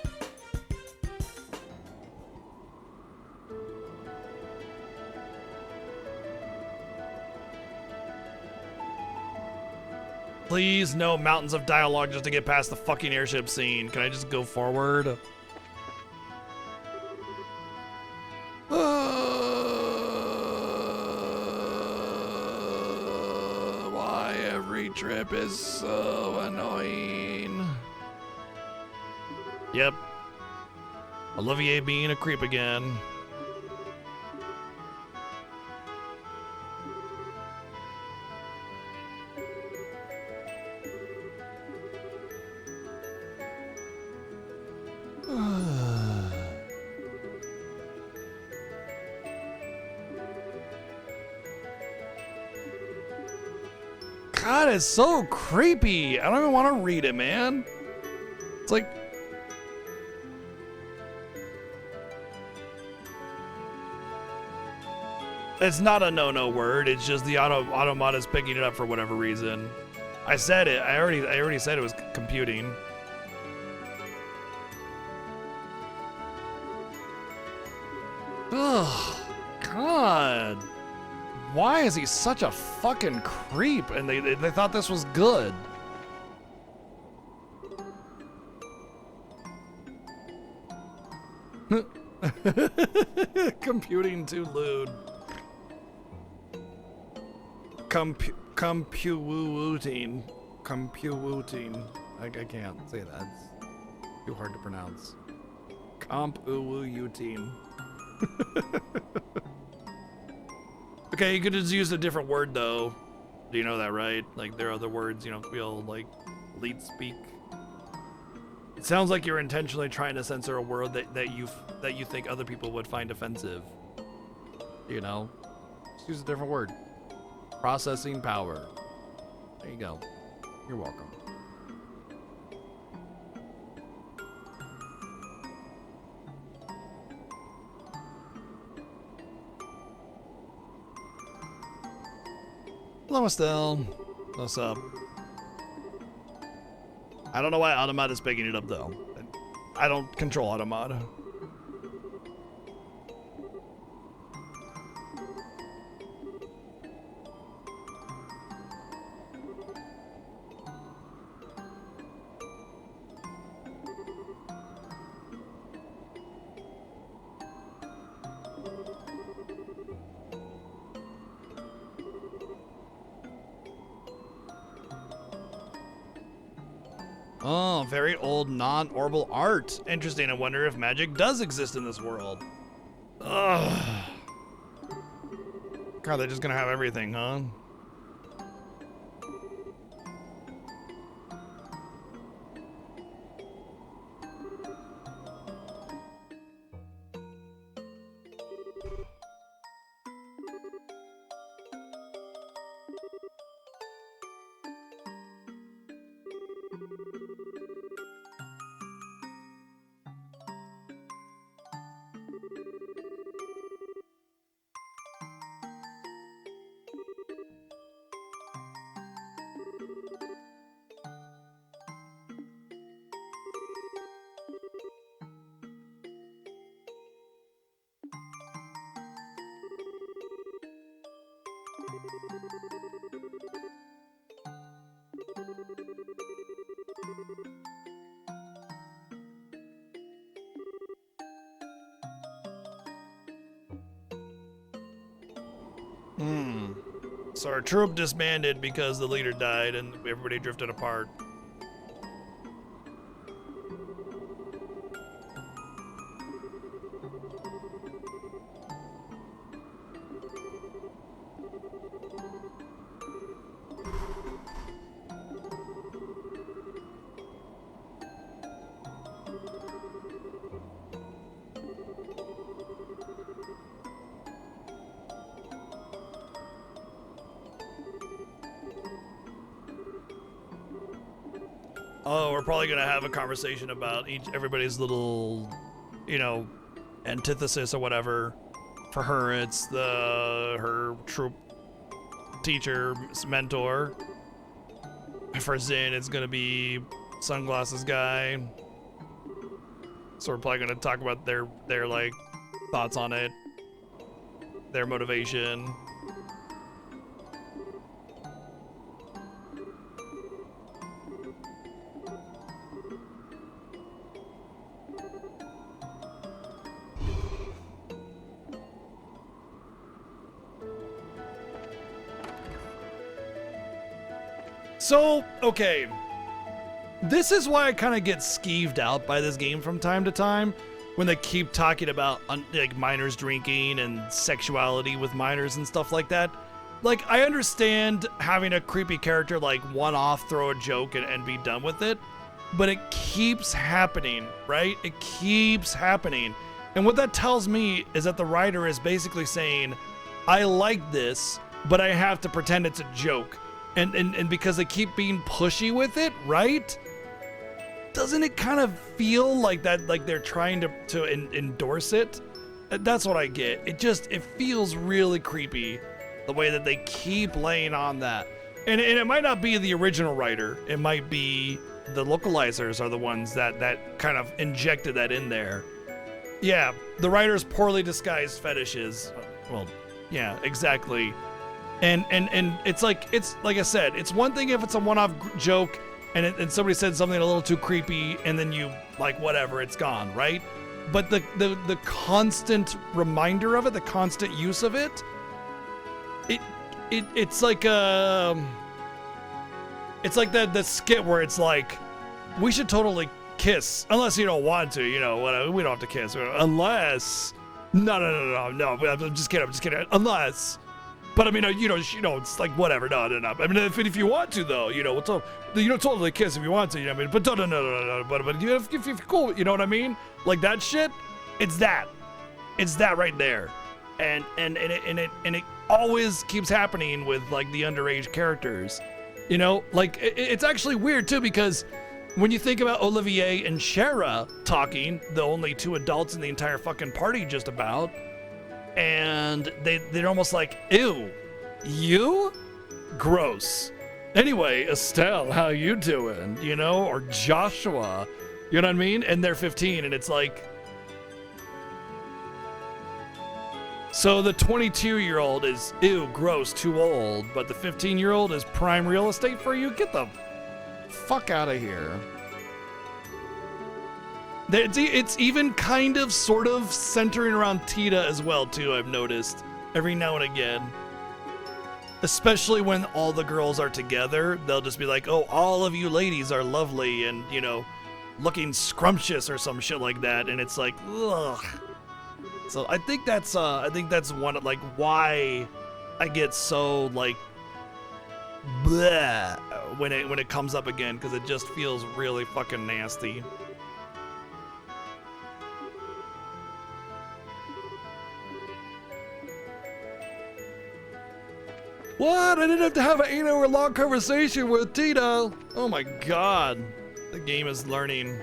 Please, no mountains of dialogue just to get past the fucking airship scene. Can I just go forward? Why every trip is so annoying. Yep. Olivier being a creep again. God, it's so creepy. I don't even want to read it, man. It's like... It's not a no-no word. It's just the automata is picking it up for whatever reason. I said it. I already said it was computing. Ugh. God. Why is he such a fucking creep? And they thought this was good. Computing too lewd. Computing. I can't say that. It's too hard to pronounce. Computing. Okay, you could just use a different word though. Do you know that, right? Like there are other words, we all like lead speak. It sounds like you're intentionally trying to censor a word that you think other people would find offensive. Just use a different word. Processing power. There you go. You're welcome. Hello, Estelle. What's up? I don't know why Automata is picking it up, though. I don't control Automata. Oh, very old non-orbal art. Interesting. I wonder if magic does exist in this world. Ugh. God, they're just gonna have everything, huh? So our troop disbanded because the leader died and everybody drifted apart. Oh, we're probably gonna have a conversation about everybody's little, you know, antithesis or whatever. For her, it's her troop teacher, mentor. For Zin, it's gonna be sunglasses guy. So we're probably gonna talk about their like thoughts on it, their motivation. So, okay, this is why I kind of get skeeved out by this game from time to time when they keep talking about like minors drinking and sexuality with minors and stuff like that. Like, I understand having a creepy character like one-off throw a joke and be done with it, but it keeps happening, right? It keeps happening. And what that tells me is that the writer is basically saying, I like this, but I have to pretend it's a joke. And because they keep being pushy with it, right? Doesn't it kind of feel like that, like they're trying to endorse it? That's what I get. It feels really creepy, the way that they keep laying on that. And it might not be the original writer. It might be the localizers are the ones that kind of injected that in there. Yeah, the writer's poorly disguised fetishes. Well, yeah, exactly. And it's like I said, it's one thing if it's a one-off joke and somebody said something a little too creepy and then you like whatever, it's gone, right? But the constant reminder of it, the constant use of it, it's like the skit where it's like, we should totally kiss unless you don't want to, you know, whatever, we don't have to kiss unless no, I'm just kidding unless. But I mean, you know, it's like whatever. No. I mean, if you want to, though, you know, totally kiss if you want to. You know what I mean? But no. But if you're cool, you know what I mean? Like that shit. It's that right there, and it always keeps happening with like the underage characters. You know, like it's actually weird too because when you think about Olivier and Shara talking, the only two adults in the entire fucking party, just about. And they're almost like, ew, you? Gross. Anyway, Estelle, how you doing? You know, or Joshua, you know what I mean? And they're 15, and it's like, so the 22-year-old is, ew, gross, too old, but the 15-year-old is prime real estate for you? Get the fuck out of here. It's even kind of sort of centering around Tita as well, too, I've noticed. Every now and again. Especially when all the girls are together, they'll just be like, oh, all of you ladies are lovely and, you know, looking scrumptious or some shit like that. And it's like, ugh. So I think that's one of, like, why I get so like bleh when it comes up again because it just feels really fucking nasty. What? I didn't have to have an 8-hour long conversation with Tito. Oh my god. The game is learning.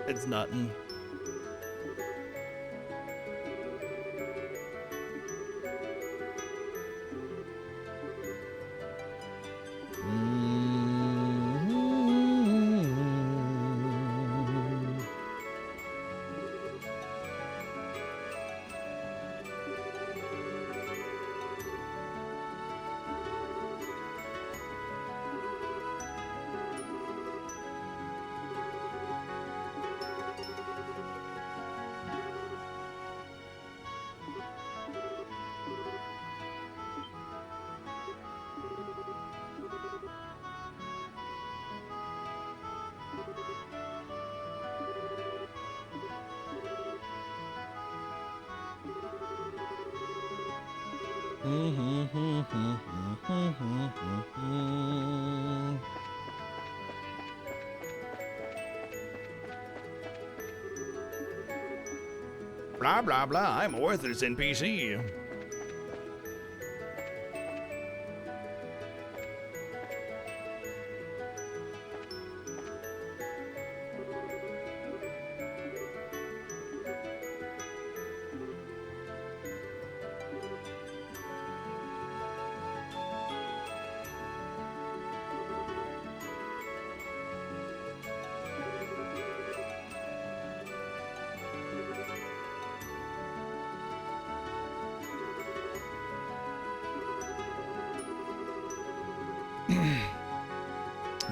It's nuttin'. Blah blah blah, I'm a worthless NPC.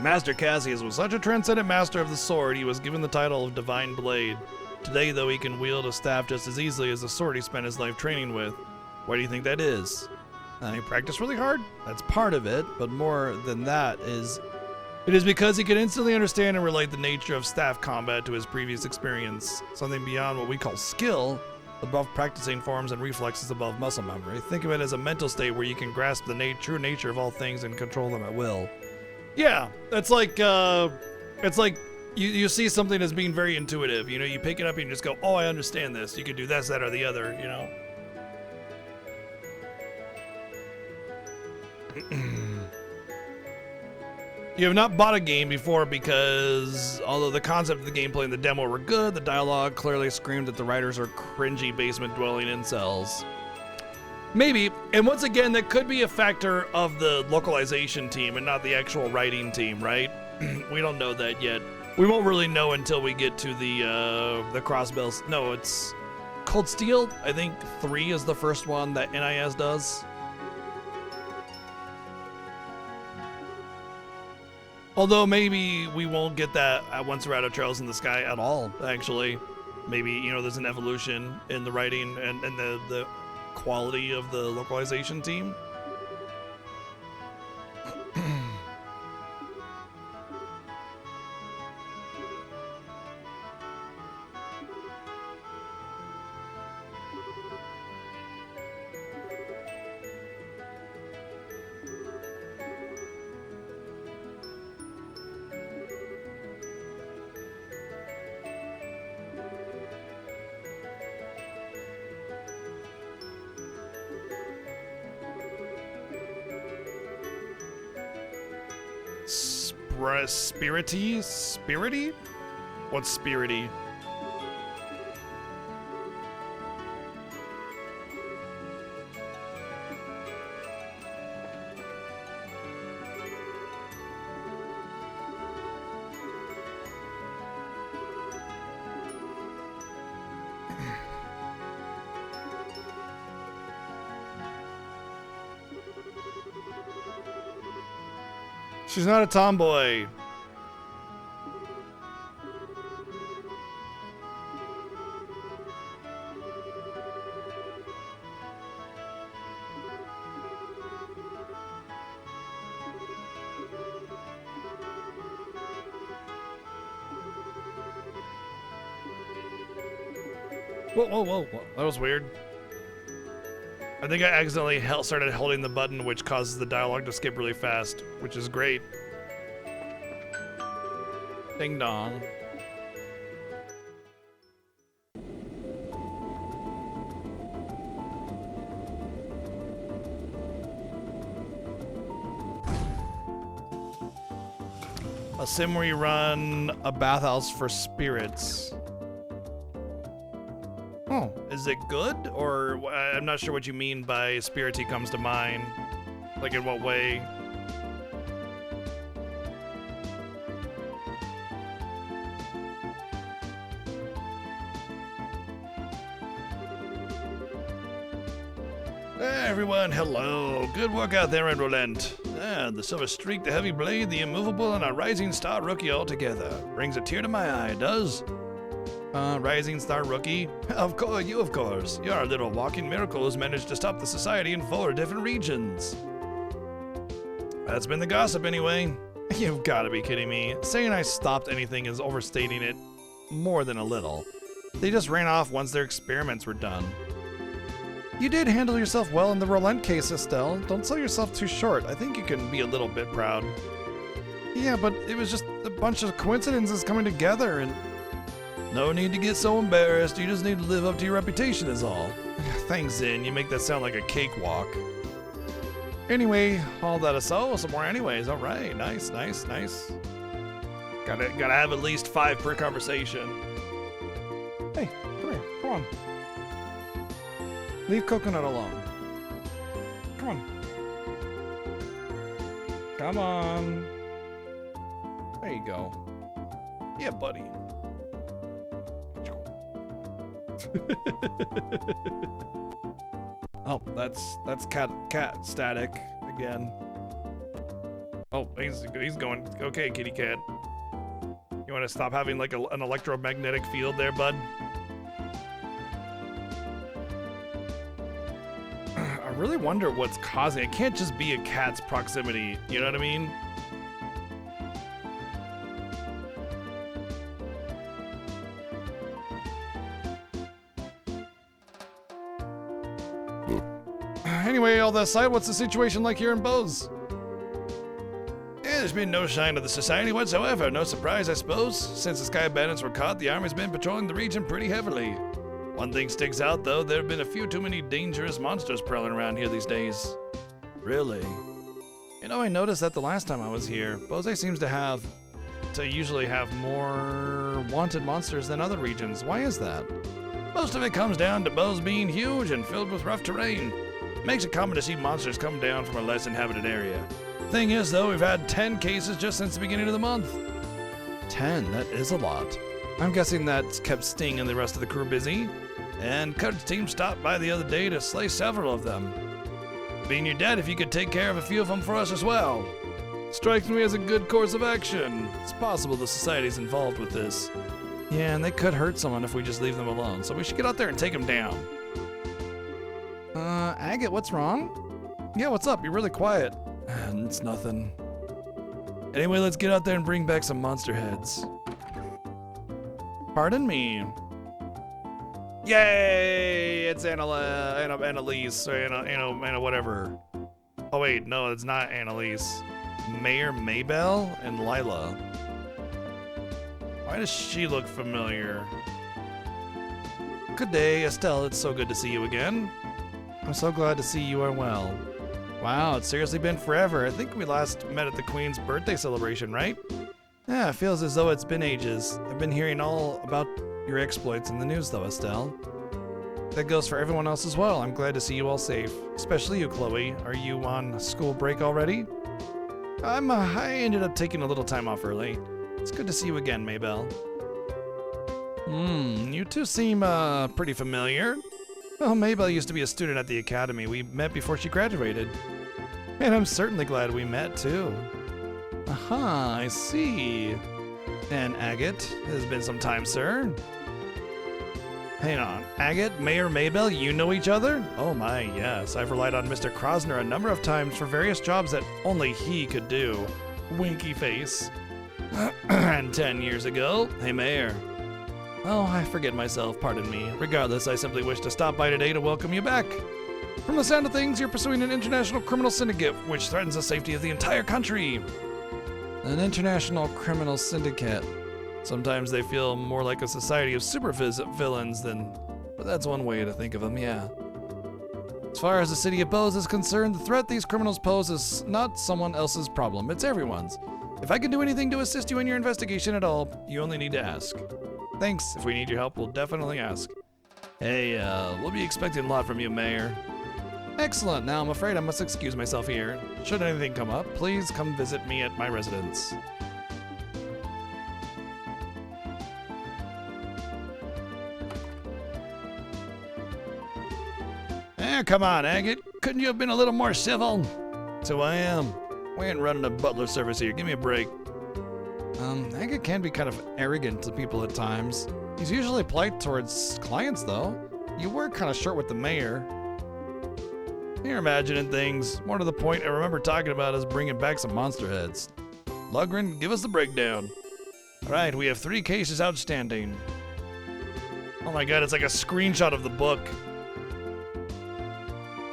Master Cassius was such a transcendent master of the sword, he was given the title of Divine Blade. Today, though, he can wield a staff just as easily as the sword he spent his life training with. Why do you think that is? He practiced really hard? That's part of it, but more than that is... It is because he can instantly understand and relate the nature of staff combat to his previous experience. Something beyond what we call skill, above practicing forms and reflexes above muscle memory. Think of it as a mental state where you can grasp the true nature of all things and control them at will. Yeah, it's like you see something as being very intuitive. You know, you pick it up and you just go, oh, I understand this. You can do this, that, or the other, you know. You have not bought a game before because although the concept of the gameplay and the demo were good, the dialogue clearly screamed that the writers are cringy basement-dwelling incels. Maybe, and once again, that could be a factor of the localization team and not the actual writing team, right? We don't know that yet. We won't really know until we get to the Crossbells. No, it's Cold Steel. I think 3 is the first one that NIS does. Although maybe we won't get that once we're out of Trails in the Sky at all, actually. Maybe, you know, there's an evolution in the writing and the quality of the localization team. Spirity? What's spirity? She's not a tomboy. Whoa, whoa, whoa, whoa. That was weird. I think I accidentally started holding the button, which causes the dialogue to skip really fast, which is great. Ding dong. A sim where you run a bathhouse for spirits. Oh, is it good? Or I'm not sure what you mean by spirity comes to mind. Like in what way? Hey everyone, hello. Good work out there in Rolent. The silver streak, the heavy blade, the immovable, and a rising star rookie all together. Brings a tear to my eye, does? Rising star rookie? Of course, you of course. Your little walking miracle has managed to stop the society in 4 different regions. That's been the gossip anyway. You've got to be kidding me. Saying I stopped anything is overstating it more than a little. They just ran off once their experiments were done. You did handle yourself well in the Rolent case, Estelle. Don't sell yourself too short. I think you can be a little bit proud. Yeah, but it was just a bunch of coincidences coming together and... No need to get so embarrassed. You just need to live up to your reputation is all. Thanks, Zin. You make that sound like a cakewalk. Anyway, all that aside, some more anyways. All right, nice, nice, nice. Gotta have at least 5 per conversation. Hey, come here, come on. Leave Coconut alone. Come on. Come on. There you go. Yeah, buddy. Oh, that's cat static again. Oh, he's going. Okay, kitty cat. You want to stop having like an electromagnetic field there, bud? I really wonder what's causing it. It can't just be a cat's proximity. You know what I mean? Anyway, all that aside, what's the situation like here in Bose? There's been no sign of the society whatsoever. No surprise, I suppose. Since the Sky Bandits were caught, the army's been patrolling the region pretty heavily. One thing sticks out, though. There have been a few too many dangerous monsters prowling around here these days. Really? You know, I noticed that the last time I was here, Bose seems to usually have more wanted monsters than other regions. Why is that? Most of it comes down to Bose being huge and filled with rough terrain. Makes it common to see monsters come down from a less inhabited area. Thing is, though, we've had 10 cases just since the beginning of the month. 10? That is a lot. I'm guessing that's kept Sting and the rest of the crew busy. And Kurt's team stopped by the other day to slay several of them. Being your dad, if you could take care of a few of them for us as well. Strikes me as a good course of action. It's possible the society's involved with this. Yeah, and they could hurt someone if we just leave them alone, so we should get out there and take them down. Agate, what's wrong? Yeah, what's up? You're really quiet. It's nothing. Anyway, let's get out there and bring back some monster heads. Pardon me. Yay! It's Annalise, or Anna whatever. Oh wait, no, it's not Annalise. Mayor Maybell and Lila. Why does she look familiar? Good day, Estelle. It's so good to see you again. I'm so glad to see you are well. Wow, it's seriously been forever. I think we last met at the Queen's birthday celebration, right? Yeah, it feels as though it's been ages. I've been hearing all about your exploits in the news, though, Estelle. That goes for everyone else as well. I'm glad to see you all safe. Especially you, Chloe. Are you on school break already? I ended up taking a little time off early. It's good to see you again, Maybell. You two seem, pretty familiar. Well, Maybell used to be a student at the academy. We met before she graduated. And I'm certainly glad we met, too. Aha, I see. And Agate, it has been some time, sir. Hang on, Agate, Mayor Maybell, you know each other? Oh my, yes. I've relied on Mr. Krosner a number of times for various jobs that only he could do. Winky face. And 10 years ago, hey Mayor. Oh, I forget myself, pardon me. Regardless, I simply wish to stop by today to welcome you back. From the sound of things, you're pursuing an international criminal syndicate which threatens the safety of the entire country. An international criminal syndicate. Sometimes they feel more like a society of villains than... But that's one way to think of them, yeah. As far as the city of Bose is concerned, the threat these criminals pose is not someone else's problem, it's everyone's. If I can do anything to assist you in your investigation at all, you only need to ask. Thanks. If we need your help, we'll definitely ask. Hey, we'll be expecting a lot from you, Mayor. Excellent. Now I'm afraid I must excuse myself here. Should anything come up, please come visit me at my residence. Come on, Agate. Couldn't you have been a little more civil? That's who I am. We ain't running a butler service here. Give me a break. Agate can be kind of arrogant to people at times. He's usually polite towards clients, though. You were kind of short with the mayor. You're imagining things. More to the point, I remember talking about us bringing back some monster heads. Lugren, give us the breakdown. All right, we have 3 cases outstanding. Oh my god, it's like a screenshot of the book.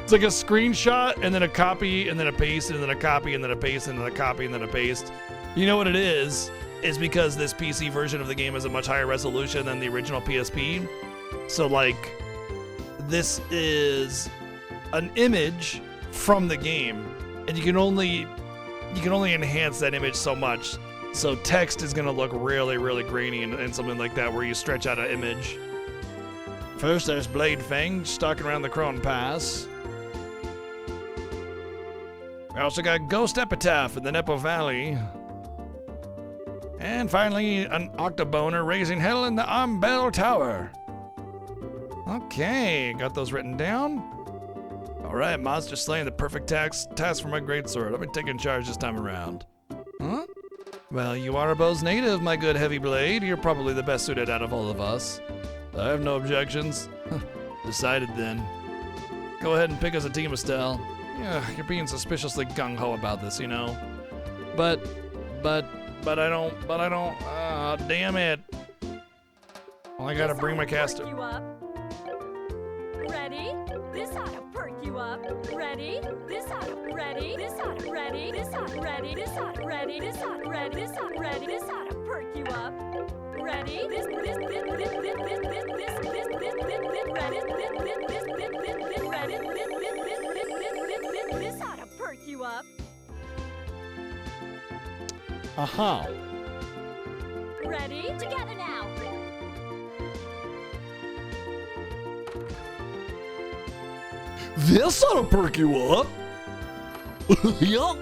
It's like a screenshot and then a copy and then a paste and then a copy and then a paste and then a copy and then a paste. You know what it is? It's because this PC version of the game is a much higher resolution than the original PSP. So like, this is an image from the game, and you can only enhance that image so much. So text is gonna look really, really grainy and something like that where you stretch out an image. First, there's Blade Fang stalking around the Crone Pass. We also got Ghost Epitaph in the Nepo Valley. And finally, an Octoboner raising hell in the Umbel Tower. Okay, got those written down. All right, monster slaying, the perfect task for my greatsword. I'll be taking charge this time around. Huh? Well, you are a Bose native, my good heavy blade. You're probably the best suited out of all of us. I have no objections. Decided then. Go ahead and pick us a team, Estelle. Yeah, you're being suspiciously gung-ho about this, you know. But I don't, damn it. Well, I gotta bring my caster. You up. Ready? This ought to perk you up. Ready? This ought to ready. This ought to ready. This ought to ready. This ought to ready. This ought to ready. This ought to ready. This ought to perk you up. Ready? This ready. This ought to perk you up. Uh-huh. Ready? Together now. This ought to perk you up. Yup.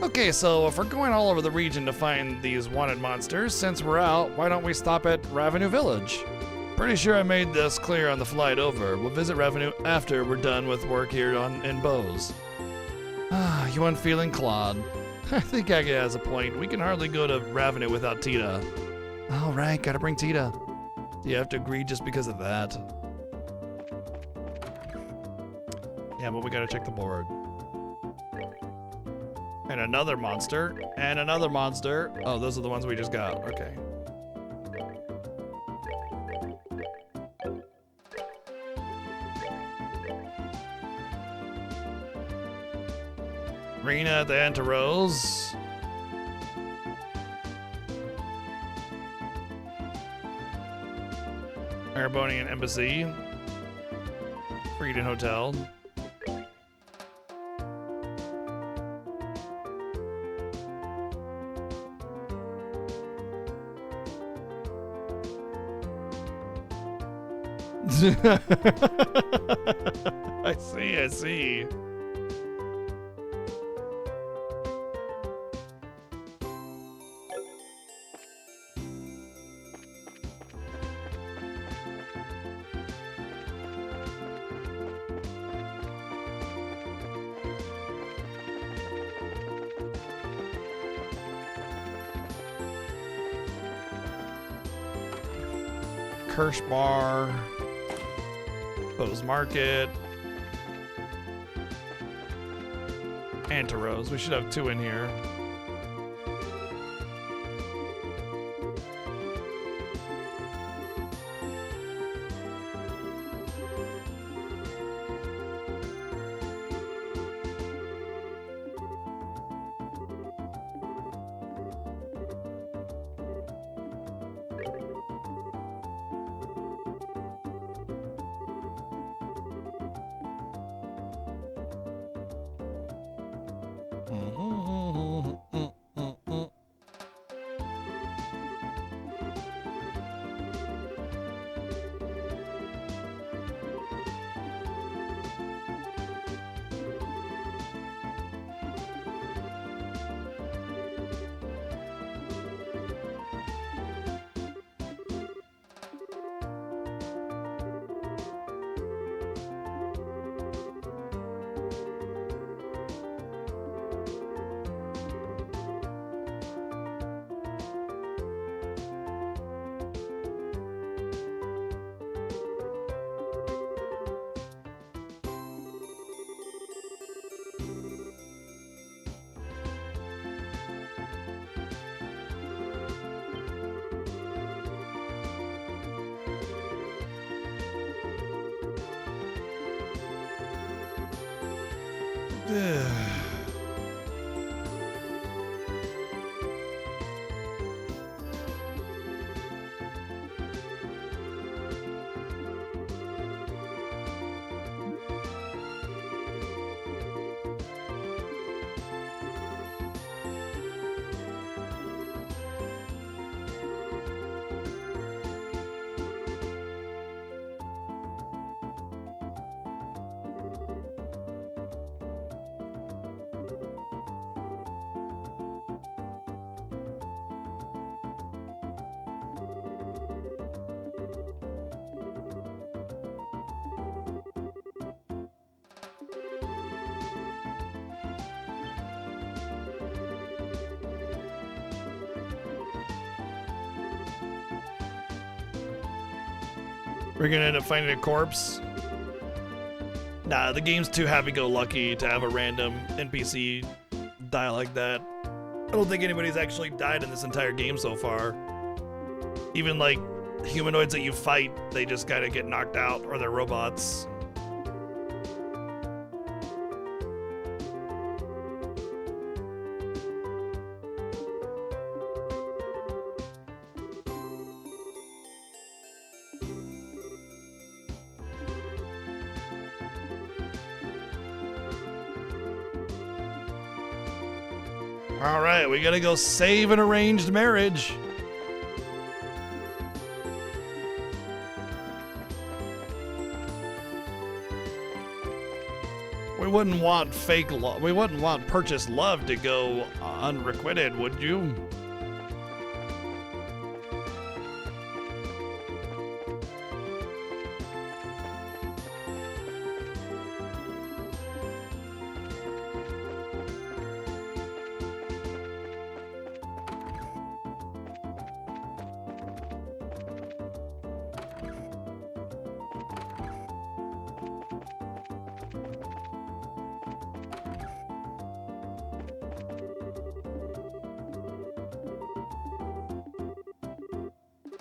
Okay, so if we're going all over the region to find these wanted monsters, since we're out, why don't we stop at Ravenue Village? Pretty sure I made this clear on the flight over. We'll visit Ravenue after we're done with work here in Bose. Ah, you unfeeling Claude. I think Agate has a point. We can hardly go to Ravenue without Tita. All right, gotta bring Tita. Do you have to agree just because of that? Yeah, but we gotta check the board. And another monster, and another monster. Oh, those are the ones we just got, okay. Rena at the Antarose. Erebonian Embassy. Freedom Hotel. I see. Kirsch Bar, Bose Market, Antarose. We should have 2 in here. We're gonna end up finding a corpse. Nah, the game's too happy-go-lucky to have a random NPC die like that. I don't think anybody's actually died in this entire game so far. Even like humanoids that you fight, they just kind of get knocked out, or they're robots. All right, we gotta go save an arranged marriage. We wouldn't want fake love. We wouldn't want purchased love to go unrequited, would you?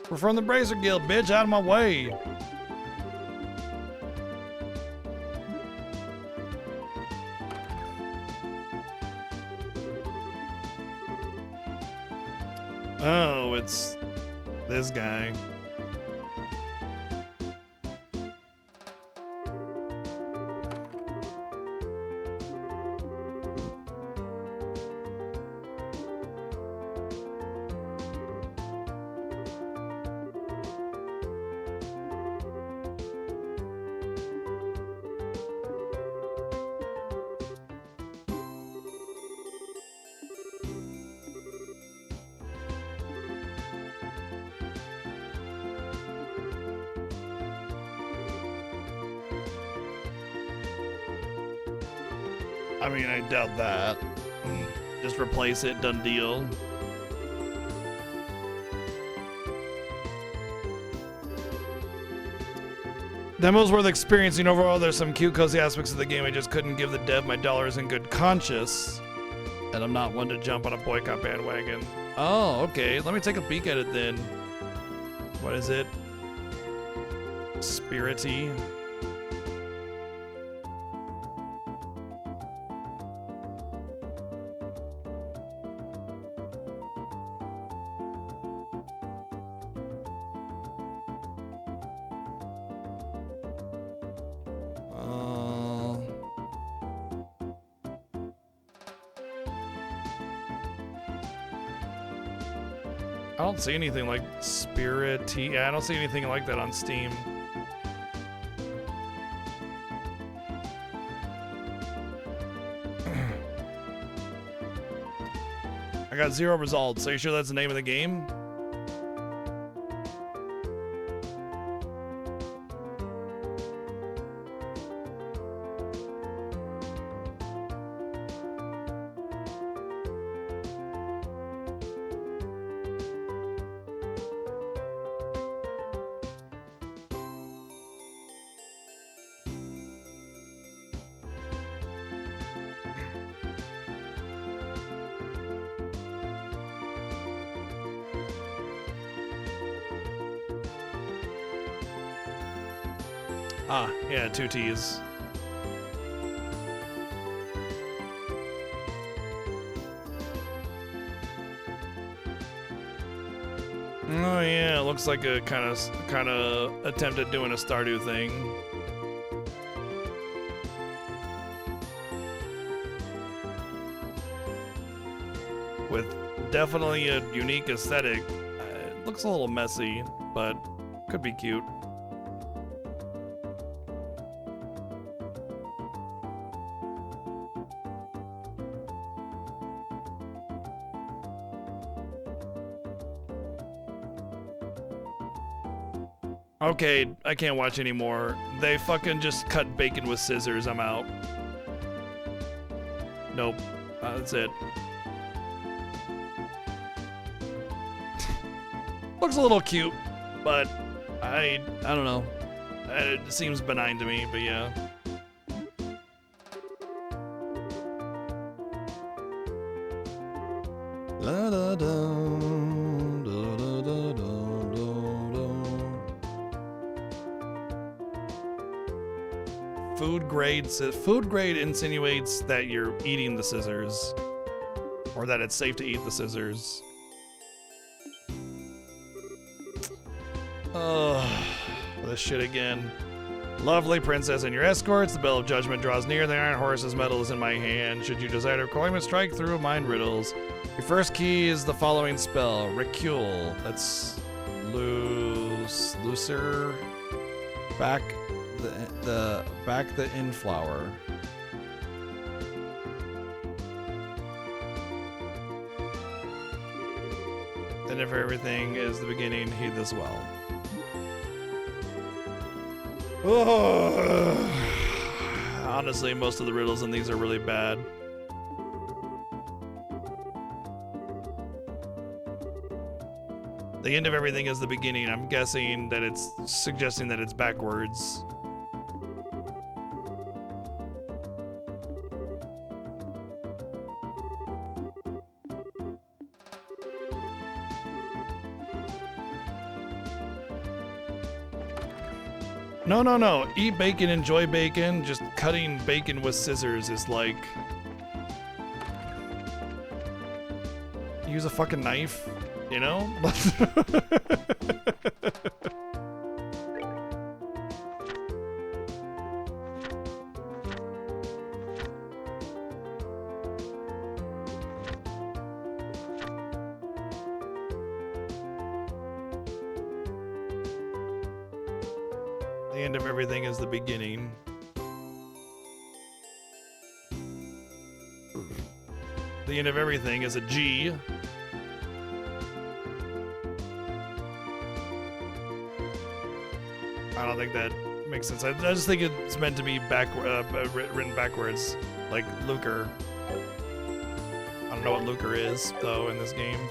We're from the Bracer Guild, bitch, out of my way. Oh, it's this guy. I mean, I doubt that. Just replace it, done deal. Demo's worth experiencing. Overall, there's some cute, cozy aspects of the game. I just couldn't give the dev my dollars in good conscience. And I'm not one to jump on a boycott bandwagon. Oh, okay. Let me take a peek at it then. What is it? Spirity. I don't see anything like Spirity. Yeah, I don't see anything like that on Steam. I got 0 results. Are you sure that's the name of the game? Ah, yeah, 2 T's. Oh yeah, it looks like a kind of attempt at doing a Stardew thing. With definitely a unique aesthetic. It looks a little messy, but could be cute. Okay, I can't watch anymore. They fucking just cut bacon with scissors. I'm out. Nope. That's it. Looks a little cute, but I don't know. It seems benign to me, but yeah. La da da, da da da da da. Food grade insinuates that you're eating the scissors, or that it's safe to eat the scissors. Oh, this shit again. Lovely princess and your escorts. The bell of judgment draws near. The iron horse's medal is in my hand. Should you desire to recall, you must strike through mind riddles. Your first key is the following spell: Recule. That's looser. Back the inflower. Then if everything is the beginning, heed this well. Oh. Honestly, most of the riddles in these are really bad. The end of everything is the beginning. I'm guessing that it's suggesting that it's backwards. No. Eat bacon, enjoy bacon. Just cutting bacon with scissors is like... Use a fucking knife, you know? The end of everything is the beginning. The end of everything is a G. I don't think that makes sense. I just think it's meant to be written backwards, like lucre. I don't know what lucre is, though, in this game.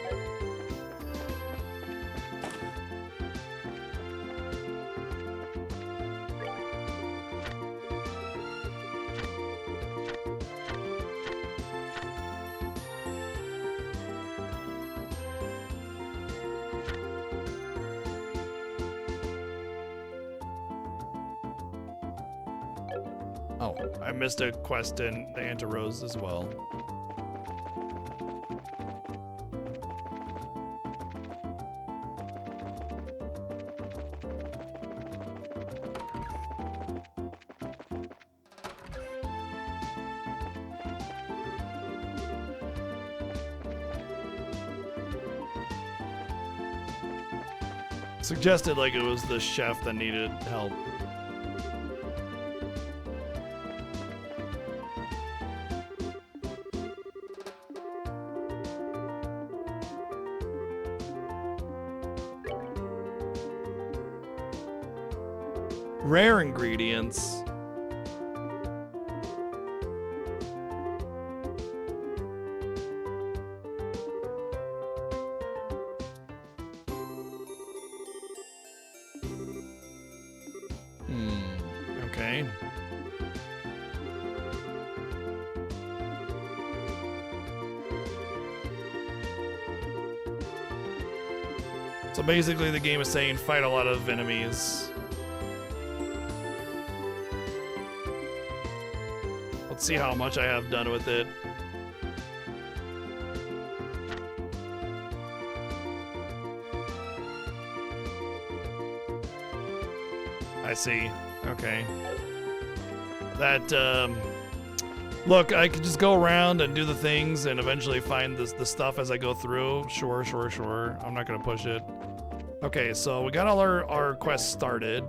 Oh, I missed a quest in the Antarose as well. Suggested like it was the chef that needed help. Rare ingredients. Okay. So basically the game is saying fight a lot of enemies. Let's see how much I have done with it. I see. Okay. That, look, I could just go around and do the things and eventually find the stuff as I go through. Sure. I'm not gonna push it. Okay, so we got all our quests started.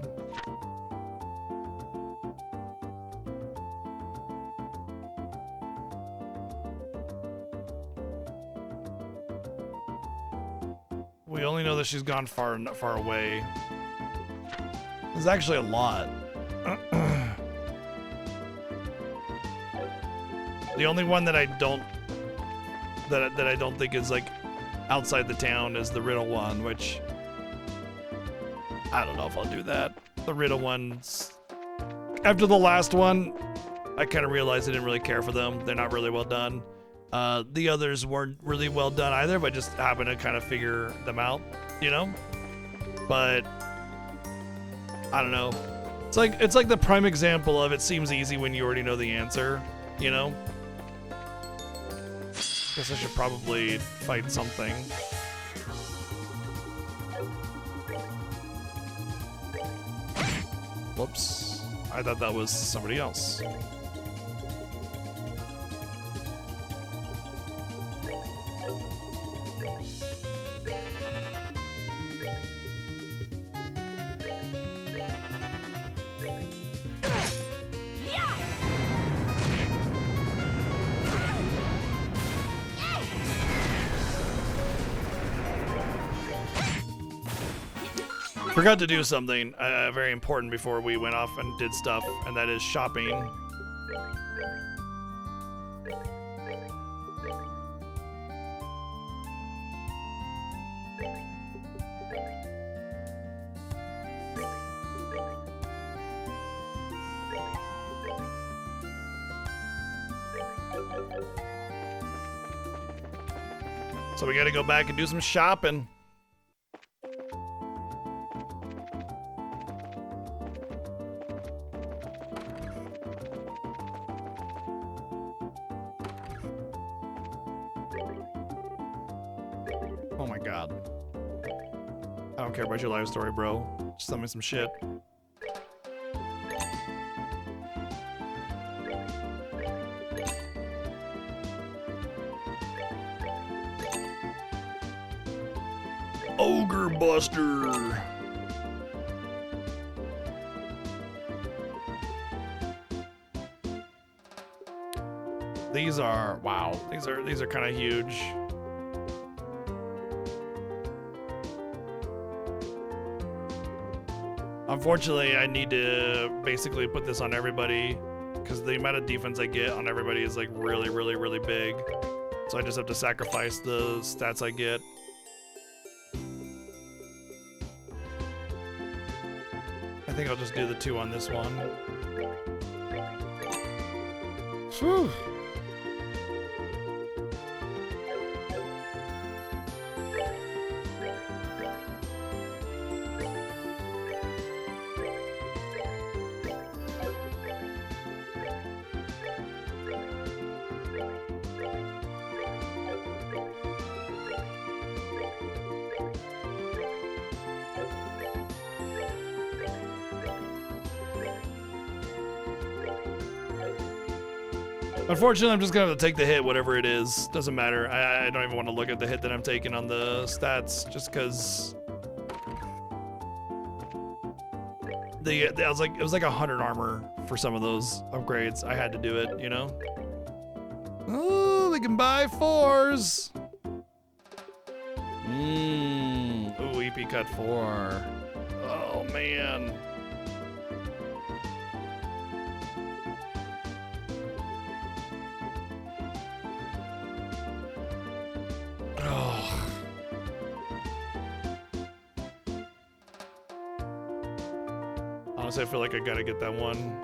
We only know that she's gone far away. There's actually a lot. The only one that I don't think is like outside the town is the Riddle one, which I don't know if I'll do that. The Riddle ones, after the last one, I kind of realized I didn't really care for them. They're not really well done. The others weren't really well done either, but just happened to kind of figure them out, you know? But I don't know. It's like the prime example of it seems easy when you already know the answer, you know? Guess I should probably fight something. Whoops. I thought that was somebody else. Forgot to do something very important before we went off and did stuff, and that is shopping. So we gotta go back and do some shopping. Oh my god. I don't care about your life story, bro. Just tell me some shit. Ogre Buster. These are wow. These are kind of huge. Unfortunately, I need to basically put this on everybody because the amount of defense I get on everybody is like really big. So I just have to sacrifice the stats I get. I think I'll just do the 2 on this one. Whew. Unfortunately, I'm just gonna have to take the hit, whatever it is. Doesn't matter. I don't even want to look at the hit that I'm taking on the stats, just because it was like 100 armor for some of those upgrades. I had to do it, you know. Oh, we can buy 4s. Ooh, EP cut 4. Oh man. Honestly, I feel like I gotta get that one.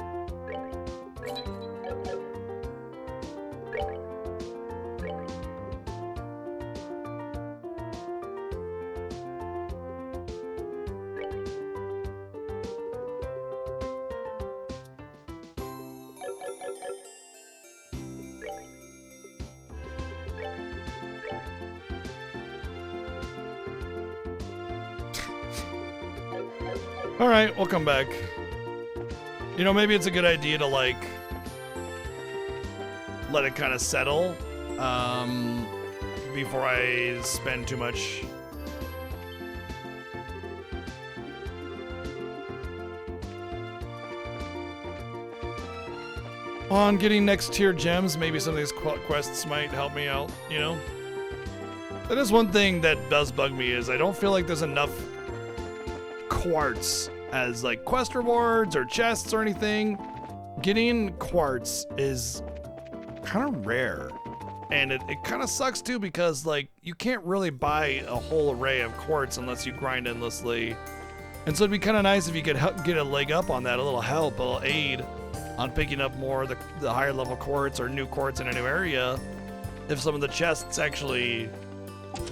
All right, we'll come back. You know, maybe it's a good idea to like let it kind of settle before I spend too much. On getting next tier gems. Maybe some of these quests might help me out, you know? That is one thing that does bug me, is I don't feel like there's enough quartz as like quest rewards or chests or anything. Getting quartz is kind of rare, and it kind of sucks too, because like you can't really buy a whole array of quartz unless you grind endlessly. And so it'd be kind of nice if you could get a leg up on that, a little help, a little aid on picking up more of the higher level quartz or new quartz in a new area, if some of the chests actually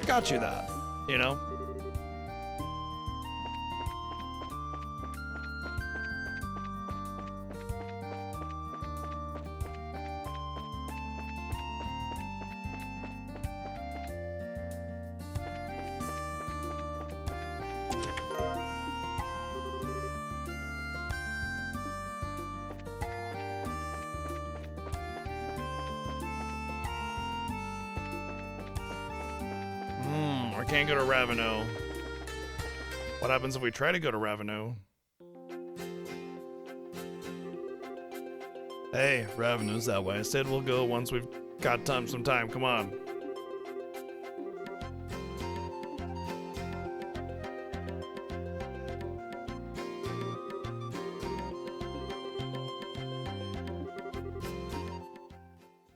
got you that, you know? I can't go to Raveno. What happens if we try to go to Raveno? Hey, Raveno's that way. I said we'll go once we've got some time. Come on.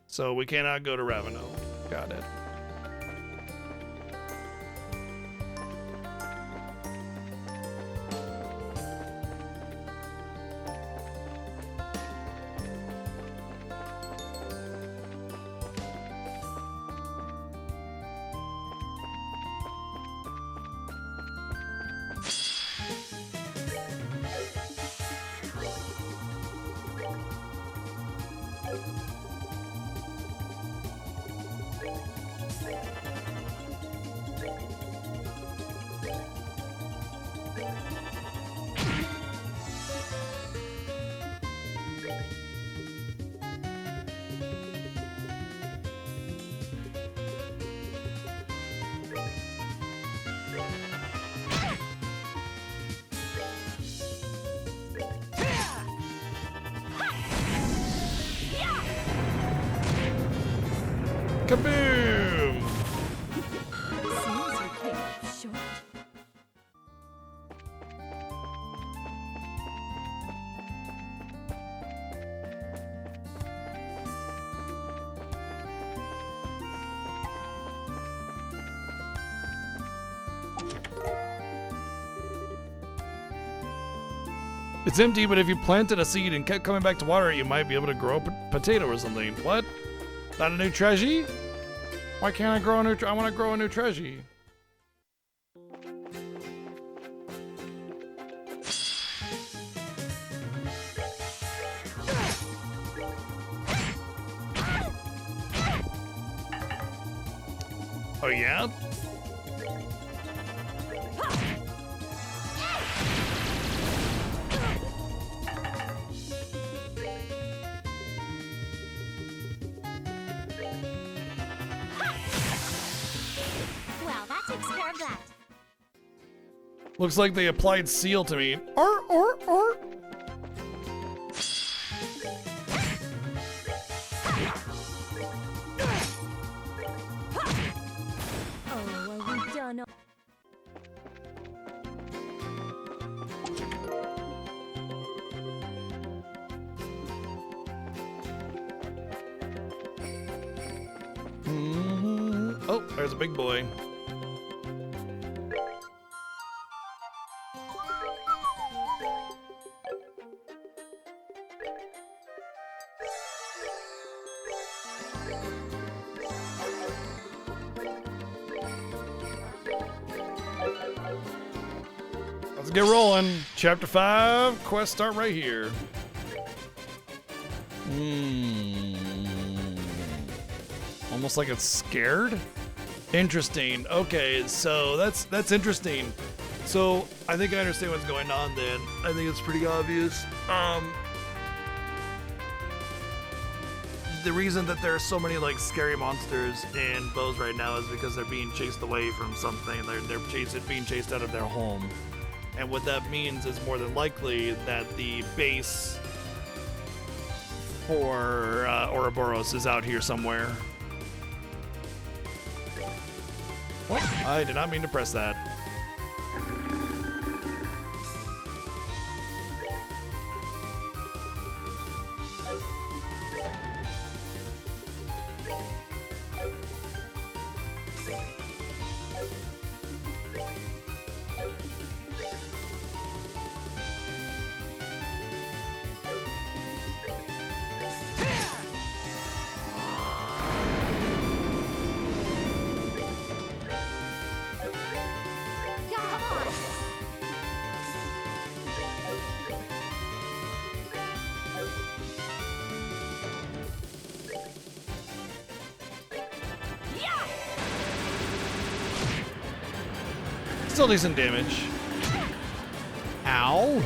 So we cannot go to Raveno. Got it. Kaboom! Seems you came up short. It's empty, but if you planted a seed and kept coming back to water it, you might be able to grow a potato or something. What? Not a new treasure? Why can't I grow a new I want to grow a new treasure. Oh yeah? Well, that takes care of that. Looks like they applied seal to me. Or. Oh, are we done? Oh, there's a big boy. Let's get rolling. Chapter 5, quest start right here. Almost like it's scared? Interesting. Okay, so that's interesting. So I think I understand what's going on then. I think it's pretty obvious. the reason that there are so many like scary monsters in Bose right now is because they're being chased away from something. They're being chased out of their home, and what that means is more than likely that the base for Ouroboros is out here somewhere. What? I did not mean to press that. Still decent damage. Ow.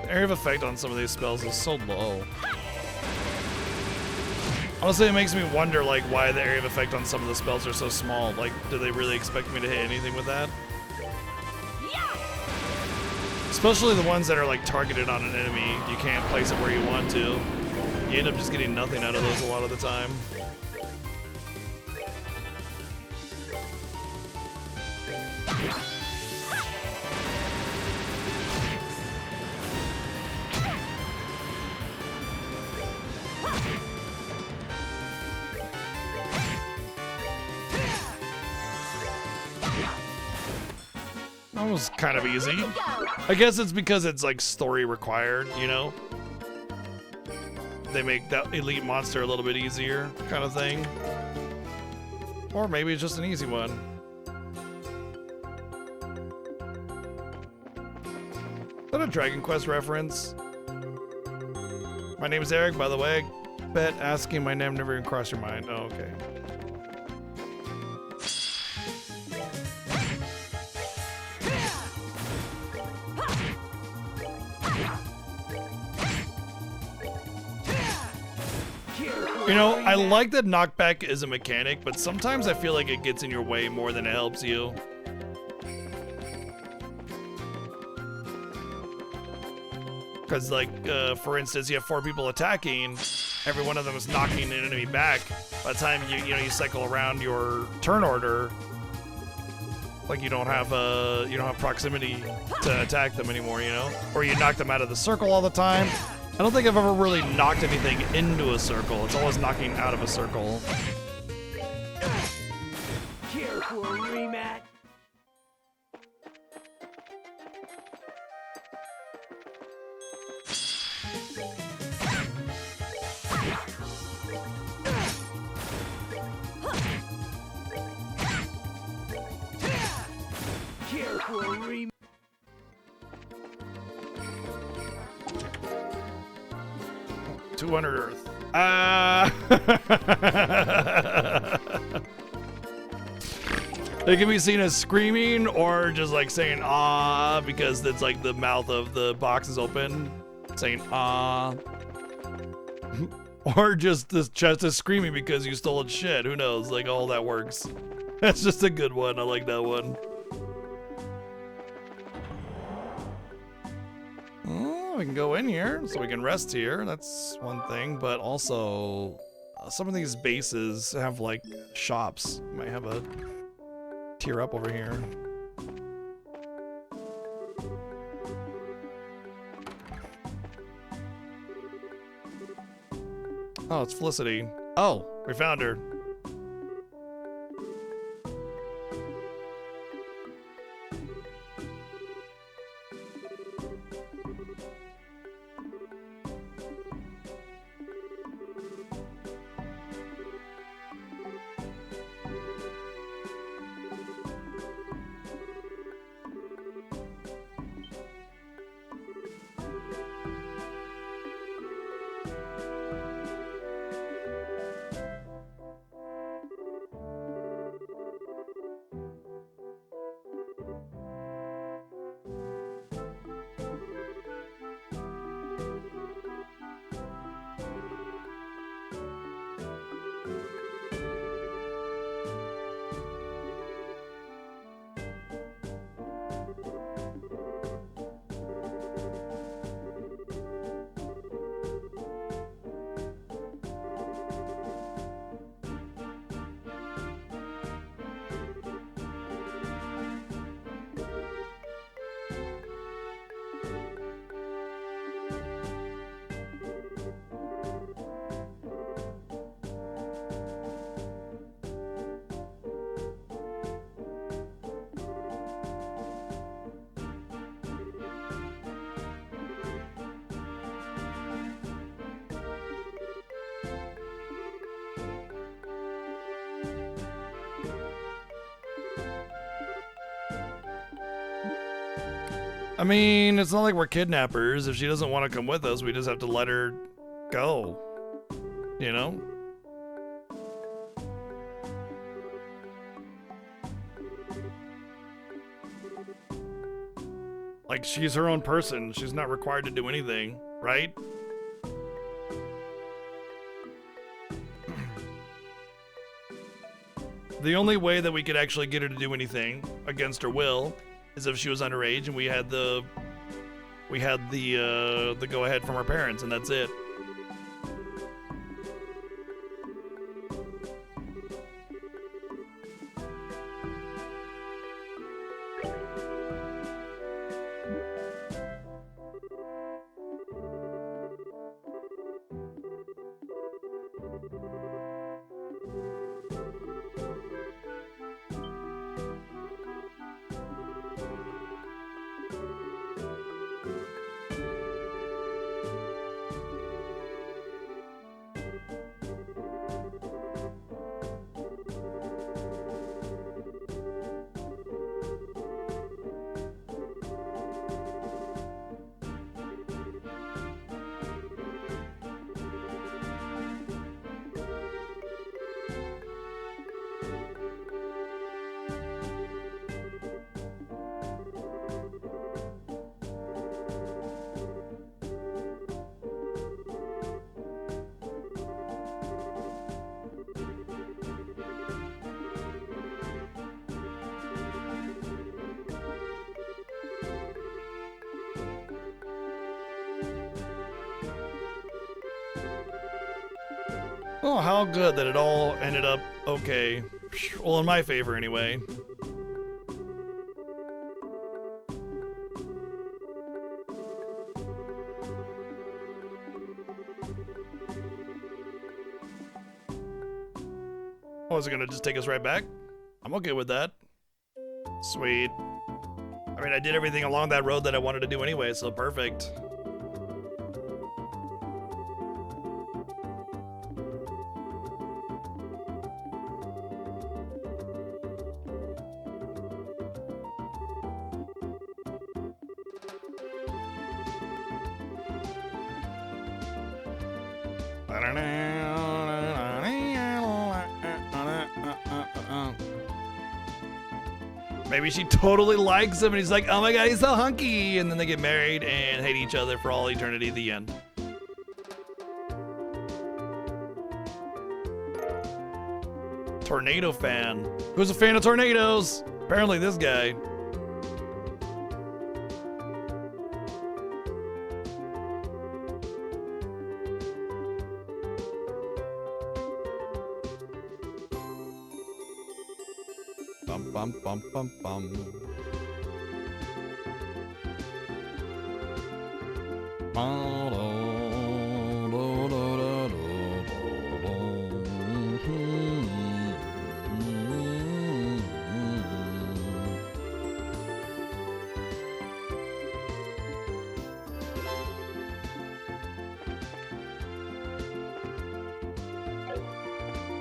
Area of effect on some of these spells is so low. Honestly, it makes me wonder, like, why the area of effect on some of the spells are so small. Like, do they really expect me to hit anything with that? Especially the ones that are, like, targeted on an enemy. You can't place it where you want to. You end up just getting nothing out of those a lot of the time. That was kind of easy. I guess it's because it's like story required, you know? They make that elite monster a little bit easier, kind of thing. Or maybe it's just an easy one. Is that a Dragon Quest reference? My name is Eric, by the way. Bet asking my name never even crossed your mind. Oh, okay. You know, I like that knockback is a mechanic, but sometimes I feel like it gets in your way more than it helps you. Because, like, for instance, you have 4 people attacking, every one of them is knocking an enemy back. By the time you cycle around your turn order, like you don't have proximity to attack them anymore, you know? Or you knock them out of the circle all the time. I don't think I've ever really knocked anything into a circle. It's always knocking out of a circle. Care for a rematch? Care for a rematch? 200 Earth. It can be seen as screaming or just like saying ah because it's like the mouth of the box is open, saying ah. Or just this chest is screaming because you stole its shit. Who knows? Like all that works. That's just a good one. I like that one. We can go in here, so we can rest here. That's one thing, but also some of these bases have like shops. Might have a tier up over here. Oh, it's Felicity. Oh, we found her. I mean, it's not like we're kidnappers. If she doesn't want to come with us, we just have to let her go. You know? Like, she's her own person. She's not required to do anything, right? The only way that we could actually get her to do anything against her will is if she was underage and we had the go ahead from our parents, and that's it. Oh, how good that it all ended up okay. Well, in my favor, anyway. Oh, is it gonna just take us right back? I'm okay with that. Sweet. I mean, I did everything along that road that I wanted to do anyway, so perfect. Maybe she totally likes him and he's like, oh my god, he's so hunky. And then they get married and hate each other for all eternity at the end. Tornado fan. Who's a fan of tornadoes? Apparently this guy. Bum bum bum bum.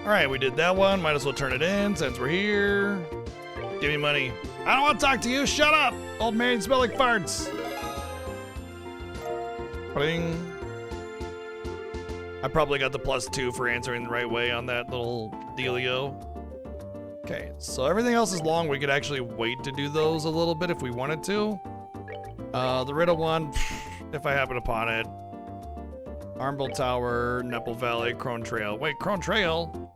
All right, we did that one. Might as well turn it in since we're here. Give me money. I don't want to talk to you. Shut up. Old man smell like farts. Bling. I probably got the +2 for answering the right way on that little dealio. Okay, so everything else is long. We could actually wait to do those a little bit if we wanted to. The riddle one, if I happen upon it. Armville Tower, Nepal Valley, Crone Trail. Wait, Crone Trail?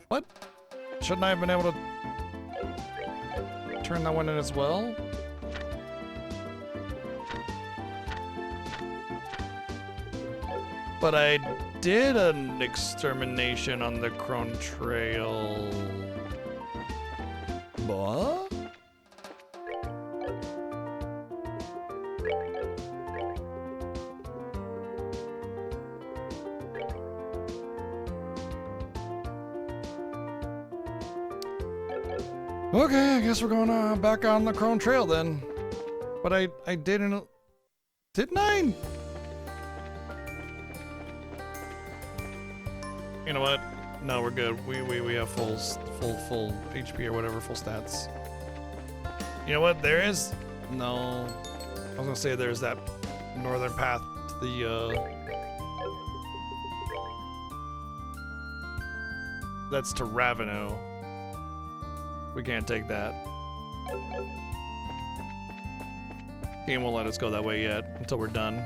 What? Shouldn't I have been able to turn that one in as well? But I did an extermination on the Crone Trail. What? Okay, I guess we're going back on the Crone Trail then. But I didn't I? You know what? No, we're good. We have full HP or whatever, full stats. You know what? There is no. I was gonna say there's that northern path to the. That's to Raveno. We can't take that. Game won't let us go that way yet until we're done.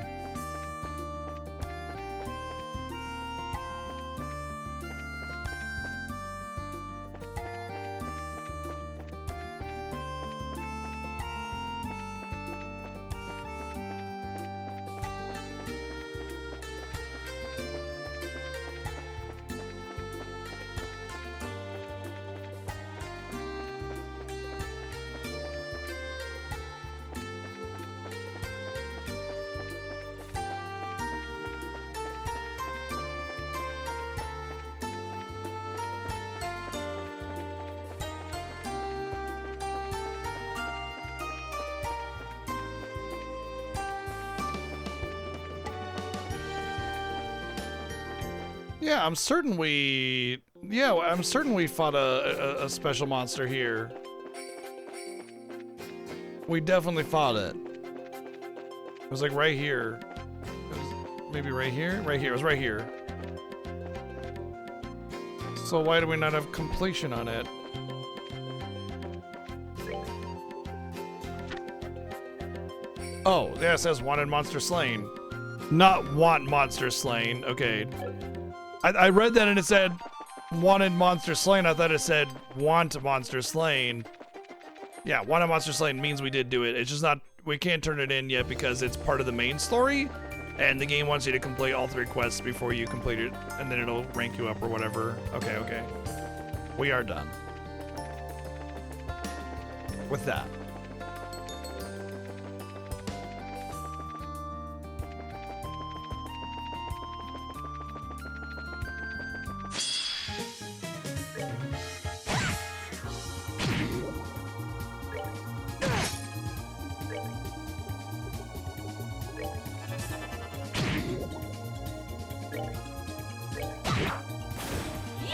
Yeah, I'm certain we fought a special monster here. We definitely fought it. It was like right here. It was maybe right here? Right here. It was right here. So why do we not have completion on it? Oh, yeah, it says wanted monster slain. Not want monster slain. Okay. I read that and it said wanted monster slain. I thought it said want monster slain. Yeah, wanted monster slain means we did do it. It's just not, we can't turn it in yet because it's part of the main story. And the game wants you to complete all 3 quests before you complete it. And then it'll rank you up or whatever. Okay, okay. We are done with that.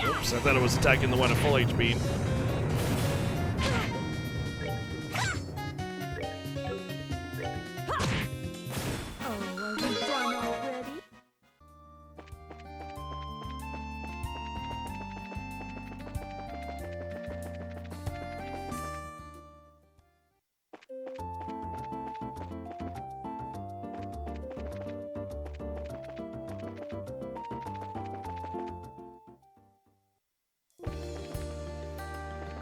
Oops, I thought it was attacking the one at full HP. Oh, are we done already?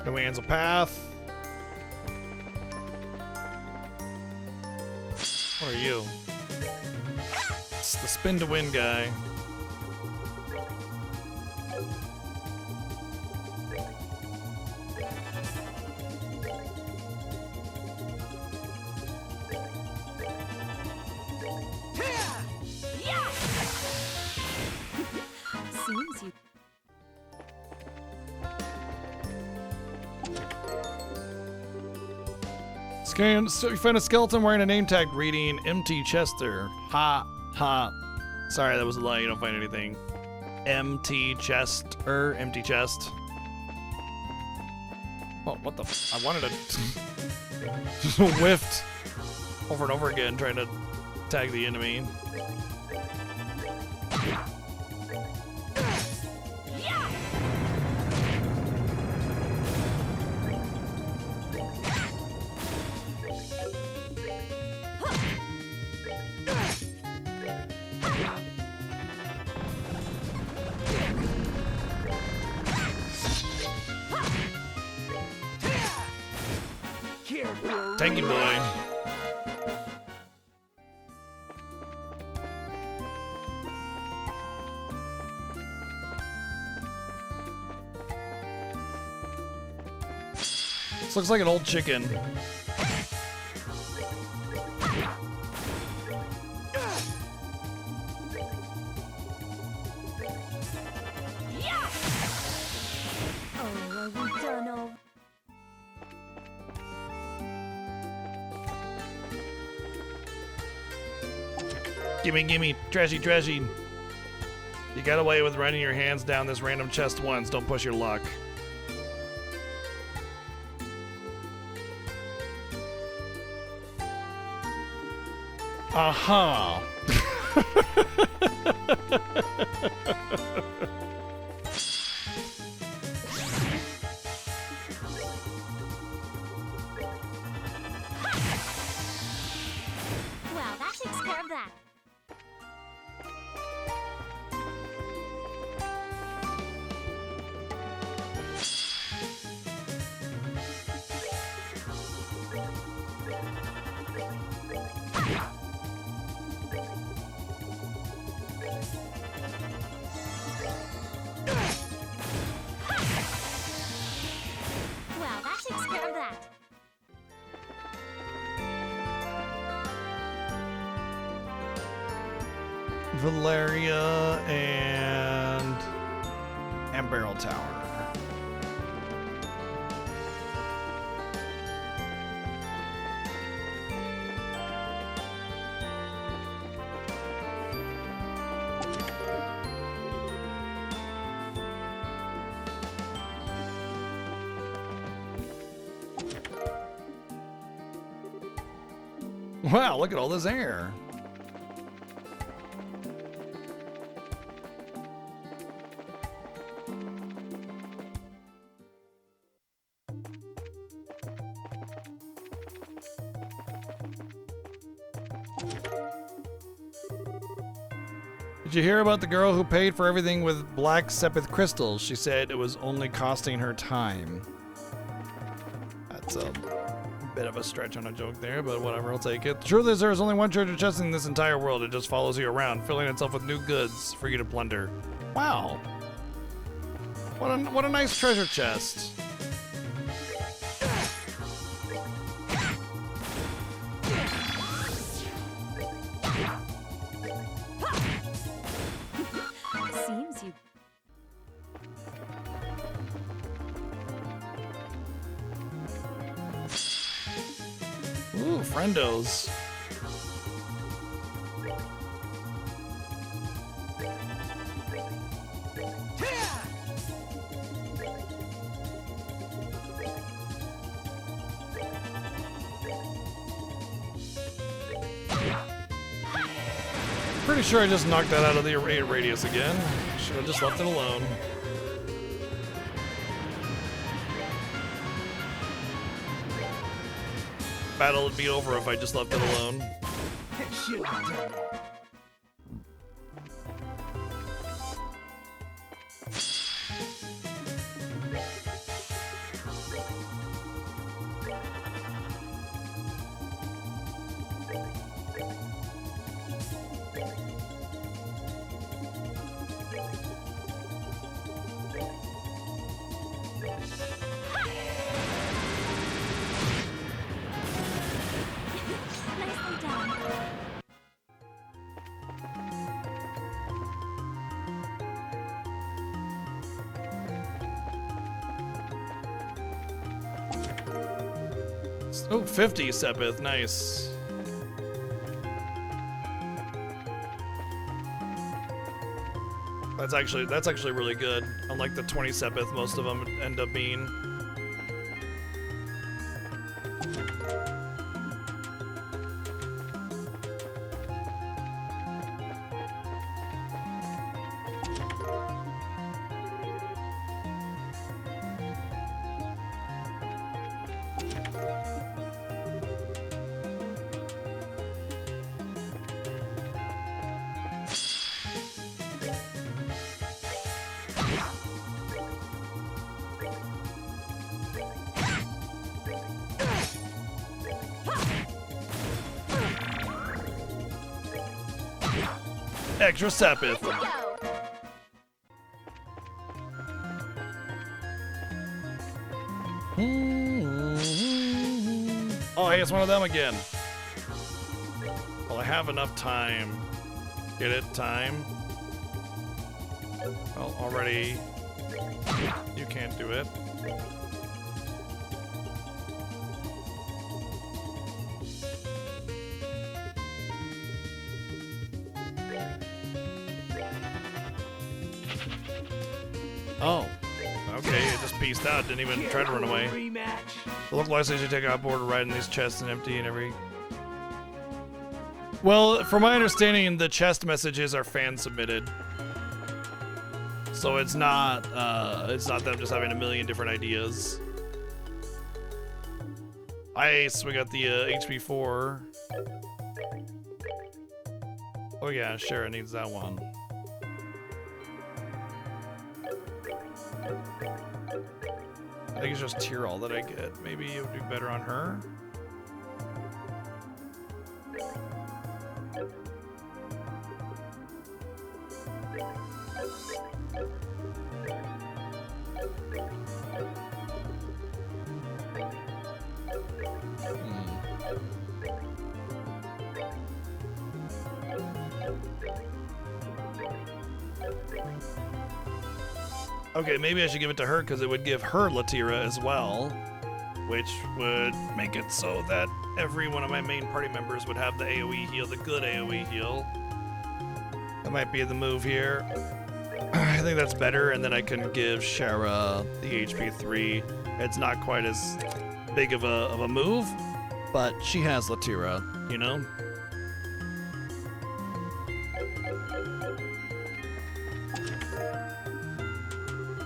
No Ansel Path. What are you? It's the spin to win guy. Seems you. So you find a skeleton wearing a name tag reading MT Chester. Ha, ha. Sorry, that was a lie. You don't find anything. empty chest, empty chest. Oh, what the I wanted to just whiffed over and over again trying to tag the enemy. Tanky boy. This looks like an old chicken. Oh, are we done all? Gimme, gimme, trashy, trashy. You got away with running your hands down this random chest once. Don't push your luck. Aha. Well, that takes care of that. Well, that takes care of that. Valeria and Barrel Tower. Wow, look at all this air. Did you hear about the girl who paid for everything with black Sepith crystals? She said it was only costing her time. That's a bit of a stretch on a joke there, but whatever, I'll take it. The truth is there is only one treasure chest in this entire world. It just follows you around, filling itself with new goods for you to plunder. Wow. What a nice treasure chest. Seems you. Ooh, friendos. Pretty sure I just knocked that out of the radius again. Should have just left it alone. Battle would be over if I just left it alone. Should have done that. Nicely done. Oh, 50 Sepith, nice. That's actually really good. Unlike the 27th, most of them end up being. Extra Sepith. Go. Oh, hey, it's one of them again. Well, I have enough time. Get it? Time? Well, already. You can't do it. Oh. Okay, it just pieced out. Didn't even try to run away. Rematch. The local license you take out board ride in these chests and empty and every. Well, from my understanding, the chest messages are fan submitted, so it's not them just having a million different ideas. Ice, we got the HP4. Oh yeah, sure, it needs that one. I think it's just Tyrell that I get. Maybe it would do better on her. Okay, maybe I should give it to her because it would give her Latira as well, which would make it so that every one of my main party members would have the AoE heal, the good AoE heal. That might be the move here. I think that's better, and then I can give Shara the HP 3. It's not quite as big of a move, but she has Latira, you know?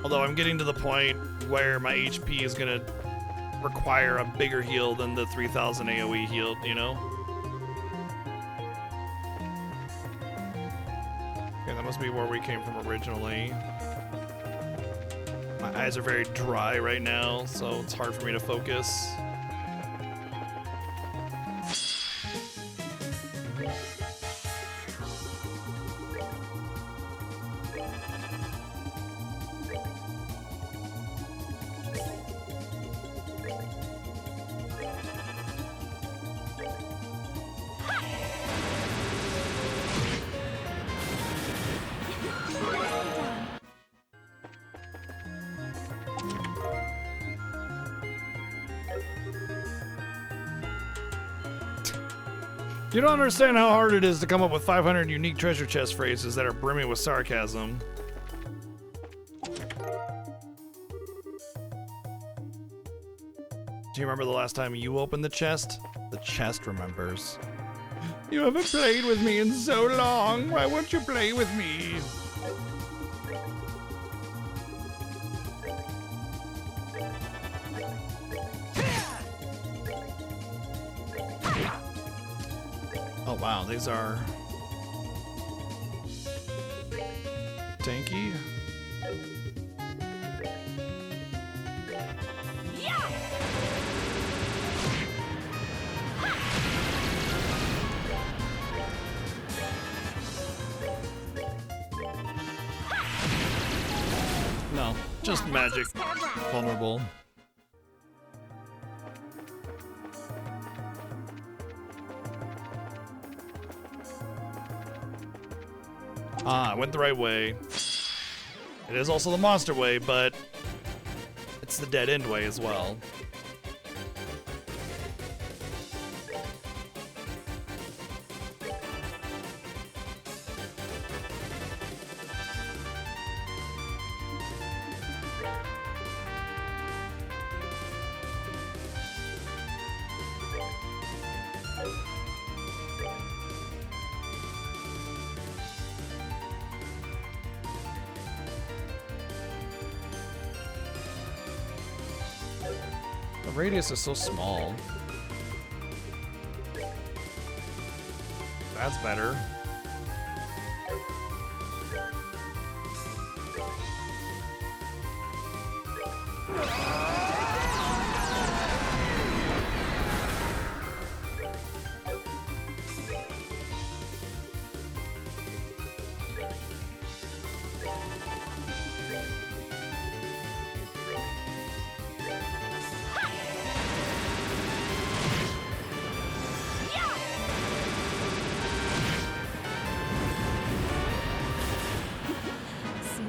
Although I'm getting to the point where my HP is gonna require a bigger heal than the 3000 AoE heal, you know? Okay, that must be where we came from originally. My eyes are very dry right now, so it's hard for me to focus. You don't understand how hard it is to come up with 500 unique treasure chest phrases that are brimming with sarcasm. Do you remember the last time you opened the chest? The chest remembers. You haven't played with me in so long. Why won't you play with me? Oh wow, these are tanky. No, just magic. Vulnerable. Ah, I went the right way. It is also the monster way, but it's the dead end way as well. The radius is so small. That's better.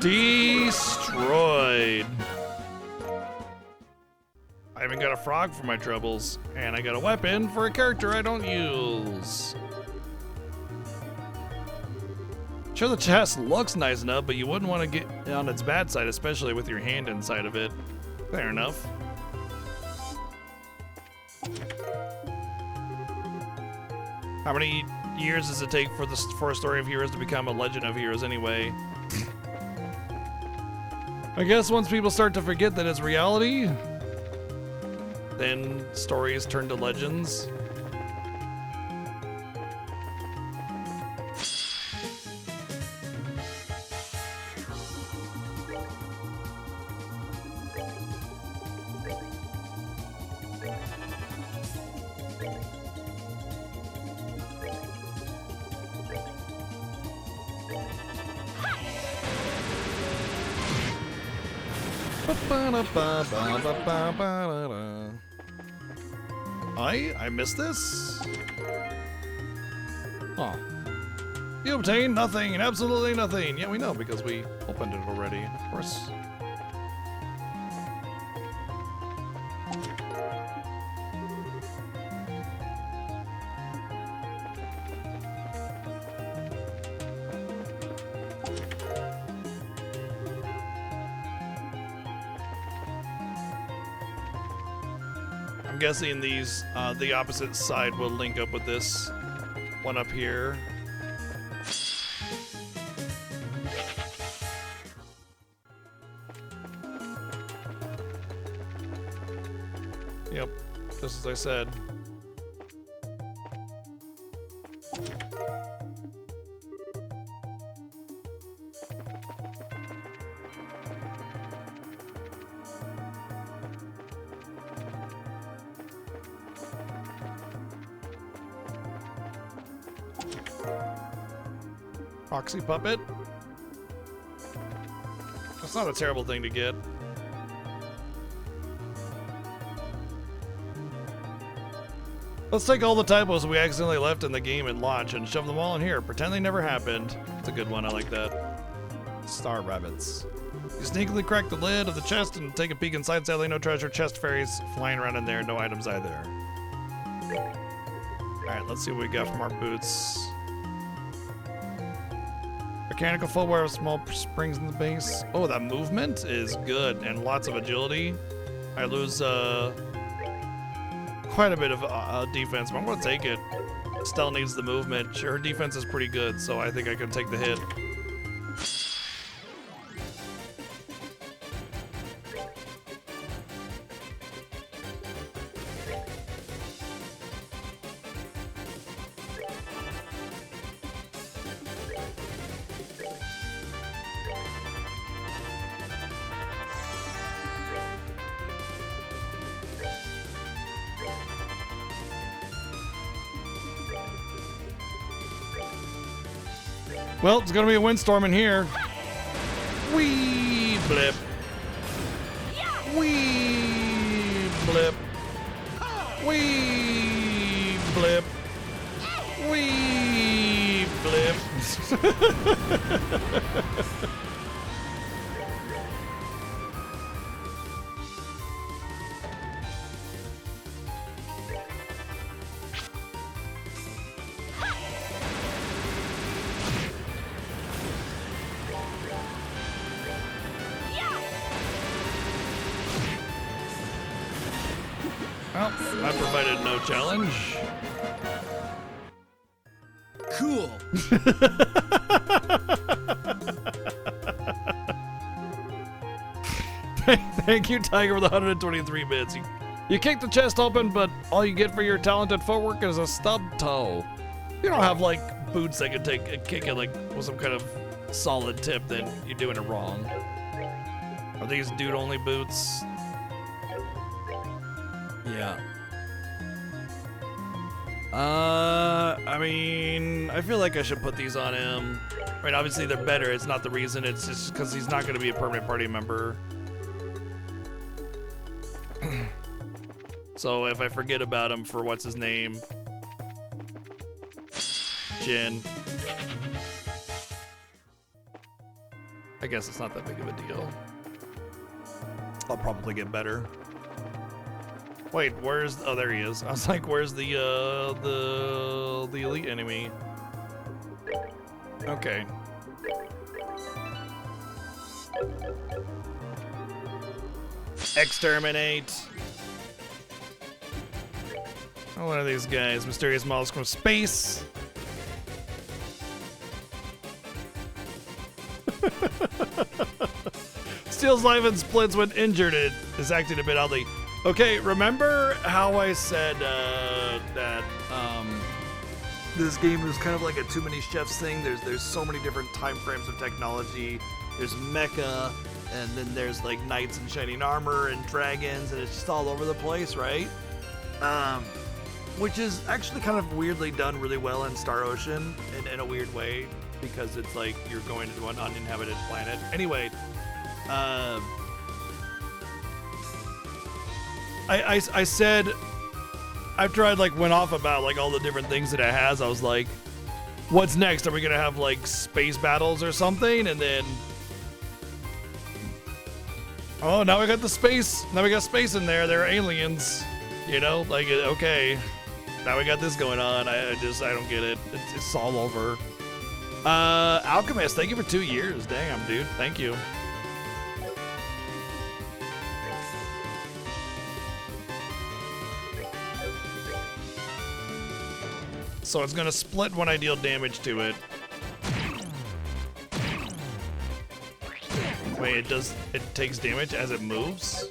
Destroyed. I even got a frog for my troubles, and I got a weapon for a character I don't use. Sure, the chest looks nice enough, but you wouldn't want to get on its bad side, especially with your hand inside of it. Fair enough. How many years does it take for a story of heroes to become a legend of heroes anyway? I guess once people start to forget that it's reality, then stories turn to legends. I missed this? Oh. You obtained nothing, absolutely nothing. Yeah, we know because we opened it already, of course. I'm guessing these, the opposite side will link up with this one up here. Yep, just as I said. Proxy puppet? That's not a terrible thing to get. Let's take all the typos we accidentally left in the game and launch and shove them all in here. Pretend they never happened. It's a good one, I like that. Star rabbits. You sneakily crack the lid of the chest and take a peek inside. Sadly, no treasure. Chest fairies flying around in there. No items either. Alright, let's see what we got from our boots. Mechanical footwear with small springs in the base. Oh, that movement is good and lots of agility. I lose quite a bit of defense, but I'm gonna take it. Stell needs the movement. Sure, her defense is pretty good, so I think I can take the hit. Well, it's gonna be a windstorm in here. Wee blip. Wee blip. Wee blip. Wee blip. Well, I provided no challenge. Cool. Thank you, Tiger, for the 123 bits. You kick the chest open, but all you get for your talented footwork is a stubbed toe. You don't have like boots that can take a kick it like with some kind of solid tip, then you're doing it wrong. Are these dude-only boots? Yeah. I mean, I feel like I should put these on him. I mean, obviously they're better. It's not the reason. It's just because he's not going to be a permanent party member. So if I forget about him for what's his name, Jin, I guess it's not that big of a deal. I'll probably get better. Wait, where's? Oh, there he is. I was like, where's the elite enemy? Okay. Exterminate. Oh, one of these guys. Mysterious models from space. Steals life and splits when injured. It is acting a bit oddly. Okay, remember how I said that this game is kind of like a Too Many Chefs thing? There's so many different time frames of technology. There's mecha, and then there's like knights in shining armor and dragons, and it's just all over the place, right? Which is actually kind of weirdly done really well in Star Ocean in a weird way, because it's like you're going to an uninhabited planet. Anyway, I said, after I like went off about like all the different things that it has, I was like, what's next? Are we gonna have like space battles or something? And then, oh, now we got the space. Now we got space in there. They're aliens, you know, like, okay, now we got this going on. I don't get it. It's all over. Alchemist, thank you for 2 years. Damn, dude, thank you. So it's gonna split when I deal damage to it. Wait, it takes damage as it moves?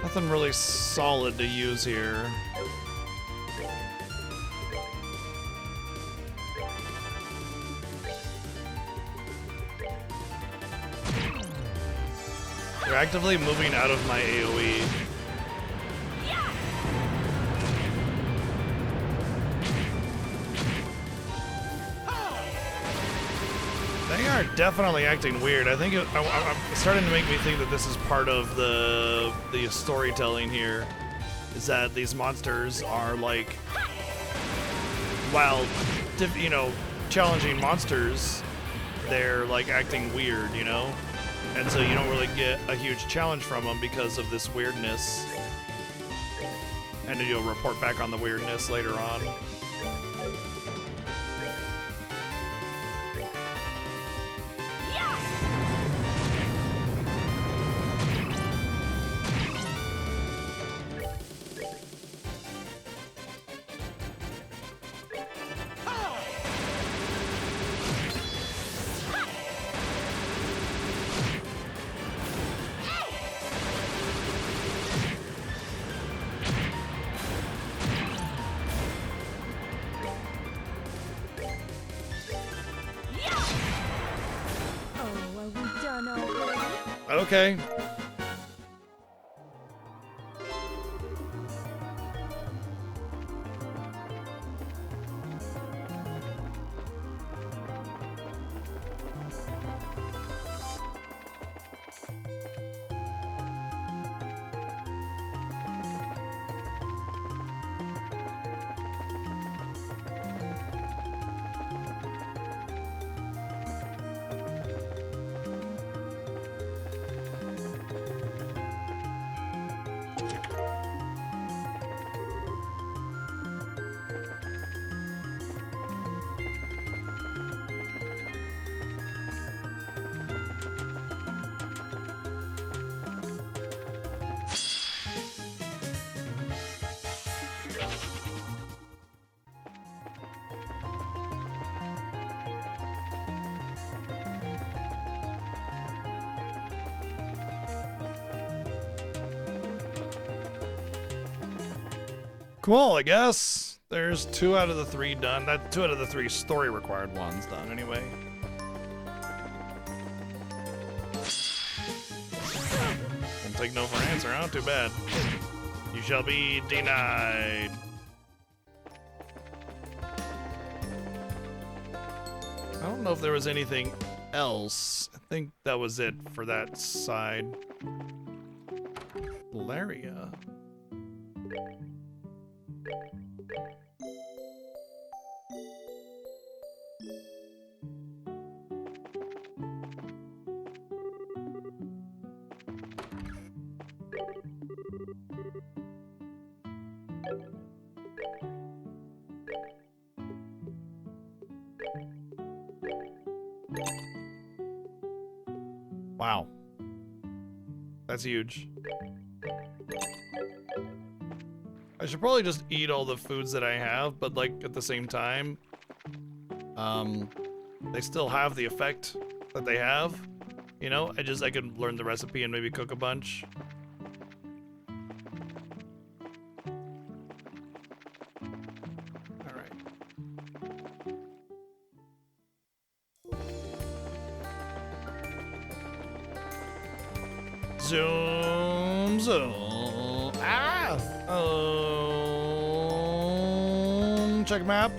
Nothing really solid to use here. You're actively moving out of my AoE. They are definitely acting weird. I think I'm starting to make me think that this is part of the storytelling here. Is that these monsters are like, while, you know, challenging monsters, they're like acting weird, you know? And so you don't really get a huge challenge from them because of this weirdness. And then you'll report back on the weirdness later on. Okay. Cool, I guess. There's 2 out of the 3 done. That 2 out of the 3 story required ones done anyway. Won't take no for an answer, huh? Too bad. You shall be denied. I don't know if there was anything else. I think that was it for that side. Valeria. Wow. That's huge. I should probably just eat all the foods that I have, but like at the same time, they still have the effect that they have. You know, I could learn the recipe and maybe cook a bunch. All right. Zoom, zoom. Ah! Check map.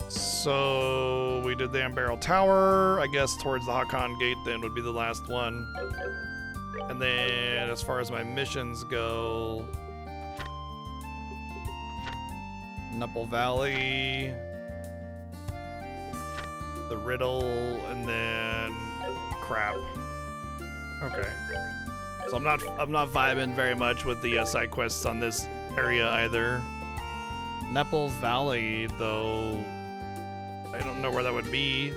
So we did the Ambarrel Tower. I guess towards the Hakan Gate then would be the last one. And then as far as my missions go, Nupple Valley, the Riddle, and then crap. Okay. So I'm not vibing very much with the side quests on this area either. Nepal Valley, though, I don't know where that would be.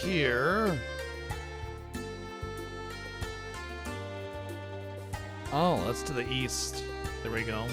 Here. Oh, that's to the east. There we go.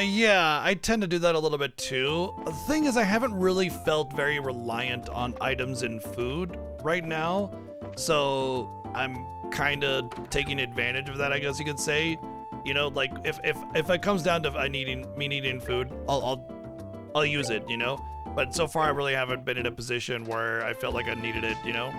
Yeah, I tend to do that a little bit too. The thing is, I haven't really felt very reliant on items and food right now, so I'm kind of taking advantage of that, I guess you could say. You know, like if it comes down to me needing food, I'll use it, you know. But so far, I really haven't been in a position where I felt like I needed it, you know.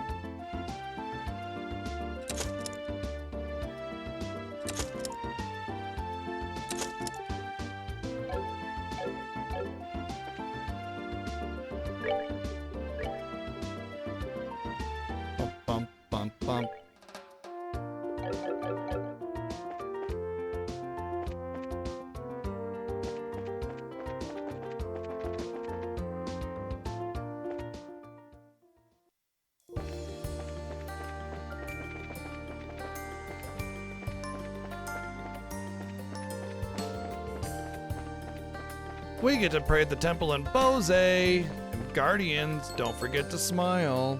We get to pray at the temple in Bose. And Guardians, don't forget to smile.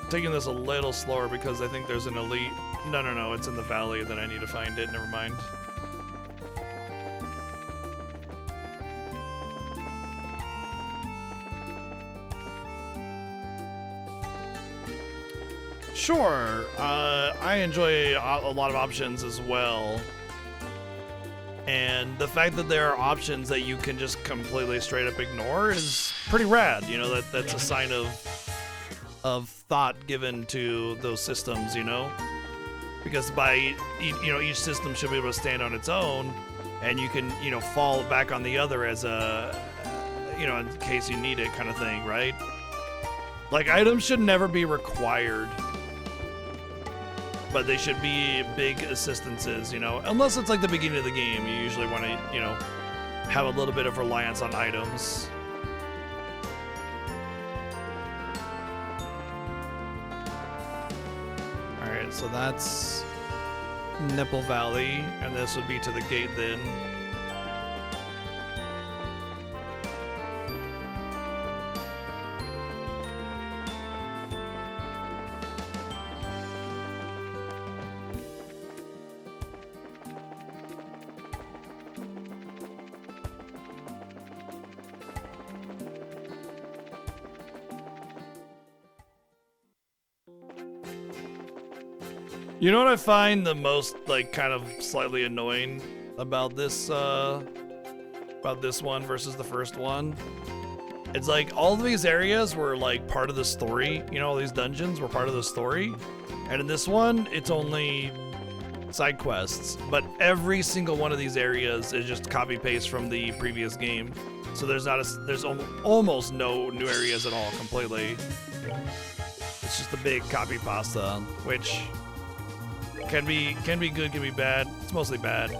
Taking this a little slower because I think there's an elite. No, it's in the valley that I need to find it. Never mind. Sure, I enjoy a lot of options as well. And the fact that there are options that you can just completely straight up ignore is pretty rad. You know, that's a sign of thought given to those systems, you know? Because each system should be able to stand on its own, and you can, fall back on the other as a, in case you need it kind of thing, right? Like, items should never be required, but they should be big assistances, unless it's like the beginning of the game. You usually want to, have a little bit of reliance on items. All right, so that's Nipple Valley, and this would be to the gate then. You know what I find the most, like, kind of slightly annoying about this one versus the first one? It's like all of these areas were like part of the story, you know, all these dungeons were part of the story. And in this one, it's only side quests, but every single one of these areas is just copy paste from the previous game. So there's almost no new areas at all completely. It's just a big copy pasta, which can be good, can be bad. It's mostly bad.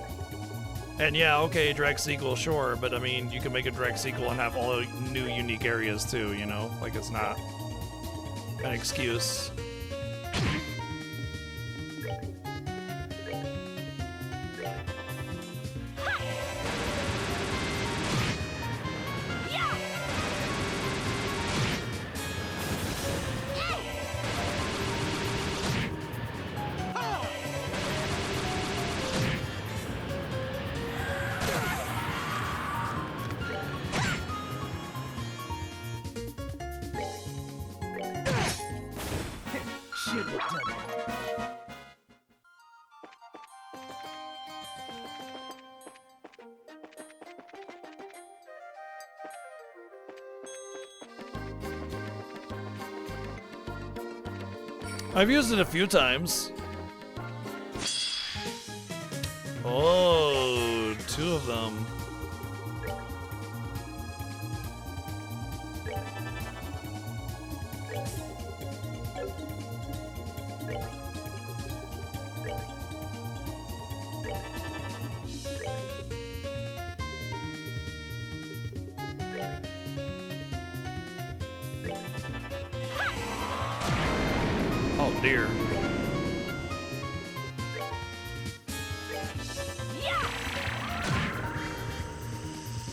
And yeah, okay, direct sequel, sure, but I mean, you can make a direct sequel and have all new unique areas too, you know? Like, it's not an excuse. Should have done that. I've used it a few times. Oh, 2 of them. Oh dear.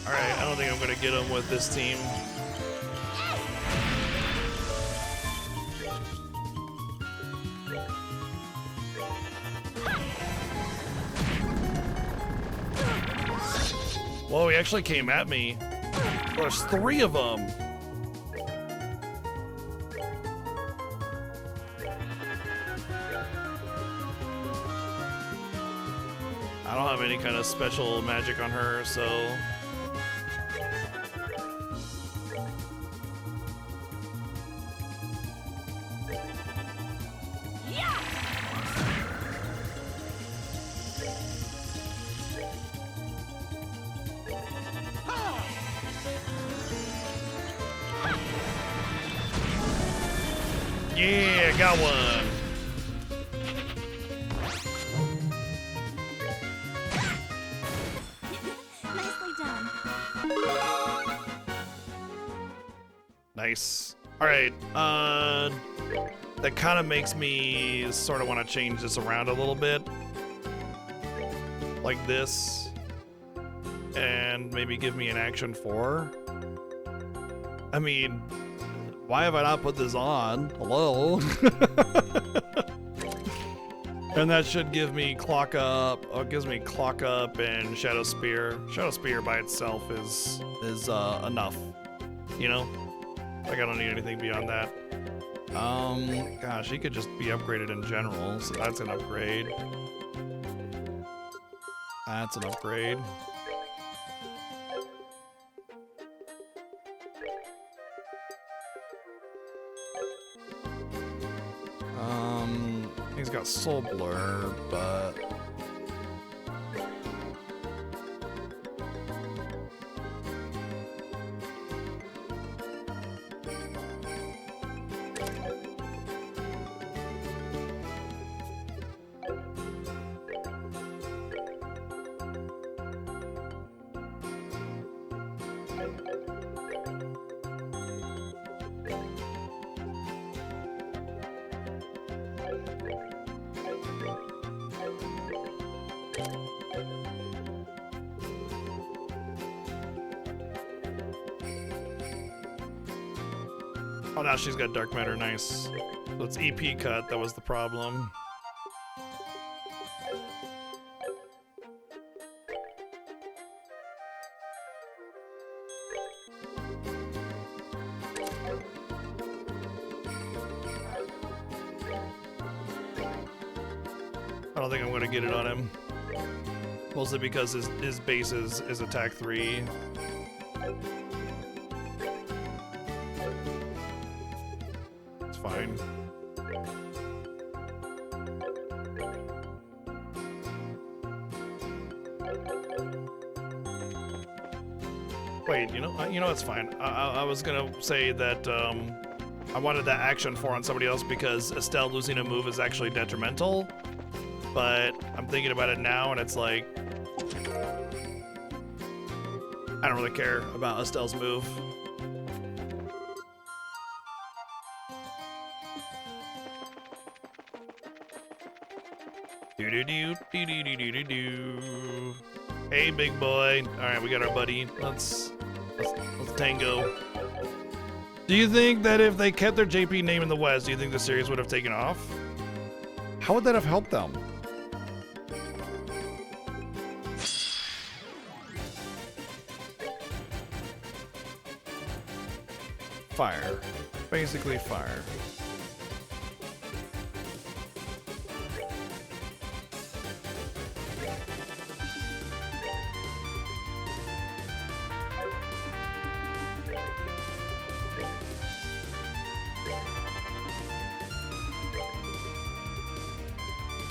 Alright, I don't think I'm gonna get him with this team. Whoa, he actually came at me. There's 3 of them. I don't have any kind of special magic on her, so... Yeah, got one. Nicely done. Nice. All right. That kind of makes me sort of want to change this around a little bit, like this, and maybe give me an action 4. I mean, why have I not put this on? Hello. And that should give me Clock Up. Oh, it gives me Clock Up and Shadow Spear. Shadow Spear by itself is enough, you know? Like, I don't need anything beyond that. Gosh, he could just be upgraded in general, so that's an upgrade. That's an upgrade. He's got Soul Blur, but... Oh, now she's got dark matter. Nice. So it's EP cut. That was the problem. I don't think I'm gonna get it on him. Mostly because his base is attack 3. It's fine. Wait, you know it's fine. I was gonna say that I wanted that action 4 on somebody else because Estelle losing a move is actually detrimental. But I'm thinking about it now, and it's like I don't really care about Estelle's move. Do-do-do-do-do-do-do-do. Hey, big boy. All right, we got our buddy. Let's tango. Do you think that if they kept their JP name in the West, do you think the series would have taken off? How would that have helped them? Fire. Basically fire.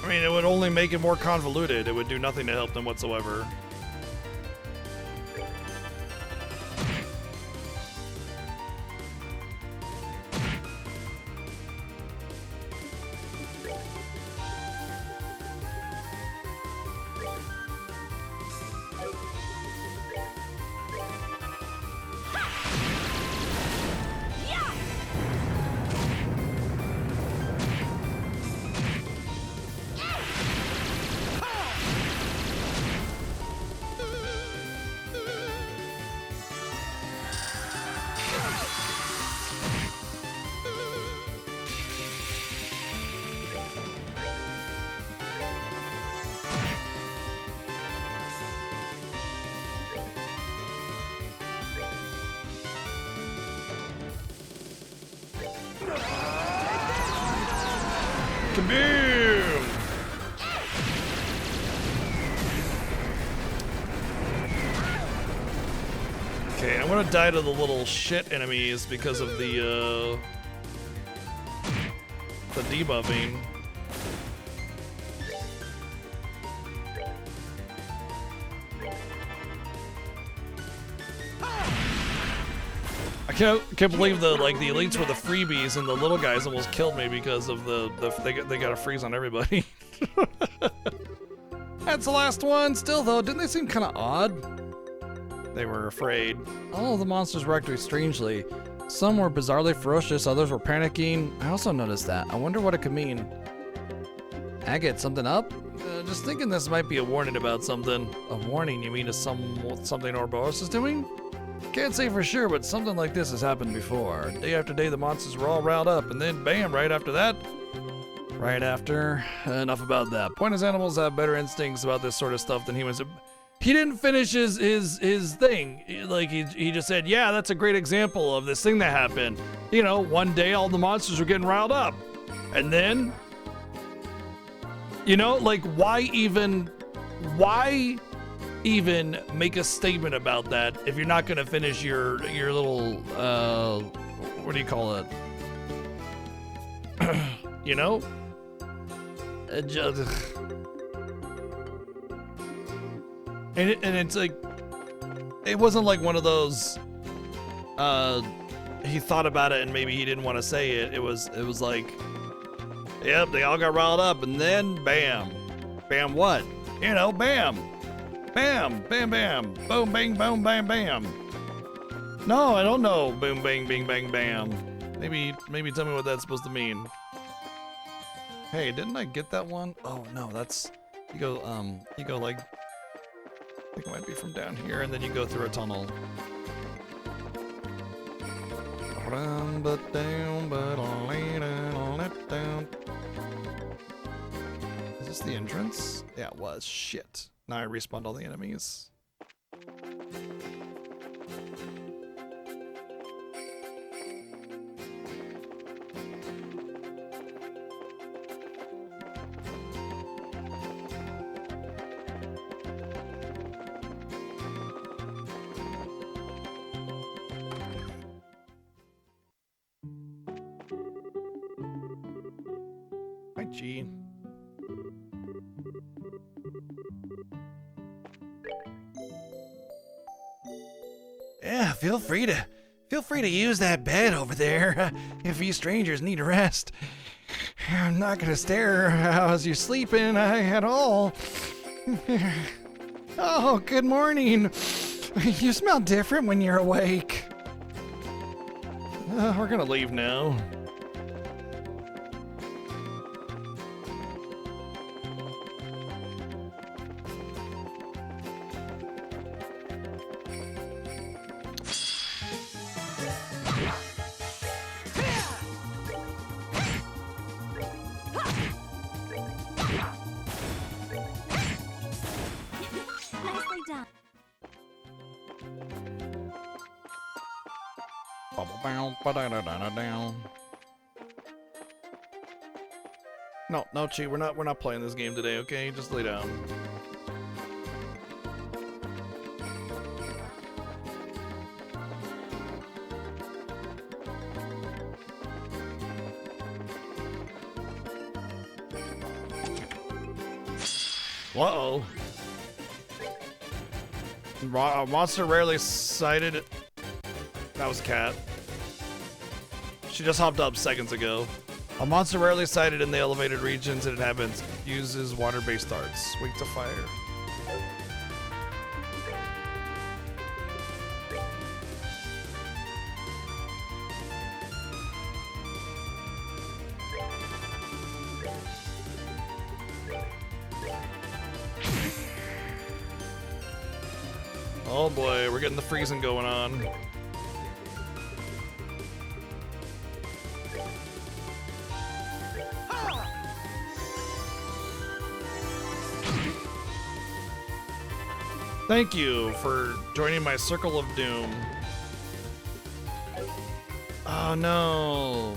I mean, it would only make it more convoluted. It would do nothing to help them whatsoever. Kaboom! Okay, I'm gonna die to the little shit enemies because of the debuffing. I can't believe the elites were the freebies and the little guys almost killed me because of they got a freeze on everybody. That's the last one. Still though, didn't they seem kind of odd? They were afraid. All of the monsters reacted strangely. Some were bizarrely ferocious, others were panicking. I also noticed that. I wonder what it could mean. Agate, something up? Just thinking this might be a warning about something. A warning? You mean to something Ouroboros is doing? Can't say for sure, but something like this has happened before. Day after day, the monsters were all riled up, and then bam, right after that. Right after. Enough about that. Point is, animals have better instincts about this sort of stuff than humans. He didn't finish his thing. Like, he just said, yeah, that's a great example of this thing that happened. You know, one day all the monsters were getting riled up. And then, you know, like, why even make a statement about that if you're not gonna finish your little what do you call it? You know? And it's like, it wasn't like one of those he thought about it and maybe he didn't want to say it. It was like, yep, they all got riled up and then bam. Bam what? You know, bam. Bam, bam, bam, boom, bang, boom, bam, bam. No, I don't know. Boom, bang, bing, bang, bam. Maybe tell me what that's supposed to mean. Hey, didn't I get that one? Oh no, that's you go like, I think it might be from down here, and then you go through a tunnel. Is this the entrance? Yeah, it was. Shit. Now I respawned all the enemies. Hi, G. Yeah, feel free to use that bed over there if you strangers need a rest. I'm not gonna stare as you're sleeping at all. Oh, good morning. You smell different when you're awake. We're gonna leave now. Nicely done. No, Chi, we're not playing this game today, okay? Just lay down. Uh-oh. Monster rarely sighted. That was a cat. She just hopped up seconds ago. A monster rarely sighted in the elevated regions and inhabitants uses water-based darts. Weak to fire. Oh boy, we're getting the freezing going on. Thank you for joining my circle of doom. Oh no.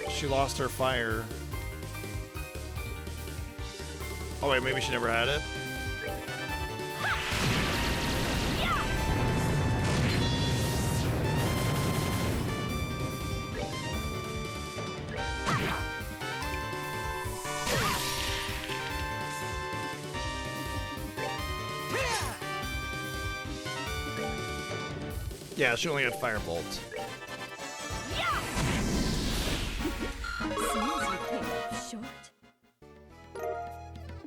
She lost her fire. Oh wait, maybe she never had it? Yeah, she only had Firebolt. Seems you came up short.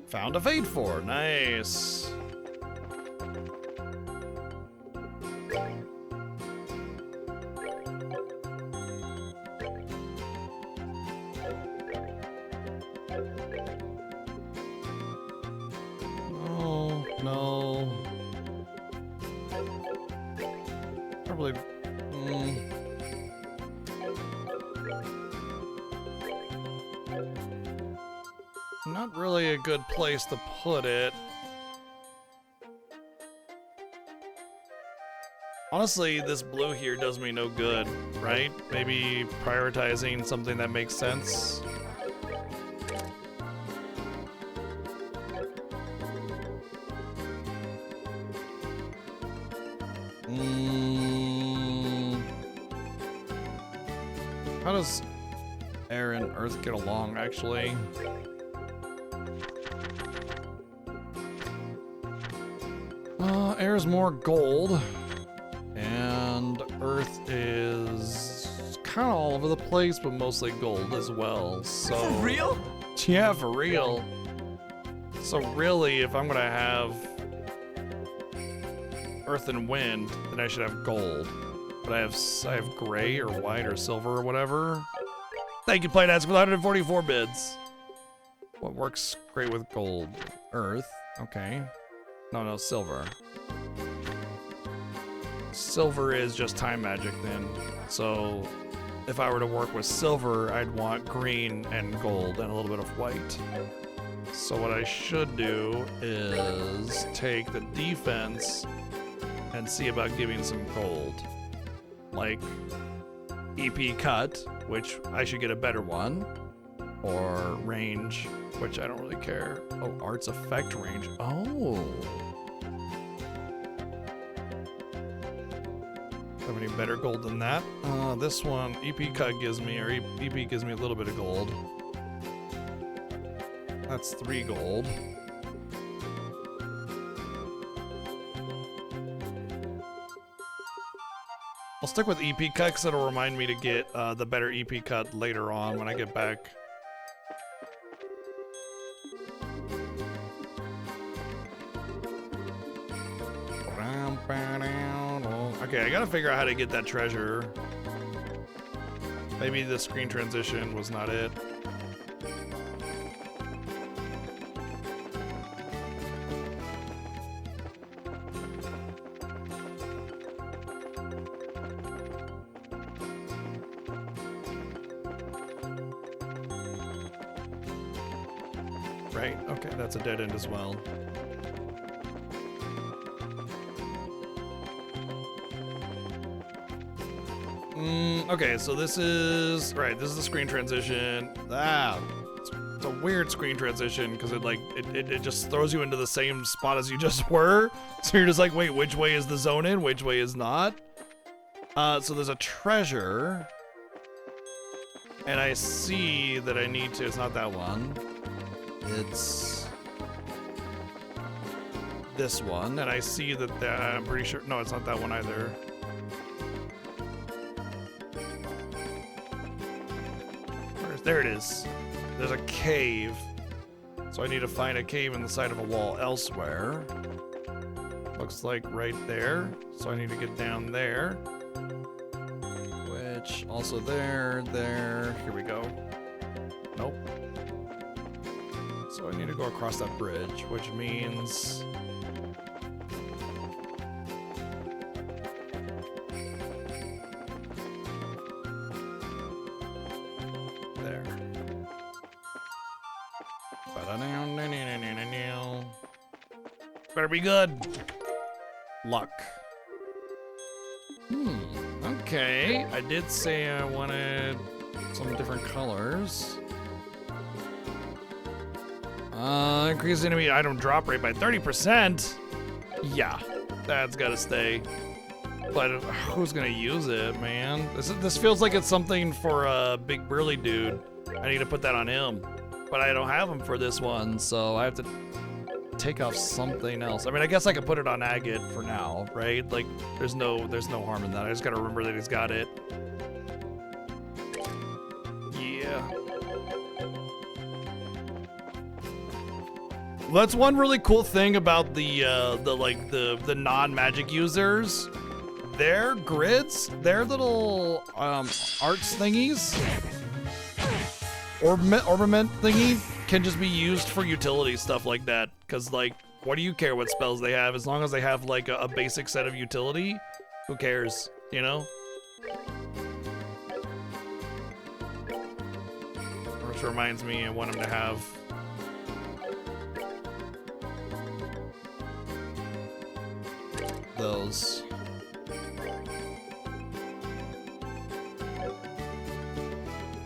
Found a Fade 4. Nice. Oh, no. Probably. Not really a good place to put it. Honestly, this blue here does me no good, right? Maybe prioritizing something that makes sense. How does air and earth get along, actually? Air is more gold, and earth is kind of all over the place, but mostly gold as well. So For real? yeah, for real. So really, if I'm gonna have earth and wind, then I should have gold. But I have gray or white or silver or whatever. Thank you, Playdads, for 144 bids. What works great with gold? Earth. Okay. No, silver. silver is just time magic then. So if I were to work with silver, I'd want green and gold and a little bit of white. So what I should do is take the defense and see about giving some gold. Like EP cut, which I should get a better one, or range, which I don't really care. Oh, arts effect range. Oh. Have any better gold than that? This one, EP cut gives me, or EP gives me a little bit of gold. That's 3 gold. I'll stick with EP cut because it'll remind me to get the better EP cut later on when I get back. Okay, I gotta figure out how to get that treasure. Maybe the screen transition was not it. Right, okay, that's a dead end as well. Okay, so this is right. This is the screen transition. It's a weird screen transition because it just throws you into the same spot as you just were. So you're just like, wait, which way is the zone in? Which way is not? So there's a treasure, and I see that I need to. It's not that one. It's this one, and I see that. I'm pretty sure. No, it's not that one either. There it is. There's a cave. So I need to find a cave in the side of a wall elsewhere. Looks like right there. So I need to get down there. Which, also there. Here we go. Nope. So I need to go across that bridge, which means... Better be good. Luck. Okay. I did say I wanted some different colors. Increase enemy item drop rate by 30%. Yeah, that's gotta stay. But who's gonna use it, man? This feels like it's something for a big burly dude. I need to put that on him. But I don't have him for this one, so I have to take off something else. I mean, I guess I could put it on Agate for now, right? Like, there's no harm in that. I just gotta remember that he's got it. Yeah. That's one really cool thing about the non-magic users. Their grids, their little arts thingies, orbiment thingy can just be used for utility stuff like that. Cause like, what do you care what spells they have? As long as they have like a basic set of utility, who cares, you know? Which reminds me, I want him to have those.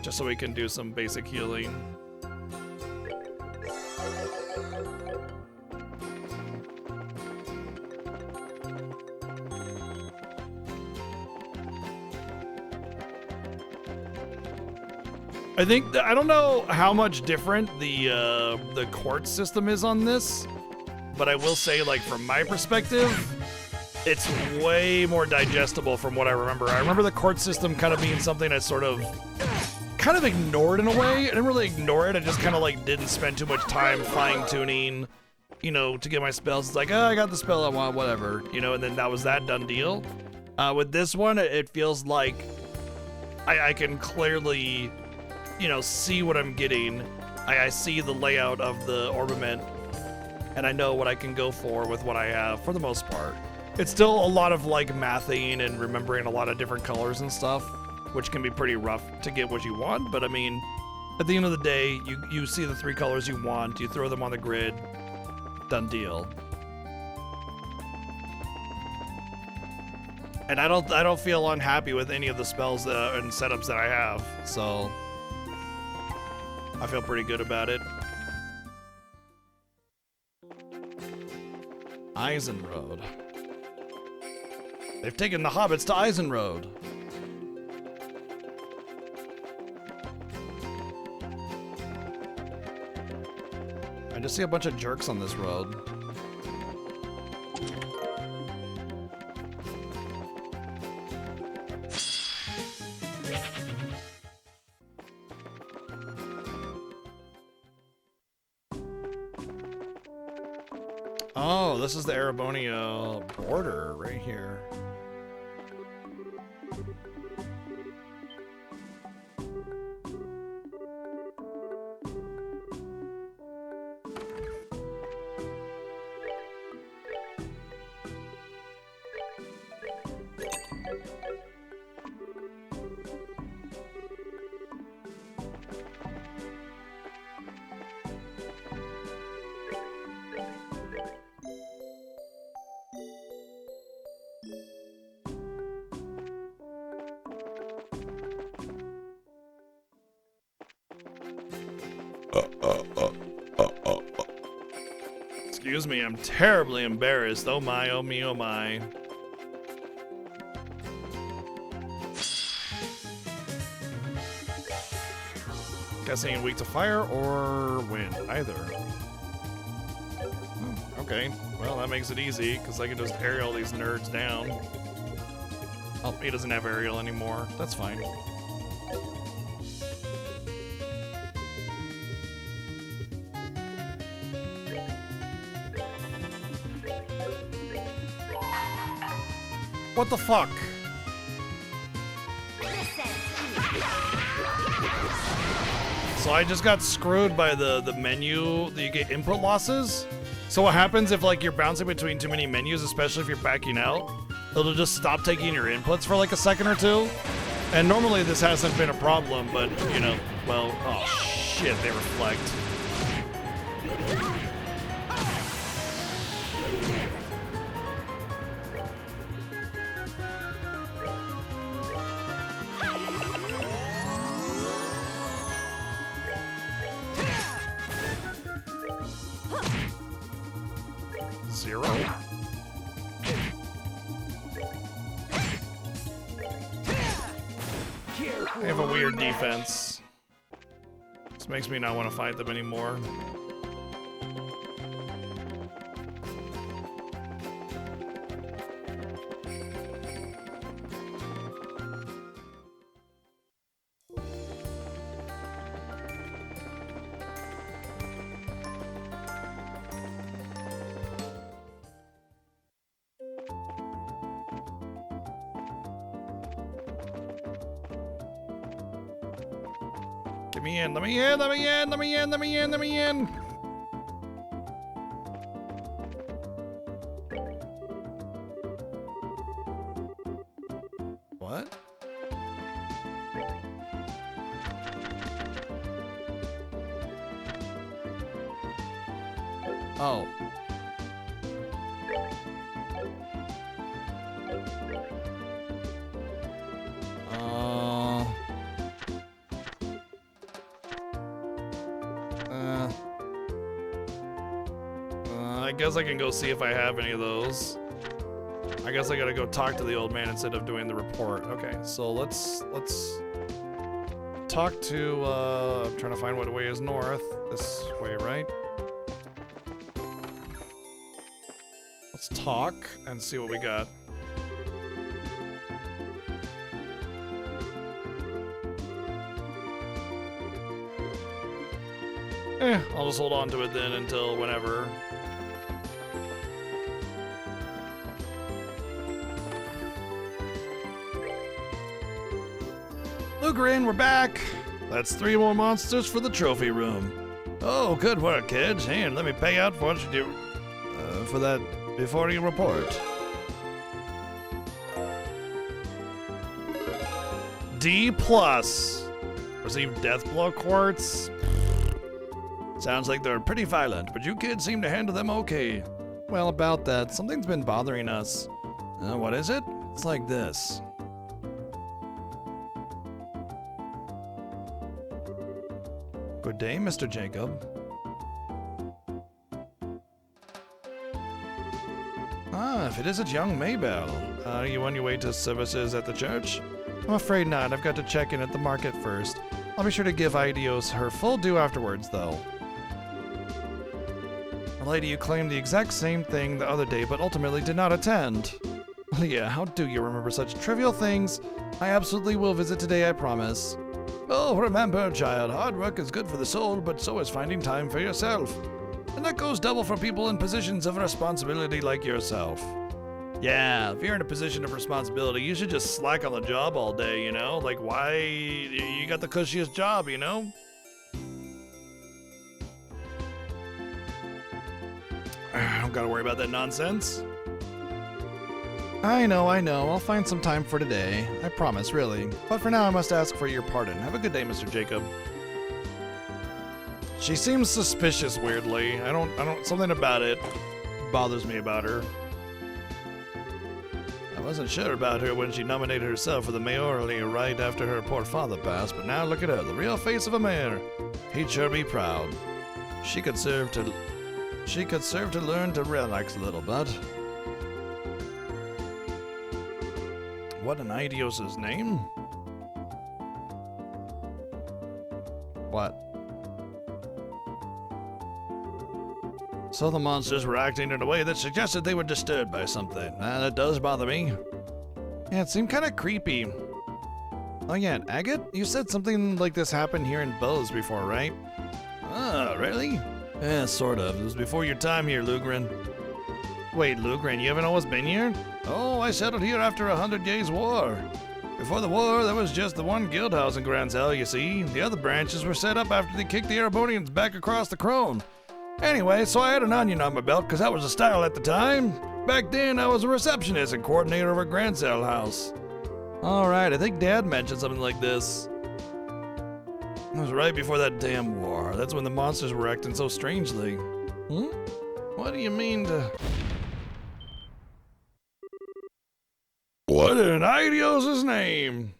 Just so we can do some basic healing. I think I don't know how much different the quartz system is on this, but I will say, like, from my perspective, it's way more digestible from what I remember. I remember the quartz system kind of being something I sort of kind of ignored in a way. I didn't really ignore it. I just kind of like didn't spend too much time fine tuning, you know, to get my spells. It's like, oh, I got the spell I want, whatever, you know, and then that was that done deal. With this one, it feels like I can clearly, you know, see what I'm getting. I see the layout of the orbiment, and I know what I can go for with what I have for the most part. It's still a lot of like mathing and remembering a lot of different colors and stuff, which can be pretty rough to get what you want. But I mean, at the end of the day, you see the 3 colors you want, you throw them on the grid, done deal. And I don't feel unhappy with any of the spells and setups that I have, so I feel pretty good about it. Eisenroad. They've taken the hobbits to Eisenroad. I just see a bunch of jerks on this road. Oh, this is the Erebonia border right here. Excuse me, I'm terribly embarrassed. Oh my, oh me, oh my. Guessing weak to fire or wind, either. Okay, well that makes it easy, because I can just aerial these nerds down. Oh, he doesn't have aerial anymore. That's fine. What the fuck? So I just got screwed by the menu that you get input losses. So what happens if like you're bouncing between too many menus, especially if you're backing out? It'll just stop taking your inputs for like a second or two. And normally this hasn't been a problem, but you know, well, oh shit, they reflect. Zero. They have a weird defense. This makes me not want to fight them anymore. Let me in, let me in, let me in, let me in, let me in, let me in. What? Oh. I guess I can go see if I have any of those. I guess I gotta go talk to the old man instead of doing the report. Okay, so let's talk to, I'm trying to find what way is north. This way, right? Let's talk and see what we got. I'll just hold on to it then until whenever. Lugrin, we're back. That's 3 more monsters for the trophy room. Oh, good work, kids. And let me pay out for what you do for that before you report. D+. Received death blow quartz. Sounds like they're pretty violent, but you kids seem to handle them okay. Well, about that, something's been bothering us. What is it? It's like this. Good day, Mr. Jacob. Ah, if it isn't young Maybell. Are you on your way to services at the church? I'm afraid not. I've got to check in at the market first. I'll be sure to give Idios her full due afterwards, though. A lady who claimed the exact same thing the other day, but ultimately did not attend. Yeah, how do you remember such trivial things? I absolutely will visit today, I promise. Oh, remember, child, hard work is good for the soul, but so is finding time for yourself. And that goes double for people in positions of responsibility like yourself. Yeah, if you're in a position of responsibility, you should just slack on the job all day, you know? Like, why? You got the cushiest job, you know? I don't gotta worry about that nonsense. I know. I'll find some time for today. I promise, really. But for now, I must ask for your pardon. Have a good day, Mr. Jacob. She seems suspicious, weirdly. Something about it bothers me about her. I wasn't sure about her when she nominated herself for the mayoralty right after her poor father passed, but now look at her, the real face of a mayor. He'd sure be proud. She could serve to learn to relax a little, but... What an Idios' name? What? So the monsters were acting in a way that suggested they were disturbed by something. That does bother me. Yeah, it seemed kind of creepy. Oh yeah, Agate? You said something like this happened here in Bose before, right? Ah, really? Yeah, sort of. It was before your time here, Lugren. Wait, Lugren, you haven't always been here? Oh, I settled here after 100 Days' War. Before the war, there was just the one guild house in Granzel, you see. The other branches were set up after they kicked the Erebonians back across the Crone. Anyway, so I had an onion on my belt because that was the style at the time. Back then, I was a receptionist and coordinator of a Granzel house. Alright, I think Dad mentioned something like this. It was right before that damn war. That's when the monsters were acting so strangely. What do you mean to... What in Idios' name?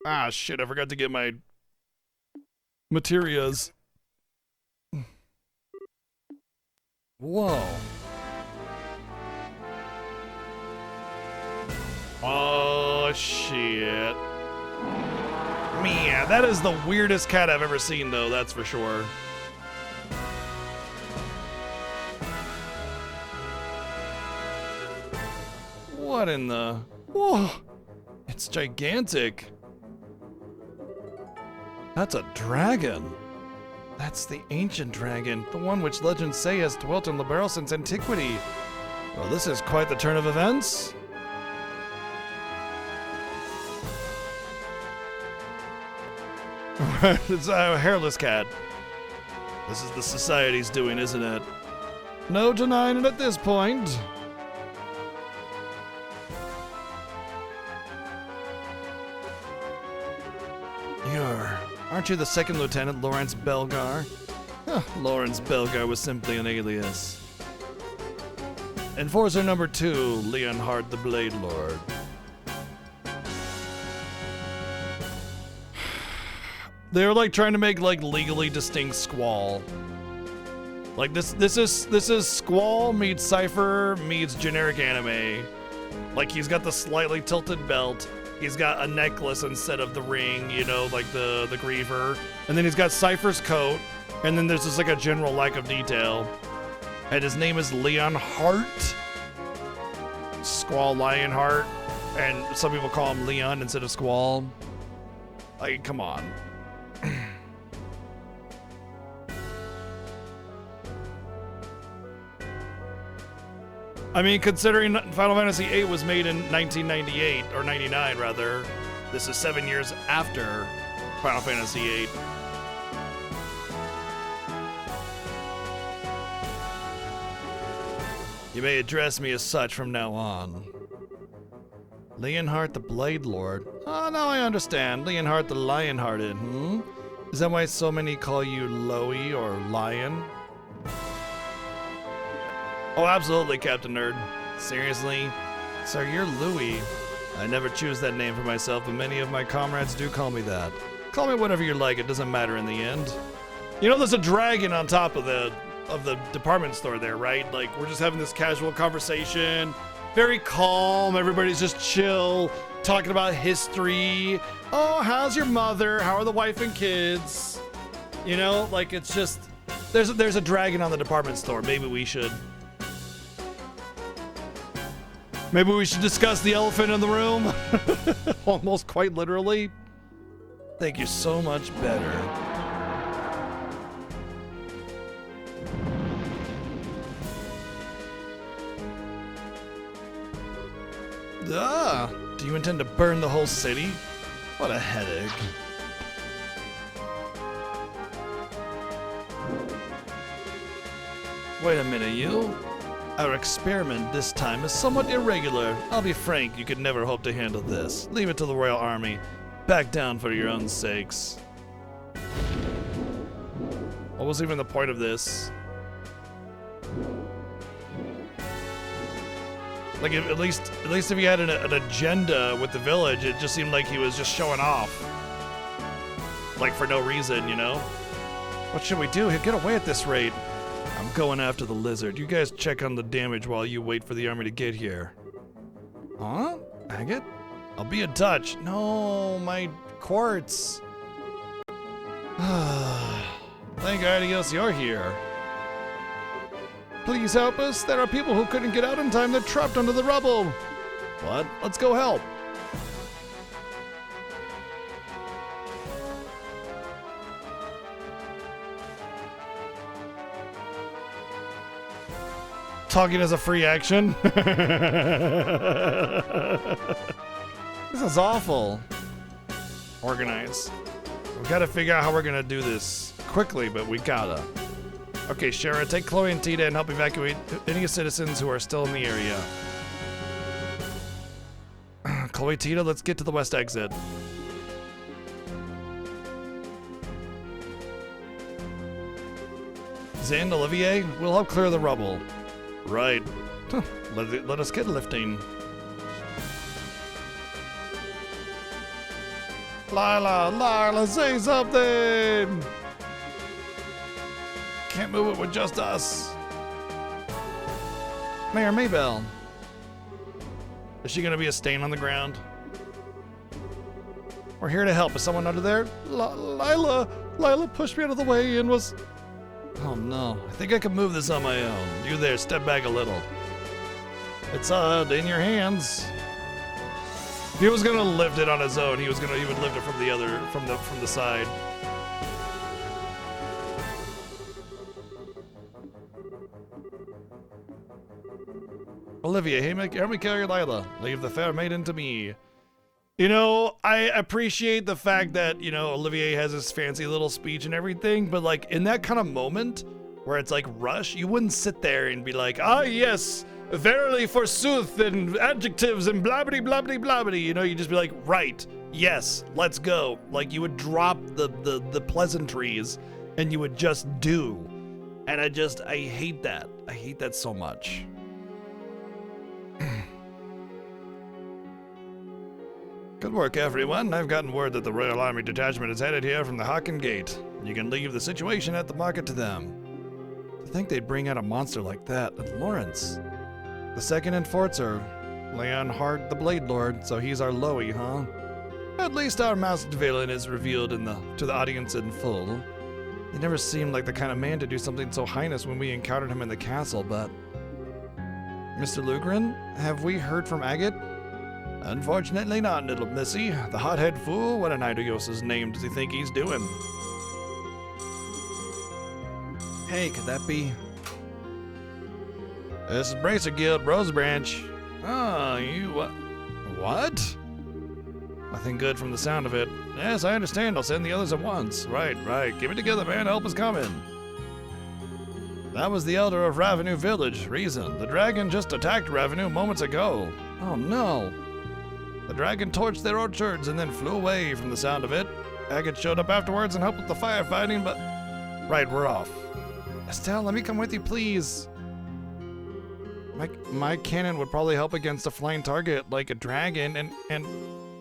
Ah, shit, I forgot to get my... materias. Whoa. Oh, shit. Man, that is the weirdest cat I've ever seen, though, that's for sure. What in the... Whoa. It's gigantic. That's a dragon. That's the ancient dragon, the one which legends say has dwelt in Liberl since antiquity. Well, this is quite the turn of events. It's a hairless cat. This is the society's doing, isn't it? No denying it at this point. Aren't you the second lieutenant, Lawrence Belgar? Lawrence Belgar was simply an alias. Enforcer number 2, Leonhard the Blade Lord. They were like trying to make like legally distinct Squall. Like this is Squall meets Cypher meets generic anime. Like he's got the slightly tilted belt. He's got a necklace instead of the ring, you know, like the Griever. And then he's got Cypher's coat. And then there's just like a general lack of detail. And his name is Leonhart. Squall Lionheart. And some people call him Leon instead of Squall. Like, come on. I mean, considering Final Fantasy VIII was made in 1998, or 99 rather, this is 7 years after Final Fantasy VIII. You may address me as such from now on. Leonhart the Blade Lord. Oh, now I understand. Leonhart the Lionhearted, Is that why so many call you Loey or Lion? Oh, absolutely, Captain Nerd. Seriously? Sir, you're Louie. I never choose that name for myself, but many of my comrades do call me that. Call me whatever you like, it doesn't matter in the end. You know, there's a dragon on top of the department store there, right? Like, we're just having this casual conversation, very calm, everybody's just chill, talking about history. Oh, how's your mother? How are the wife and kids? You know, like, it's just, there's a dragon on the department store. Maybe we should discuss the elephant in the room. Almost quite literally. Thank you so much better. Ah, do you intend to burn the whole city? What a headache. Wait a minute, you? Our experiment this time is somewhat irregular. I'll be frank, you could never hope to handle this. Leave it to the Royal Army. Back down for your own sakes. What was even the point of this? Like, at least if he had an agenda with the village, it just seemed like he was just showing off. Like, for no reason, you know? What should we do? He'll get away at this rate. I'm going after the lizard. You guys check on the damage while you wait for the army to get here. Huh? Agate? I'll be in touch. No, my quartz. Thank Adios you're here. Please help us. There are people who couldn't get out in time. They're trapped under the rubble. What? Let's go help. Talking as a free action. This is awful. Organize. We gotta figure out how we're gonna do this quickly, but we gotta. Okay, Shara, take Chloe and Tita and help evacuate any citizens who are still in the area. Chloe, Tita, let's get to the west exit. Zan, Olivier, we'll help clear the rubble. Right. Let us get lifting. Lila, say something! Can't move it with just us. Mayor Maybell. Is she gonna be a stain on the ground? We're here to help. Is someone under there? Lila pushed me out of the way and was... Oh no, I think I can move this on my own. You there, step back a little. It's in your hands. If he was gonna lift it on his own, he would lift it from the side. Olivia, help me carry Lila. Leave the fair maiden to me. You know, I appreciate the fact that, you know, Olivier has his fancy little speech and everything, but like in that kind of moment where it's like rush, you wouldn't sit there and be like, ah, yes, verily forsooth, and adjectives and blabbity blabbity blabbity. You know, you just be like, right, yes, let's go. Like you would drop the pleasantries and you would just do. And I hate that. I hate that so much. Good work, everyone. I've gotten word that the Royal Army detachment is headed here from the Haken Gate. You can leave the situation at the market to them. To think they'd bring out a monster like that at Lawrence. The second in forts are Leonhart the Blade Lord, so he's our Loey, huh? At least our masked villain is revealed to the audience in full. He never seemed like the kind of man to do something so heinous when we encountered him in the castle, but... Mr. Lugren, have we heard from Agate? Unfortunately not, little missy. The hothead fool, what an Idios' name does he think he's doing? Hey, could that be? This is Bracer Guild, Rose Branch. Oh, you what? Nothing good from the sound of it. Yes, I understand. I'll send the others at once. Right. Keep it together, man. Help is coming. That was the elder of Ravenue Village, Reason. The dragon just attacked Ravenue moments ago. Oh no. The dragon torched their orchards and then flew away from the sound of it. Agate showed up afterwards and helped with the firefighting, but... Right, we're off. Estelle, let me come with you, please. My cannon would probably help against a flying target like a dragon and...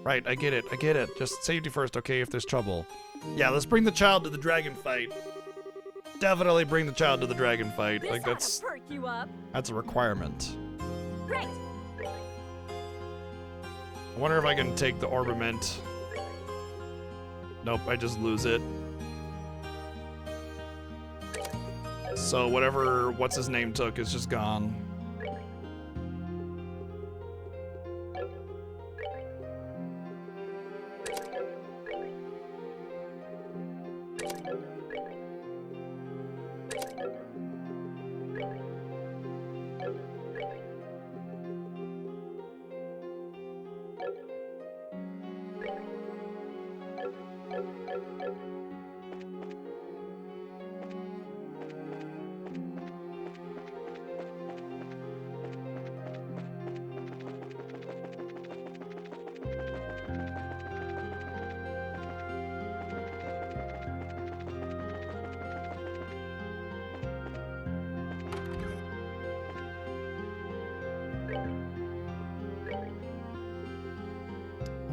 Right, I get it. Just safety first, okay, if there's trouble. Yeah, let's bring the child to the dragon fight. Definitely bring the child to the dragon fight. This Like, ought to that's perk you up. a requirement. Great. I wonder if I can take the orbiment. Nope, I just lose it. So whatever what's his name took is just gone.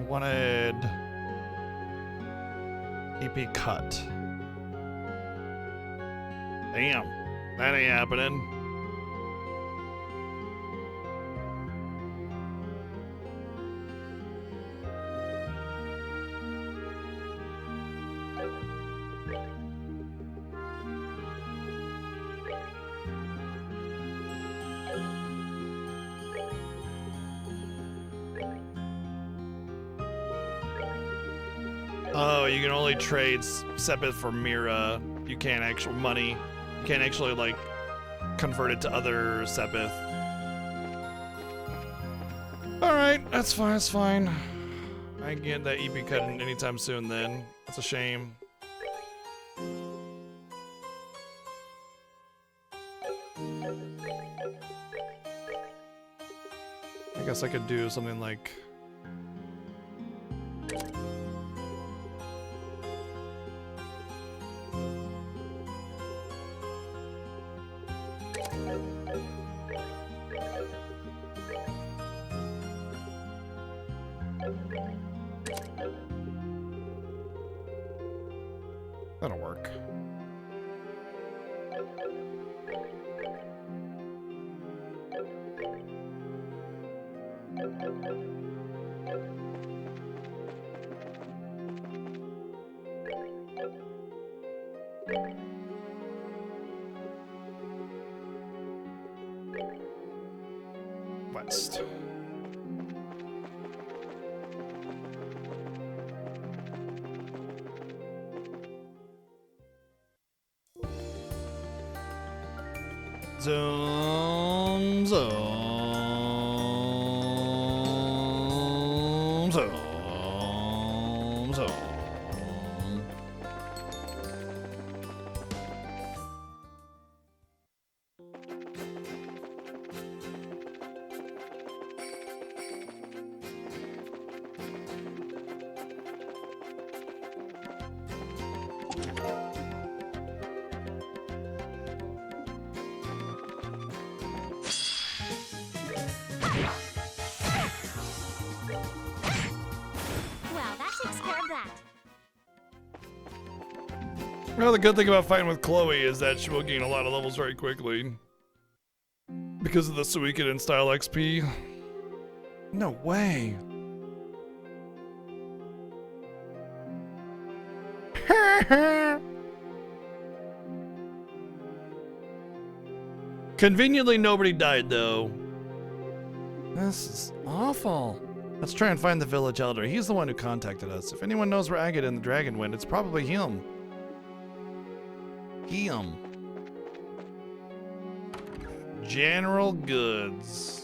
Wanted EP cut. Damn, that ain't happening. Oh, you can only trade Sepith for Mira. You can't actually money. You can't actually like convert it to other Sepith. All right, that's fine. That's fine. I can get that EP cut anytime soon. Then that's a shame. I guess I could do something like. That'll work. West. Zoom, zoom, zoom, zoom. Well, that takes care of that. Well, the good thing about fighting with Chloe is that she will gain a lot of levels very quickly. Because of the Suikoden style XP. No way. Conveniently, nobody died, though. This is awful. Let's try and find the village elder. He's the one who contacted us. If anyone knows where Agate and the dragon went, it's probably him. Him. General Goods.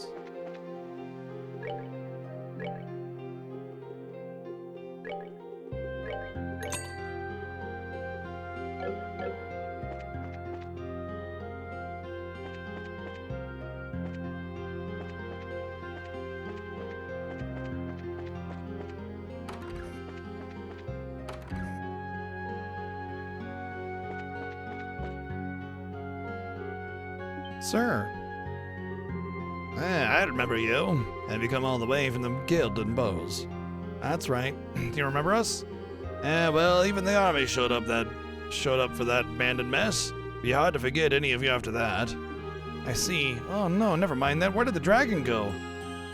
Sir. I remember you. Have you come all the way from the Gilded Bows? That's right. Do you remember us? Well, even the army showed up for that abandoned mess. Be hard to forget any of you after that. I see. Oh no, never mind that. Where did the dragon go?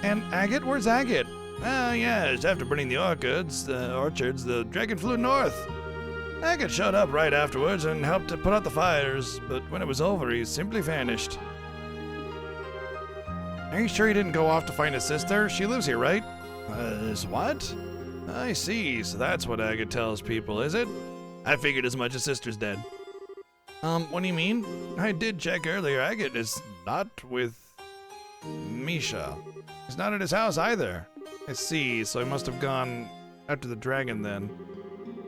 And Agate? Where's Agate? Yes, after burning the orchards, the dragon flew north. Agate showed up right afterwards and helped to put out the fires, but when it was over, he simply vanished. Are you sure he didn't go off to find his sister? She lives here, right? His what? I see, so that's what Agate tells people, is it? I figured as much. His sister's dead. What do you mean? I did check earlier. Agate is not with Misha. He's not at his house either. I see, so he must have gone after the dragon then.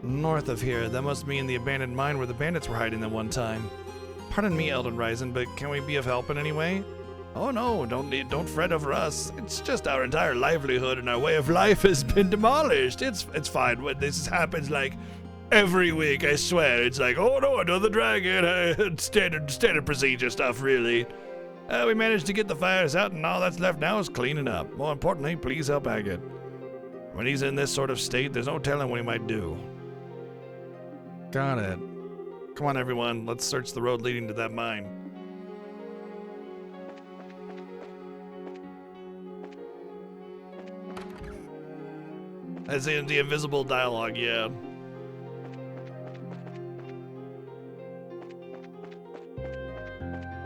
North of here, that must mean the abandoned mine where the bandits were hiding at one time. Pardon me, Elden Ryzen, but can we be of help in any way? Oh no, don't fret over us. It's just our entire livelihood and our way of life has been demolished. It's fine. When this happens like every week, I swear. It's like, oh no, another dragon. Standard procedure stuff, really. We managed to get the fires out, and all that's left now is cleaning up. More importantly, please help Agate. When he's in this sort of state, there's no telling what he might do. Got it. Come on, everyone. Let's search the road leading to that mine. As in the invisible dialogue, yeah.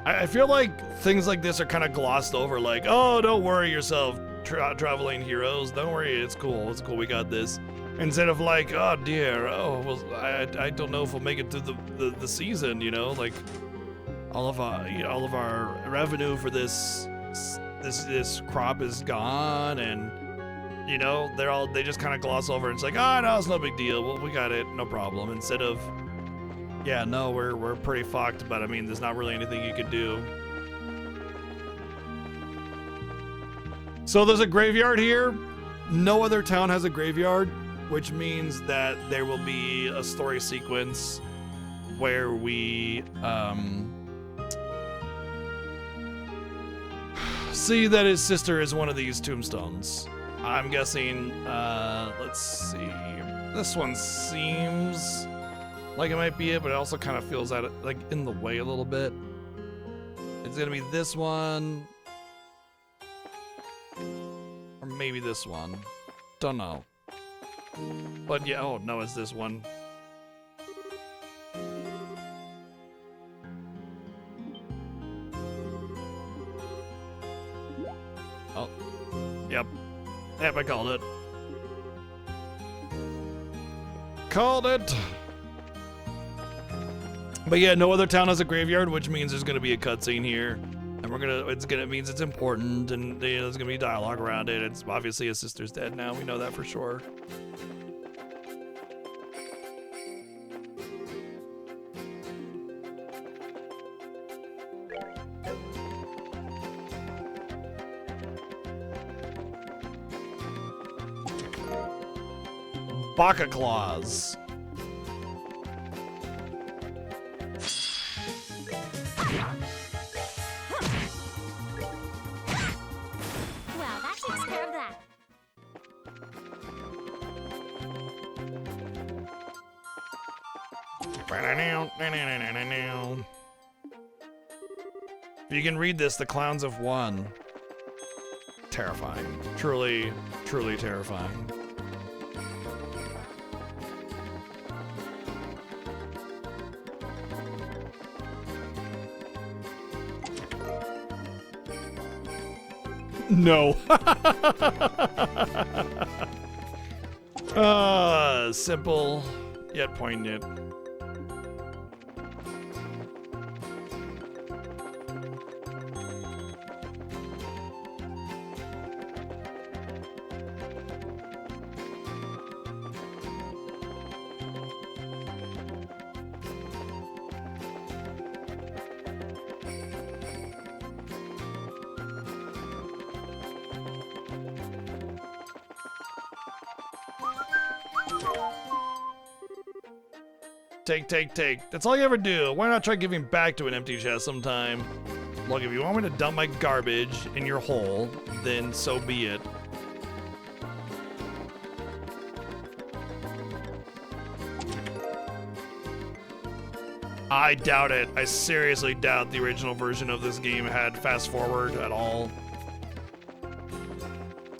I feel like things like this are kind of glossed over, like, oh, don't worry yourself, traveling heroes. Don't worry, it's cool, we got this. Instead of like, oh dear, oh, well, I don't know if we'll make it through the season, you know, like all of our revenue for this crop is gone, and you know, they just kind of gloss over. It's like, oh no, it's no big deal. Well, we got it, no problem. Instead of, yeah, no, we're pretty fucked, but I mean, there's not really anything you could do. So there's a graveyard here. No other town has a graveyard, which means that there will be a story sequence where we see that his sister is one of these tombstones. I'm guessing, let's see. This one seems like it might be it, but it also kind of feels out like in the way a little bit. It's gonna be this one, or maybe this one. Don't know. But yeah, oh no, it's this one. Oh, yep. Yep, I called it. Called it! But yeah, no other town has a graveyard, which means there's gonna be a cutscene here. And it means it's important, and you know, there's gonna be dialogue around it. It's obviously his sister's dead now, we know that for sure. Baka Claws. Well, that takes care of that. If you can read this, the clowns have won. Terrifying. Truly, truly terrifying. No. Simple yet poignant. Take. That's all you ever do. Why not try giving back to an empty chest sometime? Look, if you want me to dump my garbage in your hole, then so be it. I doubt it. I seriously doubt the original version of this game had fast forward at all.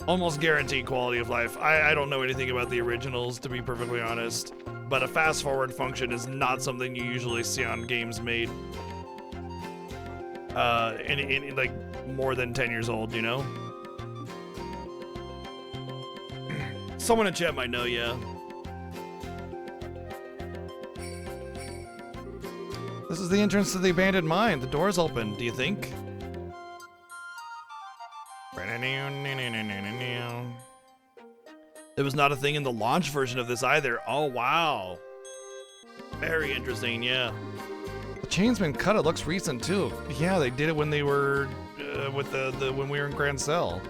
Almost guaranteed quality of life. I don't know anything about the originals, to be perfectly honest, but a fast forward function is not something you usually see on games made in like more than 10 years old, you know? Someone in chat might know, yeah. This is the entrance to the abandoned mine. The door's open, do you think? There was not a thing in the launch version of this either. Oh, wow. Very interesting, yeah. The chain's been cut. It looks recent, too. Yeah, they did it when they were, when we were in Grand Cell.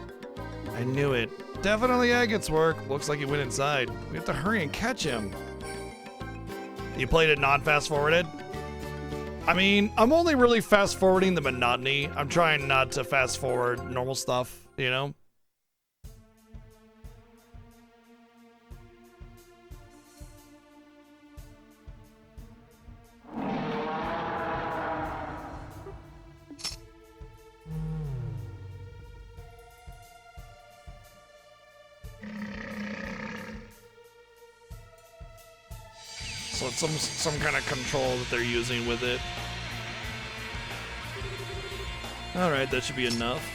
I knew it. Definitely Agate's work. Looks like he went inside. We have to hurry and catch him. You played it non-fast forwarded? I mean, I'm only really fast forwarding the monotony. I'm trying not to fast forward normal stuff, you know? So it's some kind of control that they're using with it. Alright, that should be enough.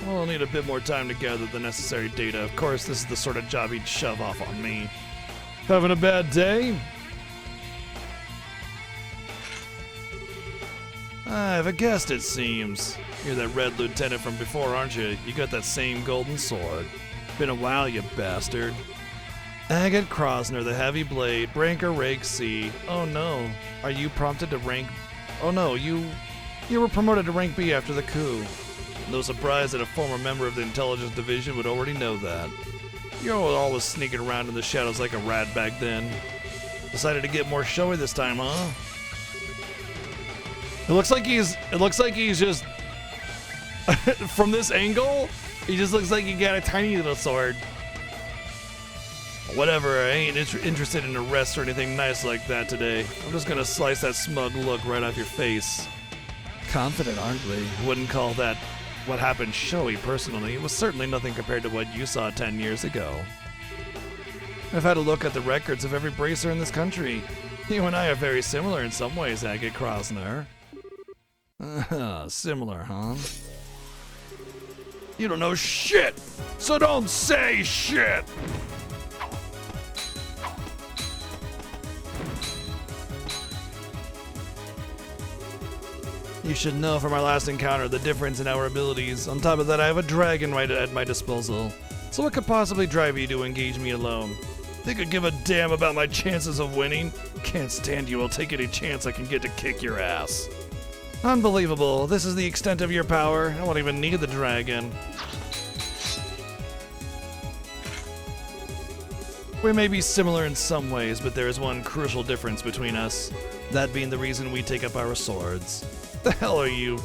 We'll need a bit more time to gather the necessary data. Of course, this is the sort of job he'd shove off on me. Having a bad day? I've a guest, it seems. You're that red lieutenant from before, aren't you? You got that same golden sword. Been a while, you bastard. Agate Krosner, the heavy blade, ranker rank C. Oh no, are you prompted to rank? Oh no, you were promoted to rank B after the coup. No surprise that a former member of the intelligence division would already know that. You were always sneaking around in the shadows like a rat back then. Decided to get more showy this time, huh? It looks like he's just from this angle. He just looks like he got a tiny little sword. Whatever, I ain't interested in arrests or anything nice like that today. I'm just gonna slice that smug look right off your face. Confident, aren't we? Wouldn't call that what happened showy personally. It was certainly nothing compared to what you saw 10 years ago. I've had a look at the records of every bracer in this country. You and I are very similar in some ways, Agate Krosner. Similar, huh? You don't know shit, so don't say shit! You should know from our last encounter the difference in our abilities. On top of that, I have a dragon right at my disposal. So what could possibly drive you to engage me alone? Think I'd give a damn about my chances of winning? Can't stand you. I'll take any chance I can get to kick your ass. Unbelievable. This is the extent of your power. I won't even need the dragon. We may be similar in some ways, but there is one crucial difference between us. That being the reason we take up our swords. The hell are you?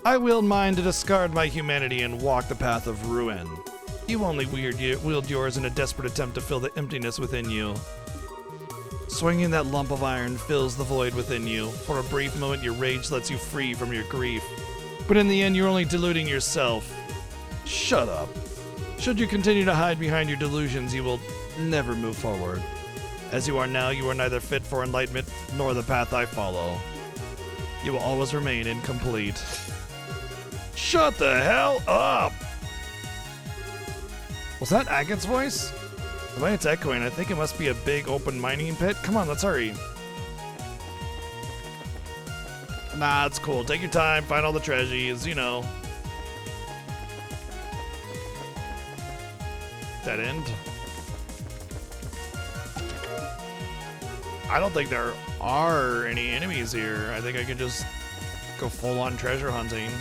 I wield mine to discard my humanity and walk the path of ruin. You only wield yours in a desperate attempt to fill the emptiness within you. Swinging that lump of iron fills the void within you. For a brief moment, your rage lets you free from your grief. But in the end, you're only deluding yourself. Shut up. Should you continue to hide behind your delusions, you will never move forward. As you are now, you are neither fit for enlightenment nor the path I follow. You will always remain incomplete. Shut the hell up! Was that Agate's voice? The way it's echoing, I think it must be a big open mining pit. Come on, let's hurry. Nah, it's cool. Take your time, find all the treasures, you know. Dead end. I don't think there are any enemies here. I think I can just go full-on treasure hunting.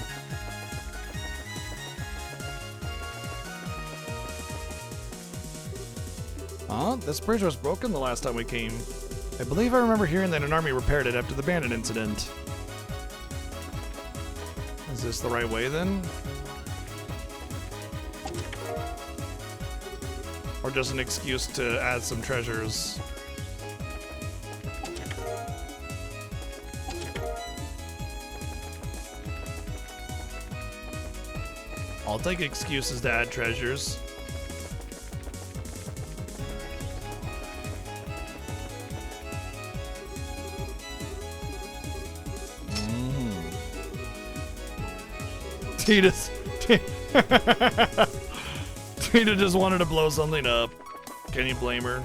Huh? This bridge was broken the last time we came. I believe I remember hearing that an army repaired it after the bandit incident. Is this the right way then? Or just an excuse to add some treasures? I'll take excuses to add treasures. Tina just wanted to blow something up. Can you blame her?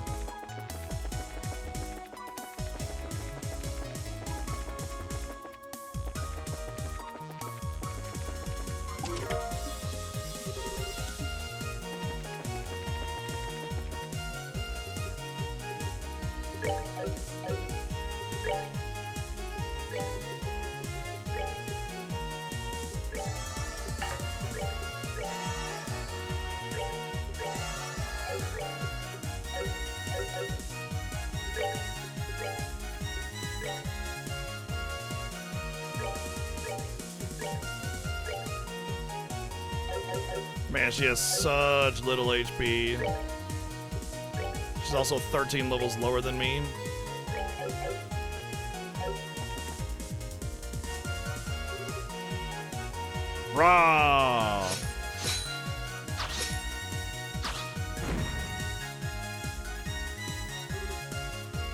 Man, she has such little HP. She's also 13 levels lower than me. Rah!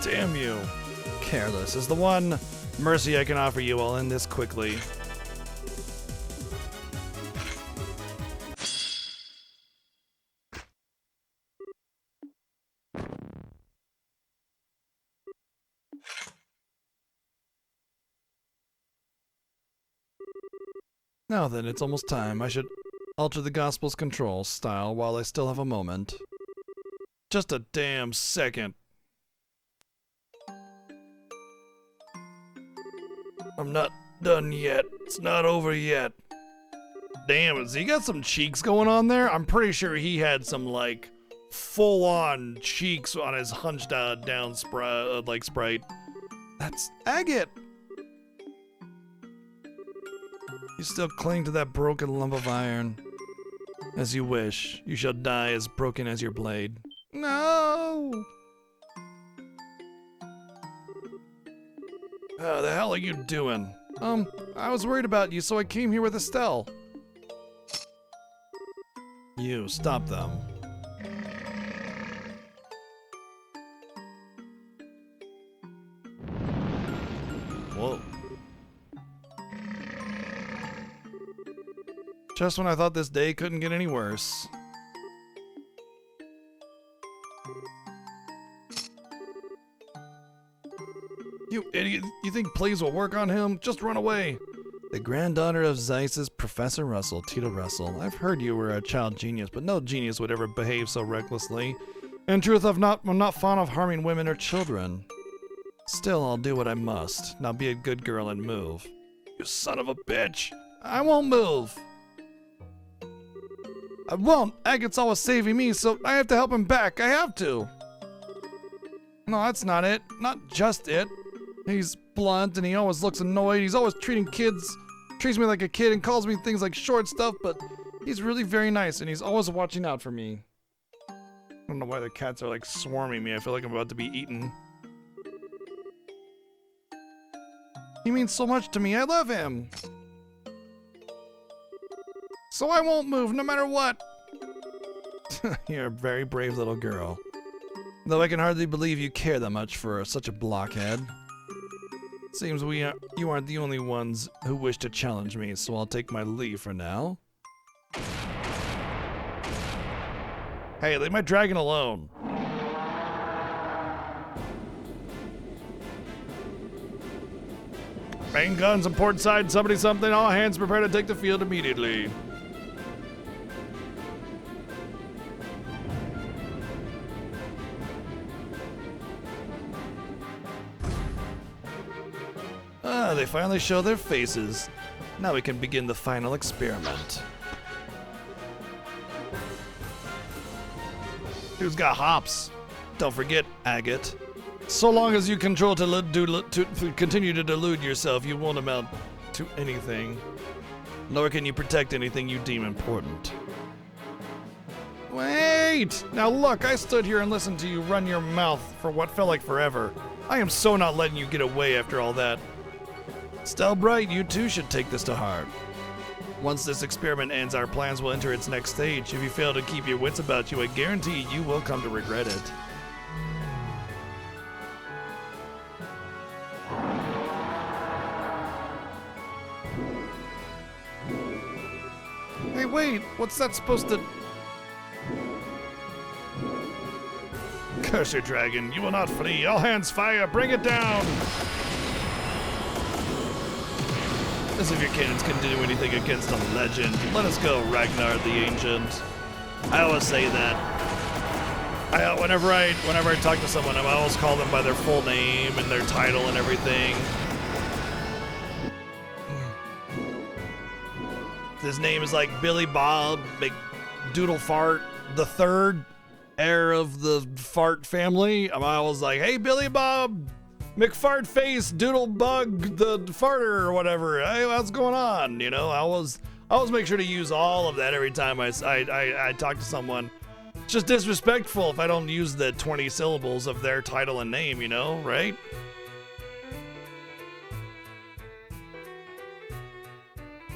Damn you. Careless is the one mercy I can offer you. I'll end this quickly. Now then, it's almost time. I should alter the Gospel's control style while I still have a moment. Just a damn second. I'm not done yet. It's not over yet. Damn, has he got some cheeks going on there? I'm pretty sure he had some, like, full-on cheeks on his hunched down sprite. That's Agate! You still cling to that broken lump of iron. As you wish, you shall die as broken as your blade. No! Oh, the hell are you doing? I was worried about you, so I came here with Estelle. You, stop them. Whoa. Just when I thought this day couldn't get any worse. You idiot, you think plays will work on him? Just run away. The granddaughter of Zeiss's Professor Russell, Tita Russell. I've heard you were a child genius, but no genius would ever behave so recklessly. In truth, I'm not fond of harming women or children. Still, I'll do what I must. Now be a good girl and move. You son of a bitch. I won't move. I won't. Agate's always saving me, so I have to help him back. I have to. No, that's not it. Not just it. He's blunt and he always looks annoyed. He's always treats me like a kid and calls me things like short stuff, but he's really very nice and he's always watching out for me. I don't know why the cats are like swarming me. I feel like I'm about to be eaten. He means so much to me. I love him. So I won't move no matter what. You're a very brave little girl. Though I can hardly believe you care that much for such a blockhead. Seems you aren't the only ones who wish to challenge me, so I'll take my leave for now. Hey, leave my dragon alone. Main guns and port side, something, all hands prepare to take the field immediately. Ah, they finally show their faces. Now we can begin the final experiment. Who's got hops? Don't forget, Agate. So long as you control to continue to delude yourself, you won't amount to anything. nor can you protect anything you deem important. Wait! Now look, I stood here and listened to you run your mouth for what felt like forever. I am so not letting you get away after all that. Stelbright, you too should take this to heart. Once this experiment ends, our plans will enter its next stage. If you fail to keep your wits about you, I guarantee you will come to regret it. Hey, wait, what's that supposed to... Curse your dragon, you will not flee. All hands fire, bring it down! As if your cannons can do anything against a legend. Let us go, Ragnar the Ancient. I always say that. Whenever I talk to someone, I always call them by their full name and their title and everything. His name is like Billy Bob McDoodlefart the Third, heir of the Fart family. I'm always like, hey, Billy Bob McFartface Doodlebug the Farter or whatever. Hey, what's going on? You know, I always make sure to use all of that every time I talk to someone. It's just disrespectful if I don't use the 20 syllables of their title and name, you know, right?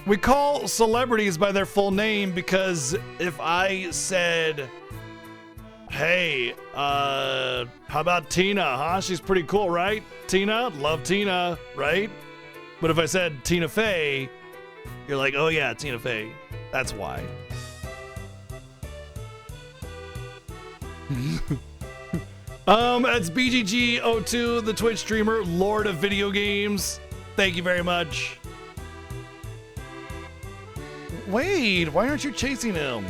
We call celebrities by their full name because if I said, hey, how about Tina, huh? She's pretty cool, right? Tina? Love Tina, right? But if I said Tina Fey, you're like, oh yeah, Tina Fey. That's why. It's BGG02, the Twitch streamer, Lord of Video Games. Thank you very much. Wait, why aren't you chasing him?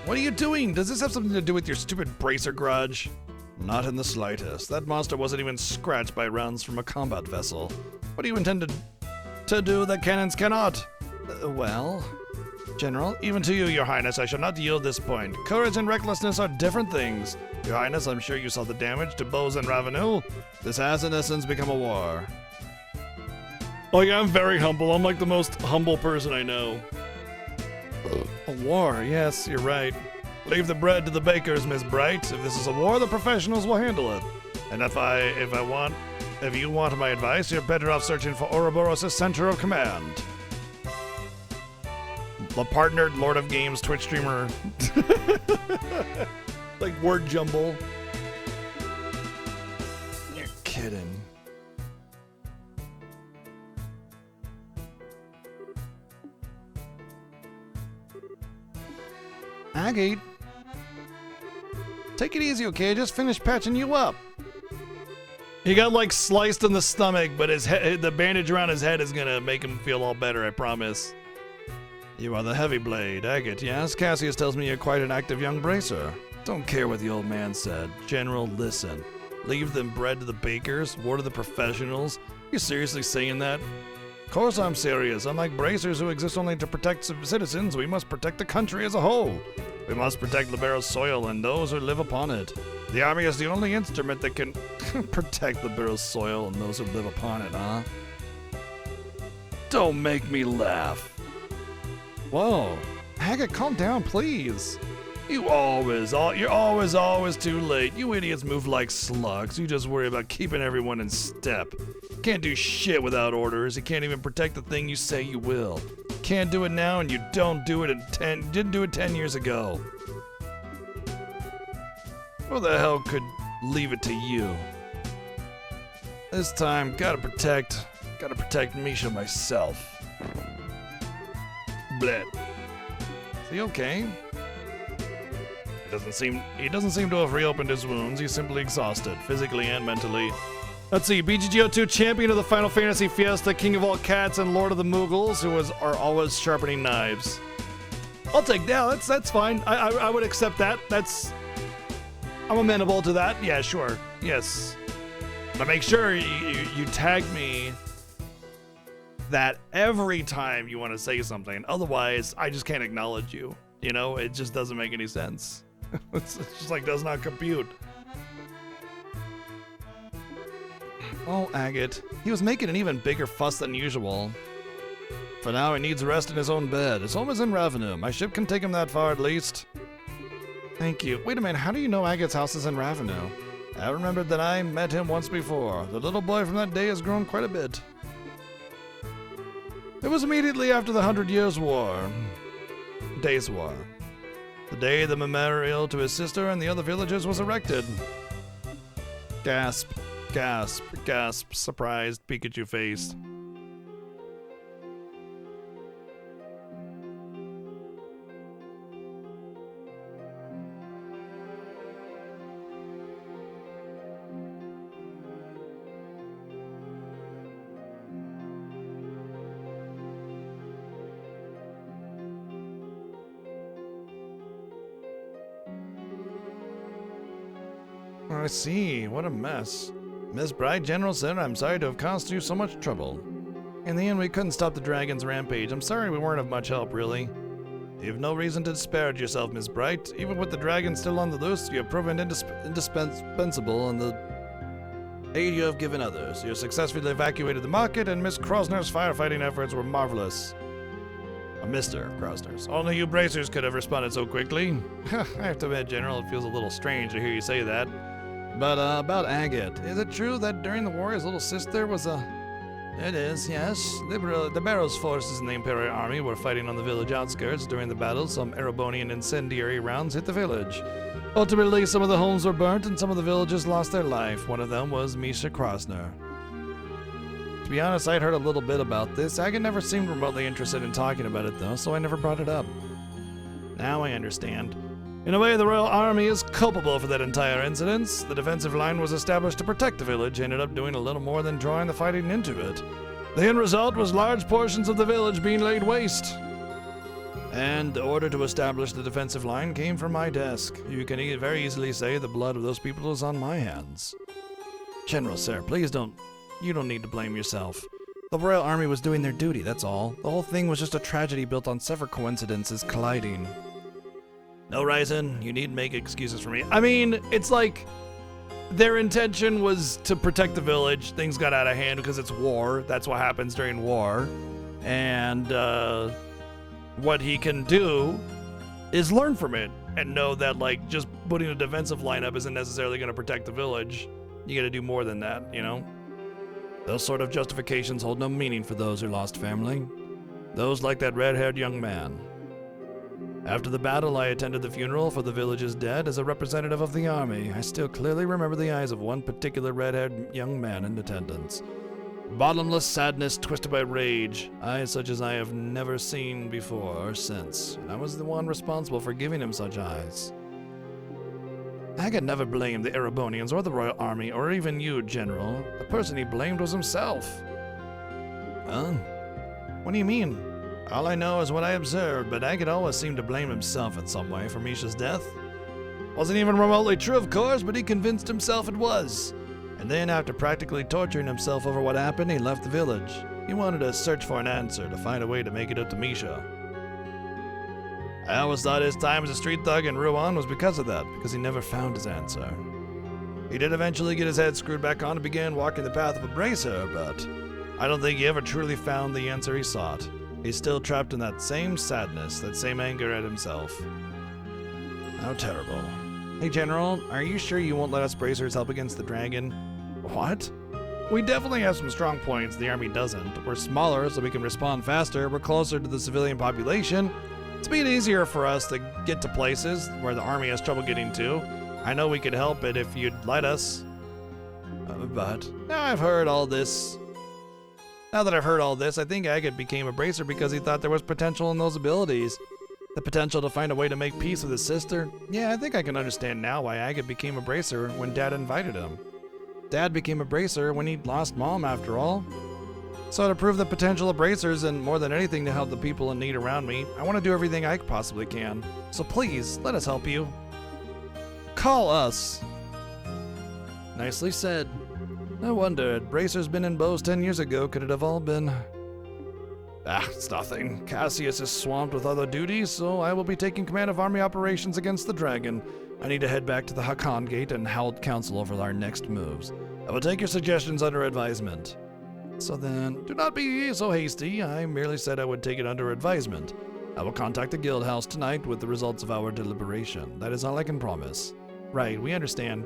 What are you doing? Does this have something to do with your stupid bracer grudge? Not in the slightest. That monster wasn't even scratched by rounds from a combat vessel. What do you intend to do that cannons cannot? Well, General, even to you, Your Highness, I shall not yield this point. Courage and recklessness are different things. Your Highness, I'm sure you saw the damage to Bose and Ravenel. This has, in essence, become a war. Oh yeah, I'm very humble. I'm like the most humble person I know. A war, yes, you're right. Leave the bread to the bakers, Miss Bright. If this is a war, the professionals will handle it. And if you want my advice, you're better off searching for Ouroboros' center of command. The partnered Lord of Games Twitch streamer. Like word jumble. You're kidding. Agate, take it easy, okay? I just finished patching you up. He got like sliced in the stomach, but the bandage around his head is gonna make him feel all better, I promise. You are the heavy blade, Agate, yes? Cassius tells me you're quite an active young bracer. Don't care what the old man said. General, listen. Leave them bread to the bakers, war to the professionals. Are you seriously saying that? Of course I'm serious. Unlike bracers who exist only to protect citizens, we must protect the country as a whole. We must protect Libero's soil and those who live upon it. The army is the only instrument that can protect Libero's soil and those who live upon it, huh? Don't make me laugh. Whoa. Agate, calm down, please. You're always too late. You idiots move like slugs. You just worry about keeping everyone in step. Can't do shit without orders. You can't even protect the thing you say you will. Can't do it now, and you didn't do it 10 years ago. Who the hell could leave it to you? This time, gotta protect Misha myself. Bleh. Is he okay? He doesn't seem to have reopened his wounds. He's simply exhausted, physically and mentally. Let's see, BGGO2, champion of the Final Fantasy Fiesta, king of all cats, and lord of the Moogles, are always sharpening knives. I'll take that. That's fine. I would accept that. I'm amenable to that. Yeah, sure. Yes. But make sure you tag me that every time you want to say something. Otherwise, I just can't acknowledge you. You know, it just doesn't make any sense. It's just like does not compute. Oh, Agate. He was making an even bigger fuss than usual. For now, he needs rest in his own bed. His home is in Ravenum. My ship can take him that far at least. Thank you. Wait a minute, how do you know Agate's house is in Ravenum? I remembered that I met him once before. The little boy from that day has grown quite a bit. It was immediately after the 100 Years' War. Days' War. The day the memorial to his sister and the other villagers was erected. Gasp, gasp, gasp, surprised Pikachu faced. I see. What a mess. Miss Bright, General said, I'm sorry to have caused you so much trouble. In the end, we couldn't stop the dragon's rampage. I'm sorry we weren't of much help, really. You have no reason to disparage yourself, Miss Bright. Even with the dragon still on the loose, you have proven indispensable in the aid you have given others. You successfully evacuated the market, and Miss Krosner's firefighting efforts were marvelous. Mr. Krosner's. Only you bracers could have responded so quickly. I have to admit, General, it feels a little strange to hear you say that. But, about Agate. Is it true that during the war his little sister was a... It is, yes. The Barrows forces in the Imperial Army were fighting on the village outskirts. During the battle, some Erebonian incendiary rounds hit the village. Ultimately, some of the homes were burnt and some of the villagers lost their life. One of them was Misha Krosner. To be honest, I'd heard a little bit about this. Agate never seemed remotely interested in talking about it, though, so I never brought it up. Now I understand. In a way, the Royal Army is culpable for that entire incident. The defensive line was established to protect the village, ended up doing a little more than drawing the fighting into it. The end result was large portions of the village being laid waste. And the order to establish the defensive line came from my desk. You can very easily say the blood of those people is on my hands. General, sir, please don't... You don't need to blame yourself. The Royal Army was doing their duty, that's all. The whole thing was just a tragedy built on several coincidences colliding. No, Ryzen, you needn't make excuses for me. I mean, it's like their intention was to protect the village. Things got out of hand because it's war. That's what happens during war. And what he can do is learn from it and know that, like, just putting a defensive lineup isn't necessarily going to protect the village. You got to do more than that, you know? Those sort of justifications hold no meaning for those who lost family. Those like that red-haired young man. After the battle, I attended the funeral for the village's dead as a representative of the army. I still clearly remember the eyes of one particular red-haired young man in attendance. Bottomless sadness twisted by rage, eyes such as I have never seen before or since, and I was the one responsible for giving him such eyes. Agate never blamed the Erebonians or the Royal Army, or even you, General. The person he blamed was himself. Well, what do you mean? All I know is what I observed, but Agate always seemed to blame himself in some way for Misha's death. Wasn't even remotely true, of course, but he convinced himself it was. And then, after practically torturing himself over what happened, he left the village. He wanted to search for an answer, to find a way to make it up to Misha. I always thought his time as a street thug in Rouen was because of that, because he never found his answer. He did eventually get his head screwed back on and began walking the path of a bracer, but I don't think he ever truly found the answer he sought. He's still trapped in that same sadness, that same anger at himself. How terrible. Hey, General, are you sure you won't let us bracers help against the dragon? What? We definitely have some strong points the army doesn't. We're smaller, so we can respond faster. We're closer to the civilian population. It's been easier for us to get to places where the army has trouble getting to. I know we could help it if you'd let us. But now I've heard all this. Now that I've heard all this, I think Agate became a bracer because he thought there was potential in those abilities. The potential to find a way to make peace with his sister. Yeah, I think I can understand now why Agate became a bracer when Dad invited him. Dad became a bracer when he lost Mom, after all. So to prove the potential of bracers, and more than anything to help the people in need around me, I want to do everything I possibly can. So please, let us help you. Call us. Nicely said. I wondered, bracers been in Bose 10 years ago, could it have all been... it's nothing. Cassius is swamped with other duties, so I will be taking command of army operations against the dragon. I need to head back to the Hakan Gate and hold council over our next moves. I will take your suggestions under advisement. So then, do not be so hasty. I merely said I would take it under advisement. I will contact the guild house tonight with the results of our deliberation. That is all I can promise. Right, we understand.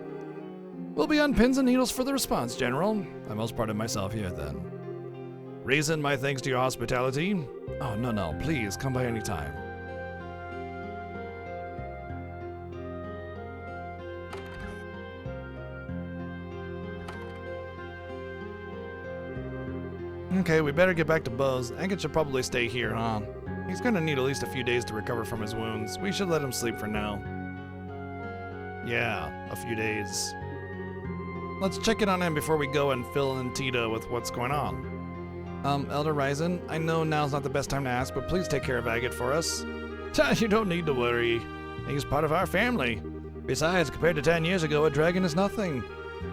We'll be on pins and needles for the response, General. I most pardon myself here, then. Reason, my thanks to your hospitality. Oh, no, please, come by any time. Okay, we better get back to Bose. Agate should probably stay here, huh? He's gonna need at least a few days to recover from his wounds. We should let him sleep for now. Yeah, a few days. Let's check in on him before we go and fill in Tita with what's going on. Elder Ryzen, I know now's not the best time to ask, but please take care of Agate for us. You don't need to worry. He's part of our family. Besides, compared to 10 years ago, a dragon is nothing.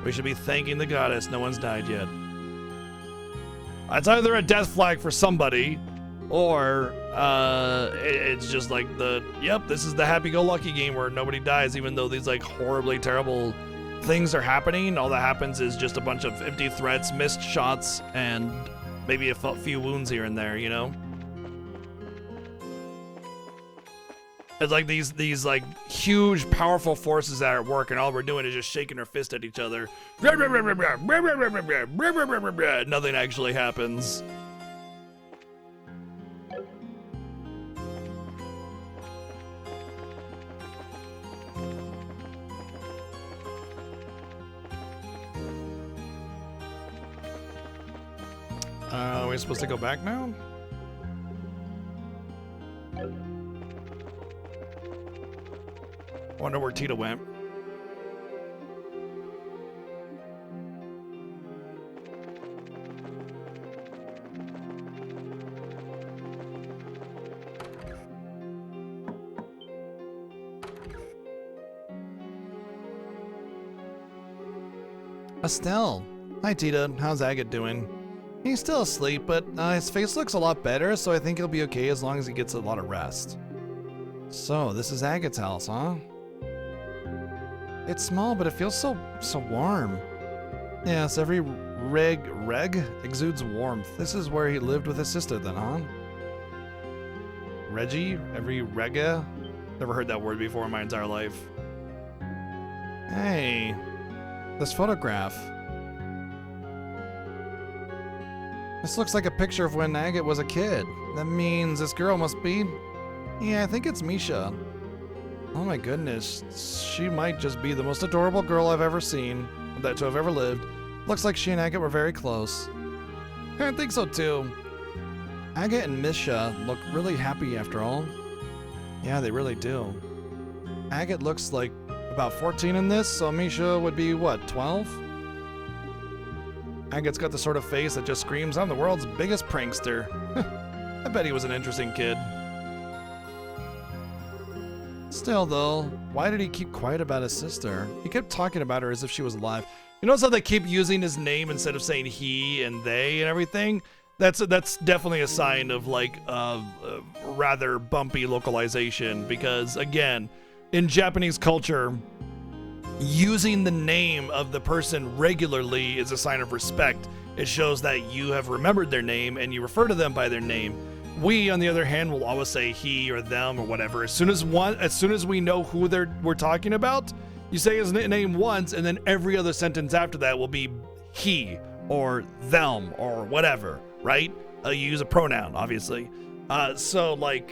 We should be thanking the goddess no one's died yet. It's either a death flag for somebody, or it's just like yep, this is the happy-go-lucky game where nobody dies, even though these like horribly terrible things are happening. All that happens is just a bunch of empty threats, missed shots, and maybe a few wounds here and there, you know? It's like these like huge, powerful forces that are at work, and all we're doing is just shaking our fist at each other. Nothing actually happens. Are we supposed to go back now? Wonder where Tita went. Estelle. Hi, Tita. How's Agate doing? He's still asleep, but his face looks a lot better, so I think he'll be okay as long as he gets a lot of rest. So, this is Agate's house, huh? It's small, but it feels so warm. Yes, every reg exudes warmth. This is where he lived with his sister then, huh? Reggie? Every rega? Never heard that word before in my entire life. Hey, this photograph. This looks like a picture of when Agate was a kid. That means this girl must be... Yeah, I think it's Misha. Oh my goodness, she might just be the most adorable girl I've ever seen, to have ever lived. Looks like she and Agate were very close. I think so too. Agate and Misha look really happy after all. Yeah, they really do. Agate looks like about 14 in this, so Misha would be what, 12? Agate's got the sort of face that just screams, I'm the world's biggest prankster. I bet he was an interesting kid. Still, though, why did he keep quiet about his sister? He kept talking about her as if she was alive. You notice how they keep using his name instead of saying he and they and everything? That's definitely a sign of like rather bumpy localization, because again, in Japanese culture, using the name of the person regularly is a sign of respect. It shows that you have remembered their name and you refer to them by their name. We, on the other hand, will always say he or them or whatever. As soon as we know who we're talking about, you say his name once, and then every other sentence after that will be he or them or whatever, right? You use a pronoun, obviously. So like,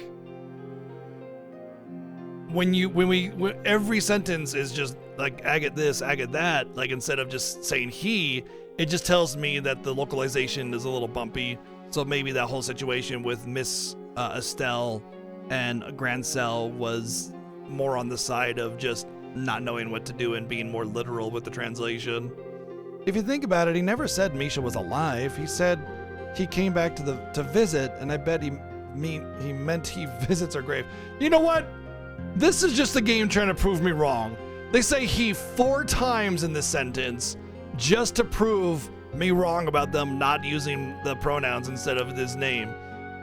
when every sentence is just like Agate this, Agate that, like instead of just saying he, it just tells me that the localization is a little bumpy. So maybe that whole situation with Miss Estelle and Grancel was more on the side of just not knowing what to do and being more literal with the translation. If you think about it, he never said Misha was alive. He said he came back to visit, and I bet he meant he visits her grave. You know what? This is just the game trying to prove me wrong. They say he 4 times in this sentence just to prove me wrong about them not using the pronouns instead of his name.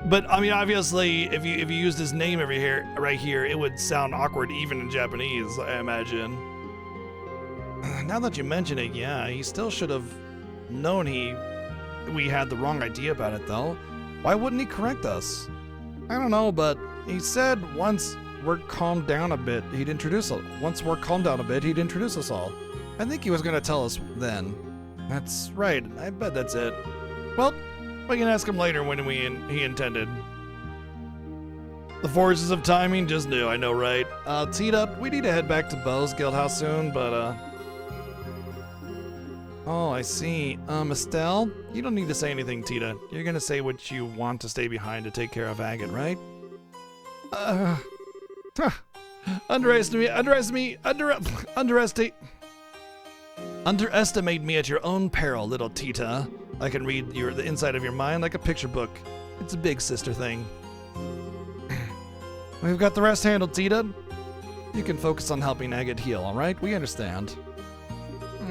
But I mean, obviously, if you used his name right here, it would sound awkward even in Japanese, I imagine. Now that you mention it, yeah, he still should have known he we had the wrong idea about it, though. Why wouldn't he correct us? I don't know, but he said once we're calmed down a bit, he'd introduce us. Once we're calmed down a bit, he'd introduce us all. I think he was going to tell us then. That's right. I bet that's it. Well, we can ask him later when he intended. The forces of timing just knew, I know, right? Tita, we need to head back to Bo's Guildhouse soon, but, Oh, I see. Estelle? You don't need to say anything, Tita. You're gonna say what you want to stay behind to take care of Agate, right? Underestimate me at your own peril, little Tita. I can read the inside of your mind like a picture book. It's a big sister thing. We've got the rest handled, Tita. You can focus on helping Agate heal, alright? We understand.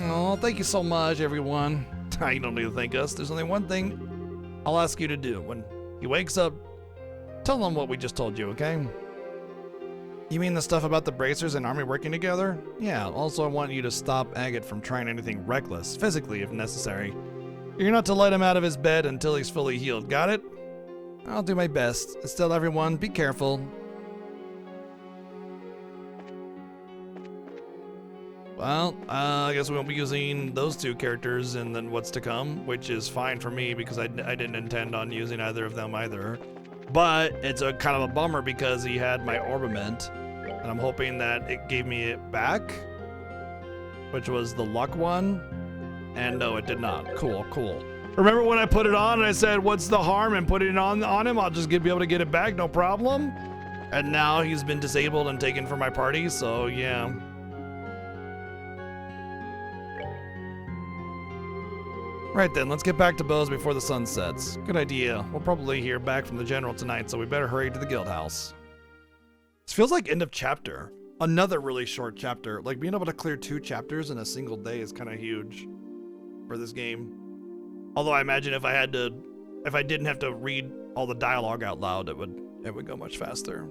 Oh, thank you so much, everyone. You don't need to thank us. There's only one thing I'll ask you to do. When he wakes up, tell him what we just told you, okay? You mean the stuff about the bracers and army working together? Yeah, also I want you to stop Agate from trying anything reckless, physically if necessary. You're not to let him out of his bed until he's fully healed, got it? I'll do my best. Still, everyone, be careful. Well, I guess we won't be using those two characters and then what's to come, which is fine for me because I didn't intend on using either of them either. But it's a kind of a bummer because he had my Orbiment, and I'm hoping that it gave me it back, which was the luck one, and no, it did not. Cool. Remember when I put it on and I said, what's the harm in putting it on him? I'll just be able to get it back, no problem. And now he's been disabled and taken from my party, so yeah. Right then, let's get back to Bo's before the sun sets. Good idea. We'll probably hear back from the general tonight, so we better hurry to the guild house. This feels like end of chapter. Another really short chapter. Like being able to clear 2 chapters in a single day is kind of huge for this game. Although I imagine if I didn't have to read all the dialogue out loud, it would go much faster.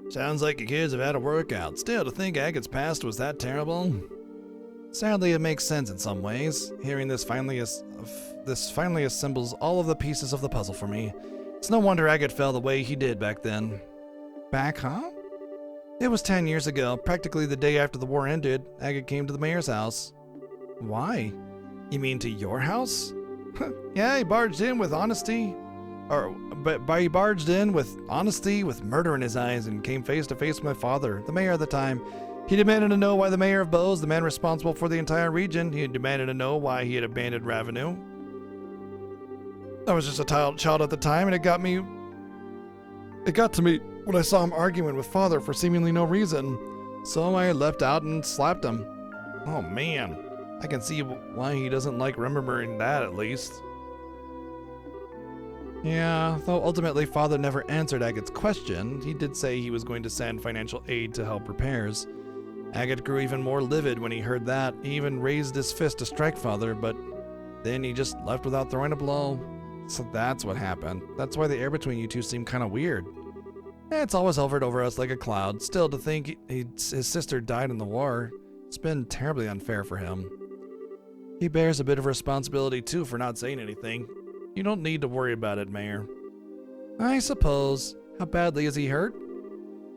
Sounds like you kids have had a workout. Still, to think Agate's past was that terrible? Sadly, it makes sense in some ways. Hearing this finally assembles all of the pieces of the puzzle for me. It's no wonder Agate fell the way he did back then. Back, huh? It was 10 years ago, practically the day after the war ended. Agate came to the mayor's house. Why? You mean to your house? Yeah, he barged in with honesty. He barged in with honesty, with murder in his eyes, and came face to face with my father, the mayor at the time. He demanded to know why the mayor of Bo's, the man responsible for the entire region, he demanded to know why he had abandoned Ravenou. I was just a child at the time, and it got to me when I saw him arguing with father for seemingly no reason. So I leapt out and slapped him. Oh man, I can see why he doesn't like remembering that at least. Yeah, though ultimately father never answered Agate's question, he did say he was going to send financial aid to help repairs. Agate grew even more livid when he heard that. He even raised his fist to strike father, but then he just left without throwing a blow. So that's what happened. That's why the air between you two seemed kind of weird. It's always hovered over us like a cloud. Still, to think his sister died in the war, it's been terribly unfair for him. He bears a bit of responsibility too for not saying anything. You don't need to worry about it, Mayor. I suppose. How badly is he hurt?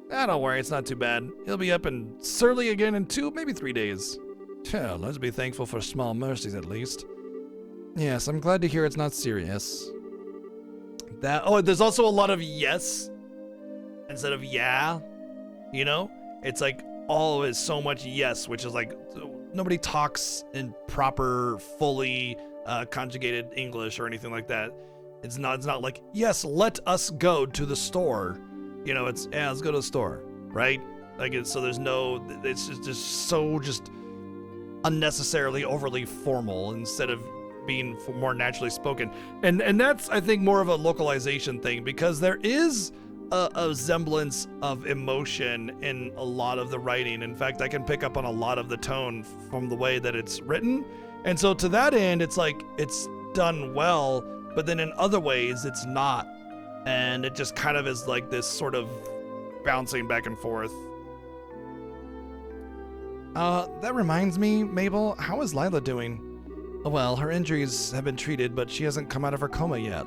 Don't worry, it's not too bad. He'll be up and surly again in 2, maybe 3 days. Well, let's be thankful for small mercies at least. Yes, I'm glad to hear it's not serious. There's also a lot of yes instead of yeah. You know? It's like all is so much yes, which is like nobody talks in proper, fully conjugated English or anything like that. It's not like, yes, let us go to the store. You know, it's, yeah, let's go to the store, right? Like, it's just so unnecessarily overly formal instead of being more naturally spoken. And that's, I think, more of a localization thing, because there is a semblance of emotion in a lot of the writing. In fact, I can pick up on a lot of the tone from the way that it's written. And so to that end, it's like, it's done well, but then in other ways, it's not. And it just kind of is like this sort of bouncing back and forth. That reminds me, Mabel, how is Lila doing? Well, her injuries have been treated, but she hasn't come out of her coma yet.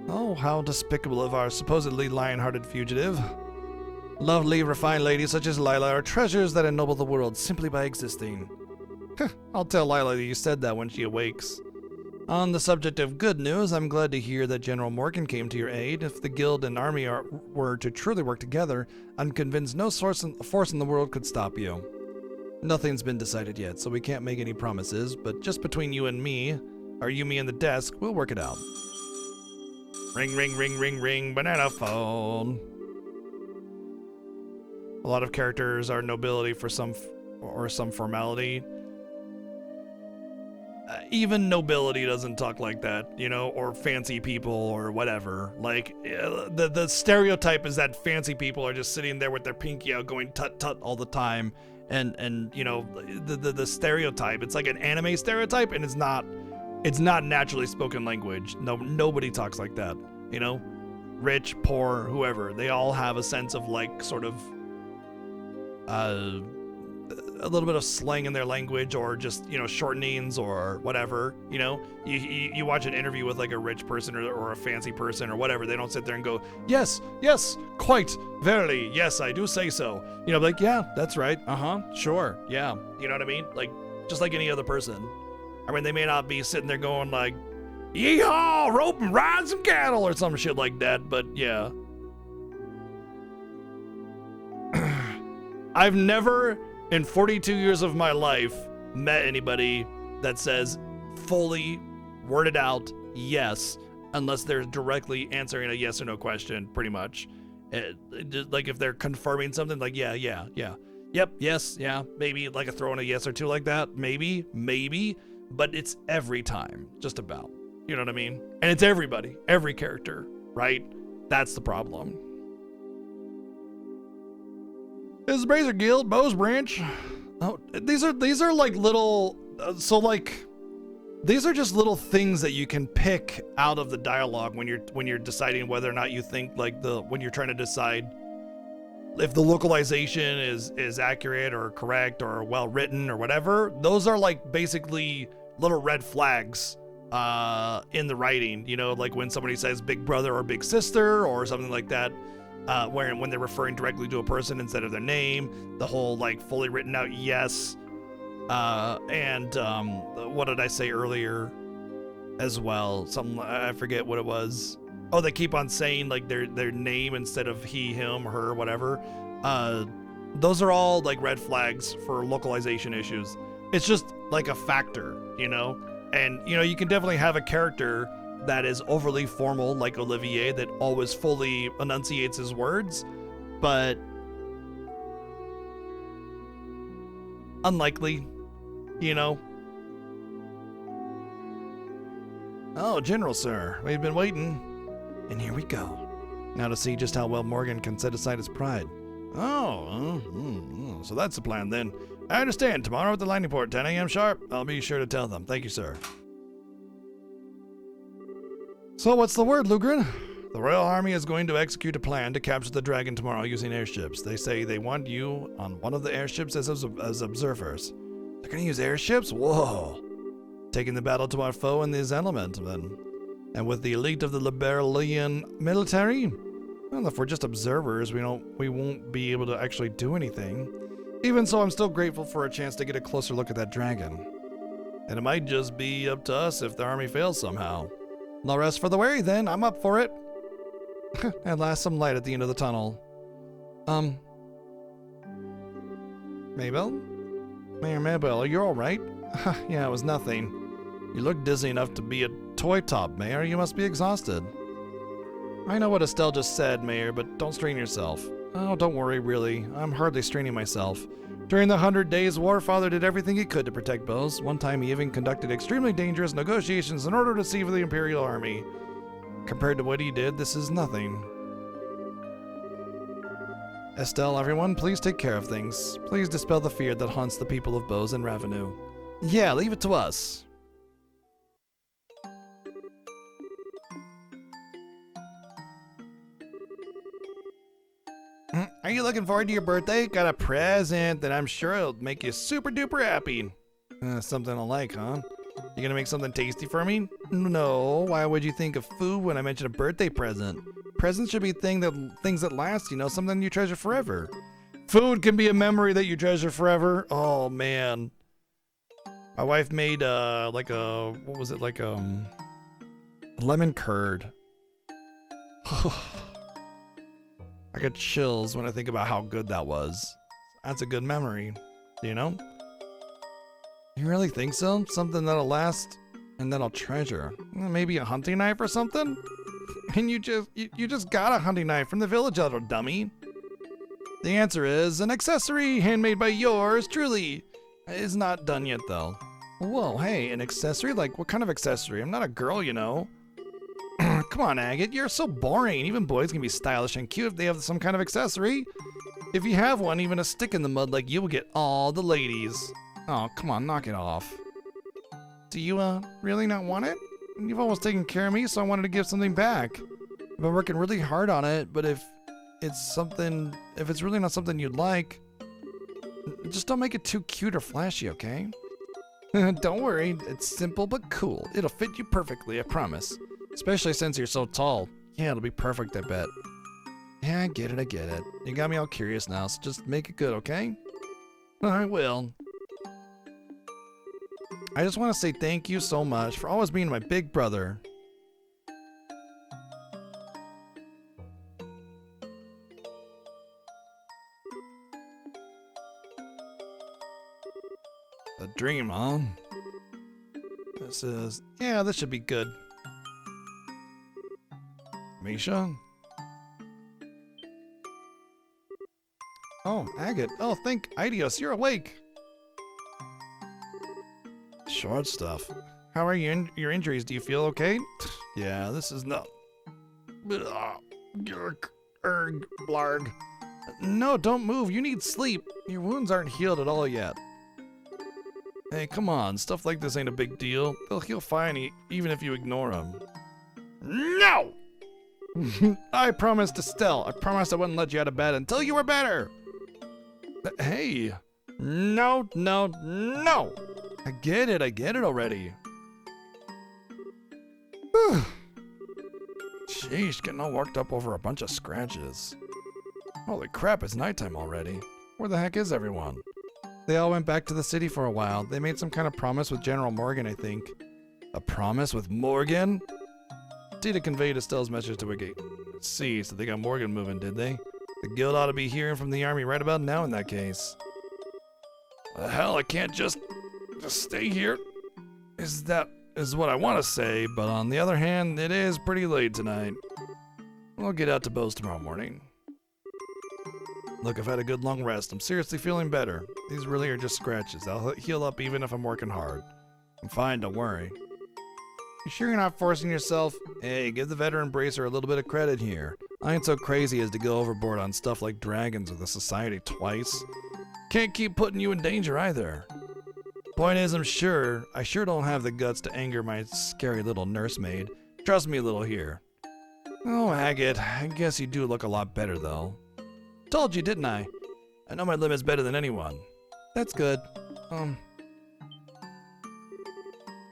Oh, how despicable of our supposedly lion-hearted fugitive. Lovely, refined ladies such as Lila are treasures that ennoble the world simply by existing. I'll tell Lila that you said that when she awakes. On the subject of good news, I'm glad to hear that General Morgan came to your aid. If the guild and army were to truly work together, I'm convinced no force in the world could stop you. Nothing's been decided yet, so we can't make any promises, but just between you and me, or you, me, and the desk, we'll work it out. Ring, ring, ring, ring, ring, banana phone. A lot of characters are nobility for some formality. Even nobility doesn't talk like that, you know, or fancy people or whatever. Like, the stereotype is that fancy people are just sitting there with their pinky out going tut-tut all the time. And you know, the stereotype, it's like an anime stereotype, and it's not naturally spoken language. Nobody talks like that, you know? Rich, poor, whoever. They all have a sense of, like, sort of a little bit of slang in their language, or just, you know, shortenings or whatever. You know, you watch an interview with like a rich person or a fancy person or whatever. They don't sit there and go, yes, quite, verily, yes, I do say so. You know, like, yeah, that's right, sure, yeah. You know what I mean? Like, just like any other person. I mean, they may not be sitting there going like, yeehaw, rope and ride some cattle or some shit like that, but yeah. I've never, in 42 years of my life, met anybody that says fully worded out yes, unless they're directly answering a yes or no question, pretty much. Like if they're confirming something, like yeah, yep, yes, yeah, maybe, like a throw in a yes or two like that, maybe, but it's every time, just about. You know what I mean? And it's everybody, every character, right? That's the problem. This is Brazier Guild, Bow's Branch. Oh, these are like little, these are just little things that you can pick out of the dialogue when you're deciding whether or not you think, like, when you're trying to decide if the localization is accurate or correct or well written or whatever. Those are like basically little red flags in the writing, you know, like when somebody says big brother or big sister or something like that. When they're referring directly to a person instead of their name, the whole like fully written out yes, and what did I say earlier as well? Something, I forget what it was. Oh, they keep on saying like their name instead of he, him, her, whatever. Those are all like red flags for localization issues. It's just like a factor, you know? And you know, you can definitely have a character that is overly formal, like Olivier, that always fully enunciates his words, but unlikely, you know? Oh, General, sir, we've been waiting. And here we go. Now to see just how well Morgan can set aside his pride. Oh, so that's the plan then. I understand. Tomorrow at the landing port, 10 a.m. sharp. I'll be sure to tell them. Thank you, sir. So what's the word, Lugrin? The Royal Army is going to execute a plan to capture the dragon tomorrow using airships. They say they want you on one of the airships as observers. They're going to use airships? Whoa. Taking the battle to our foe in this element, then. And with the elite of the Liberalian military? Well, if we're just observers, we won't be able to actually do anything. Even so, I'm still grateful for a chance to get a closer look at that dragon. And it might just be up to us if the army fails somehow. No rest for the weary, then. I'm up for it. At last, some light at the end of the tunnel. Mabel? Mayor Mabel, are you alright? Yeah, it was nothing. You look dizzy enough to be a toy top, Mayor. You must be exhausted. I know what Estelle just said, Mayor, but don't strain yourself. Oh, don't worry, really. I'm hardly straining myself. During the 100 Days War, Father did everything he could to protect Bose. One time he even conducted extremely dangerous negotiations in order to save the Imperial Army. Compared to what he did, this is nothing. Estelle, everyone, please take care of things. Please dispel the fear that haunts the people of Bose and Ravenou. Yeah, leave it to us. Are you looking forward to your birthday? Got a present that I'm sure it'll make you super duper happy. Something I like, huh? You gonna make something tasty for me? No, why would you think of food when I mention a birthday present? Presents should be things that last, you know, something you treasure forever. Food can be a memory that you treasure forever. Oh man. My wife made lemon curd. I get chills when I think about how good that was. That's a good memory, you know? You really think so? Something that'll last and that I'll treasure. Maybe a hunting knife or something? And you just got a hunting knife from the village, little dummy. The answer is an accessory handmade by yours truly. It's not done yet though. Whoa, hey, an accessory? Like what kind of accessory? I'm not a girl, you know. Come on, Agate, you're so boring. Even boys can be stylish and cute if they have some kind of accessory. If you have one, even a stick in the mud like you will get all the ladies. Oh, come on, knock it off. Do you, really not want it? You've always taken care of me, so I wanted to give something back. I've been working really hard on it, but if it's really not something you'd like, just don't make it too cute or flashy, okay? Don't worry, it's simple but cool. It'll fit you perfectly, I promise. Especially since you're so tall. Yeah, it'll be perfect, I bet. Yeah, I get it. You got me all curious now, so just make it good, okay? I will. I just want to say thank you so much for always being my big brother. A dream, huh? This should be good. Misha? Oh, Agate. Oh, thank Idios, you're awake. Short stuff. How are your injuries? Do you feel okay? Yeah, this is not... Blarg. No, don't move. You need sleep. Your wounds aren't healed at all yet. Hey, come on. Stuff like this ain't a big deal. They'll heal fine even if you ignore them. No! I promised Estelle. I promised I wouldn't let you out of bed until you were better. Hey. No. I get it already. Sheesh, getting all worked up over a bunch of scratches. Holy crap, it's nighttime already. Where the heck is everyone? They all went back to the city for a while. They made some kind of promise with General Morgan, I think. A promise with Morgan? Tita conveyed Estelle's message to Wigate. Let's see, so they got Morgan moving, did they? The guild ought to be hearing from the army right about now in that case. The hell, I can't just stay here. Is what I want to say, but on the other hand, it is pretty late tonight. We'll get out to Bose tomorrow morning. Look, I've had a good long rest. I'm seriously feeling better. These really are just scratches. I'll heal up even if I'm working hard. I'm fine, don't worry. You sure you're not forcing yourself? Hey, give the veteran bracer a little bit of credit here. I ain't so crazy as to go overboard on stuff like dragons or the society twice. Can't keep putting you in danger either. Point is, I sure don't have the guts to anger my scary little nursemaid. Trust me a little here. Oh, Agate, I guess you do look a lot better though. Told you, didn't I? I know my limits better than anyone. That's good.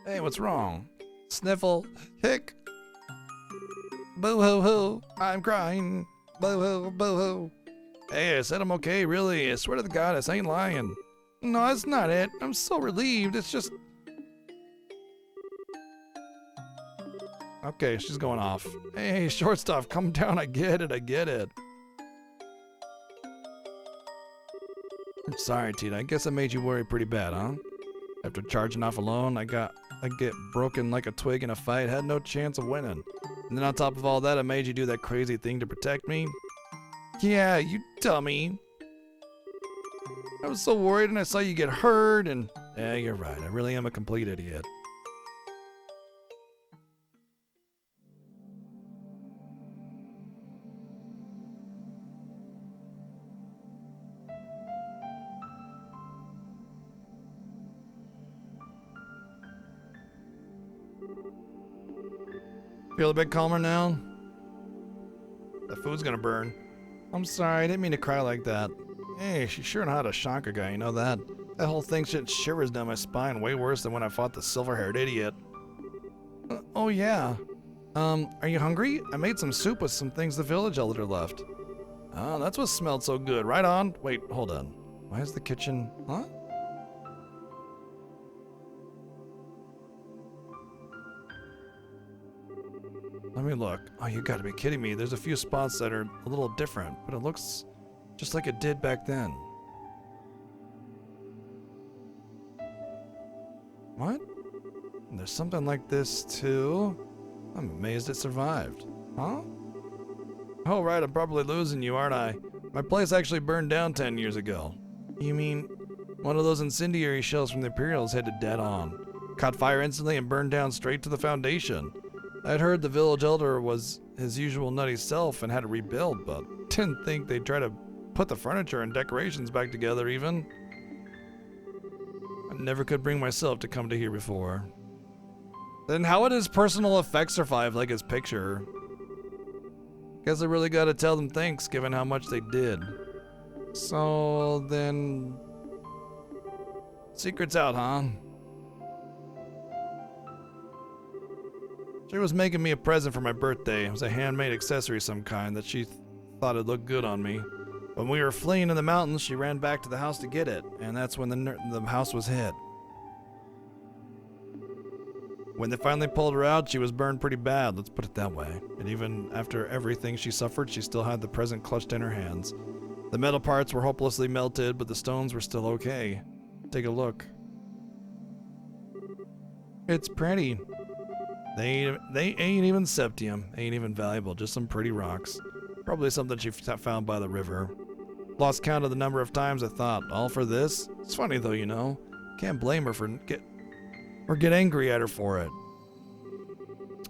Hey, what's wrong? Sniffle. Hick. Boo-hoo-hoo. I'm crying. Boo-hoo, boo-hoo. Hey, I said I'm okay, really. I swear to the goddess, I ain't lying. No, that's not it. I'm so relieved. It's just... Okay, she's going off. Hey, short stuff, come down. I get it. I'm sorry, Tita. I guess I made you worry pretty bad, huh? After charging off alone, I get broken like a twig in a fight, had no chance of winning. And then on top of all that, I made you do that crazy thing to protect me? Yeah, you dummy. I was so worried and I saw you get hurt and... Yeah, you're right. I really am a complete idiot. Feel a bit calmer now? The food's gonna burn. I'm sorry, I didn't mean to cry like that. Hey, she sure know how to shock a guy, you know that? That whole thing sent shivers down my spine, way worse than when I fought the silver-haired idiot. Oh yeah. Are you hungry? I made some soup with some things the village elder left. Oh, that's what smelled so good. Right on. Wait, hold on. Why is the kitchen... Huh? Let me look. Oh, you gotta be kidding me. There's a few spots that are a little different, but it looks just like it did back then. What? And there's something like this too? I'm amazed it survived. Huh? Oh right, I'm probably losing you, aren't I? My place actually burned down 10 years ago. You mean one of those incendiary shells from the Imperials headed dead on? Caught fire instantly and burned down straight to the foundation. I'd heard the village elder was his usual nutty self and had to rebuild, but didn't think they'd try to put the furniture and decorations back together even. I never could bring myself to come to here before. Then how would his personal effects survive like his picture? Guess I really gotta tell them thanks given how much they did. So then... Secret's out, huh? She was making me a present for my birthday. It was a handmade accessory of some kind that she thought it looked good on me. When we were fleeing in the mountains, she ran back to the house to get it, and that's when the house was hit. When they finally pulled her out, she was burned pretty bad, let's put it that way. And even after everything she suffered, she still had the present clutched in her hands. The metal parts were hopelessly melted, but the stones were still okay. Take a look. It's pretty. They ain't even septium, ain't even valuable, just some pretty rocks. Probably something she found by the river. Lost count of the number of times I thought, all for this? It's funny though, you know. Can't blame her for get angry at her for it.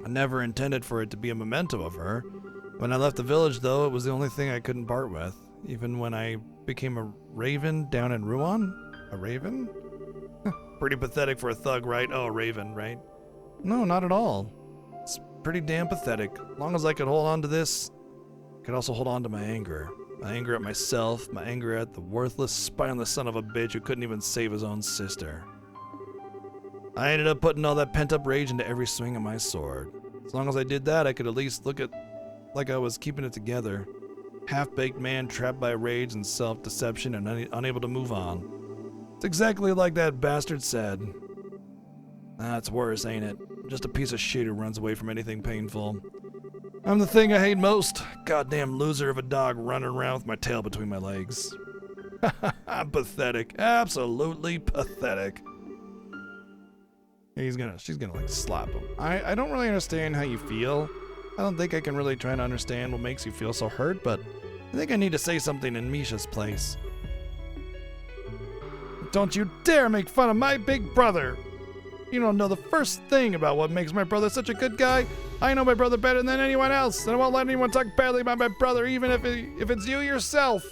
I never intended for it to be a memento of her. When I left the village though, it was the only thing I couldn't part with. Even when I became a raven down in Ruan? A raven? Pretty pathetic for a thug, right? Oh, a raven, right? No, not at all. It's pretty damn pathetic. As long as I could hold on to this, I could also hold on to my anger. My anger at myself, my anger at the worthless, spineless son of a bitch who couldn't even save his own sister. I ended up putting all that pent-up rage into every swing of my sword. As long as I did that, I could at least look at like I was keeping it together. Half-baked man trapped by rage and self-deception and unable to move on. It's exactly like that bastard said. That's worse, ain't it? Just a piece of shit who runs away from anything painful. I'm the thing I hate most. Goddamn loser of a dog running around with my tail between my legs. Pathetic. Absolutely pathetic. She's gonna like slap him. I don't really understand how you feel. I don't think I can really try to understand what makes you feel so hurt, but I think I need to say something in Misha's place. Don't you dare make fun of my big brother! You don't know the first thing about what makes my brother such a good guy. I know my brother better than anyone else, and I won't let anyone talk badly about my brother, even if it's you yourself.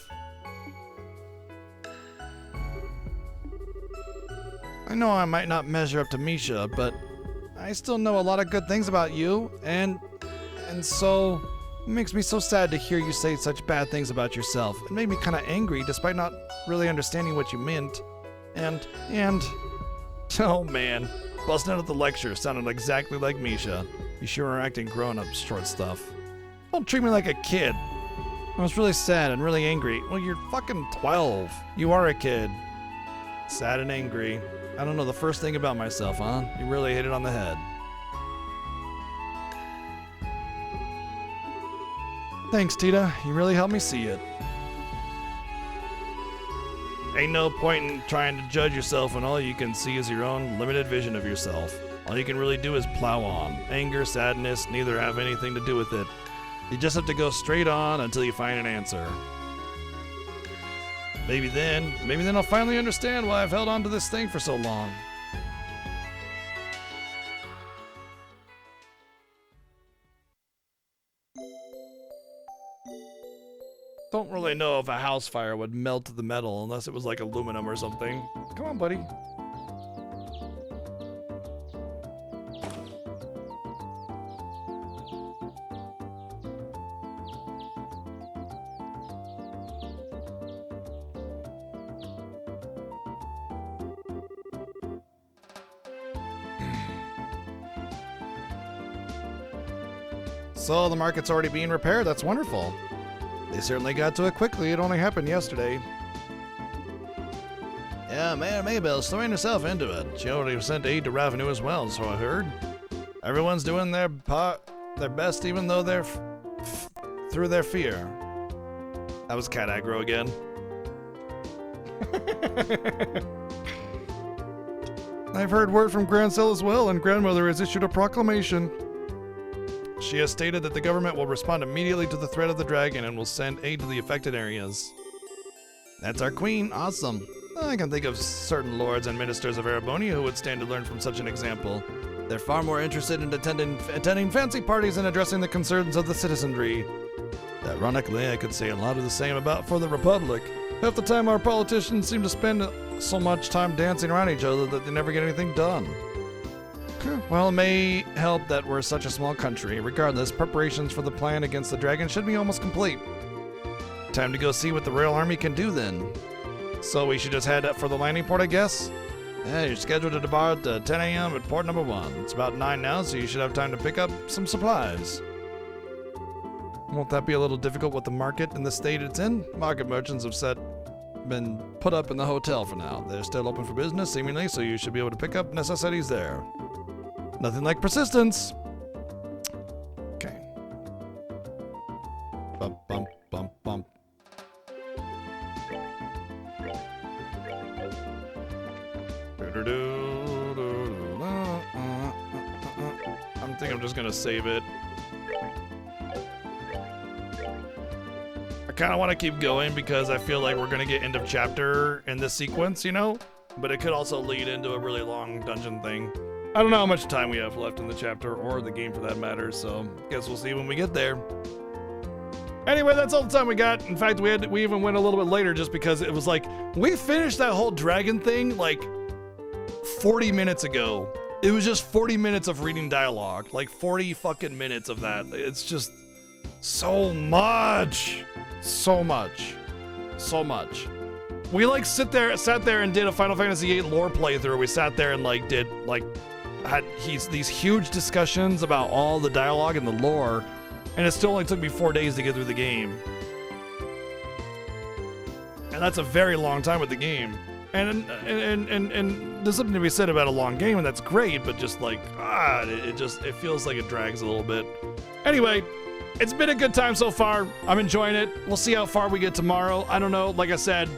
I know I might not measure up to Misha, but I still know a lot of good things about you, and so it makes me so sad to hear you say such bad things about yourself. It made me kind of angry, despite not really understanding what you meant. And oh man, busting out of the lecture sounded exactly like Misha. You sure are acting grown-up short stuff. Don't treat me like a kid. I was really sad and really angry. Well, you're fucking 12. You are a kid. Sad and angry. I don't know the first thing about myself, huh? You really hit it on the head. Thanks, Tita. You really helped me see it. Ain't no point in trying to judge yourself when all you can see is your own limited vision of yourself. All you can really do is plow on. Anger, sadness, neither have anything to do with it. You just have to go straight on until you find an answer. Maybe then I'll finally understand why I've held on to this thing for so long. Don't really know if a house fire would melt the metal unless it was like aluminum or something. Come on, buddy. So the market's already being repaired. That's wonderful. They certainly got to it quickly. It only happened yesterday. Yeah, Mayor Maybell's throwing herself into it. She already sent aid to Revenue as well, so I heard. Everyone's doing their best, even though they're through their fear. That was cat aggro again. I've heard word from Grancel as well, and Grandmother has issued a proclamation. She has stated that the government will respond immediately to the threat of the dragon and will send aid to the affected areas. That's our queen. Awesome. I can think of certain lords and ministers of Erebonia who would stand to learn from such an example. They're far more interested in attending fancy parties and addressing the concerns of the citizenry. Ironically, I could say a lot of the same about for the Republic. Half the time our politicians seem to spend so much time dancing around each other that they never get anything done. Well, it may help that we're such a small country. Regardless, preparations for the plan against the dragon should be almost complete. Time to go see what the Royal Army can do then. So we should just head up for the landing port, I guess? Yeah, you're scheduled to depart at 10 a.m. at port number 1. It's about 9 now, so you should have time to pick up some supplies. Won't that be a little difficult with the market in the state it's in? Market merchants have been put up in the hotel for now. They're still open for business, seemingly, so you should be able to pick up necessities there. Nothing like persistence. Okay. Bump, bump, bump, bump. I think I'm just gonna save it. I kind of want to keep going because I feel like we're gonna get end of chapter in this sequence, you know? But it could also lead into a really long dungeon thing. I don't know how much time we have left in the chapter, or the game for that matter, so guess we'll see when we get there. Anyway, that's all the time we got. In fact, we even went a little bit later just because it was like, we finished that whole dragon thing like 40 minutes ago. It was just 40 minutes of reading dialogue, like 40 fucking minutes of that. It's just so much. So much. So much. We like sat there and did a Final Fantasy VIII lore playthrough. We sat there and like had these huge discussions about all the dialogue and the lore, and it still only took me 4 days to get through the game. And that's a very long time with the game. And there's something to be said about a long game, and that's great, but just like, it feels like it drags a little bit. Anyway, it's been a good time so far. I'm enjoying it. We'll see how far we get tomorrow. I don't know. Like I said,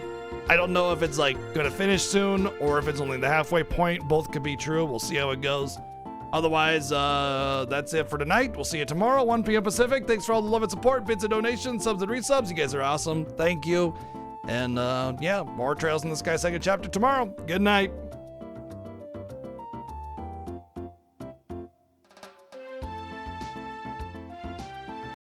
I don't know if it's like gonna finish soon or if it's only the halfway point. Both could be true. We'll see how it goes. Otherwise, that's it for tonight. We'll see you tomorrow, 1 p.m. Pacific. Thanks for all the love and support, bits and donations, subs and resubs. You guys are awesome. Thank you. And yeah, more Trails in the Sky second chapter tomorrow. Good night.